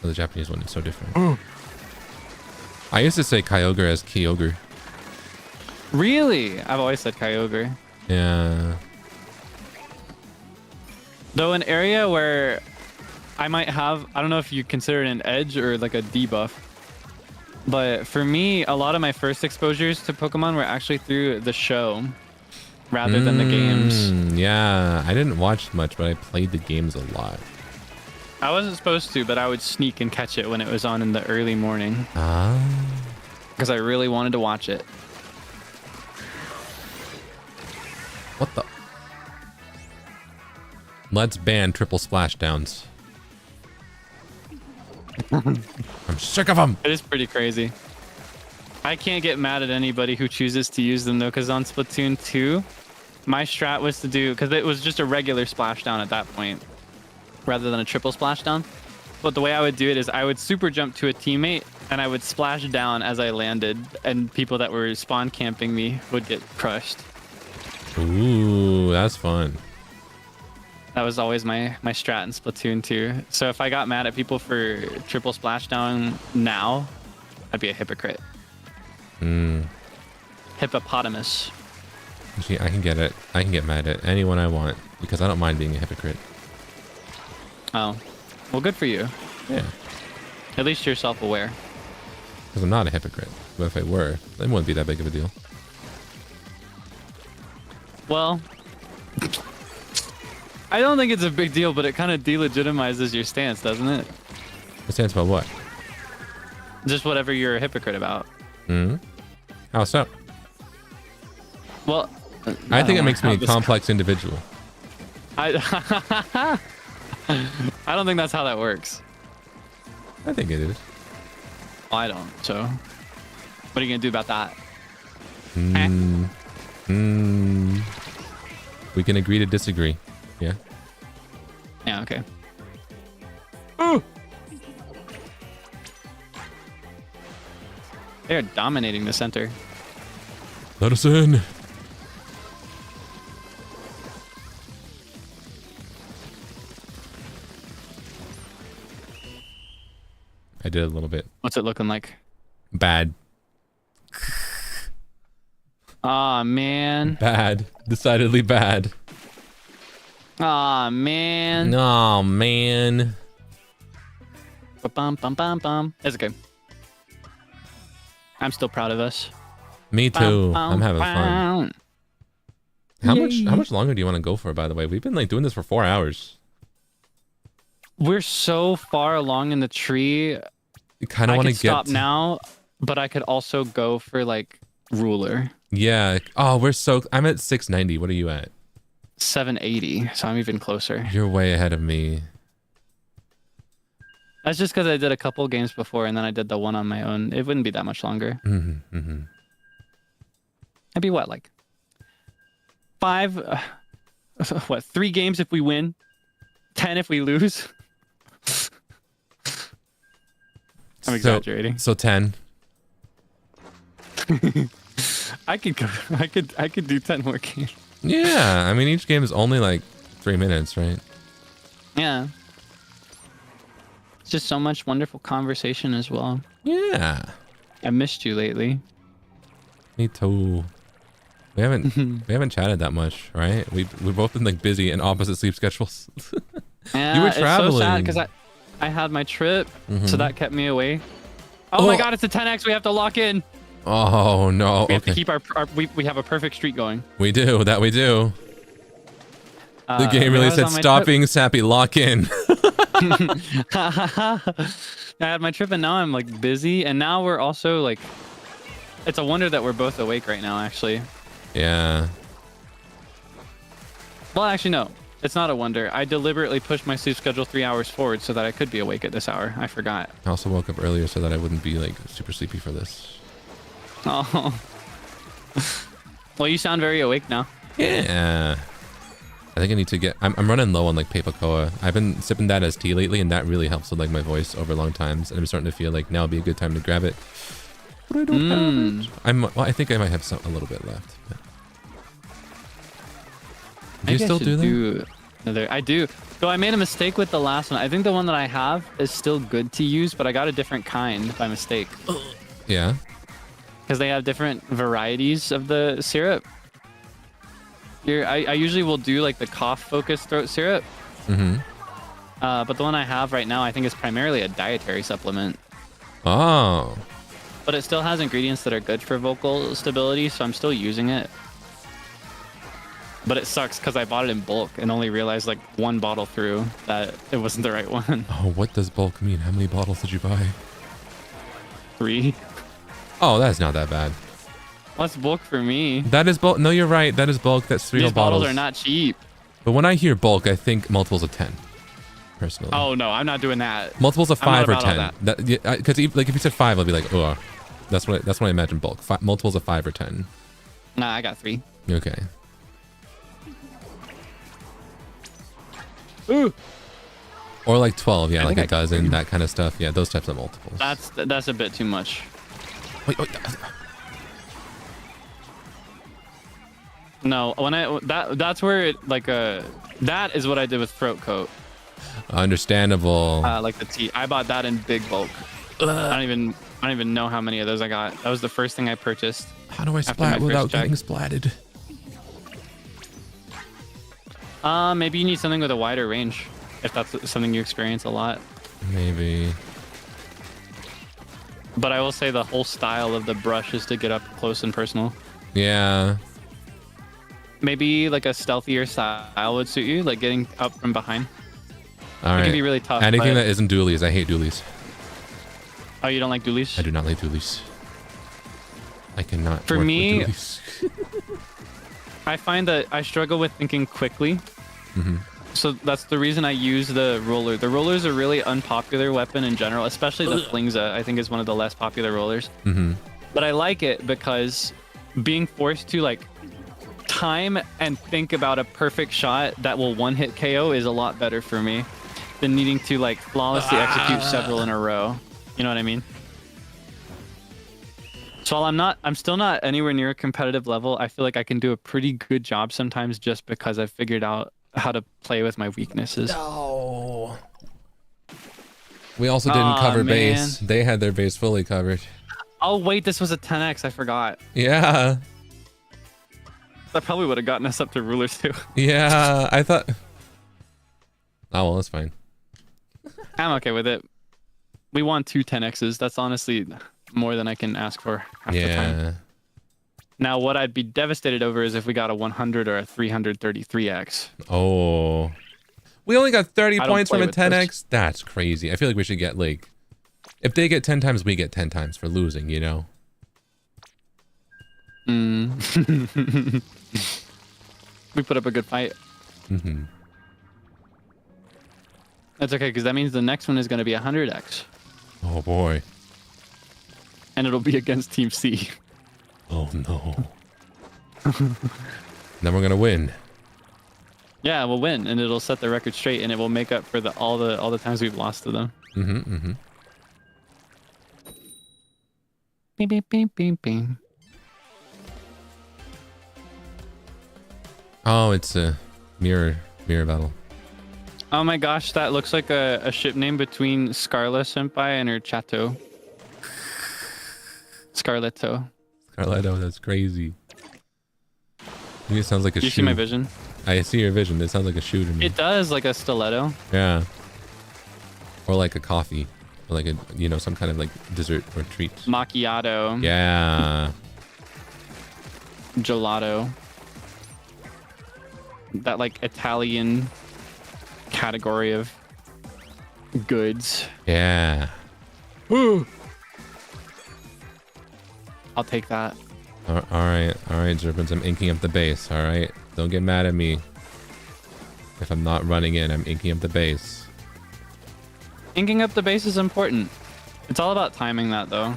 The Japanese one is so different. I used to say Kyogre as Kyogre. Really? I've always said Kyogre. Yeah. Though an area where I might have, I don't know if you consider it an edge or like a debuff, but for me, a lot of my first exposures to Pokemon were actually through the show rather than the games. Yeah, I didn't watch much, but I played the games a lot. I wasn't supposed to, but I would sneak and catch it when it was on in the early morning. Because I really wanted to watch it. What the? Let's ban triple splashdowns. I'm sick of them. It is pretty crazy. I can't get mad at anybody who chooses to use them though, because on Splatoon 2, my strat was to do, because it was just a regular splashdown at that point, rather than a triple splashdown. But the way I would do it is I would super jump to a teammate and I would splash down as I landed, and people that were spawn camping me would get crushed. Ooh, that's fun. That was always my strat in Splatoon 2. So if I got mad at people for triple splashdown now, I'd be a hypocrite. Hippopotamus. Actually, I can get it. I can get mad at anyone I want because I don't mind being a hypocrite. Oh, well, good for you. Yeah. At least you're self-aware. Because I'm not a hypocrite. But if I were, then it wouldn't be that big of a deal. Well, I don't think it's a big deal, but it kind of delegitimizes your stance, doesn't it? It stands about what? Just whatever you're a hypocrite about. How so? Well, I think it makes me a complex individual. I don't think that's how that works. I think it is. Well, I don't. So, what are you gonna do about that? We can agree to disagree. Yeah. Yeah. Okay. Ooh. They are dominating the center. Let us in. I did a little bit. What's it looking like? Bad. Aw, man. Bad. Decidedly bad. Aw, man. Oh man. Bum, bum, bum, bum. It's okay. I'm still proud of us. Me too. Bum, I'm having fun. How much longer do you want to go for, by the way? We've been like doing this for 4 hours. We're so far along in the tree. You kind of want to get stop now, but I could also go for like ruler. Yeah. Oh, I'm at 690. What are you at? 780. So I'm even closer. You're way ahead of me. That's just because I did a couple games before and then I did the one on my own. It wouldn't be that much longer. It'd be what, like 3 games if we win, 10 if we lose. I'm exaggerating. So 10. I could do 10 more games. Yeah, I mean each game is only like 3 minutes, right? Yeah. It's just so much wonderful conversation as well. Yeah. I missed you lately. Me too. We haven't chatted that much, right? We've both been like busy and opposite sleep schedules. Yeah, you were traveling. It's so sad because I had my trip, so that kept me away. Oh my god, it's a 10x. We have to lock in. Oh no. We have to keep we have a perfect streak going. We do. The game really said stop being sappy, lock in. I had my trip and now I'm like busy and now we're also like, it's a wonder that we're both awake right now actually. Yeah. Well, actually no, it's not a wonder. I deliberately pushed my sleep schedule 3 hours forward so that I could be awake at this hour. I forgot. I also woke up earlier so that I wouldn't be like super sleepy for this. Oh. Well, you sound very awake now. Yeah. I think I need to get... I'm running low on like Papacoa. I've been sipping that as tea lately, and that really helps with like my voice over long times. And I'm starting to feel like now would be a good time to grab it. But I don't have it. Well, I think I might have a little bit left. But... Do you still do that? I do. So I made a mistake with the last one. I think the one that I have is still good to use, but I got a different kind by mistake. Yeah. Because they have different varieties of the syrup. Here, I usually will do like the cough-focused throat syrup. But the one I have right now, I think is primarily a dietary supplement. Oh. But it still has ingredients that are good for vocal stability, so I'm still using it. But it sucks because I bought it in bulk and only realized like 1 bottle through that it wasn't the right one. Oh, what does bulk mean? How many bottles did you buy? 3. Oh, that's not that bad. What's bulk for me? That is bulk. No, you're right. That is bulk. That's 3 These bottles. bottles are not cheap. But when I hear bulk, I think multiples of 10. Personally. Oh no, I'm not doing that. Multiples of 5 or 10. Because like if you said 5, I'll be like, oh, that's what I imagine bulk. Multiples of 5 or 10. Nah, I got 3. Okay. Ooh. Or like 12, yeah, like a dozen, that kind of stuff. Yeah, those types of multiples. That's a bit too much. Wait. No, when that's where it like that is what I did with throat coat. Understandable. Like the tea. I bought that in big bulk. I don't even know how many of those I got. That was the first thing I purchased. How do I splat without getting splatted? Maybe you need something with a wider range, if that's something you experience a lot. Maybe. But I will say the whole style of the brush is to get up close and personal. Yeah. Maybe like a stealthier style would suit you, like getting up from behind. All right. It can be really tough. Anything that isn't dualies, I hate dualies. Oh, you don't like dualies? I do not like dualies. I cannot. For me, I find that I struggle with thinking quickly. So that's the reason I use the roller. The roller's a really unpopular weapon in general, especially the Flingza, I think is one of the less popular rollers. But I like it because being forced to like time and think about a perfect shot that will one-hit KO is a lot better for me than needing to like flawlessly execute several in a row. You know what I mean? So while I'm still not anywhere near a competitive level, I feel like I can do a pretty good job sometimes just because I've figured out how to play with my weaknesses. No. We also didn't cover base. They had their base fully covered. Oh wait, this was a 10x. I forgot. Yeah. That probably would have gotten us up to rulers too. Yeah, I thought Oh, well, that's fine. I'm okay with it. We won 2 10x's. That's honestly more than I can ask for half the time. Now, what I'd be devastated over is if we got a 100 or a 333x. Oh. We only got 30 points from a 10x? This. That's crazy. I feel like we should get, like... If they get 10 times, we get 10 times for losing, you know? We put up a good fight. Mm-hmm. That's okay, because that means the next one is going to be 100x. Oh, boy. And it'll be against Team C. Oh, no. Then we're going to win. Yeah, we'll win, and it'll set the record straight, and it will make up for all the times we've lost to them. Mm-hmm, mm-hmm. Bing, bing, bing, bing, bing. Oh, it's a mirror battle. Oh my gosh, that looks like a ship name between Scarlet Senpai and her Chateau. Scarletto. Scarletto, that's crazy. It sounds like a shoe. You see my vision? I see your vision. It sounds like a shoe to me. It does, like a stiletto. Yeah. Or like a coffee. Or like a, you know, some kind of like dessert or treat. Macchiato. Yeah. Gelato. That like Italian category of goods. Yeah. Ooh. I'll take that. All right, Zerpins, I'm inking up the base. All right, don't get mad at me if I'm not running in. I'm inking up the base. Inking up the base is important. It's all about timing that, though.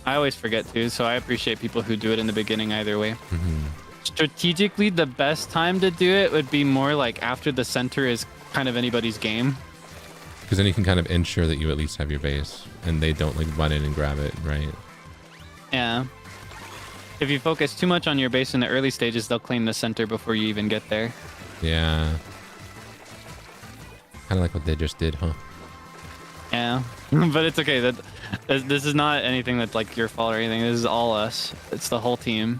I always forget to, so I appreciate people who do it in the beginning either way. Mm-hmm. Strategically, the best time to do it would be more like after the center is kind of anybody's game. Because then you can kind of ensure that you at least have your base and they don't like run in and grab it, right? Yeah. If you focus too much on your base in the early stages, they'll claim the center before you even get there. Yeah. Kind of like what they just did, huh? Yeah. But it's okay. This is not anything that's like your fault or anything. This is all us. It's the whole team.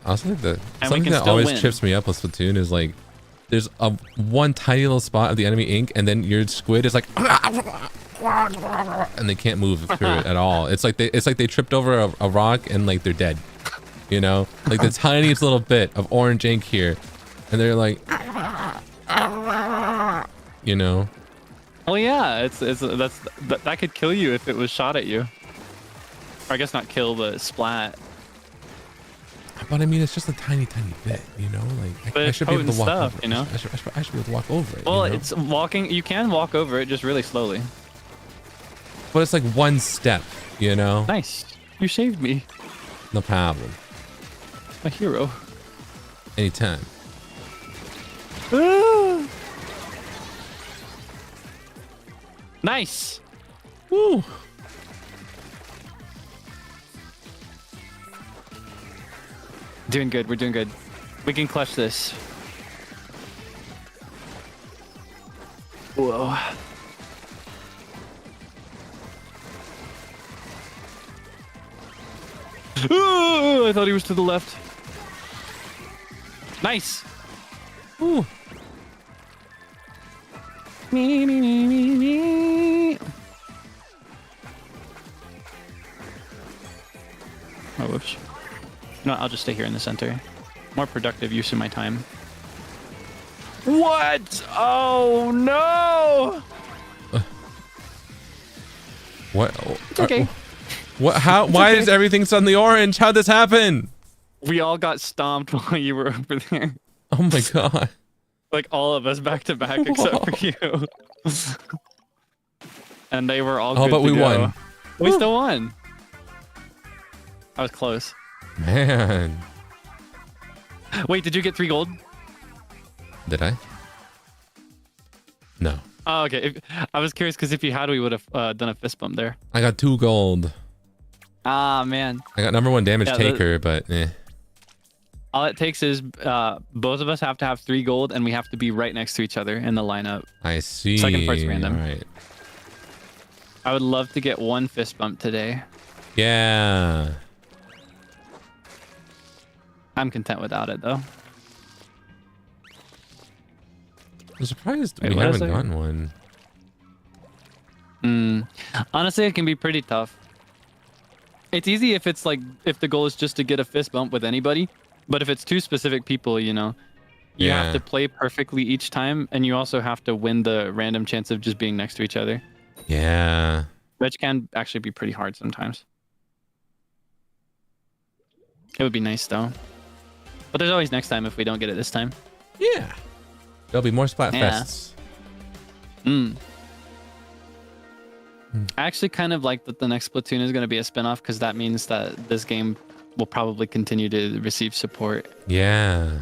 I also think something that always trips me up with Splatoon is like there's one tiny little spot of the enemy ink and then your squid is like and they can't move through it at all. It's like they tripped over a rock and like they're dead. You know? Like the tiniest little bit of orange ink here and they're like you know? Oh yeah, that could kill you if it was shot at you. Or I guess not kill, but splat. But I mean, it's just a tiny bit, you know. Like I should be able to walk over. You know, I should be able to walk over it. Well, you know? it's walking. You can walk over it just really slowly. But it's like one step, you know. Nice, you saved me. No problem. A hero. Anytime. Nice. Woo. Doing good. We're doing good. We can clutch this. Whoa. I thought he was to the left. Nice. Ooh. Me. Oh, whoops. No, I'll just stay here in the center. More productive use of my time. What? Oh no! What? It's okay. What? How? It's why okay. is everything suddenly orange? How'd this happen? We all got stomped while you were over there. Oh my god! Like all of us back to back except for you. And they were all good but to we go. won. We still won. I was close. Man. Wait, did you get 3 gold? Did I? No. Oh, okay. I was curious because if you had, we would have done a fist bump there. I got 2 gold. Ah, man. I got #1 damage taker, but eh. All it takes is both of us have to have 3 gold and we have to be right next to each other in the lineup. I see. Second part's random. All right. I would love to get 1 fist bump today. Yeah. I'm content without it though. I'm surprised Wait, we what is haven't that? gotten one. Honestly, it can be pretty tough. It's easy if it's like if the goal is just to get a fist bump with anybody, but if it's two specific people, you know, you have to play perfectly each time, and you also have to win the random chance of just being next to each other, Yeah. which can actually be pretty hard sometimes. It would be nice though, but there's always next time if we don't get it this time. Yeah. There'll be more Yeah. Splatfests. I actually kind of like that the next Splatoon is going to be a spinoff, because that means that this game will probably continue to receive support Yeah.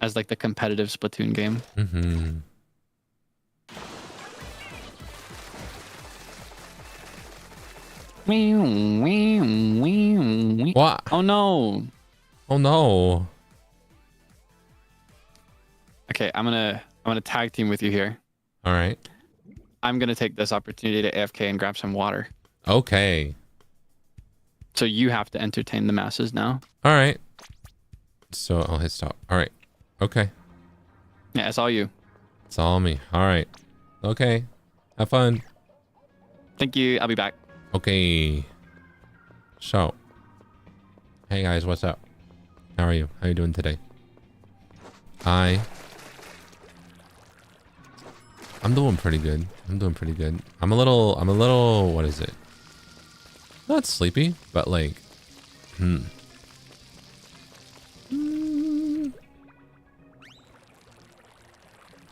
as like the competitive Splatoon game. Mm-hmm. What? Oh no. Oh no. Okay, I'm gonna tag team with you here. All right. I'm gonna take this opportunity to AFK and grab some water. Okay. So you have to entertain the masses now. All right. So I'll hit stop. All right. Okay. Yeah, it's all you. It's all me. All right. Okay. Have fun. Thank you. I'll be back. Okay. So. Hey guys, what's up? How are you? How you doing today? I'm doing pretty good. I'm doing pretty good. I'm a little, what is it? Not sleepy, but like,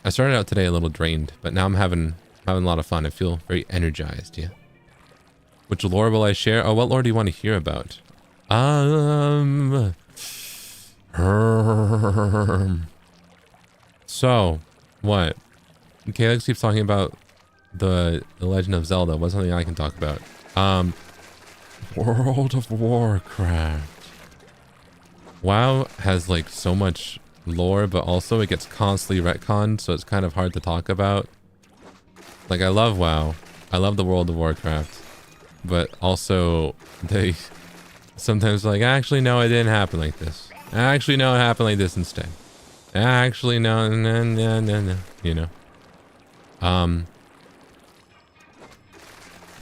I started out today a little drained, but now I'm having a lot of fun. I feel very energized, yeah. Which lore will I share? Oh, what lore do you want to hear about? So, what? Kaelix keeps talking about the Legend of Zelda. What's something I can talk about? World of Warcraft. WoW has like so much lore, but also it gets constantly retconned, so it's kind of hard to talk about. Like, I love WoW. I love the World of Warcraft. But also, they sometimes like, actually, no, it didn't happen like this. Actually, no, it happened like this instead. Actually, no, you know.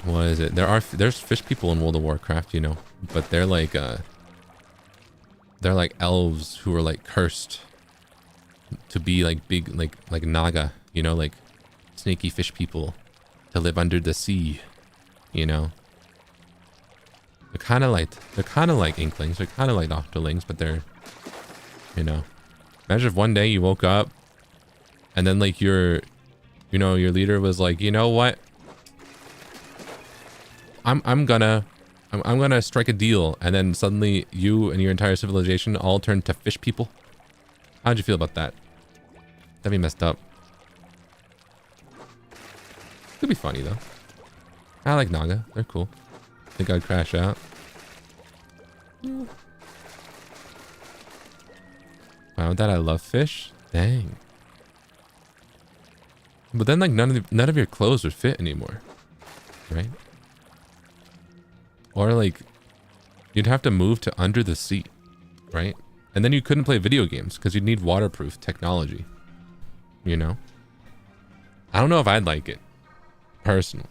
What is it? There's fish people in World of Warcraft, you know, but they're like elves who are like cursed to be like big, like Naga, you know, like snaky fish people to live under the sea, you know. They're kind of like inklings. They're kind of like doctorlings, but they're, you know. Imagine if one day you woke up and then like your leader was like, you know what? I'm gonna strike a deal, and then suddenly you and your entire civilization all turn to fish people. How'd you feel about that? That'd be messed up. Could be funny though. I like Naga. They're cool. Think I'd crash out. Wow, that I love fish. Dang. But then like none of your clothes would fit anymore, right? Or like you'd have to move to under the sea, right? And then you couldn't play video games because you'd need waterproof technology, you know? I don't know if I'd like it, personally.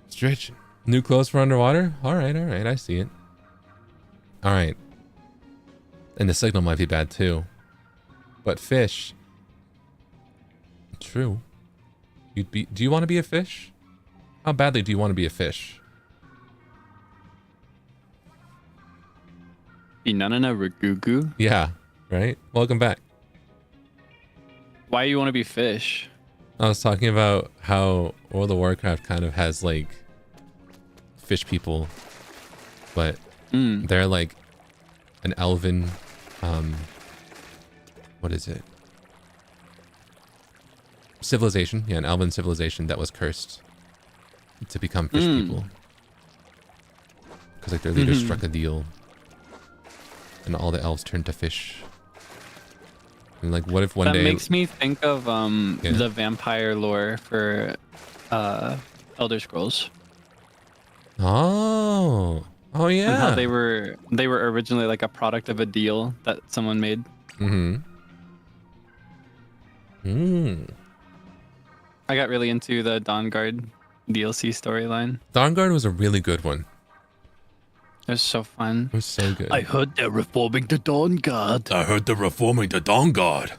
Stretching. New clothes for underwater? Alright, I see it. Alright. And the signal might be bad too. But fish. True. Do you want to be a fish? How badly do you want to be a fish? Inanana Ragugu? Yeah, right? Welcome back. Why do you want to be fish? I was talking about how World of Warcraft kind of has like fish people, but they're like an elven, what is it? Civilization. Yeah, an elven civilization that was cursed to become fish people. Because like their leader struck a deal and all the elves turned to fish. And like, what if one day... That makes me think of the vampire lore for Elder Scrolls. Oh, Oh And how yeah. they were originally like a product of a deal that someone made. I got really into the Dawn Guard DLC storyline. Dawn Guard was a really good one. It was so fun. It was so good. I heard they're reforming the Dawn Guard. I heard they're reforming the Dawn Guard.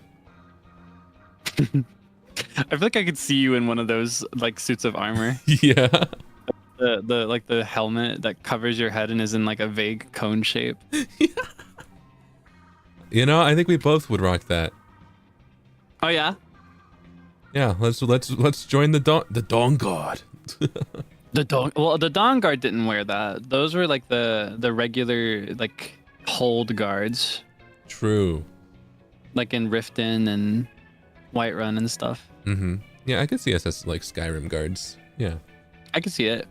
I feel like I could see you in one of those like suits of armor. Yeah. The helmet that covers your head and is in like a vague cone shape. You know, I think we both would rock that. Oh yeah. Yeah, let's join the Dawn Guard. The Dawn Guard didn't wear that. Those were like the regular like hold guards. True. Like in Riften and Whiterun and stuff. Yeah, I could see us as like Skyrim guards. Yeah. I could see it.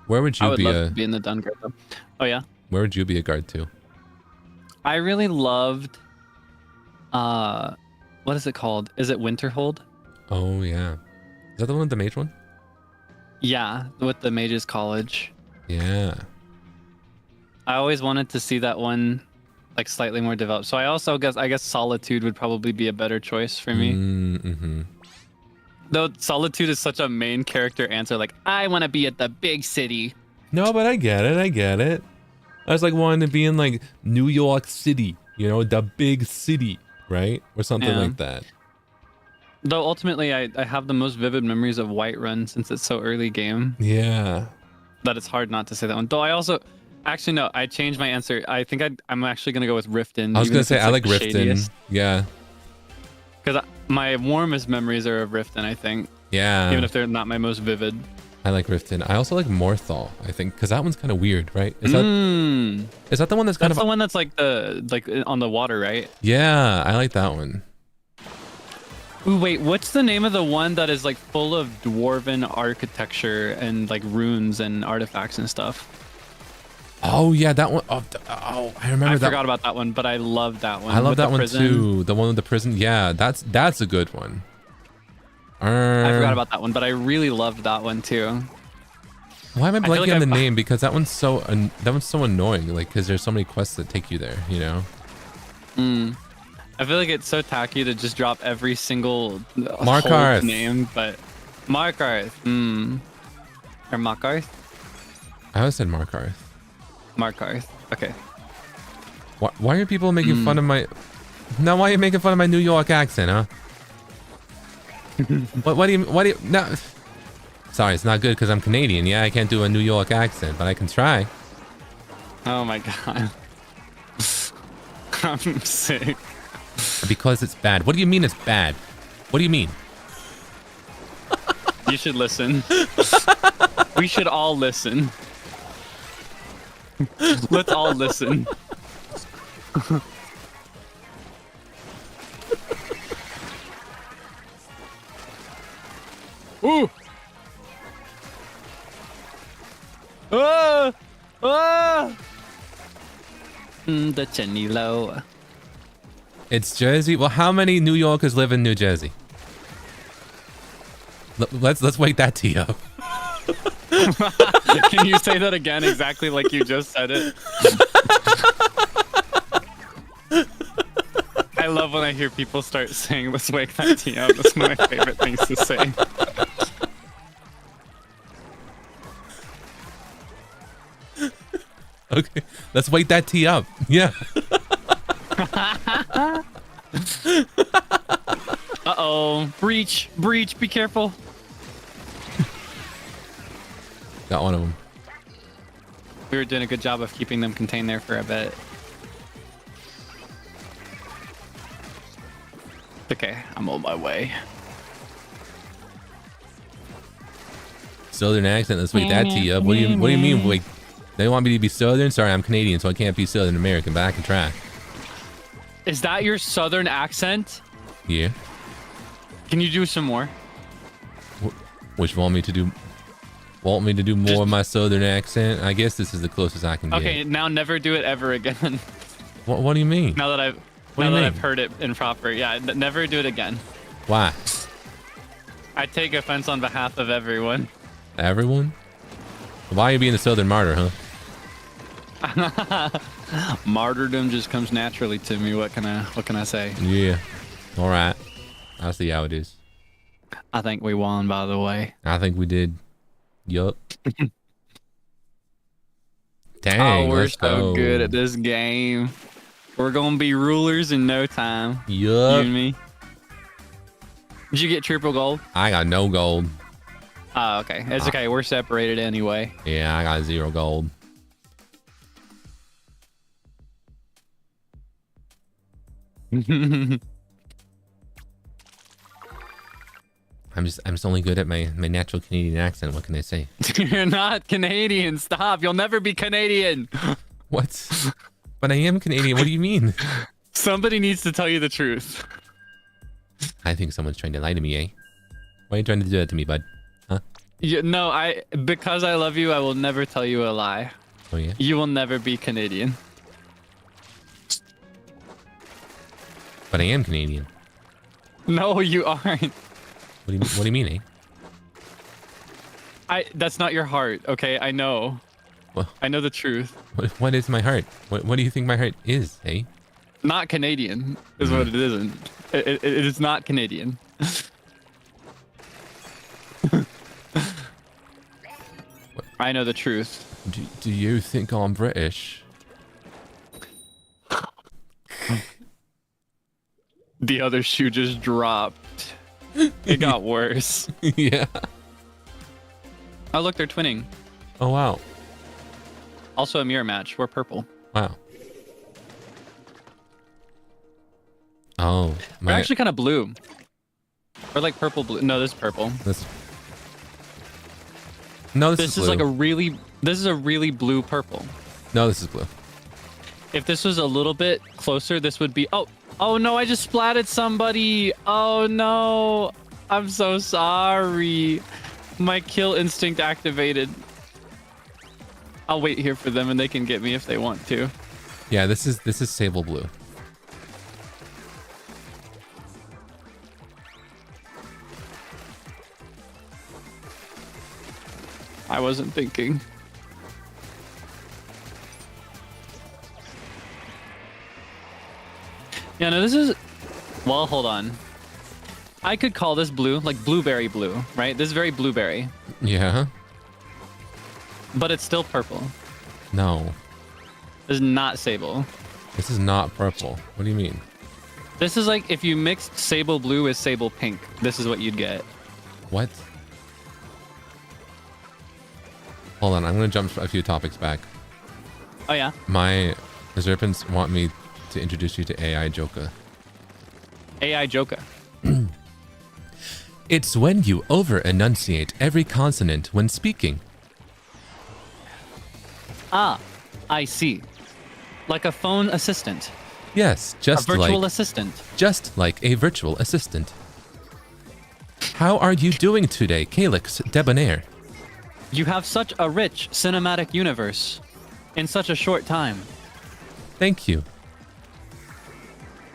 Where would you I would be love to be in the Dawn Guard though. Oh yeah. Where would you be a guard to? I really loved what is it called? Is it Winterhold? Oh yeah. Is that the one with the mage one? Yeah, with the Mages College. Yeah. I always wanted to see that one like slightly more developed. So I guess Solitude would probably be a better choice for me. Though Solitude is such a main character answer, like I want to be at the big city. No, but I get it. I was like wanting to be in like New York City, you know, the big city, right? Or something like that. Though ultimately I have the most vivid memories of Whiterun since it's so early game. Yeah. That it's hard not to say that one. Though I also actually no, I changed my answer. I think I'm actually gonna go with Riften. I was gonna say I like Riften. Shadiest. Yeah. Because my warmest memories are of Riften, I think. Yeah. Even if they're not my most vivid. I like Riften. I also like Morthal, I think, because that one's kind of weird, right? Is that the one that's kind of the one that's like on the water, right? Yeah, I like that one. Ooh, wait, what's the name of the one that is like full of dwarven architecture and like runes and artifacts and stuff? Oh yeah, that one. Oh, I remember that. I forgot about that one, but I love that one. I love that one prison. too. The one with the prison. Yeah, that's a good one. I forgot about that one, but I really loved that one too. Why am I blanking on the name? Because that one's so annoying. Like, because there's so many quests that take you there. You know. I feel like it's so tacky to just drop every single Markarth name, but Markarth. Or Markarth. I always said Markarth. Markarth. Okay. Why are people making fun of my? Now, why are you making fun of my New York accent, huh? What do you? No. Sorry, it's not good because I'm Canadian. Yeah, I can't do a New York accent, but I can try. Oh my god. I'm sick. Because it's bad. What do you mean it's bad? What do you mean? You should listen. We should all listen. Let's all listen. Ooh! Ah! Ah! The Chenny Low. It's Jersey. Well, how many New Yorkers live in New Jersey? Let's wake that tea up. Can you say that again exactly like you just said it? I love when I hear people start saying, let's wake that tea up. That's one of my favorite things to say. Okay, let's wake that tea up. Yeah. Uh-oh. Breach. Breach. Be careful. Got one of them. We were doing a good job of keeping them contained there for a bit. Okay, I'm on my way. Southern accent. Let's wake that tea up. What do you mean? Wait, they want me to be Southern? Sorry, I'm Canadian, so I can't be Southern American, but I can try. Is that your Southern accent? Yeah. Can you do some more? Which want me to do? Want me to do more of my Southern accent? I guess this is the closest I can get. Okay, now never do it ever again. What do you mean? Now that I've heard it in proper, yeah, never do it again. Why? I take offense on behalf of everyone. Everyone? Why are you being a Southern martyr, huh? Martyrdom just comes naturally to me. What can I say? Yeah. All right. I'll see how it is. I think we won, by the way. I think we did. Yup. Dang, oh, we're let's so go. good at this game. We're gonna be rulers in no time. Yup. You and me. Did you get triple gold? I got no gold. Oh, okay. It's okay. We're separated anyway. Yeah, I got 0 gold. I'm just only good at my natural Canadian accent. What can I say? You're not Canadian. Stop. You'll never be Canadian. What? But I am Canadian. What do you mean? Somebody needs to tell you the truth. I think someone's trying to lie to me, eh? Why are you trying to do that to me, bud? Huh? No, because I love you, I will never tell you a lie. Oh, yeah? You will never be Canadian. But I am Canadian. No, you aren't. What do you mean, eh? That's not your heart, okay? I know. Well, I know the truth. what is my heart? What do you think my heart is, eh? Not Canadian is what it isn't. It is not Canadian. I know the truth. Do you think I'm British? The other shoe just dropped. It got worse. Yeah. Oh, look, they're twinning. Oh, wow. Also a mirror match. We're purple. Wow. Oh, We're actually kind of blue. Or like purple blue. No, this is purple. This is blue. like this is a really blue purple. No, this is blue. If this was a little bit closer, this would be... Oh no, I just splatted somebody. Oh no. I'm so sorry. My kill instinct activated. I'll wait here for them and they can get me if they want to. Yeah, this is sable blue. I wasn't thinking. Yeah, no, this is... Well, hold on. I could call this blue, like blueberry blue, right? This is very blueberry. Yeah. But it's still purple. No. This is not sable. This is not purple. What do you mean? This is like if you mixed sable blue with sable pink. This is what you'd get. What? Hold on, I'm gonna jump a few topics back. Oh yeah? My Reserpents want me to introduce you to AI Joka. AI Joka. It's when you over-enunciate every consonant when speaking. Ah, I see. Like a phone assistant. Yes, A virtual assistant. Just like a virtual assistant. How are you doing today, Kaelix Debonair? You have such a rich cinematic universe in such a short time. Thank you.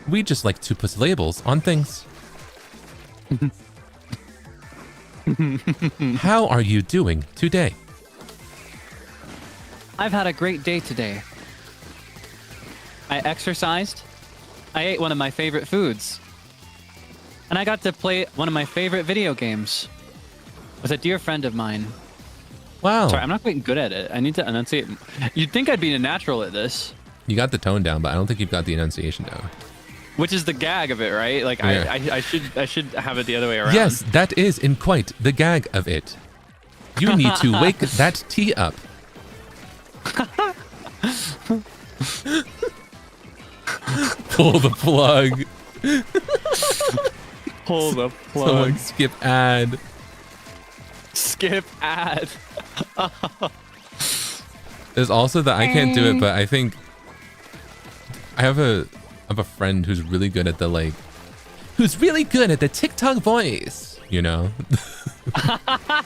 We just like to put labels on things. How are you doing today? I've had a great day today. I exercised. I ate one of my favorite foods. And I got to play one of my favorite video games with a dear friend of mine. Wow. Sorry, I'm not quite good at it. I need to enunciate. You'd think I'd be a natural at this. You got the tone down, but I don't think you've got the enunciation down. Which is the gag of it, right? Like Yeah. I should have it the other way around. Yes, that is in quite the gag of it. You need to wake that tea up. Pull the plug. Pull the plug. Someone skip ad. Skip ad. There's also the I can't do it, but I think I have a friend who's really good at the TikTok voice, you know?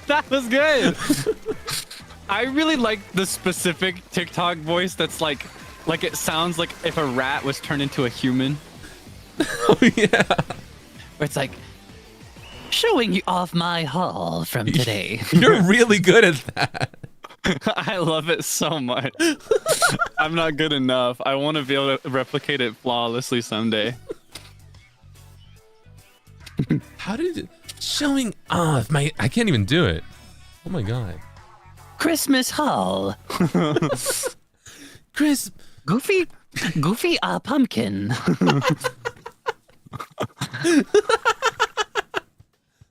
That was good. I really like the specific TikTok voice that's like it sounds like if a rat was turned into a human. Oh yeah. Where it's like, showing you off my haul from today. You're really good at that. I I love it so much. I'm not good enough. I want to be able to replicate it flawlessly someday. How did it... Showing off my... I can't even do it. Oh my god. Christmas haul. Chris... Goofy pumpkin.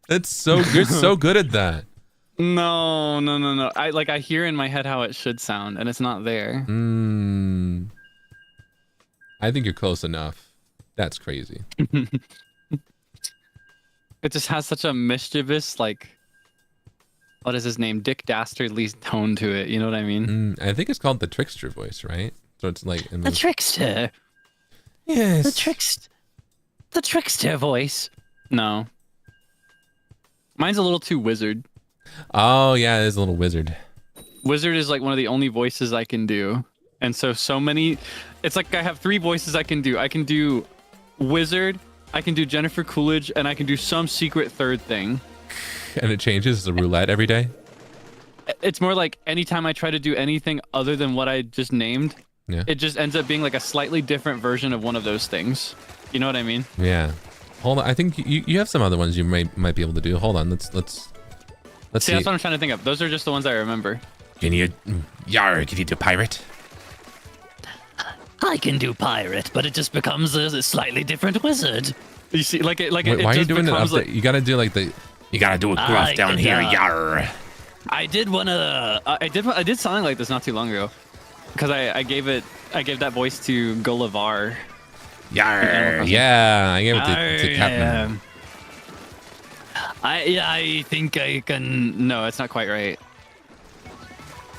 That's so... You're so good at that. No. I hear in my head how it should sound, and it's not there. I think you're close enough. That's crazy. It just has such a mischievous, like, what is his name? Dick Dastardly tone to it. You know what I mean? I think it's called the trickster voice, right? So it's like The trickster. Yes. The trickster voice. No. Mine's a little too wizard. Oh yeah, it is a little wizard. Wizard is like one of the only voices I can do. And so many, it's like I have 3 voices I can do. I can do wizard, I can do Jennifer Coolidge, and I can do some secret third thing. And it changes the roulette every day? It's more like anytime I try to do anything other than what I just named, Yeah. it just ends up being like a slightly different version of one of those things. You know what I mean? Yeah. Hold on, I think you have some other ones you might be able to do. Hold on, let's See, that's what I'm trying to think of. Those are just the ones I remember. Can you do pirate? I can do pirate, but it just becomes a slightly different wizard. You see, like it, Wait, why are you doing it up there? like, You gotta do like the... You gotta do a gruff down here, yar. I did one of the. I did something like this not too long ago, because I gave that voice to Gullivar. Yar. Yeah, I gave it to Captain. I think I can. No, it's not quite right.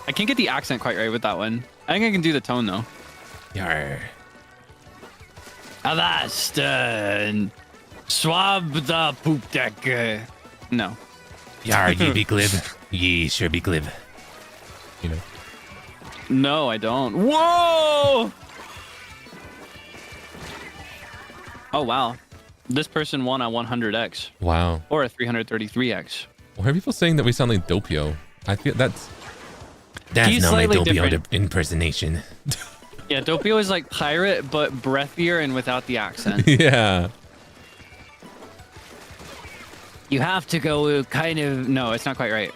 I can't get the accent quite right with that one. I think I can do the tone though. Yar. Avast, swab the poop deck. No. Yar, ye be glib. Ye sure be glib. You know. No, I don't. Whoa! Oh wow, this person won a 100x Wow. or a 333x. Why are people saying that we sound like Doppio? I feel that's He's not my slightly Doppio different. impersonation. Yeah, Doppio is like pirate, but breathier and without the accent. Yeah. You have to go kind of. No, it's not quite right.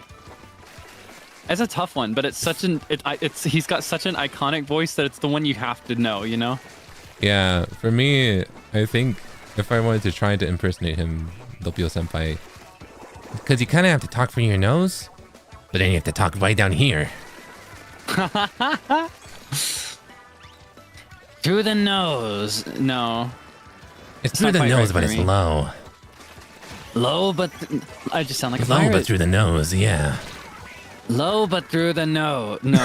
It's a tough one, but it's such an he's got such an iconic voice that it's the one you have to know, you know? Yeah, for me, I think if I wanted to try to impersonate him, Doppio Senpai, because you kind of have to talk from your nose, but then you have to talk right down here. Through the nose. No. It's not through the quite nose, right but for it's me. low. Low, but I just sound like a Low, pirate. but through the nose, yeah. low, but through the nose. No.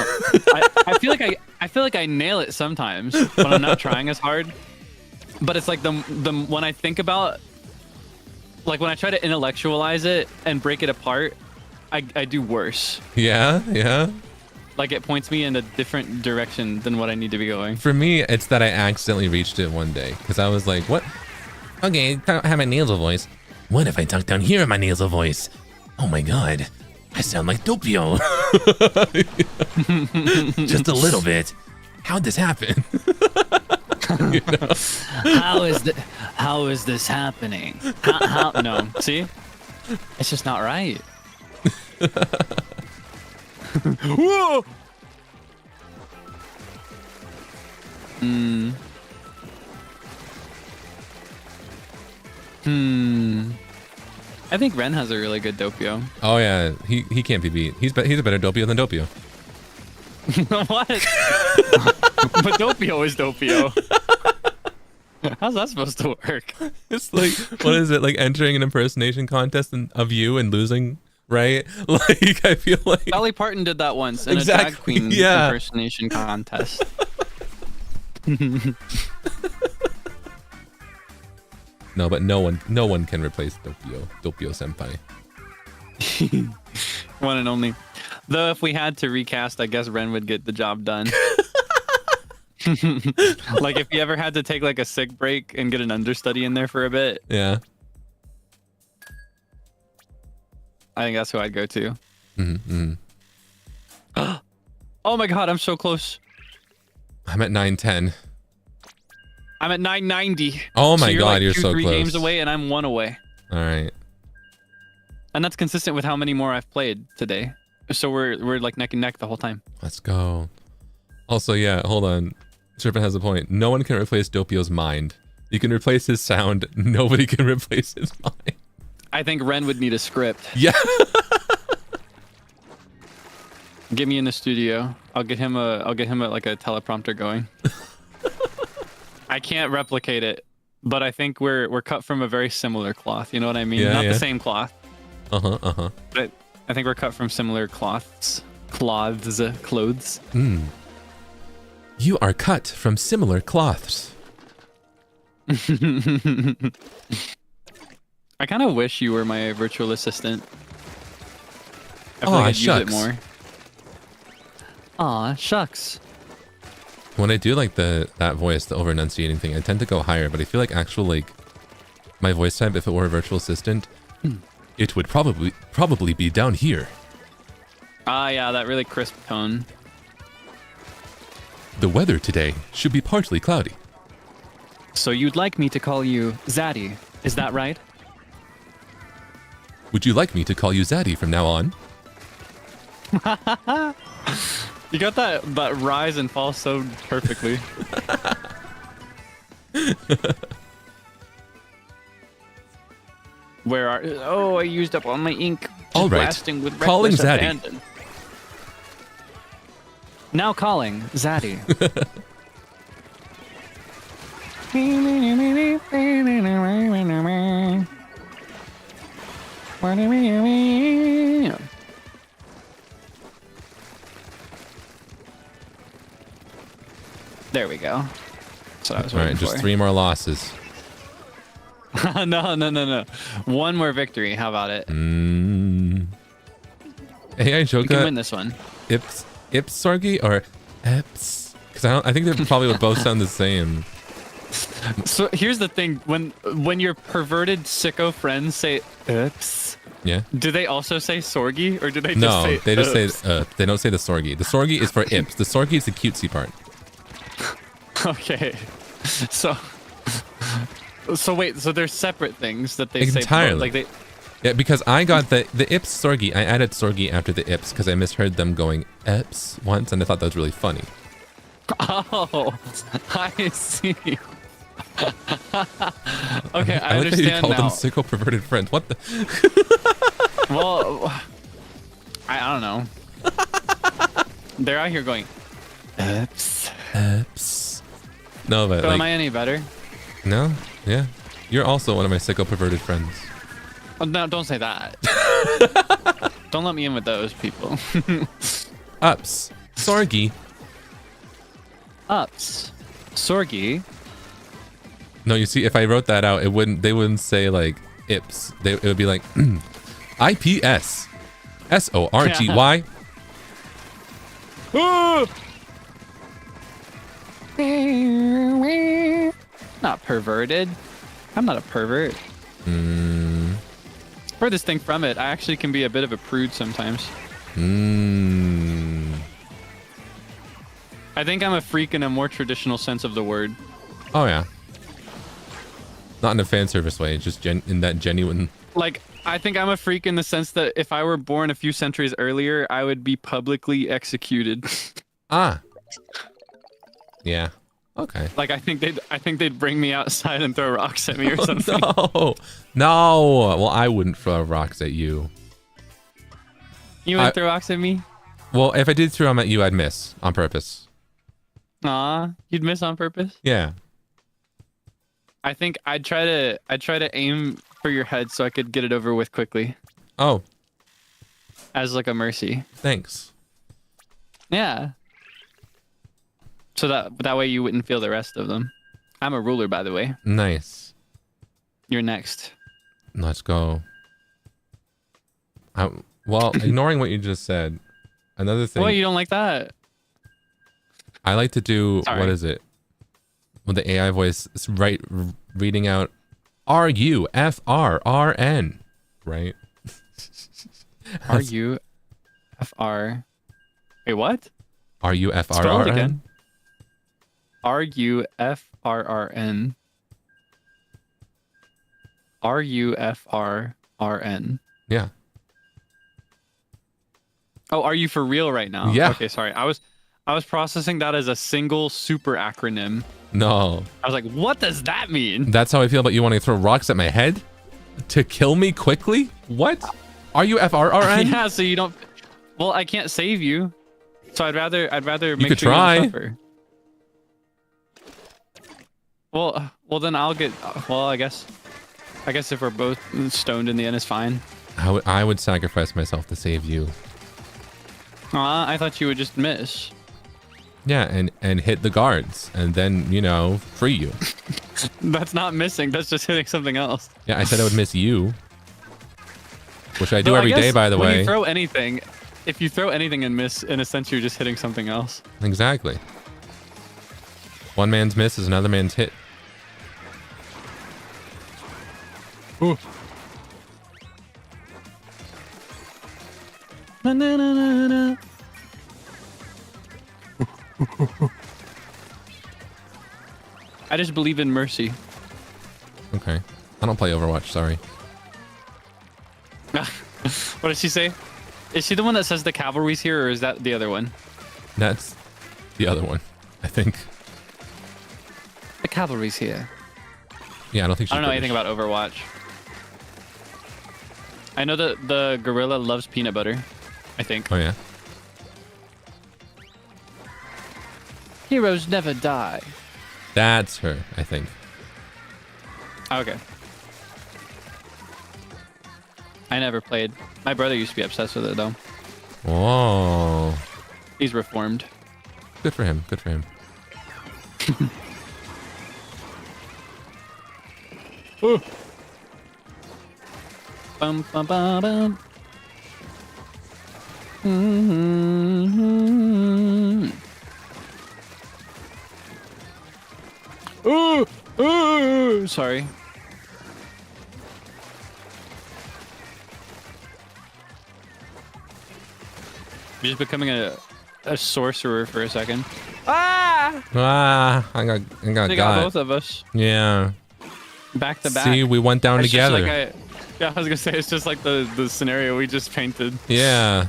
I feel like I nail it sometimes when I'm not trying as hard. But it's like the when I think about, like when I try to intellectualize it and break it apart, I do worse. Yeah, yeah. Like it points me in a different direction than what I need to be going. For me, it's that I accidentally reached it one day, because I was like, what? Okay, I have my nasal voice. What if I talk down here in my nasal voice? Oh my god, I sound like Doppio. Just a little bit. How'd this happen? You know? How is this happening? How? No. See? It's just not right. Whoa! I think Ren has a really good Doppio. Oh yeah, he can't be beat. He's a better Doppio than Doppio. What? But Doppio is Doppio. How's that supposed to work? It's like, what is it, like entering an impersonation contest of you and losing, right? Like, I feel like Dolly Parton did that once in Exactly, a drag queen yeah. impersonation contest. no, but no one can replace Doppio Senpai. One and only. Though if we had to recast, I guess Ren would get the job done. Like if you ever had to take like a sick break and get an understudy in there for a bit, Yeah. I think that's who I'd go to. Mm-hmm. Oh, Oh my god, I'm so close. I'm at 910. I'm at 990. Oh my you're god, like you're 2, so 3 close. games away, and I'm 1 away. All right. And that's consistent with how many more I've played today. So we're like neck and neck the whole time. Let's go. Also, yeah, hold on. Serpent has a point. No one can replace Doppio's mind. You can replace his sound. Nobody can replace his mind. I think Ren would need a script. Yeah. Get me in the studio. I'll get him a like a teleprompter going. I can't replicate it, but I think we're cut from a very similar cloth. You know what I mean? Yeah, Not yeah. the same cloth, but I think we're cut from similar cloths. Clothes. You are cut from similar cloths. I kind of wish you were my virtual assistant. I feel like I'd use it more. Aw, shucks. When I do like that voice, the over enunciating thing, I tend to go higher, but I feel like actual like my voice type, if it were a virtual assistant, it would probably be down here. Ah, yeah, that really crisp tone. The weather today should be partly cloudy. So you'd like me to call you Zaddy, is that right? Would you like me to call you Zaddy from now on? You got that rise and fall so perfectly. Where are... Oh, I used up all my ink. All right. Blasting with Calling reckless Zaddy. abandon. Now calling Zaddy. There we go. That's what I was All waiting right, just for. 3 more losses. No. One more victory. How about it? AI You can win Joka, this one. Ips Sorgi or Eps? Because I think they probably would both sound the same. So here's the thing: when your perverted sicko friends say "oops," Yeah. do they also say "sorgy" or do they just No, say? they just "oops"? say they don't say the Sorgi. The Sorgi is for Ips. The Sorgi is the cutesy part. Okay, so wait, so they're separate things that they Entirely. say. Like they. Yeah, because I got the Ips Sorgi. I added Sorgi after the Ips because I misheard them going Eps once, and I thought that was really funny. Oh, I see. Okay, I like that you understand called them now. sicko perverted friends. What the? Well, I don't know. They're out here going, "oops." Eps. No, but So am like, I any better? no, yeah. You're also one of my sicko perverted friends. Oh, no, don't say that. Don't let me in with those people. Ups. Sorgi. Ups. Sorgi. No, you see, if I wrote that out, they wouldn't say like Ips. It would be like IPS SORGY. Not perverted. I'm not a pervert. Furthest thing from it, I actually can be a bit of a prude sometimes. I think I'm a freak in a more traditional sense of the word. Oh yeah. Not in a fan service way, just in that genuine. Like, I think I'm a freak in the sense that if I were born a few centuries earlier, I would be publicly executed. Ah. Yeah. Okay. Like, I think they'd bring me outside and throw rocks at me or something. No. Well, I wouldn't throw rocks at you. You wouldn't throw rocks at me? Well, if I did throw them at you, I'd miss on purpose. Aw, you'd miss on purpose? Yeah. I think I'd try to aim for your head so I could get it over with quickly. Oh, As like a mercy. thanks. Yeah. So that way you wouldn't feel the rest of them. I'm a ruler, by the way. Nice. You're next. Let's go. Well, ignoring what you just said, another thing. Well, you don't like that? I like to do, Sorry. what is it? With the AI voice, it's reading out RUFRRN, right? R-U-F-R. Wait, what? RUFRRN? RUFRRN. RUFRRN. Yeah. Oh, are you for real right now? Yeah. Okay, sorry. I was processing that as a single super acronym. No. I was like, what does that mean? That's how I feel about you wanting to throw rocks at my head? To kill me quickly? What? RUFRRN? Yeah, so you don't. Well, I can't save you, so I'd rather make could sure try. you don't suffer. Well, then I'll get. Well, I guess if we're both stoned in the end, it's fine. I would sacrifice myself to save you. I thought you would just miss. Yeah, and hit the guards, and then, you know, free you. That's not missing. That's just hitting something else. Yeah, I said I would miss you. Which I do Though every day, by the when way. you throw anything, if you throw anything and miss, in a sense, you're just hitting something else. Exactly. One man's miss is another man's hit. Ooh. Na, na, na, na, na. I just believe in mercy. Okay. I don't play Overwatch, sorry. What did she say? Is she the one that says the cavalry's here, or is that the other one? That's the other one, I think. The cavalry's here. Yeah, I don't think she's I don't know British. anything about Overwatch. I know that the gorilla loves peanut butter, I think. Oh, yeah? Heroes never die. That's her, I think. Okay. I never played. My brother used to be obsessed with it, though. Whoa. He's reformed. Good for him. Good for him. Ooh. Bum, bum, bum, bum. Mm-hmm. Ooh, ooh, sorry. Just becoming a sorcerer for a second. Ah! I got They got both of us Yeah. back to back. See, we went down It's just together. like yeah, I was gonna say it's just like the scenario we just painted. Yeah.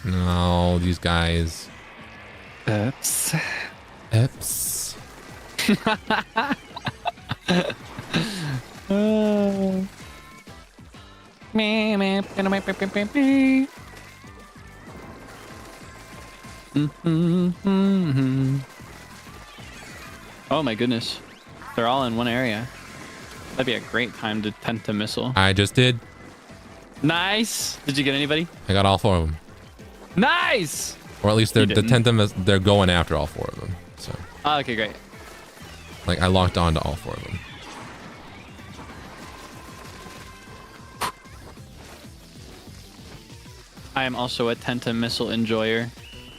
No, these guys. Oops. Eps. Oh my goodness. They're all in one area. That'd be a great time to penta missile. I just did. Nice. Did you get anybody? I got all 4 of them. Nice. Or at least they're You the didn't. 10th of they're going after all 4 of them. So Oh, okay, great. like I locked on to all 4 of them. I am also a Tenta missile enjoyer.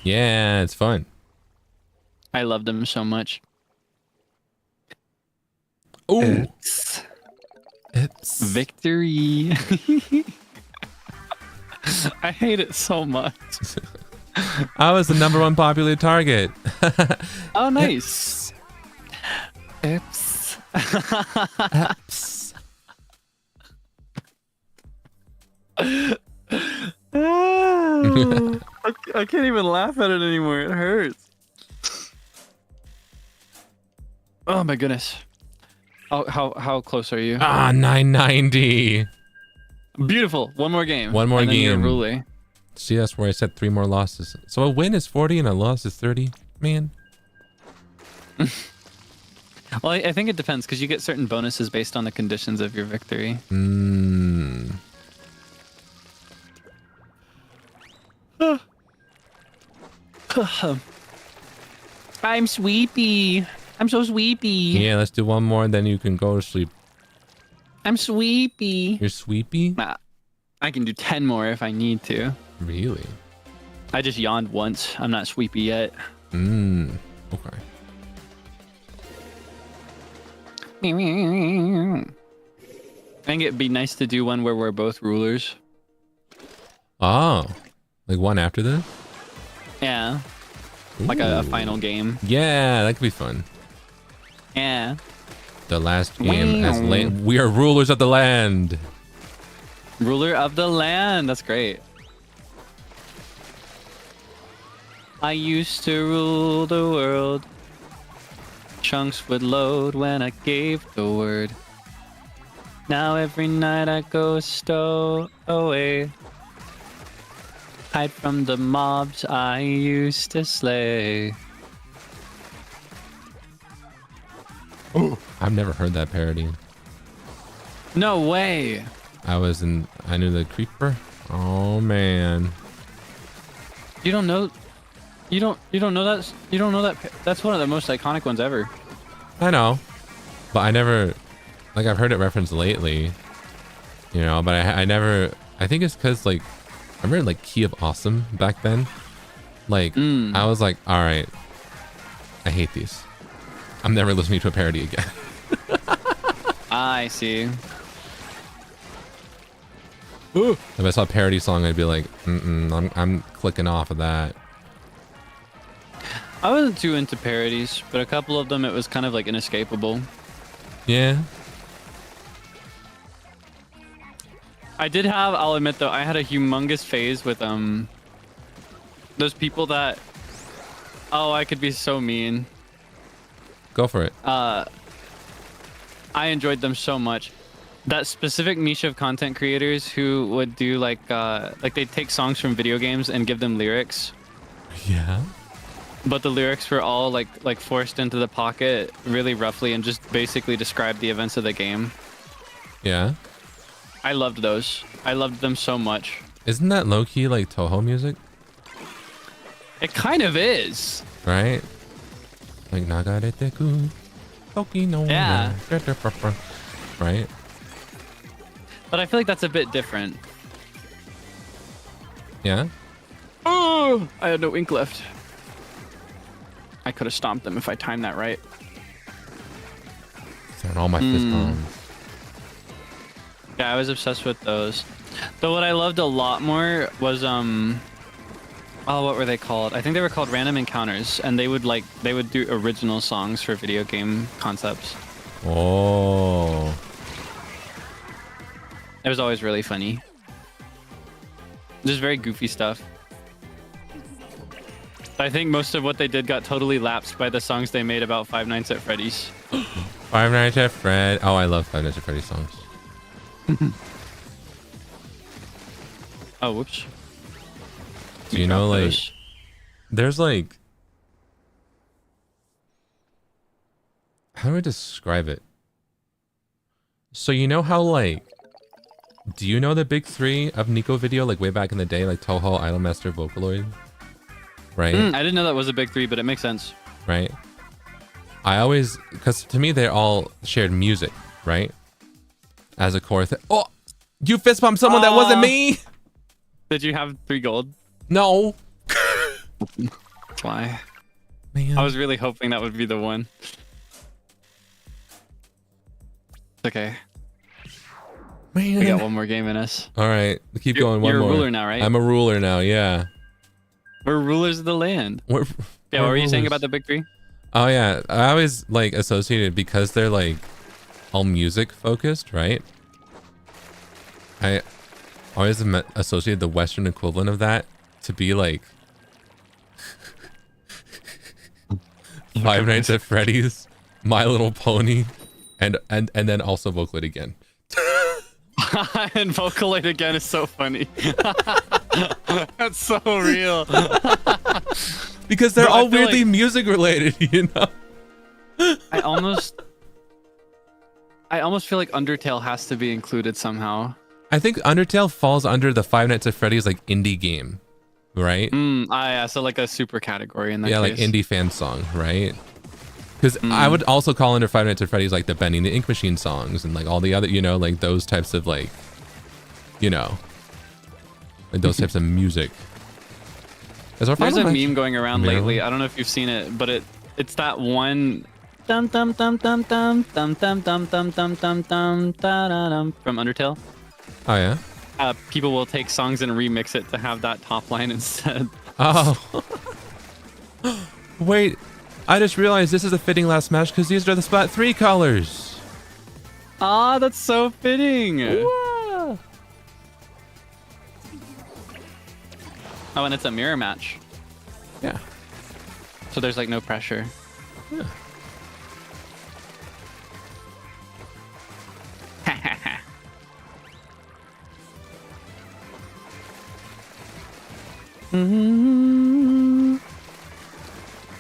Yeah, it's fun. I love them so much. Ooh. It's Victory. I hate it so much. I was the #1 popular target. Oh, nice. Oops. Eps. I can't even laugh at it anymore. It hurts. Oh my goodness. Oh, how close are you? 990. Beautiful. One more game. One more and then you're game. Rule. See, that's where I said 3 more losses. So a win is 40 and a loss is 30. Man. Well, I think it depends because you get certain bonuses based on the conditions of your victory. I'm sweepy. I'm so sweepy. Yeah, let's do one more, then you can go to sleep. I'm sweepy. You're sweepy? I can do 10 more if I need to. Really? I just yawned once. I'm not sweepy yet. Okay. I think it'd be nice to do one where we're both rulers. Oh, like one after this? Yeah. Like a final game. Yeah, that could be fun. Yeah. The last game as we are rulers of the land. Ruler of the land. That's great. I used to rule the world. Chunks would load when I gave the word. Now every night I go stow away. Hide from the mobs I used to slay. Oh, I've never heard that parody. No way. I knew the creeper. Oh man. You don't know that that's one of the most iconic ones ever. I know, but I never, like, I've heard it referenced lately, you know, but I never, I think it's because, like, I remember, like, Key of Awesome back then. Like, I was like, all right, I hate these. I'm never listening to a parody again. I see. If I saw a parody song, I'd be like, I'm clicking off of that. I wasn't too into parodies, but a couple of them it was kind of like inescapable. Yeah. I'll admit though, I had a humongous phase with those people that, oh, I could be so mean. Go for it. I enjoyed them so much. That specific niche of content creators who would do like they'd take songs from video games and give them lyrics. Yeah. But the lyrics were all like forced into the pocket really roughly and just basically described the events of the game. Yeah. I loved those. I loved them so much. Isn't that low-key like Toho music? It kind of is. Right? Like Nagareteku Toki no Yeah. Right? But I feel like that's a bit different. Yeah? Oh, I had no ink left. I could have stomped them if I timed that right. Throwing all my fist bombs. Yeah, I was obsessed with those. Though what I loved a lot more was oh, what were they called? I think they were called Random Encounters, and they would do original songs for video game concepts. Oh. It was always really funny. Just very goofy stuff. I think most of what they did got totally lapsed by the songs they made about Five Nights at Freddy's. Five Nights at Fred. Oh, I love Five Nights at Freddy's songs. Oh, whoops. Do you know, like, there's like, how do I describe it? So you know how, like, do you know the big three of Nico video, like way back in the day, like Toho, Idolmaster, Vocaloid? Right? I didn't know that was a big three, but it makes sense. Right? I always, because to me, they all shared music, right? As a core thing. Oh! You fist bumped someone that wasn't me! Did you have 3 gold? No! That's why. Man. I was really hoping that would be the one. It's okay. Man. We got one more game in us. Alright, keep going. One You're more. a ruler now, right? I'm a ruler now, yeah. We're rulers of the land. Yeah, What were you saying about the big three? Oh yeah, I always like associated because they're like all music focused, right? I always associated the Western equivalent of that to be like Five Nights at Freddy's, My Little Pony, and then also Vocaloid again. And Vocaloid again is so funny. That's so real. Because they're Bro, all I feel weirdly like- music related, you know? I almost feel like Undertale has to be included somehow. I think Undertale falls under the Five Nights at Freddy's like indie game, right? Yeah, so like a super category in that Yeah, case. like indie fan song, right? Because I would also call under Five Nights at Freddy's like the Benny and the Ink Machine songs and like all the other, you know, like those types of like, you know, like those types of music. Is our There's final a match? meme going around Yeah. lately. I don't know if you've seen it, but it's that one Dum dum dum dum dum dum dum dum dum dum dum dum da-da-dum from Undertale. Oh yeah. People will take songs and remix it to have that top line instead. Oh. Wait, I just realized this is a fitting last match because these are the Splat 3 colors. Ah, that's so fitting. Whoa. Oh, and it's a mirror match, Yeah. so there's like no pressure. Yeah.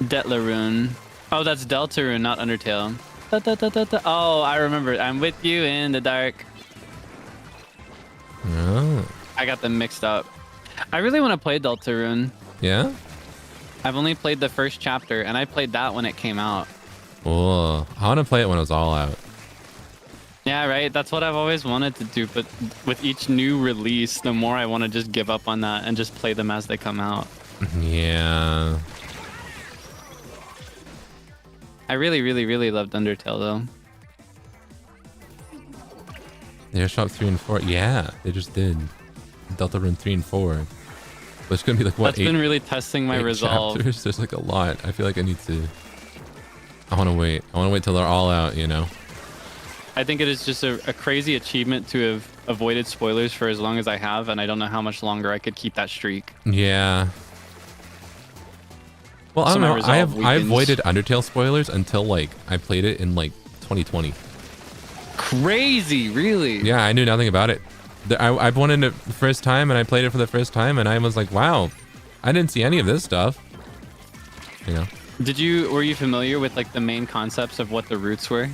Deltarune. Oh, that's Deltarune, not Undertale. Da, da, da, da, da. Oh, I remember. I'm with you in the dark. Oh. I got them mixed up. I really want to play Deltarune. Yeah? I've only played the first chapter, and I played that when it came out. Oh, I want to play it when it was all out. Yeah, right? That's what I've always wanted to do, but with each new release, the more I want to just give up on that and just play them as they come out. Yeah. I really, really, really loved Undertale, though. They shot 3 and 4. Yeah, they just did. Deltarune 3 and 4. But it's gonna be like what? That's been really testing my 8 resolve. chapters? There's like a lot. I feel like I need to. I want to wait. I want to wait till they're all out. You know. I think it is just a crazy achievement to have avoided spoilers for as long as I have, and I don't know how much longer I could keep that streak. Yeah. Well, I So don't my know. I resolve avoided Undertale spoilers until like I played it in like 2020. Crazy, really? Yeah, I knew nothing about it. I went in it the first time and I played it for the first time and I was like, wow, I didn't see any of this stuff. You know. Were you familiar with like the main concepts of what the roots were?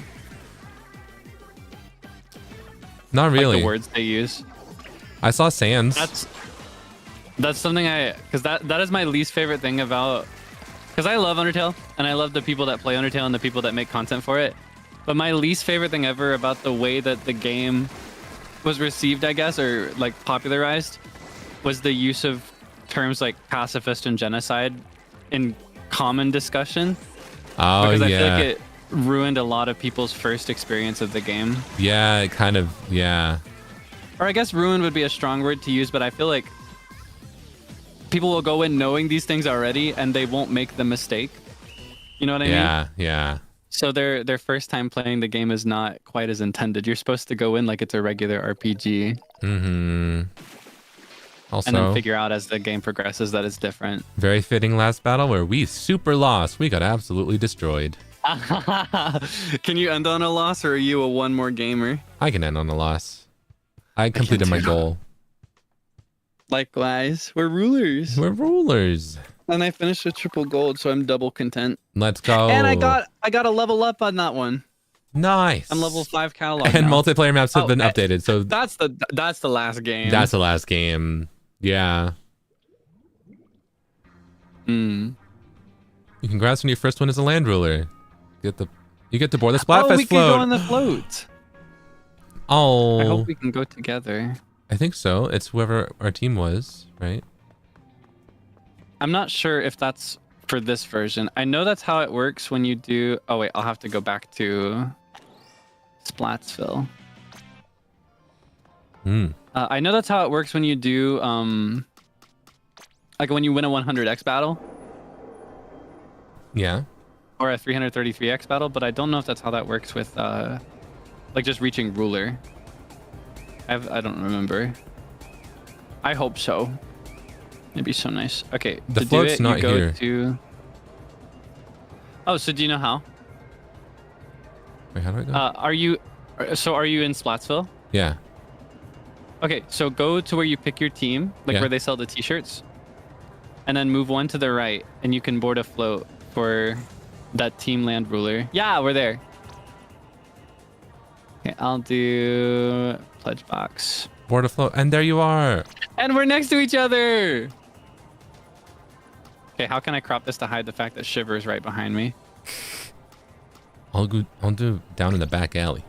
Not really. Like the words they use? I saw Sans. That's something because that is my least favorite thing about, because I love Undertale and I love the people that play Undertale and the people that make content for it. But my least favorite thing ever about the way that the game was received, I guess, or like popularized, was the use of terms like pacifist and genocide in common discussion. Oh, because I yeah. feel like it ruined a lot of people's first experience of the game. Yeah, it kind of, yeah. Or I guess ruin would be a strong word to use, but I feel like people will go in knowing these things already and they won't make the mistake. You know what I mean? Yeah, yeah. So their first time playing the game is not quite as intended. You're supposed to go in like it's a regular RPG. Mm-hmm. Also, and then figure out as the game progresses that it's different. Very fitting last battle where we super lost. We got absolutely destroyed. Can you end on a loss, or are you a one more gamer? I can end on a loss. I completed my goal. Likewise, we're rulers. We're rulers. And I finished with triple gold, so I'm double content. Let's go. And I got a level up on that one. Nice. I'm level 5 catalog And now. multiplayer maps have been updated, so that's the last game. that's the last game. Yeah. Congrats on your first one as a land ruler. You get to board the Splatfest we float. can go on the float. Oh. I hope we can go together. I think so. It's whoever our team was, right? I'm not sure if that's for this version. I know that's how it works when you do... Oh, wait. I'll have to go back to Splatsville. I know that's how it works when you do... like when you win a 100x battle. Yeah. Or a 333x battle, but I don't know if that's how that works with... like just reaching ruler. I don't remember. I hope so. It'd be so nice. Okay, The to float's do it, not you go here. to... Oh, so do you know how? Wait, how do I go? Are you in Splatsville? Yeah. Okay, so go to where you pick your team, like Yeah. where they sell the t-shirts, and then move one to the right, and you can board a float for that team land ruler. Yeah, we're there. Okay, I'll do pledge box. Board a float, and there you are. And we're next to each other. Okay, how can I crop this to hide the fact that Shiver is right behind me? I'll do down in the back alley.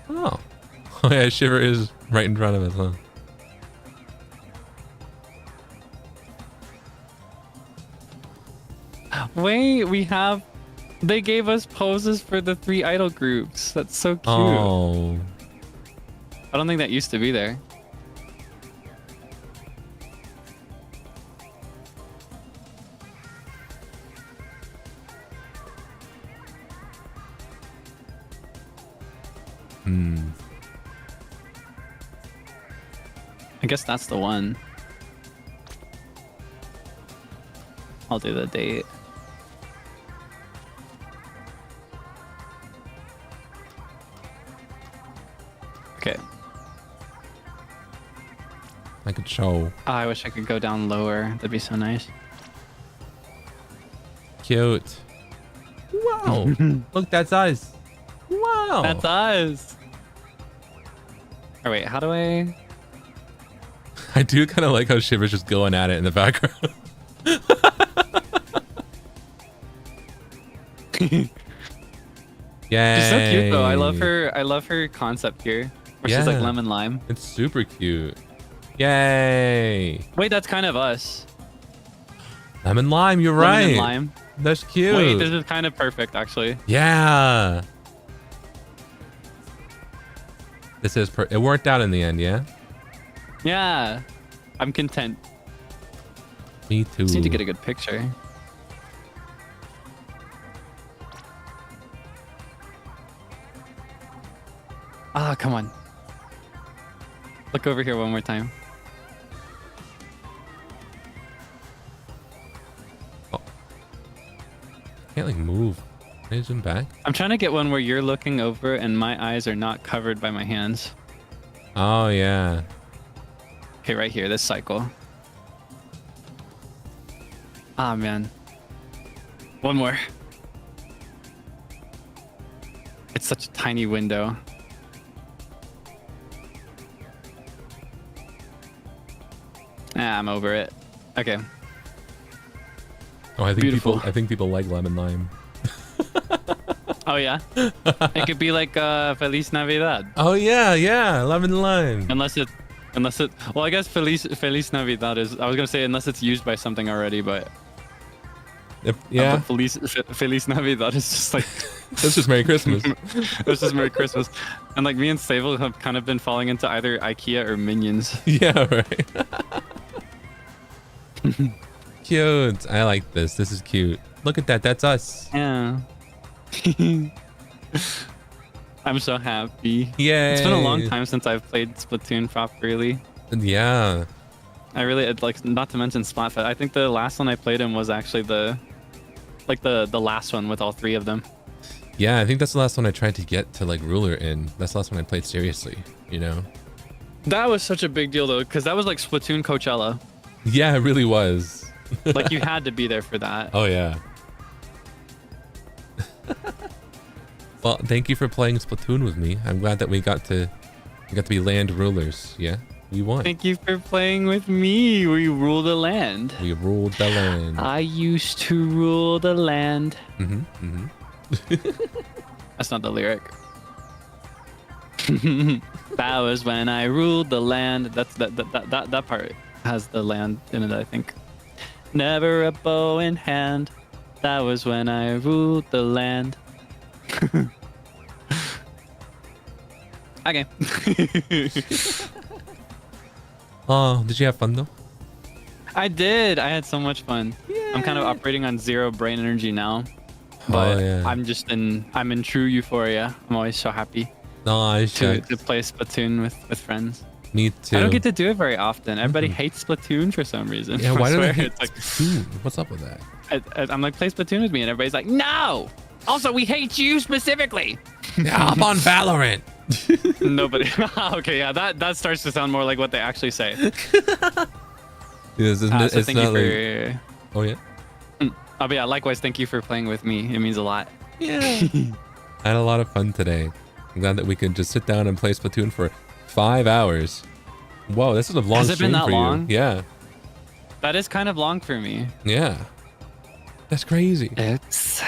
Oh. Oh yeah, Shiver is right in front of us, huh? Wait, we have They gave us poses for the 3 idol groups. That's so cute. Oh. I don't think that used to be there. I guess that's the one. I'll do the date. Okay. I could show. Oh, I wish I could go down lower. That'd be so nice. Cute. Wow. Look, that's us. Wow. That's us. Oh wait, how do I? I do kind of like how Shiver's just going at it in the background. Yeah. She's so cute though. I love her. I love her concept here, where she's like Yeah. lemon lime. It's super cute. Yay. Wait, that's kind of us. Lemon lime, you're Lemon right. and lime. That's cute. Wait, this is kind of perfect actually. Yeah. This is it worked out in the end, yeah? Yeah, I'm content. Me too. Just need to get a good picture. Ah, come on. Look over here one more time. Can't like move. Can I zoom back? I'm trying to get one where you're looking over and my eyes are not covered by my hands. Oh yeah. Okay, right here, this cycle. Ah, man. One more. It's such a tiny window. Ah, I'm over it. Okay. Oh, I think Beautiful. people like lemon lime. Oh, yeah? It could be like Feliz Navidad. Oh yeah, yeah, lemon lime. Unless it... Well, I guess Feliz Navidad is... I was going to say unless it's used by something already, but... Yeah, But Feliz Navidad is just like... that's just Merry Christmas. It's just Merry Christmas. And like me and Sable have kind of been falling into either IKEA or Minions. Yeah, right. Cute. I like this. This is cute. Look at that. That's us. Yeah. I'm so happy. Yay. It's been a long time since I've played Splatoon properly. Yeah. I really like, not to mention Splatfest. I think the last one I played in was actually the last one with all 3 of them. Yeah, I think that's the last one I tried to get to like ruler in. That's the last one I played seriously, you know? That was such a big deal though, because that was like Splatoon Coachella. Yeah, it really was. Like you had to be there for that. Oh yeah. Well, thank you for playing Splatoon with me. I'm glad that we got to be land rulers. Yeah, we won. Thank you for playing with me. We rule the land. We ruled the land. I used to rule the land. That's not the lyric. That was when I ruled the land. That part has the land in it, I think. Never a bow in hand. That was when I ruled the land. Okay. Oh, did you have fun though? I did. I had so much fun. I'm kind of operating on 0 brain energy now. But yeah. I'm in true euphoria. I'm always so happy Nice. to play Splatoon with friends. Me too. I don't get to do it very often. Everybody hates Splatoon for some reason. Yeah, why I do they swear. hate It's like, Splatoon? What's up with that? I'm like, play Splatoon with me, and everybody's like, no. Also, we hate you specifically. Yeah, I'm on Valorant. Nobody. Okay, yeah, that starts to sound more like what they actually say. Yes, So it's thank you not for. like, oh yeah. Oh, but yeah, likewise, thank you for playing with me. It means a lot. Yeah. I had a lot of fun today. I'm glad that we could just sit down and play Splatoon for 5 hours. Whoa, this is a long Has it been stream that for long? you. Yeah. That is kind of long for me. Yeah. That's crazy. Oops.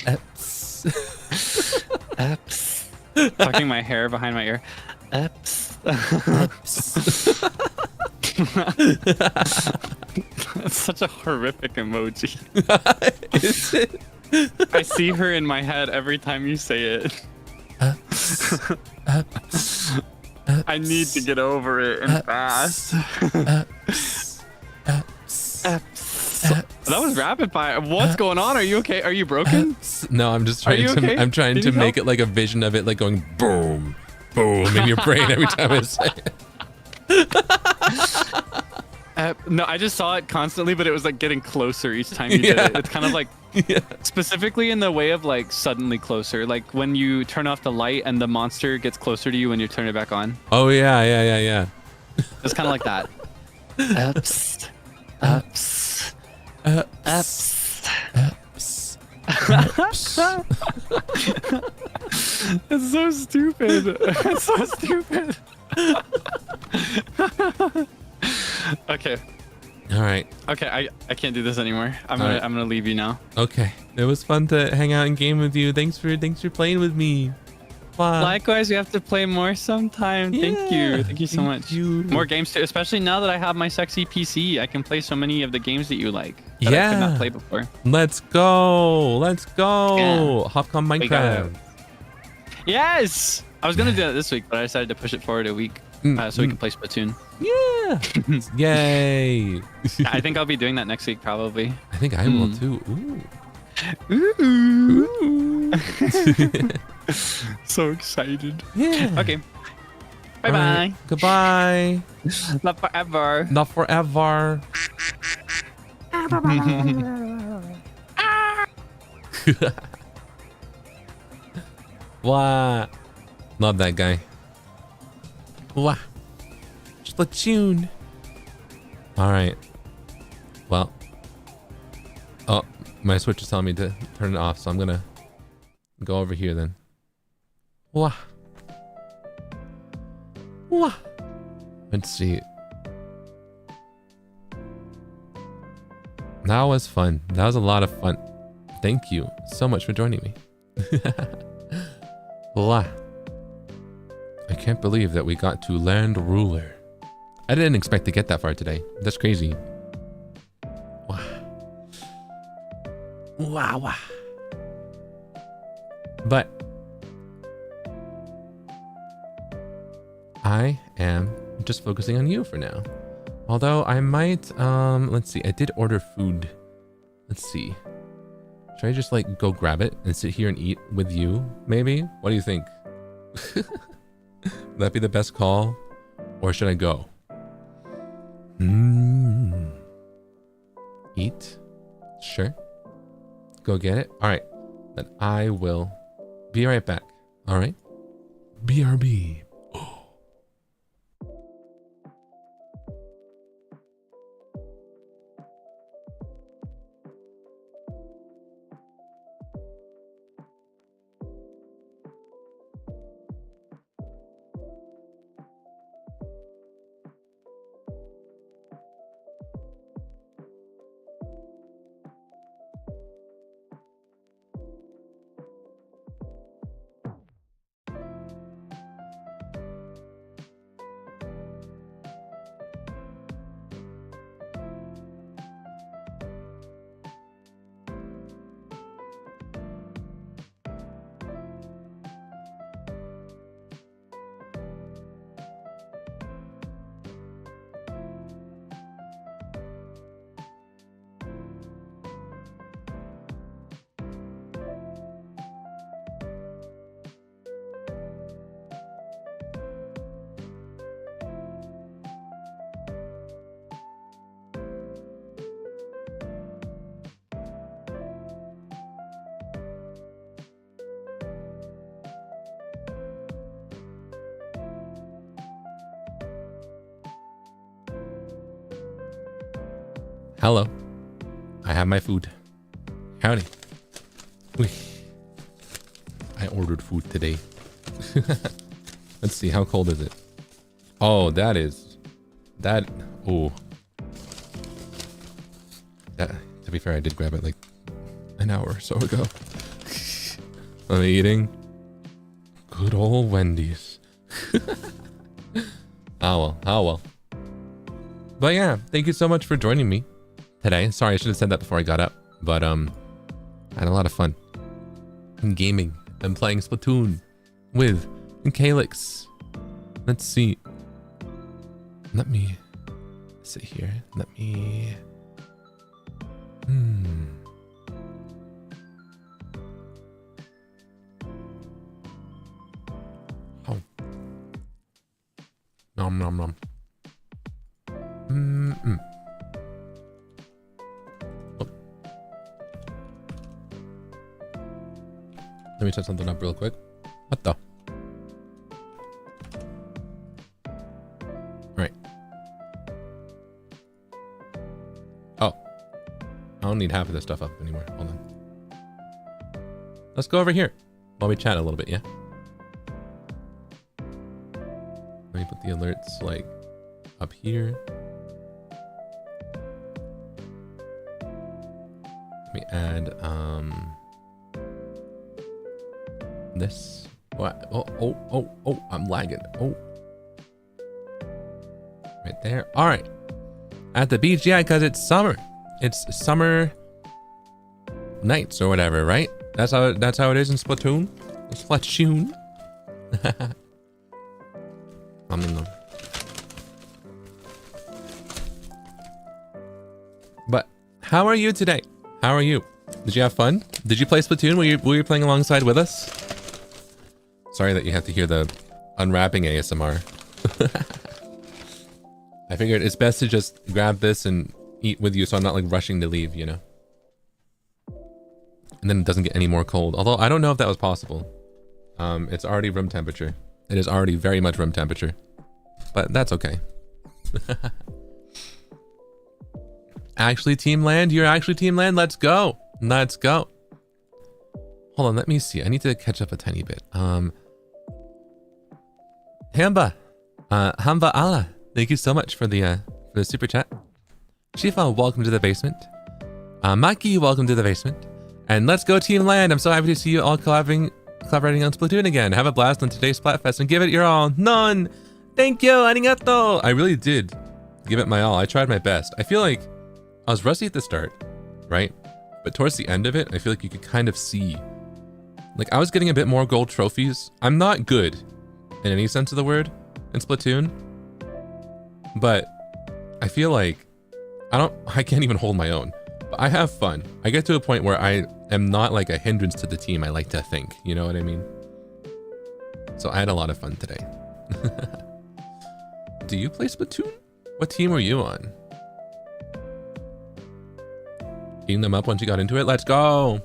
Eps. Oops. Tucking my hair behind my ear. Oops. That's such a horrific emoji. Is it? I see her in my head every time you say it. I need to get over it and fast. That was rapid fire. What's going on? Are you okay? Are you broken? No, I'm just trying to. Okay? I'm trying to make it like a vision of it, like going boom, boom in your brain every time I say it. No, I just saw it constantly, but it was like getting closer each time you did it. It's kind of like specifically in the way of like suddenly closer, like when you turn off the light and the monster gets closer to you when you turn it back on. Oh yeah. It's kind of like that. Ups, ups, ups, ups. It's so stupid. It's so stupid. Okay. All right. Okay, I can't do this anymore. I'm gonna leave you now. Okay. It was fun to hang out and game with you. Thanks for playing with me. Bye. Likewise, we have to play more sometime. Thank you so much. More games too, especially now that I have my sexy PC. I can play so many of the games that you like that I could not play before. Let's go. Yeah. Hopcom Minecraft. Yes! I was gonna do that this week, but I decided to push it forward a week so we can play Splatoon. Yeah. Yay. I think I'll be doing that next week probably. I think I will too. Ooh. Ooh. So excited. Yeah. Okay. Bye bye. Right. Goodbye. Not forever. Not forever. Wow. Love that guy. Wow. Splatoon. All right. Well. Oh, my Switch is telling me to turn it off, so I'm gonna go over here then. Wow. Wow. Let's see. That was fun. That was a lot of fun. Thank you so much for joining me. Wow. I can't believe that we got to Land Ruler. I didn't expect to get that far today. That's crazy. Wow. Wow. But I am just focusing on you for now. Although I might, let's see. I did order food. Let's see. Should I just like go grab it and sit here and eat with you? Maybe? What do you think? Would that be the best call? Or should I go? Eat? Sure. Go get it? All right. Then I will be right back. All right? BRB. Hello. I have my food. Howdy. Whee. I ordered food today. Let's see, how cold is it? Oh, that. Oh. That, to be fair, I did grab it like an hour or so ago. I'm eating good old Wendy's. Oh well. But yeah, thank you so much for joining me today. Sorry, I should have said that before I got up. But I had a lot of fun in gaming and playing Splatoon with Kaelix. Let's see. Let me sit here. Let me... Oh. Nom nom nom. Oh. Let me set something up real quick. What the? Right. Oh. I don't need half of this stuff up anymore. Hold on. Let's go over here while we chat a little bit, yeah? Let me put the alerts like up here. Let me add this. What? Oh, I'm lagging. Oh. Right there. All right. At the beach, yeah, because it's summer. It's summer nights or whatever, right? That's how it is in Splatoon. Splatoon. But how are you today? How are you? Did you have fun? Did you play Splatoon? Were you playing alongside with us? Sorry that you have to hear the unwrapping ASMR. I figured it's best to just grab this and eat with you so I'm not like rushing to leave, you know? And then it doesn't get any more cold. Although I don't know if that was possible. It's already room temperature. It is already very much room temperature. But that's okay. Actually Team Land? You're actually Team Land? Let's go. Let's go. Hold on, let me see. I need to catch up a tiny bit. Hamba Allah. Thank you so much for the super chat. Shifa, welcome to the basement. Maki, welcome to the basement. And let's go Team Land. I'm so happy to see you all collaborating on Splatoon again. Have a blast on today's Splatfest and give it your all. None. Thank you, arigato. I really did give it my all. I tried my best. I feel like I was rusty at the start, right? But towards the end of it, I feel like you could kind of see. Like I was getting a bit more gold trophies. I'm not good in any sense of the word in Splatoon. But I feel like I can't even hold my own. But I have fun. I get to a point where I am not like a hindrance to the team, I like to think. You know what I mean? So I had a lot of fun today. Do you play Splatoon? What team were you on? Eating them up once you got into it? Let's go!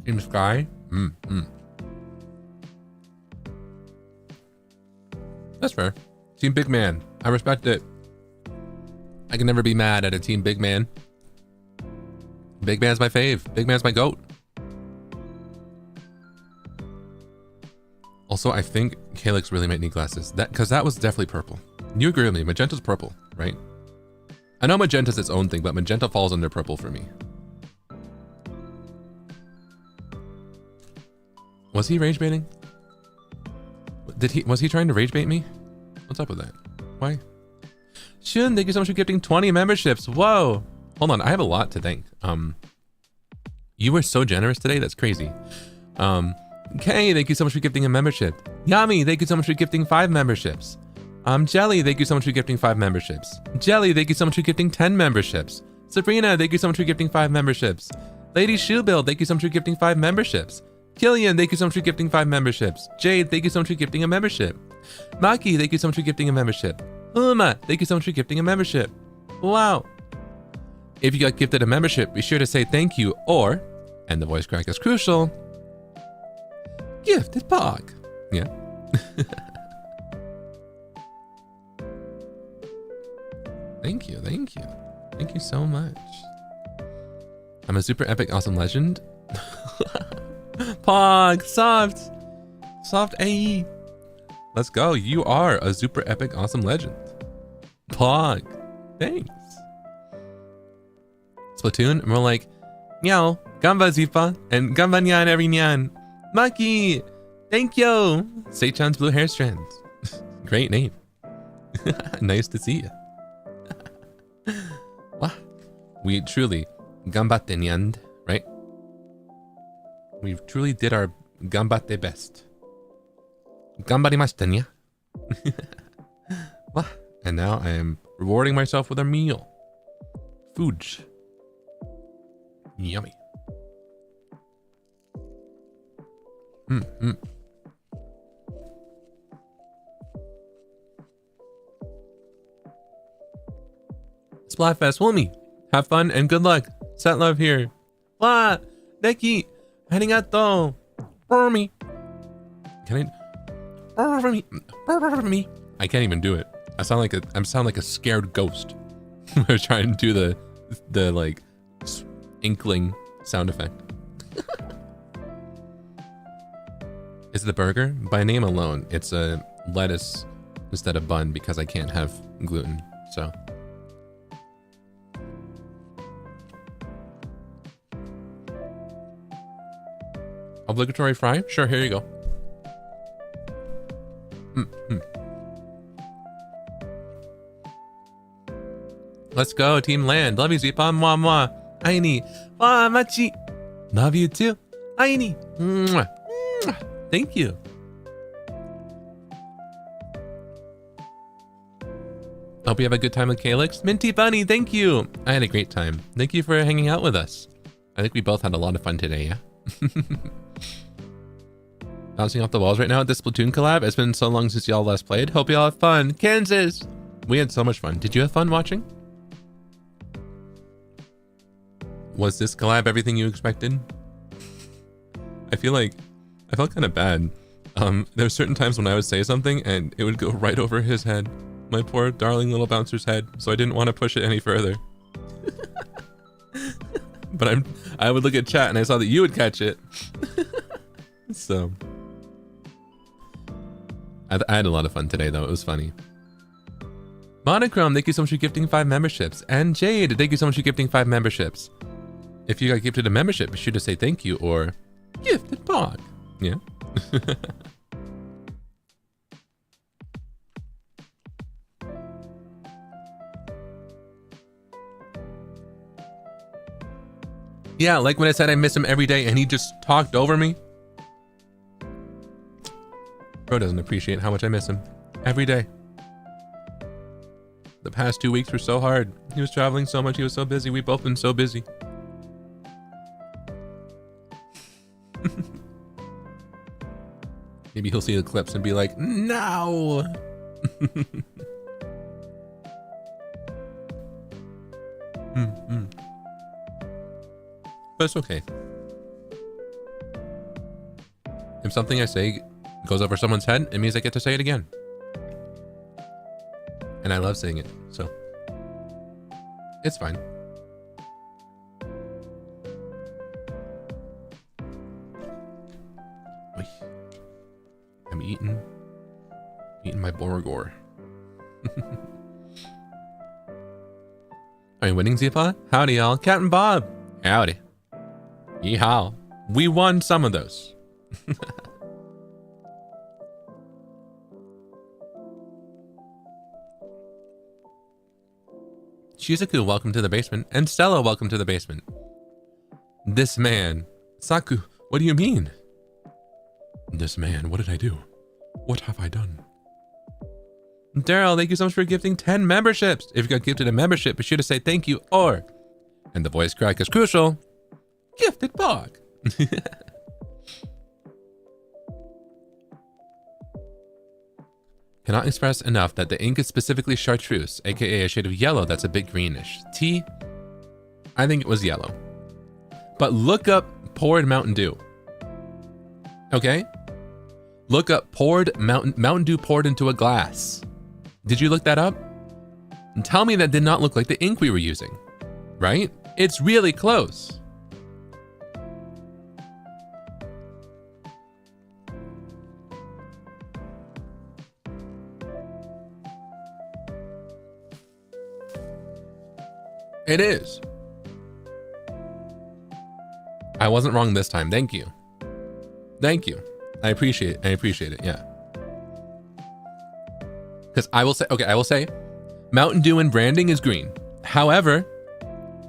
Team Sky? That's fair. Team Big Man. I respect it. I can never be mad at a Team Big Man. Big Man's my fave. Big Man's my goat. Also, I think Kaelix really might need glasses. Because that was definitely purple. You agree with me. Magenta's purple, right? I know Magenta's its own thing, but Magenta falls under purple for me. Was he rage baiting? Was he trying to rage bait me? What's up with that? Why? Shun, thank you so much for gifting 20 memberships. Whoa. Hold on, I have a lot to thank. You were so generous today, that's crazy. Kay, thank you so much for gifting a membership. Yami, thank you so much for gifting 5 memberships. Jelly, thank you so much for gifting 5 memberships. Jelly, thank you so much for gifting 10 memberships. Sabrina, thank you so much for gifting 5 memberships. Lady Shoebill, thank you so much for gifting 5 memberships. Killian, thank you so much for gifting 5 memberships. Jade, thank you so much for gifting a membership. Maki, thank you so much for gifting a membership. Uma, thank you so much for gifting a membership. Wow. If you got gifted a membership, be sure to say thank you or, and the voice crack is crucial, gifted Pog. Yeah. Thank you, thank you. Thank you so much. I'm a super epic awesome legend. Pog, soft AE. Let's go. You are a super epic awesome legend. Pog, thanks. Splatoon, more like Meow. Gamba Zipa. And Gamba Nyan every Nyan. Maki. Thank you. Seichan's blue hair strands. Great name. Nice to see you. Wow. We truly gambatte Nyan, right? We truly did our gambatte best. Gambarimashita nya. Wow. And now I am rewarding myself with a meal. Foods. Yummy. Splatfest, Woomy. Have fun and good luck. Set love here. Wow. Neki. Arigato. Me. Can I? I can't even do it. I sound like a scared ghost. I was trying to do the like inkling sound effect. Is the burger? By name alone, it's a lettuce instead of bun because I can't have gluten. So. Obligatory fry? Sure, here you go. Let's go, Team Land. Love you, Zipa. Mwah, mwah. Aini. Mwah, machi. Love you too. Aini. Mwah. Mwah. Thank you. Hope you have a good time with Kaelix. Minty Bunny, thank you. I had a great time. Thank you for hanging out with us. I think we both had a lot of fun today, yeah? Bouncing off the walls right now at this Splatoon collab. It's been so long since y'all last played. Hope y'all have fun. Kansas. We had so much fun. Did you have fun watching? Was this collab everything you expected? I felt kind of bad. There were certain times when I would say something and it would go right over his head. My poor darling little bouncer's head. So I didn't want to push it any further. But I would look at chat and I saw that you would catch it. So I had a lot of fun today though. It was funny. Monochrome, thank you so much for gifting 5 memberships. And Jade, thank you so much for gifting 5 memberships. If you got gifted a membership, be sure to say thank you or gifted pog. Yeah. Yeah, like when I said I miss him every day and he just talked over me. Bro doesn't appreciate how much I miss him. Every day. The past 2 weeks were so hard. He was traveling so much. He was so busy. We've both been so busy. Maybe he'll see the clips and be like, no. But it's okay. If something I say goes over someone's head, it means I get to say it again. And I love saying it, so it's fine. I'm eating my Borogor. Are you winning, Zipa? Howdy, y'all. Captain Bob. Howdy. Yeehaw. We won some of those. Shizuku, welcome to the basement. And Stella, welcome to the basement. This man. Saku, what do you mean? This man, what did I do? What have I done? Daryl, thank you so much for gifting 10 memberships. If you got gifted a membership, be sure to say thank you or, and the voice crack is crucial, gifted pog. Cannot express enough that the ink is specifically chartreuse, aka a shade of yellow that's a bit greenish. Tea? I think it was yellow. But look up poured Mountain Dew. Okay? Look up poured Mountain Dew poured into a glass. Did you look that up? And tell me that did not look like the ink we were using. Right? It's really close. It is. I wasn't wrong this time. Thank you. Thank you. I appreciate it. Yeah. Because I will say Mountain Dew and branding is green. However,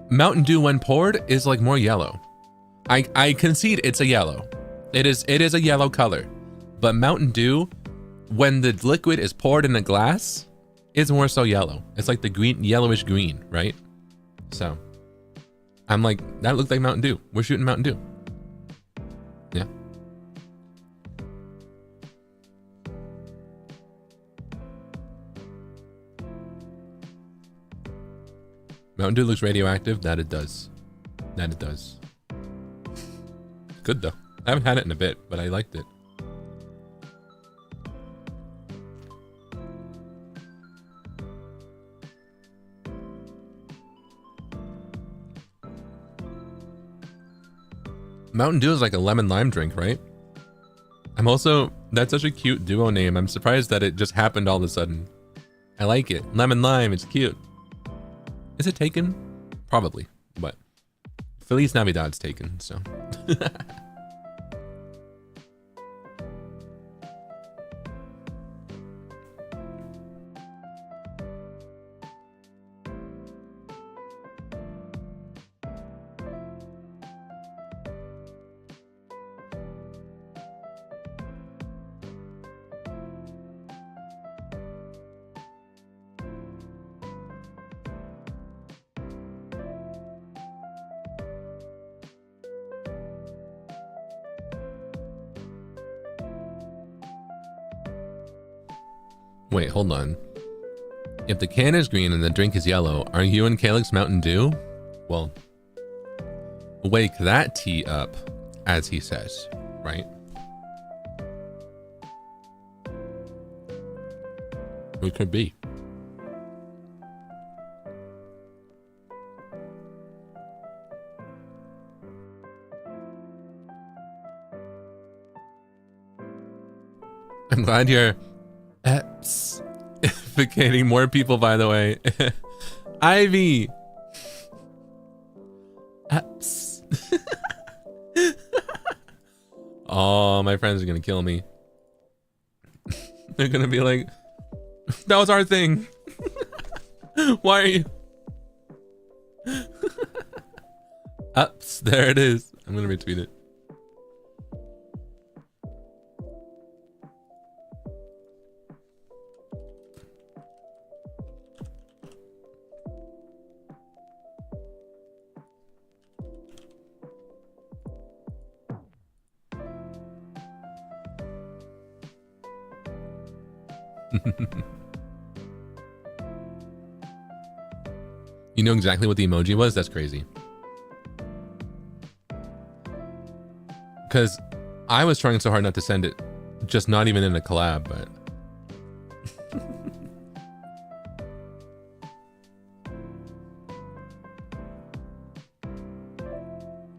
Mountain Dew when poured is like more yellow. I concede it's a yellow. It is a yellow color. But Mountain Dew, when the liquid is poured in a glass, is more so yellow. It's like the green, yellowish green, right? So I'm like, that looked like Mountain Dew. We're shooting Mountain Dew. Yeah. Mountain Dew looks radioactive. That it does. That it does. Good though. I haven't had it in a bit, but I liked it. Mountain Dew is like a lemon lime drink, right? That's such a cute duo name. I'm surprised that it just happened all of a sudden. I like it. Lemon lime, it's cute. Is it taken? Probably, but Feliz Navidad's taken, so. Wait, hold on. If the can is green and the drink is yellow, are you and Kaelix Mountain Dew? Well, wake that tea up, as he says, right? We could be. I'm glad you're advocating more people, by the way. Ivy. Oh, my friends are gonna kill me. They're gonna be like, that was our thing. Why are you? Ups, there it is. I'm gonna retweet it. You know exactly what the emoji was? That's crazy. Because I was trying so hard not to send it, just not even in a collab, but...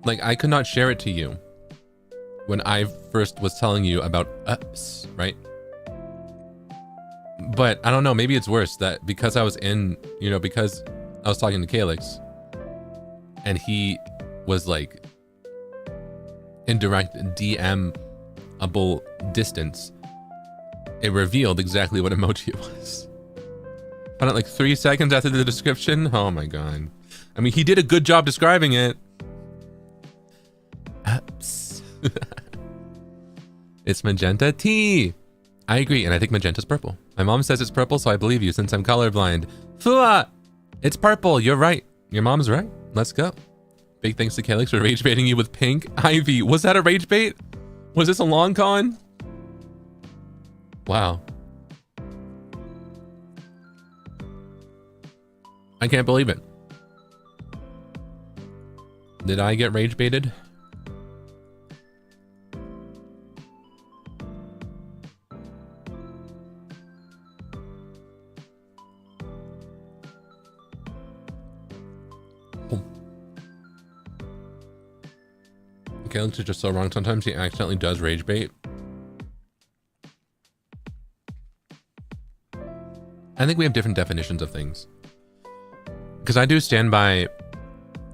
like, I could not share it to you when I first was telling you about ups, right? But I don't know, maybe it's worse that because I was in, you know, because I was talking to Kaelix and he was like in direct DM-able distance, it revealed exactly what emoji it was. Found it like 3 seconds after the description. Oh my god. I mean, he did a good job describing it. Ups. It's magenta tea. I agree, and I think magenta's purple. My mom says it's purple, so I believe you since I'm colorblind. Fua! It's purple, you're right. Your mom's right. Let's go. Big thanks to Kaelix for rage baiting you with pink. Ivy, was that a rage bait? Was this a long con? Wow. I can't believe it. Did I get rage baited? Kaelix is just so wrong. Sometimes he accidentally does rage bait. I think we have different definitions of things. Because I do stand by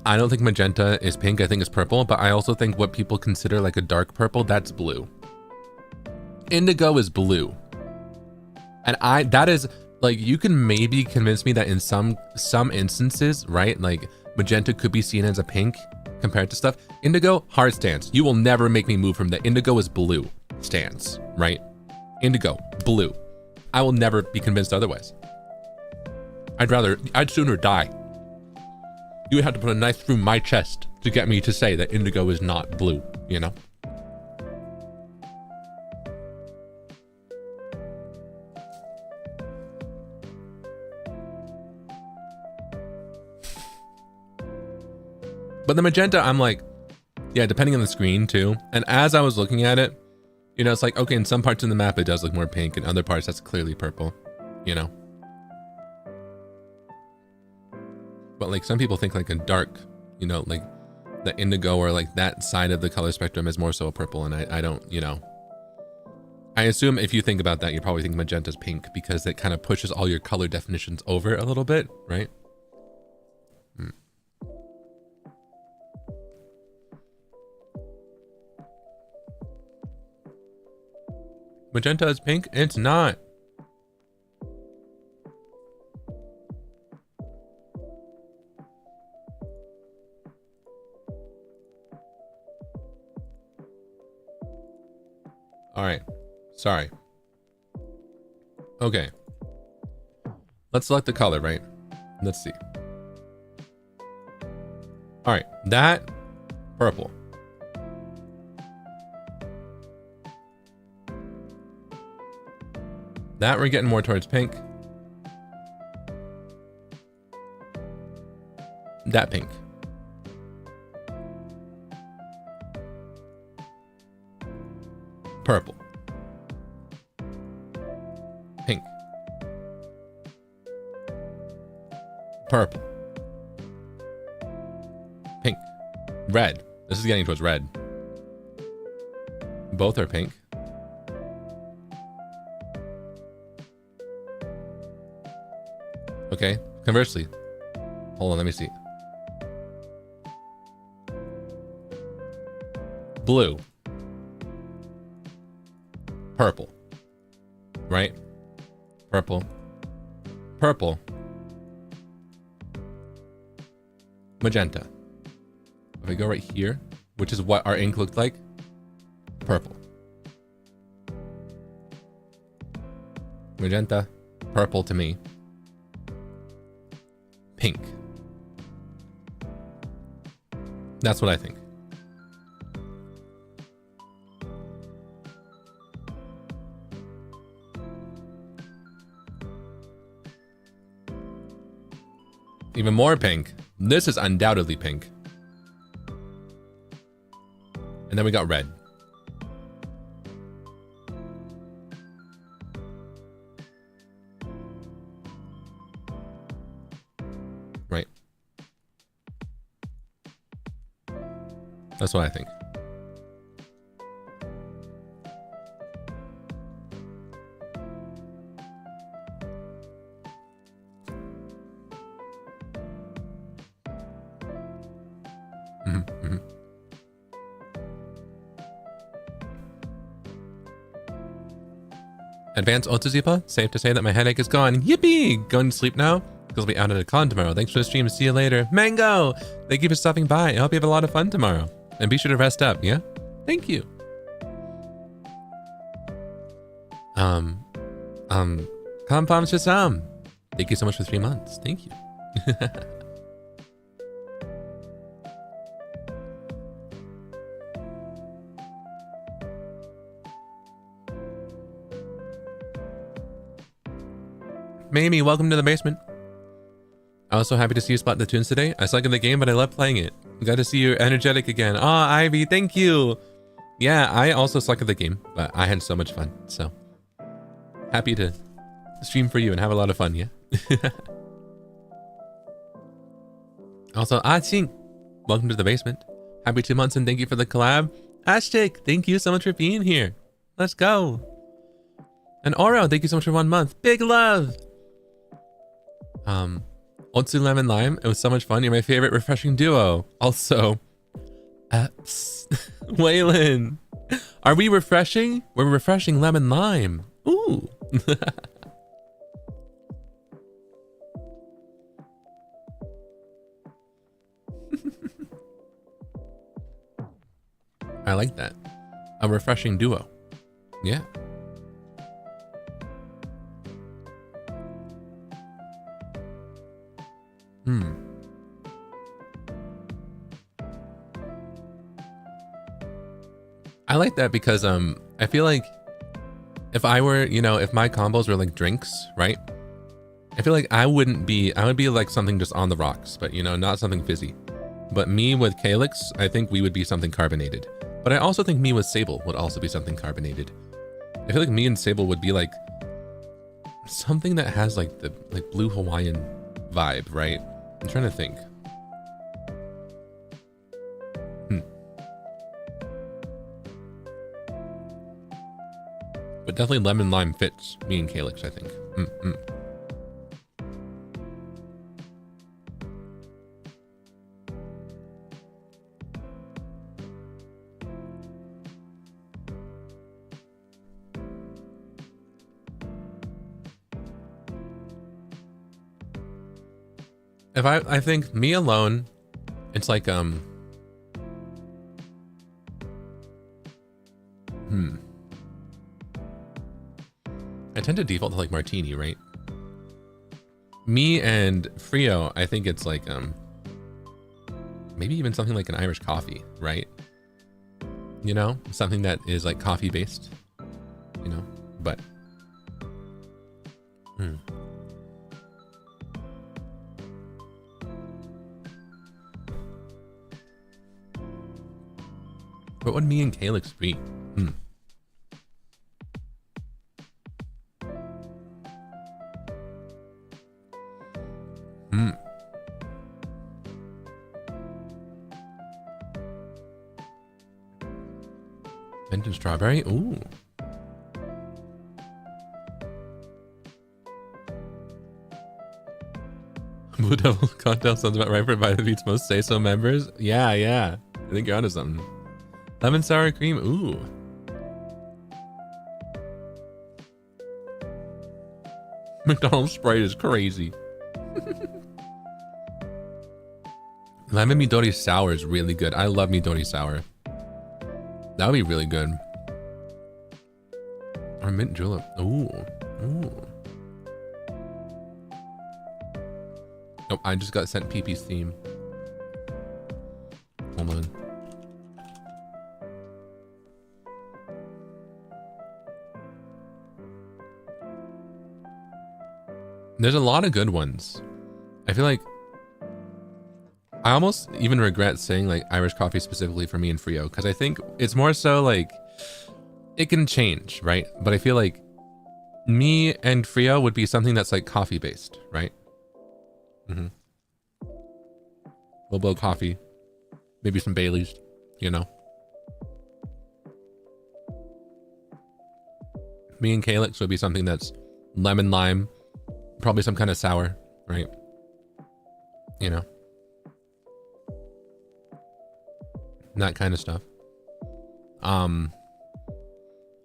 I don't think magenta is pink. I think it's purple, but I also think what people consider like a dark purple, that's blue. Indigo is blue. And that is like, you can maybe convince me that in some instances, right? Like magenta could be seen as a pink compared to stuff. Indigo, hard stance. You will never make me move from that. Indigo is blue stance, right? Indigo, blue. I will never be convinced otherwise. I'd sooner die. You would have to put a knife through my chest to get me to say that indigo is not blue, you know? But the magenta, I'm like, yeah, depending on the screen too. And as I was looking at it, you know, it's like, okay, in some parts of the map, it does look more pink. In other parts, that's clearly purple, you know? But like some people think like a dark, you know, like the indigo or like that side of the color spectrum is more so a purple. And I don't, you know, I assume if you think about that, you probably think magenta's pink because it kind of pushes all your color definitions over a little bit, right? Magenta is pink? It's not. All right, sorry. Okay. Let's select the color, right? Let's see. All right, that purple. That we're getting more towards pink. That pink. Purple. Pink. Purple. Pink. Red. This is getting towards red. Both are pink. Okay, conversely. Hold on, let me see. Blue. Purple. Right? Purple. Purple. Magenta. If I go right here, which is what our ink looked like, purple. Magenta, purple to me. Pink. That's what I think. Even more pink. This is undoubtedly pink. And then we got red. Right. That's what I think. Advanced Otozipa, safe to say that my headache is gone. Yippee! Going to sleep now? Because I'll be out at a con tomorrow. Thanks for the stream. See you later. Mango! Thank you for stopping by. I hope you have a lot of fun tomorrow. And be sure to rest up, yeah? Thank you. Kampam Shasam. Thank you so much for 3 months. Thank you. Mamie, welcome to the basement. I'm also happy to see you spot the tunes today. I suck in the game, but I love playing it. Glad to see you energetic again. Ah, Ivy, thank you. Yeah, I also suck at the game, but I had so much fun. So happy to stream for you and have a lot of fun, yeah? Also, Ching, welcome to the basement. Happy 2 months and thank you for the collab. Ashtik, thank you so much for being here. Let's go. And Oro, thank you so much for 1 month. Big love. Otsu Lemon Lime. It was so much fun. You're my favorite refreshing duo. Also, Waylon, are we refreshing? We're refreshing Lemon Lime. Ooh. I like that. A refreshing duo. Yeah. I like that because I feel like if I were, you know, if my combos were like drinks, right? I feel like I would be like something just on the rocks, but you know, not something fizzy. But me with Kaelix, I think we would be something carbonated. But I also think me with Sable would also be something carbonated. I feel like me and Sable would be like something that has like the blue Hawaiian vibe, right? I'm trying to think. But definitely lemon lime fits me and Kaelix, I think. If I think me alone, it's like I tend to default to like martini, right? Me and Frio, I think it's like maybe even something like an Irish coffee, right? You know, something that is like coffee based, you know, but what would me and Kaelix be? Mint and strawberry? Ooh. Blue Devil cocktail sounds about right for By the Beat's most say-so members. Yeah, yeah. I think you're onto something. Lemon sour cream. Ooh. McDonald's Sprite is crazy. Lemon Midori sour is really good. I love Midori sour. That would be really good. Or mint julep. Ooh. Ooh. Oh, I just got sent PP's theme. Hold on. There's a lot of good ones. I feel like I almost even regret saying like Irish coffee specifically for me and Frio, because I think it's more so like it can change, right? But I feel like me and Frio would be something that's like coffee based, right? Bobo coffee, maybe some Baileys, you know. Me and Kaelix would be something that's lemon lime, probably some kind of sour, right? You know, that kind of stuff. And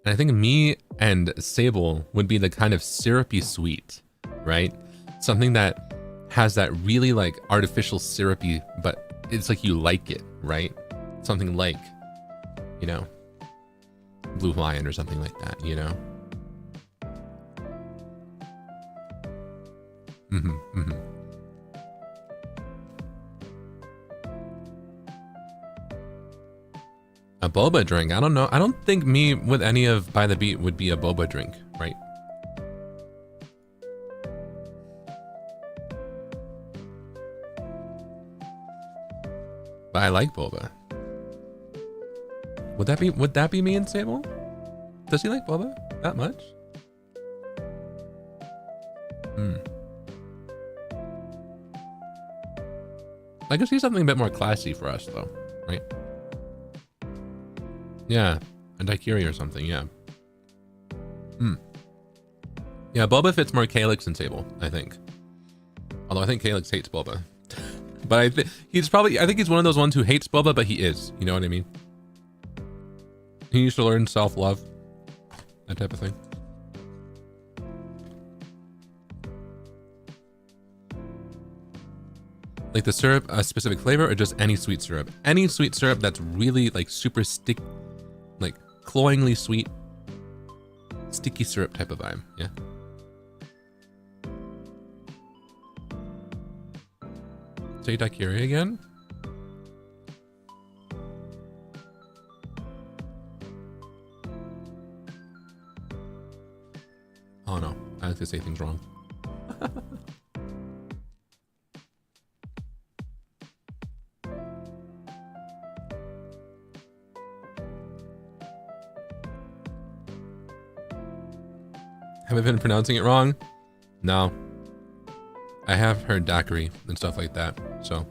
I think me and Sable would be the kind of syrupy sweet, right? Something that has that really like artificial syrupy, but it's like you like it, right? Something like, you know, Blue Hawaiian or something like that, you know? A boba drink? I don't know. I don't think me with any of By the Beat would be a boba drink, right? But I like boba. Would that be me and Sable? Does he like boba that much? I could see something a bit more classy for us though, right? Yeah, a daiquiri or something, yeah. Yeah, boba fits more Kaelix and Sable, I think. Although I think Kaelix hates boba. But I think he's one of those ones who hates boba, but he is. You know what I mean? He needs to learn self-love. That type of thing. Like the syrup, a specific flavor, or just any sweet syrup? Any sweet syrup that's really like super like cloyingly sweet, sticky syrup type of vibe. Yeah. Say daiquiri again? Oh no, I like to say things wrong. Have I been pronouncing it wrong? No. I have heard daiquiri and stuff like that, so.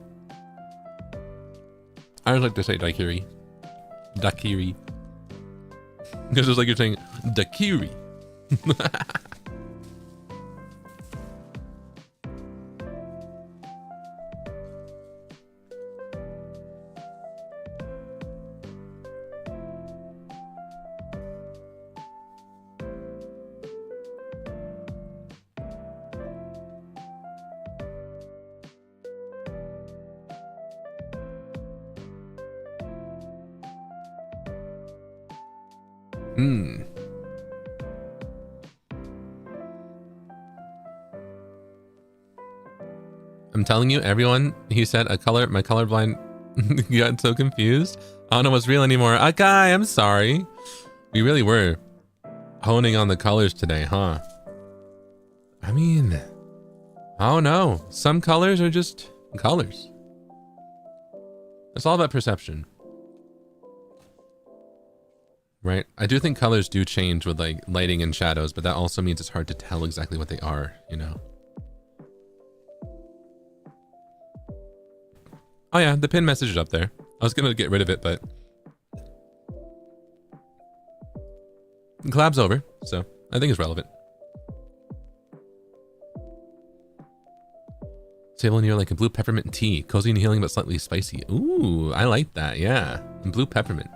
I always like to say daiquiri. Daiquiri. Because it's like you're saying daiquiri. I'm telling you, everyone, he said my colorblind got so confused. I don't know what's real anymore. Okay, I'm sorry. We really were honing on the colors today, huh? I mean, I don't know. Some colors are just colors. It's all about perception. Right? I do think colors do change with like lighting and shadows, but that also means it's hard to tell exactly what they are, you know? Oh yeah, the pin message is up there. I was gonna get rid of it, but collab's over, so I think it's relevant. Stable near like a blue peppermint tea, cozy and healing but slightly spicy. Ooh, I like that. Yeah, blue peppermint.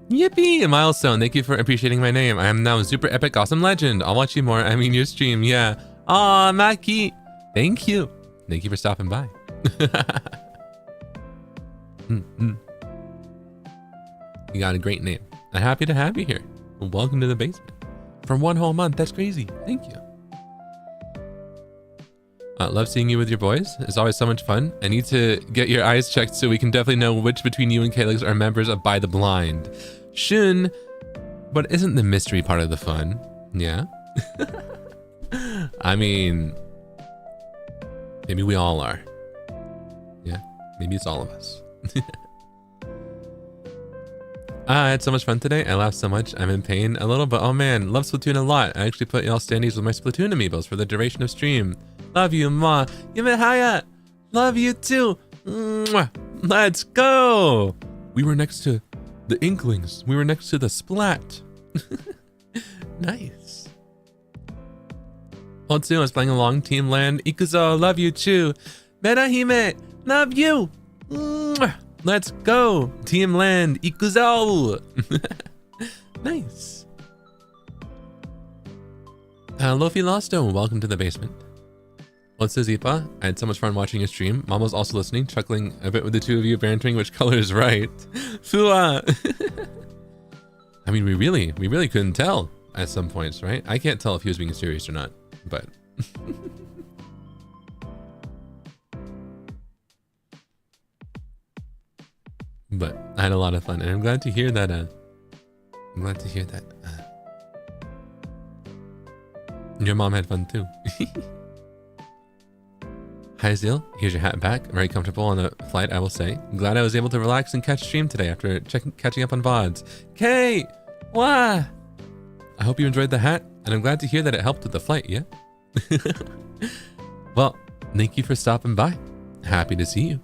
Yippee! A milestone. Thank you for appreciating my name. I am now a super epic awesome legend. I'll watch you more. I mean your stream. Yeah. Aw, Maki. Thank you. Thank you for stopping by. You got a great name. I'm happy to have you here. Welcome to the basement. For 1 whole month. That's crazy. Thank you. Love seeing you with your boys. It's always so much fun. I need to get your eyes checked so we can definitely know which between you and Kaelix are members of By the Blind. Shun, but isn't the mystery part of the fun? Yeah. I mean, maybe we all are. Yeah, maybe it's all of us. I had so much fun today. I laughed so much. I'm in pain a little, but oh man, love Splatoon a lot. I actually put y'all standees with my Splatoon amiibos for the duration of stream. Love you, Ma. Yimehaya. Love you too. Mwah. Let's go. We were next to the Inklings. We were next to the Splat. Nice. Otsu is playing along Team Land. Ikuzo, love you too. Merahime, love you. Mwah. Let's go. Team Land. Ikuzo. Nice. Lofi Losto, welcome to the basement. What's the Zipa? I had so much fun watching your stream. Mom was also listening, chuckling a bit with the two of you bantering which color is right. Fua! I mean, we really couldn't tell at some points, right? I can't tell if he was being serious or not, but... But I had a lot of fun, and I'm glad to hear that, your mom had fun too. Hi Zeal, here's your hat back. Very comfortable on the flight, I will say. Glad I was able to relax and catch stream today after catching up on VODs. Kay! Wah! I hope you enjoyed the hat, and I'm glad to hear that it helped with the flight, yeah? Well, thank you for stopping by. Happy to see you.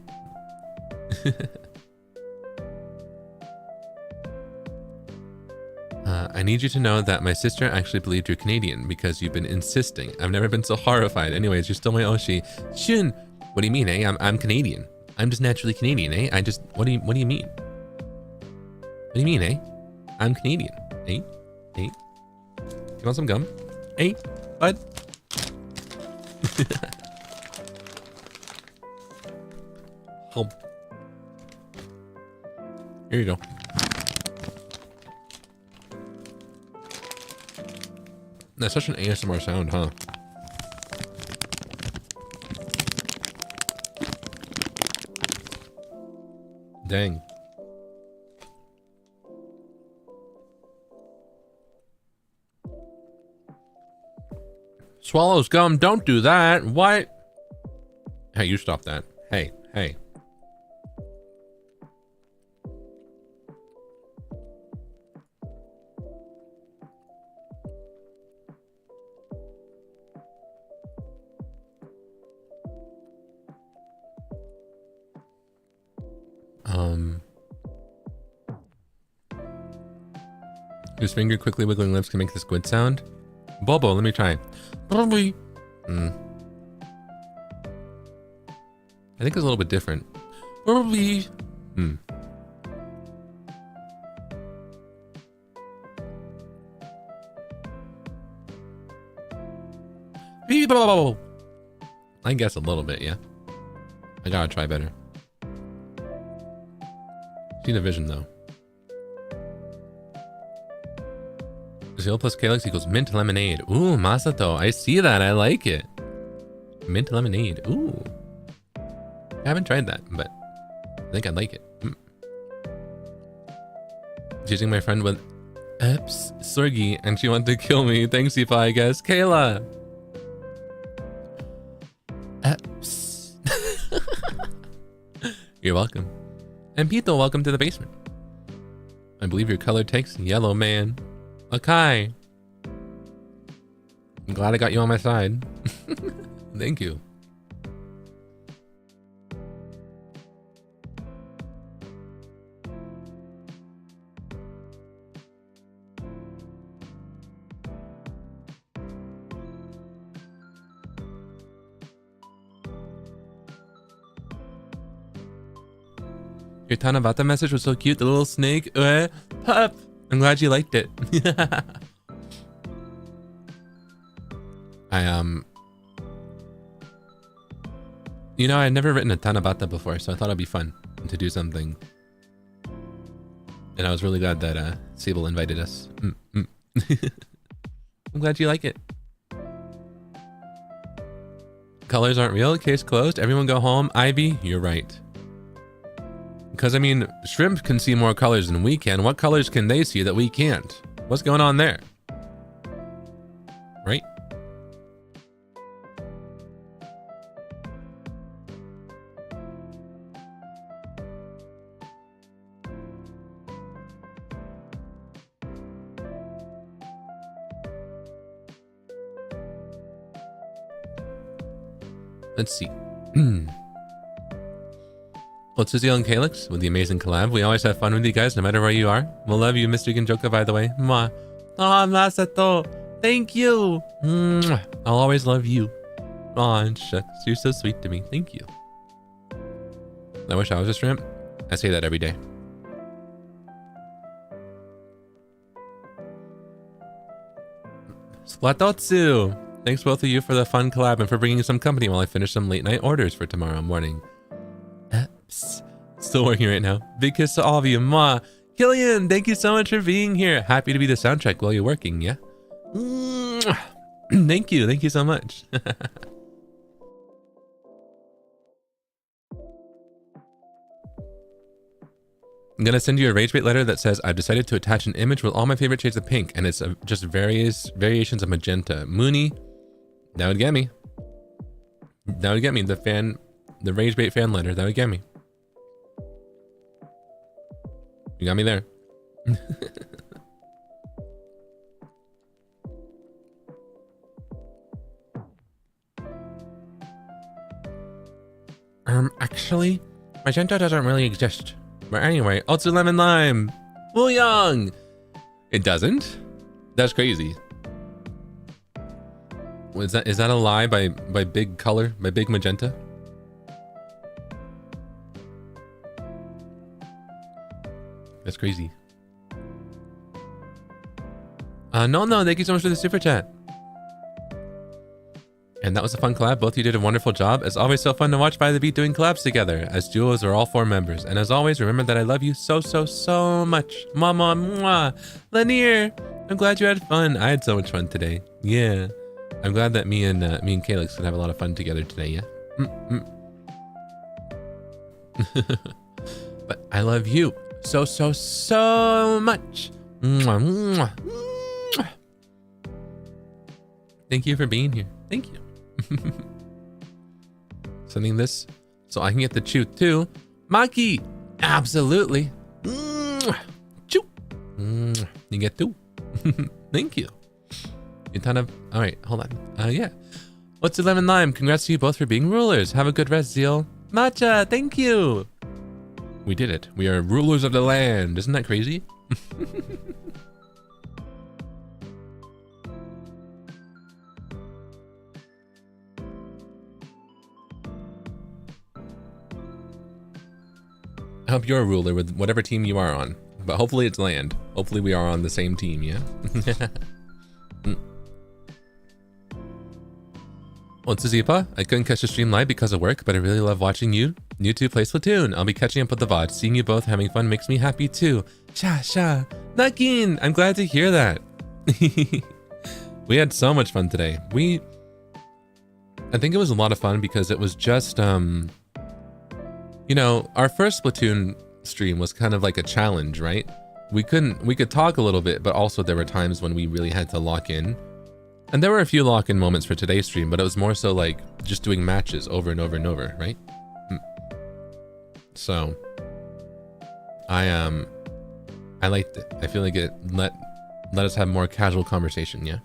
I need you to know that my sister actually believed you're Canadian because you've been insisting. I've never been so horrified. Anyways, you're still my Oshi. Shun, what do you mean, eh? I'm Canadian. I'm just naturally Canadian, eh? What do you mean? What do you mean, eh? I'm Canadian, eh? Eh? You want some gum? Eh? Bud? Home. Here you go. That's such an ASMR sound, huh? Dang. Swallows gum, don't do that. What? Hey, you stop that. Hey, hey. Whose finger quickly wiggling lips can make the squid sound? Bobo, let me try. Probably. I think it's a little bit different. Probably. I guess a little bit, yeah. I gotta try better. See the vision though. Zeal plus Kaelix equals mint lemonade. Ooh, Masato. I see that. I like it. Mint lemonade. Ooh. I haven't tried that, but I think I'd like it. Teasing my friend with Eps Sorgi, and she wanted to kill me. Thanks, Sipa, I guess. Kayla. Eps. You're welcome. And Pito, welcome to the basement. I believe your color takes yellow, man. Okay. I'm glad I got you on my side. Thank you. Your Tanabata message was so cute, the little snake. Pup! I'm glad you liked it. You know, I'd never written a Tanabata before, so I thought it'd be fun to do something. And I was really glad that Sable invited us. I'm glad you like it. Colors aren't real, case closed. Everyone go home. Ivy, you're right. Because, I mean, shrimp can see more colors than we can. What colors can they see that we can't? What's going on there? Right? Let's see. Well, it's Zeal and Kaelix with the amazing collab. We always have fun with you guys, no matter where you are. We'll love you, Mr. Ginjoka, by the way. Mwah. Oh, Masato. Thank you. Mwah. I'll always love you. Aw, shucks. You're so sweet to me. Thank you. I wish I was a shrimp. I say that every day. Splatotsu. Thanks both of you for the fun collab and for bringing some company while I finish some late night orders for tomorrow morning. Still working right now. Big kiss to all of you. Mwah. Killian, thank you so much for being here. Happy to be the soundtrack while you're working, yeah? Thank you. Thank you so much. I'm gonna send you a rage bait letter that says I've decided to attach an image with all my favorite shades of pink, and it's just various variations of magenta. Mooney, that would get me. That would get me. The rage bait fan letter, that would get me. You got me there. Actually, magenta doesn't really exist. But anyway, Otsu Lemon Lime. Woo Young. It doesn't? That's crazy. Is that a lie by big color, by big magenta? That's crazy. No, thank you so much for the super chat. And that was a fun collab. Both of you did a wonderful job. As always, so fun to watch By the Beat doing collabs together. As duos are all 4 members. And as always, remember that I love you so much. Mama, mwah. Lanier, I'm glad you had fun. I had so much fun today. Yeah. I'm glad that me and Kaelix could have a lot of fun together today, yeah? But I love you so much. Mwah, mwah, mwah. Thank you for being here. Thank you. Sending this so I can get the chew too. Maki, absolutely. Chew. You get two. Thank you. A ton of. All right, hold on. Yeah. What's 11 Lime? Congrats to you both for being rulers. Have a good rest, Zeal. Matcha, thank you. We did it. We are rulers of the land. Isn't that crazy? I hope you're a ruler with whatever team you are on, but hopefully it's land. Hopefully we are on the same team, yeah? Well, it's Zipa. I couldn't catch the stream live because of work, but I really love watching you two play Splatoon. I'll be catching up with the VOD. Seeing you both having fun makes me happy too. Sha. Nakin! I'm glad to hear that. We had so much fun today. I think it was a lot of fun because it was just, you know, our first Splatoon stream was kind of like a challenge, right? We could talk a little bit, but also there were times when we really had to lock in. And there were a few lock-in moments for today's stream, but it was more so like just doing matches over and over and over, right? So I liked it. I feel like it let us have more casual conversation, yeah?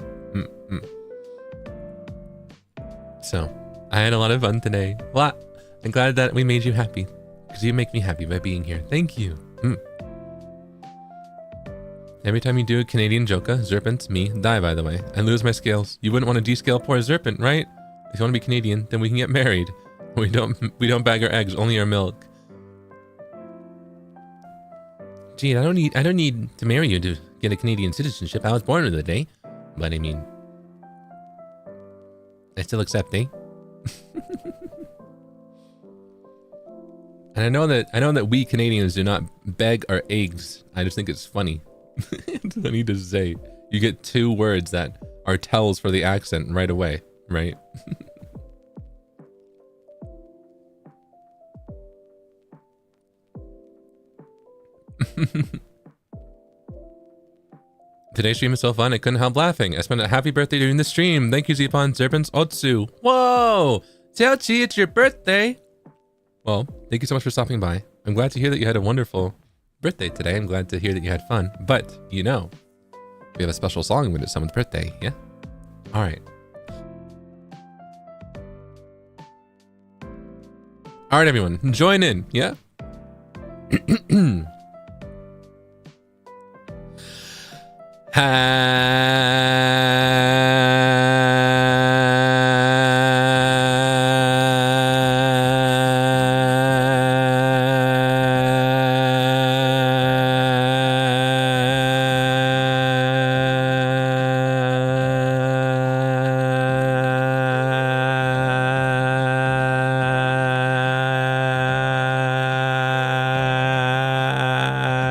So I had a lot of fun today. Well, I'm glad that we made you happy, because you make me happy by being here. Thank you. Every time you do a Canadian Joka, Zerpent, me, die by the way. I lose my scales. You wouldn't want to descale poor Zerpent, right? If you want to be Canadian, then we can get married. We don't bag our eggs, only our milk. Gee, I don't need to marry you to get a Canadian citizenship. I was born in the day. But I mean, I still accept, eh? And I know that we Canadians do not beg our eggs. I just think it's funny. It's funny to say. You get 2 words that are tells for the accent right away, right? Today's stream is so fun, I couldn't help laughing. I spent a happy birthday during the stream. Thank you, Zepon, Serpents, Otsu. Whoa! Xiaoqi, it's your birthday! Well, thank you so much for stopping by. I'm glad to hear that you had a wonderful birthday today. I'm glad to hear that you had fun. But, you know, we have a special song when it's someone's birthday, yeah? Alright. Alright, everyone, join in, yeah?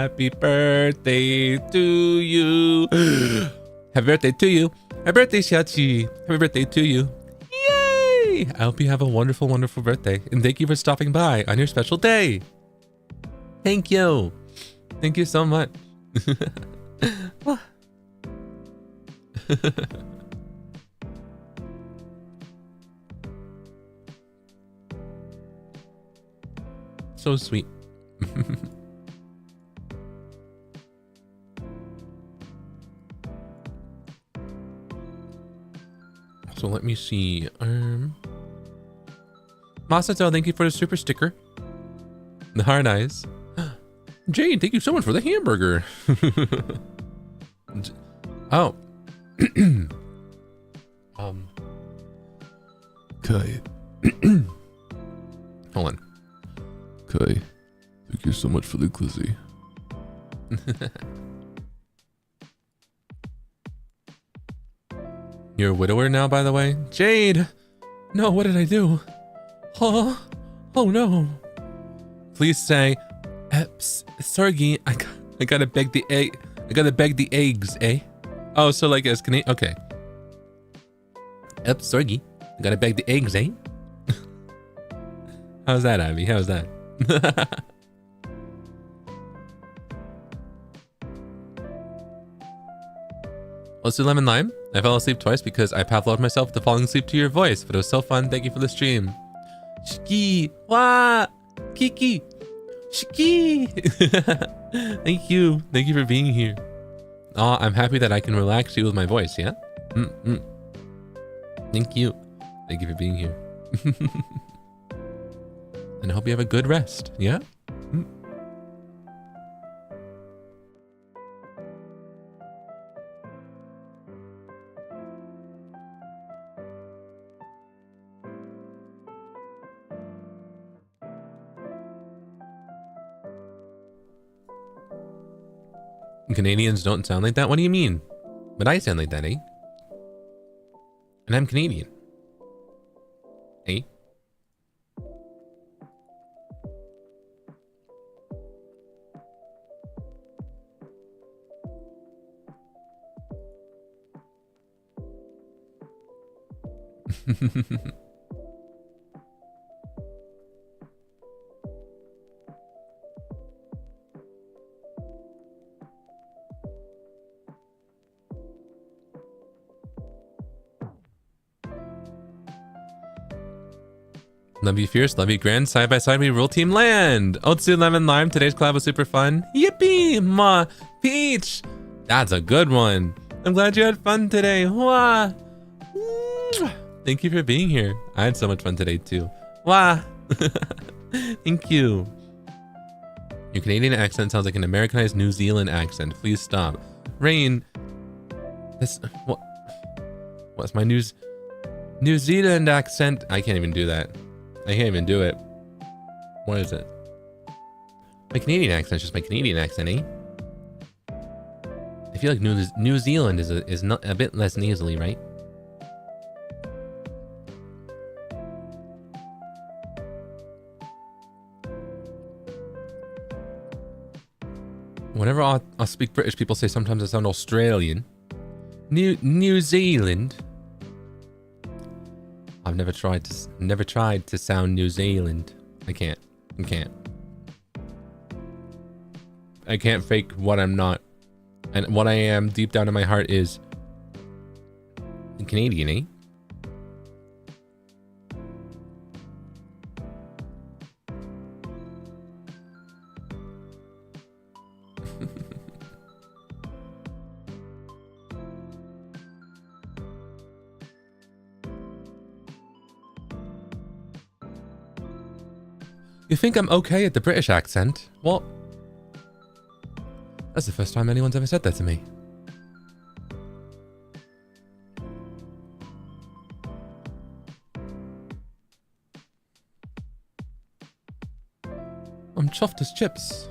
Happy birthday to you. Happy birthday to you. Happy birthday, Xiaoqi. Happy birthday to you. Yay! I hope you have a wonderful, wonderful birthday. And thank you for stopping by on your special day. Thank you. Thank you so much. So sweet. So let me see. Masato, thank you for the super sticker. The hard eyes. Jade, thank you so much for the hamburger. Oh. Kai. Hold on. Kai, thank you so much for the glizzy. You're a widower now, by the way? Jade! No, what did I do? Huh? Oh no. Please say, Sergey, I gotta beg the egg. I gotta beg the eggs, eh? Oh, so like as Canadian. Okay. Sergey, I gotta beg the eggs, eh? How's that, Abby? How's that? Let's do lemon lime. I fell asleep twice because I Pavloved myself to falling asleep to your voice, but it was so fun. Thank you for the stream. Shiki, wa, Kiki, Shiki. Thank you. Thank you for being here. Oh, I'm happy that I can relax you with my voice, yeah? Thank you. Thank you for being here. And I hope you have a good rest, yeah? Canadians don't sound like that? What do you mean? But I sound like that, eh? And I'm Canadian. Eh? Love you fierce, love you grand, side by side we rule team land. Otsu lemon lime, today's collab was super fun. Yippee, ma, peach. That's a good one. I'm glad you had fun today. Wah. Thank you for being here. I had so much fun today too. Wah. Thank you. Your Canadian accent sounds like an Americanized New Zealand accent. Please stop. Rain. This what's my New Zealand accent? I can't even do that. I can't even do it. What is it? My Canadian accent is just my Canadian accent, eh? I feel like New Zealand is not a bit less nasally, right? Whenever I speak British, people say sometimes I sound Australian. New Zealand. I've never tried to sound New Zealand. I can't fake what I'm not. And what I am deep down in my heart is Canadian, eh? You think I'm okay at the British accent? What? That's the first time anyone's ever said that to me. I'm chuffed as chips.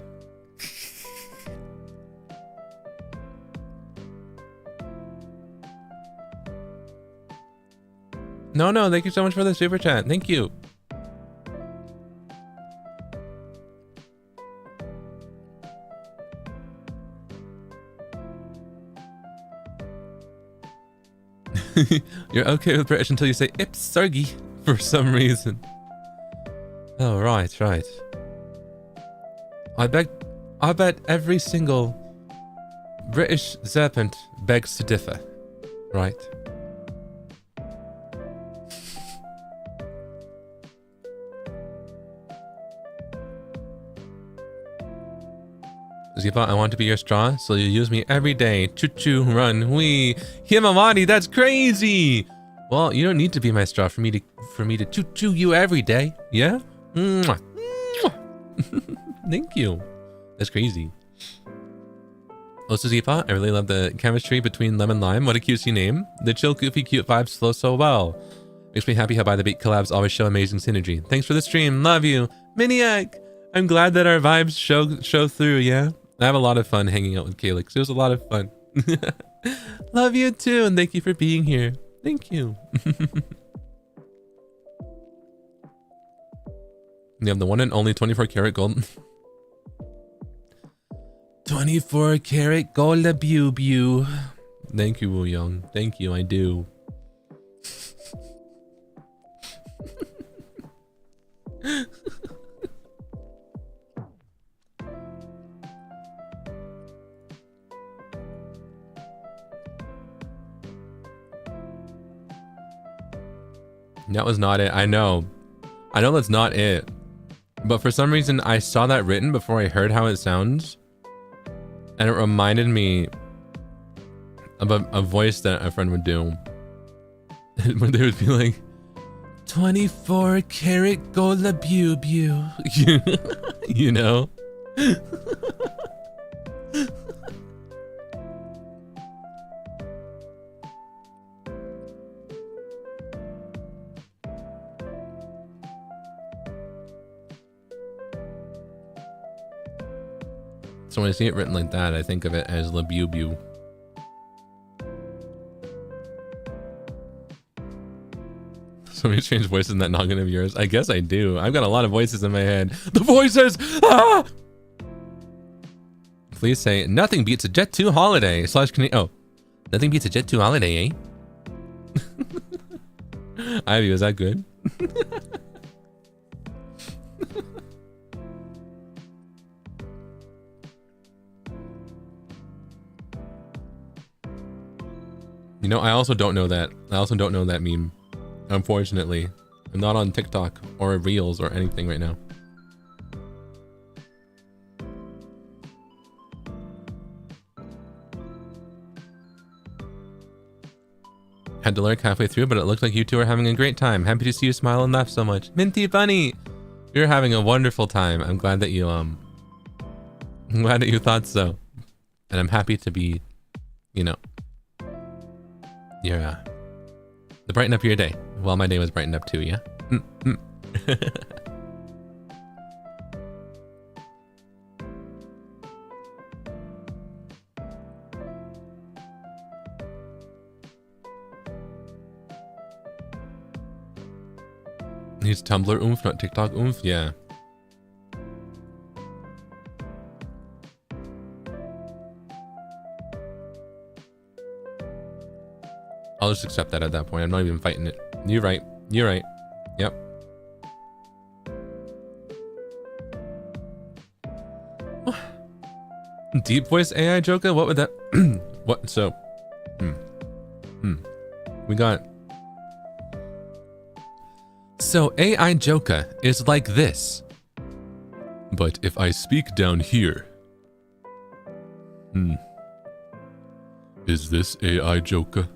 No, thank you so much for the super chat. Thank you. You're okay with British until you say Ips Sergey for some reason. Oh, right. I bet every single British serpent begs to differ, right? Ziva, I want to be your straw, so you use me every day. Choo-choo, run, wee. Himawari, that's crazy! Well, you don't need to be my straw for me to choo-choo you every day, yeah? Mwah. Mwah. Thank you. That's crazy. Osuzifa, I really love the chemistry between Lemon Lime. What a cutesy name. The chill, goofy, cute vibes flow so well. Makes me happy how By the Beat collabs always show amazing synergy. Thanks for the stream. Love you. Miniac! I'm glad that our vibes show through, yeah? I have a lot of fun hanging out with Kaelix. It was a lot of fun. Love you too, and thank you for being here. Thank you. You have the one and only 24 karat gold. 24 karat gold Bew. Thank you, Woo Young. Thank you, I do. That was not it. I know that's not it. But for some reason, I saw that written before I heard how it sounds. And it reminded me of a voice that a friend would do. Where they would be like, 24 karat gold Bew. You know? So when I see it written like that, I think of it as Bew. So many strange voices in that noggin of yours. I guess I do. I've got a lot of voices in my head. The voices! Ah! Please say, nothing beats a Jet 2 holiday. Oh, nothing beats a Jet 2 holiday, eh? Ivy, was that good? You know, I also don't know that. I also don't know that meme. Unfortunately, I'm not on TikTok or Reels or anything right now. Had to lurk halfway through, but it looked like you two are having a great time. Happy to see you smile and laugh so much. Minty Bunny, you're having a wonderful time. I'm glad that you I'm glad that you thought so, and I'm happy to be, you know, you're the brighten up your day. Well, my day was brightened up too, yeah? He's Tumblr oomph, not TikTok oomph? Yeah. I'll just accept that at that point. I'm not even fighting it. You're right. You're right. Yep. Deep voice AI Joka? What would that... What? So... We got... So AI Joka is like this. But if I speak down here... Is this AI Joka?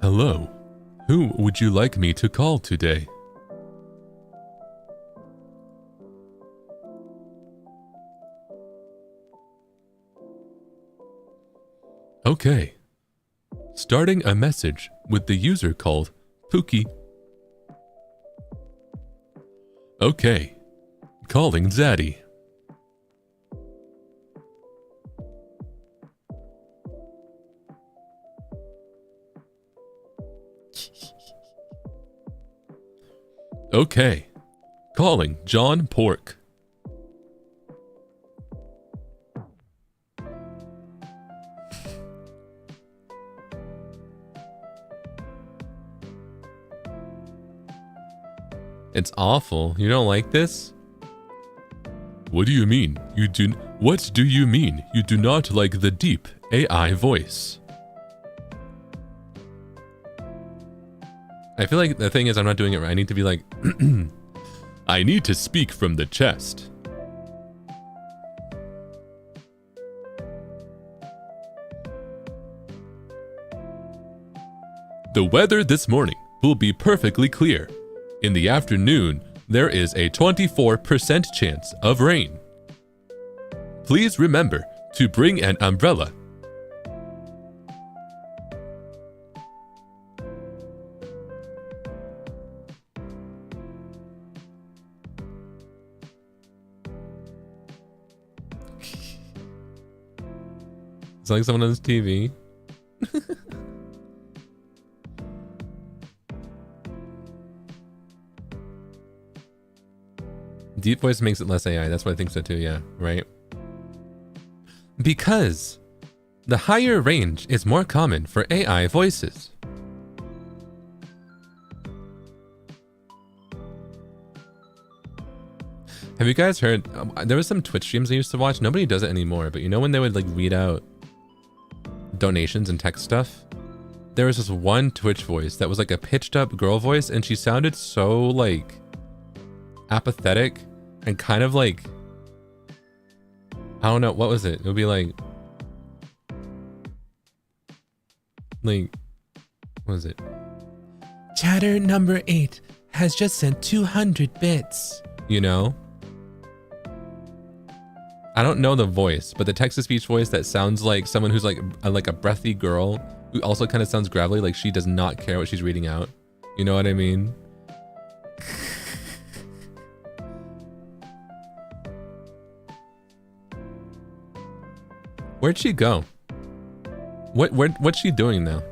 Hello, who would you like me to call today? Okay, starting a message with the user called Pookie. Okay, calling Zaddy. Okay, calling John Pork. It's awful. You don't like this? What do you mean? What do you mean? You do not like the deep AI voice? I feel like the thing is I'm not doing it right. I need to be like, I need to speak from the chest. The weather this morning will be perfectly clear. In the afternoon, there is a 24% chance of rain. Please remember to bring an umbrella. It's like someone on his TV. Deep voice makes it less AI. That's what I think so too, yeah, right? Because the higher range is more common for AI voices. Have you guys heard, there was some Twitch streams I used to watch. Nobody does it anymore, but you know when they would like read out donations and text stuff? There was this one Twitch voice that was like a pitched up girl voice, and she sounded so like apathetic and kind of like, I don't know, what was it? It would be like, what was it? Chatter number 8 has just sent 200 bits. You know? I don't know the voice, but the text-to-speech voice that sounds like someone who's like a breathy girl who also kind of sounds gravelly, like she does not care what she's reading out. You know what I mean? Where'd she go? What's she doing now?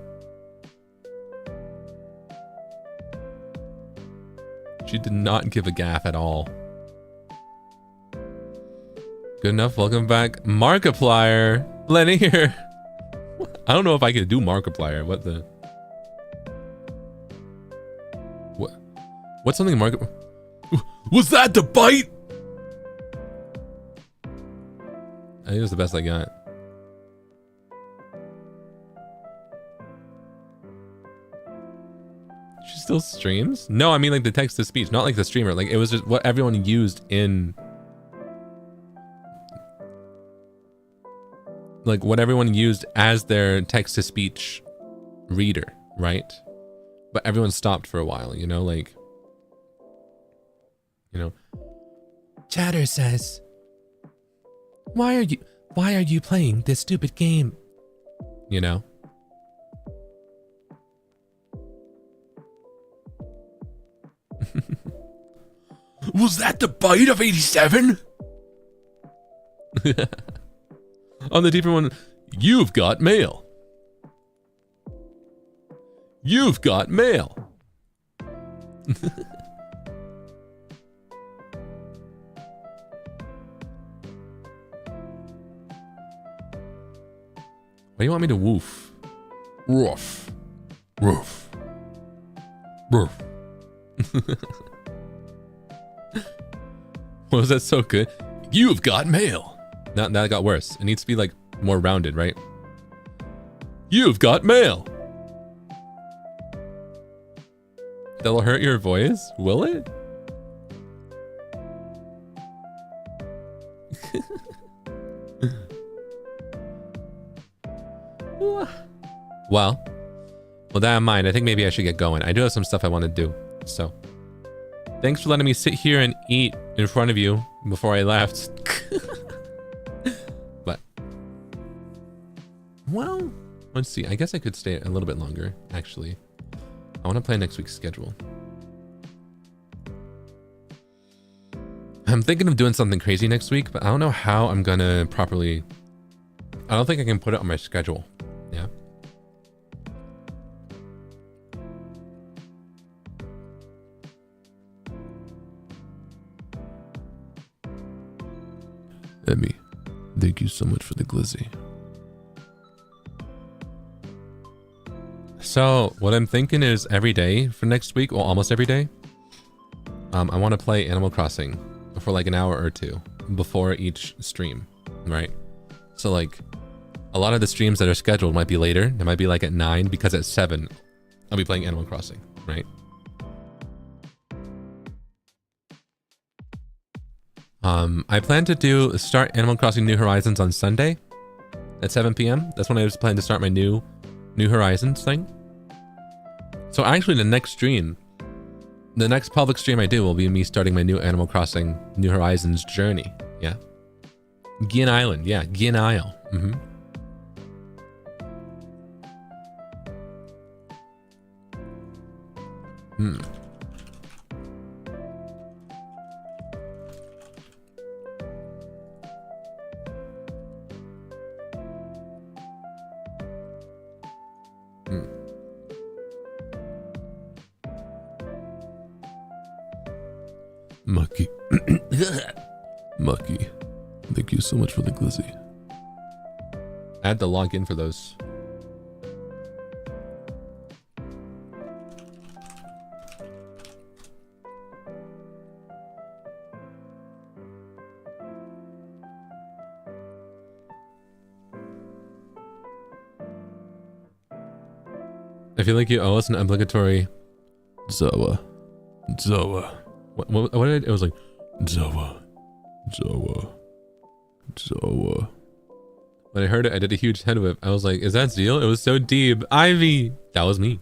She did not give a gaff at all. Good enough. Welcome back, Markiplier. Lenny here. I don't know if I can do Markiplier. What the? What's something Markiplier? Was that the bite? I think it was the best I got. She still streams? No, I mean like the text to speech, not like the streamer. Like it was just what everyone used in. Like what everyone used as their text-to-speech reader, right? But everyone stopped for a while, you know, like, you know. Chatter says, why are you playing this stupid game? You know? Was that the bite of 87? On the deeper one, you've got mail. You've got mail. What do you want me to woof? Woof. Woof. Woof. What was that so good? You've got mail. Now that got worse. It needs to be like more rounded, right? You've got mail. That'll hurt your voice? Will it? Well, with that in mind, I think maybe I should get going. I do have some stuff I want to do. So, thanks for letting me sit here and eat in front of you before I left. But, well, let's see. I guess I could stay a little bit longer, actually. I want to play next week's schedule. I'm thinking of doing something crazy next week, but I don't know how I'm gonna properly... I don't think I can put it on my schedule. Yeah. Emmy, thank you so much for the glizzy. So what I'm thinking is every day for next week, well, almost every day, I want to play Animal Crossing for like an hour or two before each stream, right? So like a lot of the streams that are scheduled might be later. It might be like at 9 because at 7 I'll be playing Animal Crossing, right? I plan to start Animal Crossing New Horizons on Sunday at 7 p.m. That's when I was planning to start my New Horizons thing. So actually the next stream The next public stream I do will be me starting my new Animal Crossing New Horizons journey. Yeah. Gin Island. Yeah, Gin Isle. Mm-hmm. Hmm. Mucky. Mucky. Thank you so much for the glizzy. I had to log in for those. I feel like you owe us an obligatory Zawa. Zawa. what did it was like Zawa. Zawa. Zawa. when I heard it I did a huge head whip. I was like, is that Zeal? It was so deep. Ivy. That was me.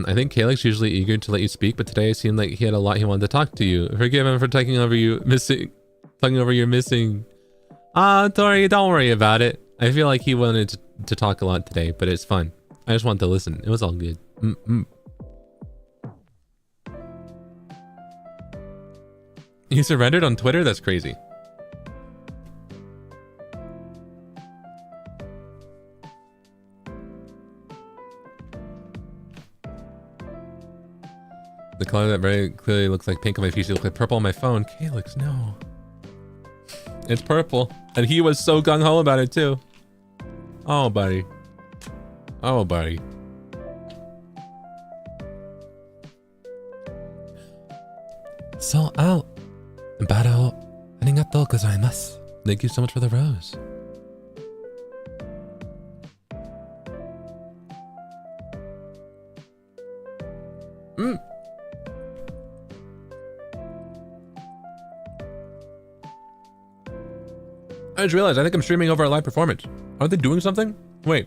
I think Kaelix usually eager to let you speak, but today it seemed like he had a lot he wanted to talk to you. Forgive him for taking over your missing. Tori, don't worry about it. I feel like he wanted to talk a lot today, but it's fun. I just wanted to listen. It was all good. You surrendered on Twitter? That's crazy. The color that very clearly looks like pink on my PC looks like purple on my phone. Kaelix, no. It's purple. And he was so gung-ho about it too. Oh, buddy. Oh, buddy. So, Baro, arigatou gozaimasu. Thank you so much for the rose. I just realized I think I'm streaming over a live performance. Aren't they doing something? Wait.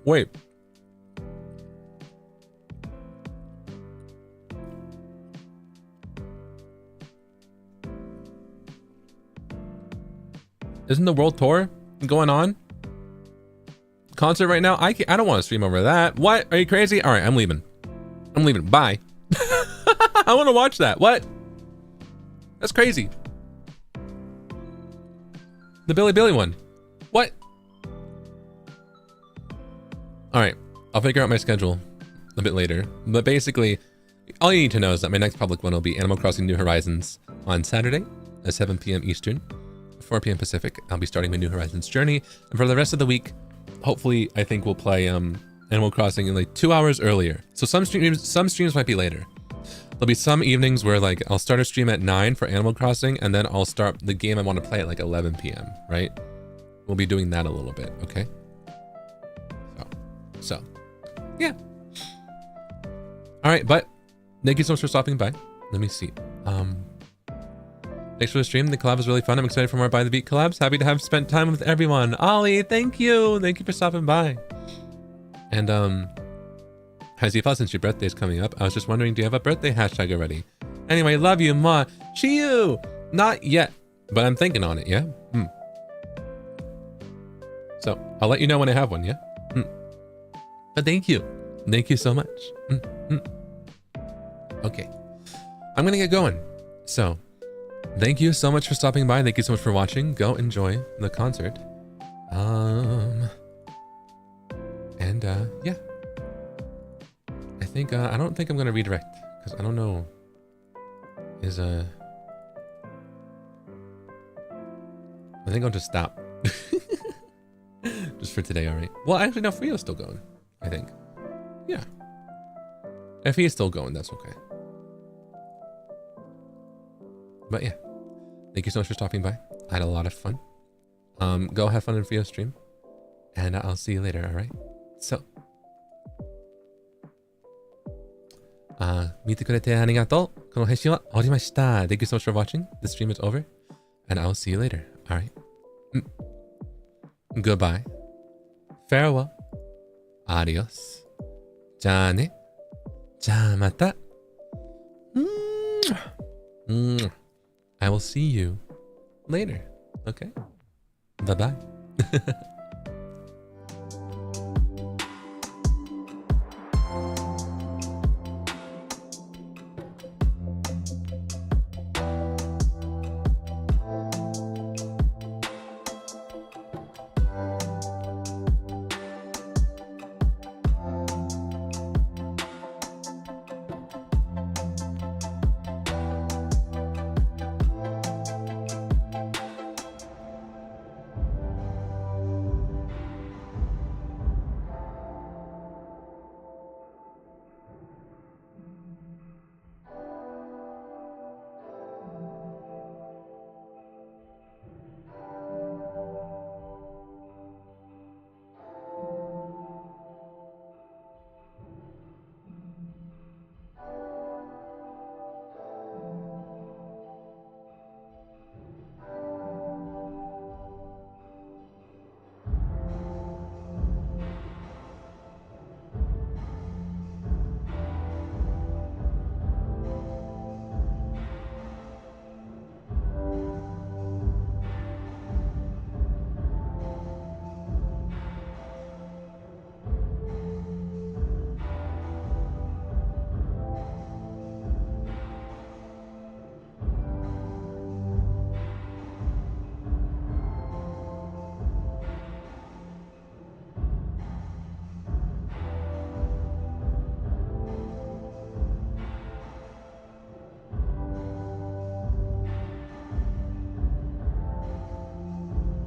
Wait. Isn't the world tour going on? Concert right now? I don't want to stream over that. What? Are you crazy? All right, I'm leaving. Bye. I want to watch that. What? That's crazy. The Billy one. What? All right, I'll figure out my schedule a bit later. But basically, all you need to know is that my next public one will be Animal Crossing New Horizons on Saturday at 7 p.m. Eastern, 4 p.m. Pacific. I'll be starting my New Horizons journey. And for the rest of the week, hopefully, I think we'll play Animal Crossing in like 2 hours earlier. So some streams might be later. There'll be some evenings where like I'll start a stream at 9 for Animal Crossing and then I'll start the game I want to play at like 11 p.m. right? We'll be doing that a little bit, okay? So yeah. All right, but thank you so much for stopping by. Let me see. Thanks for the stream. The collab was really fun. I'm excited for more By the Beat collabs. Happy to have spent time with everyone. Ollie, thank you. Thank you for stopping by. And hi Zifa, since your birthday's coming up, I was just wondering, do you have a birthday hashtag already? Anyway, love you, ma. Chiyu! Not yet, but I'm thinking on it, yeah? So, I'll let you know when I have one, yeah? But thank you. Thank you so much. Okay. I'm gonna get going. So, thank you so much for stopping by. Thank you so much for watching. Go enjoy the concert. And, yeah. I don't think I'm gonna redirect because I don't know. I think I'll just stop. Just for today, all right. Well, actually, no, Frio's still going. I think. Yeah. If he's still going, that's okay. But yeah, thank you so much for stopping by. I had a lot of fun. Go have fun in Frio's stream, and I'll see you later. All right. So. 見てくれてありがとう。この配信は終わりました。Thank you so much for watching. The stream is over. And I'll see you later. Alright. Goodbye. farewell, adios, じゃあね、じゃあまた。I will see you later. Okay? Bye bye.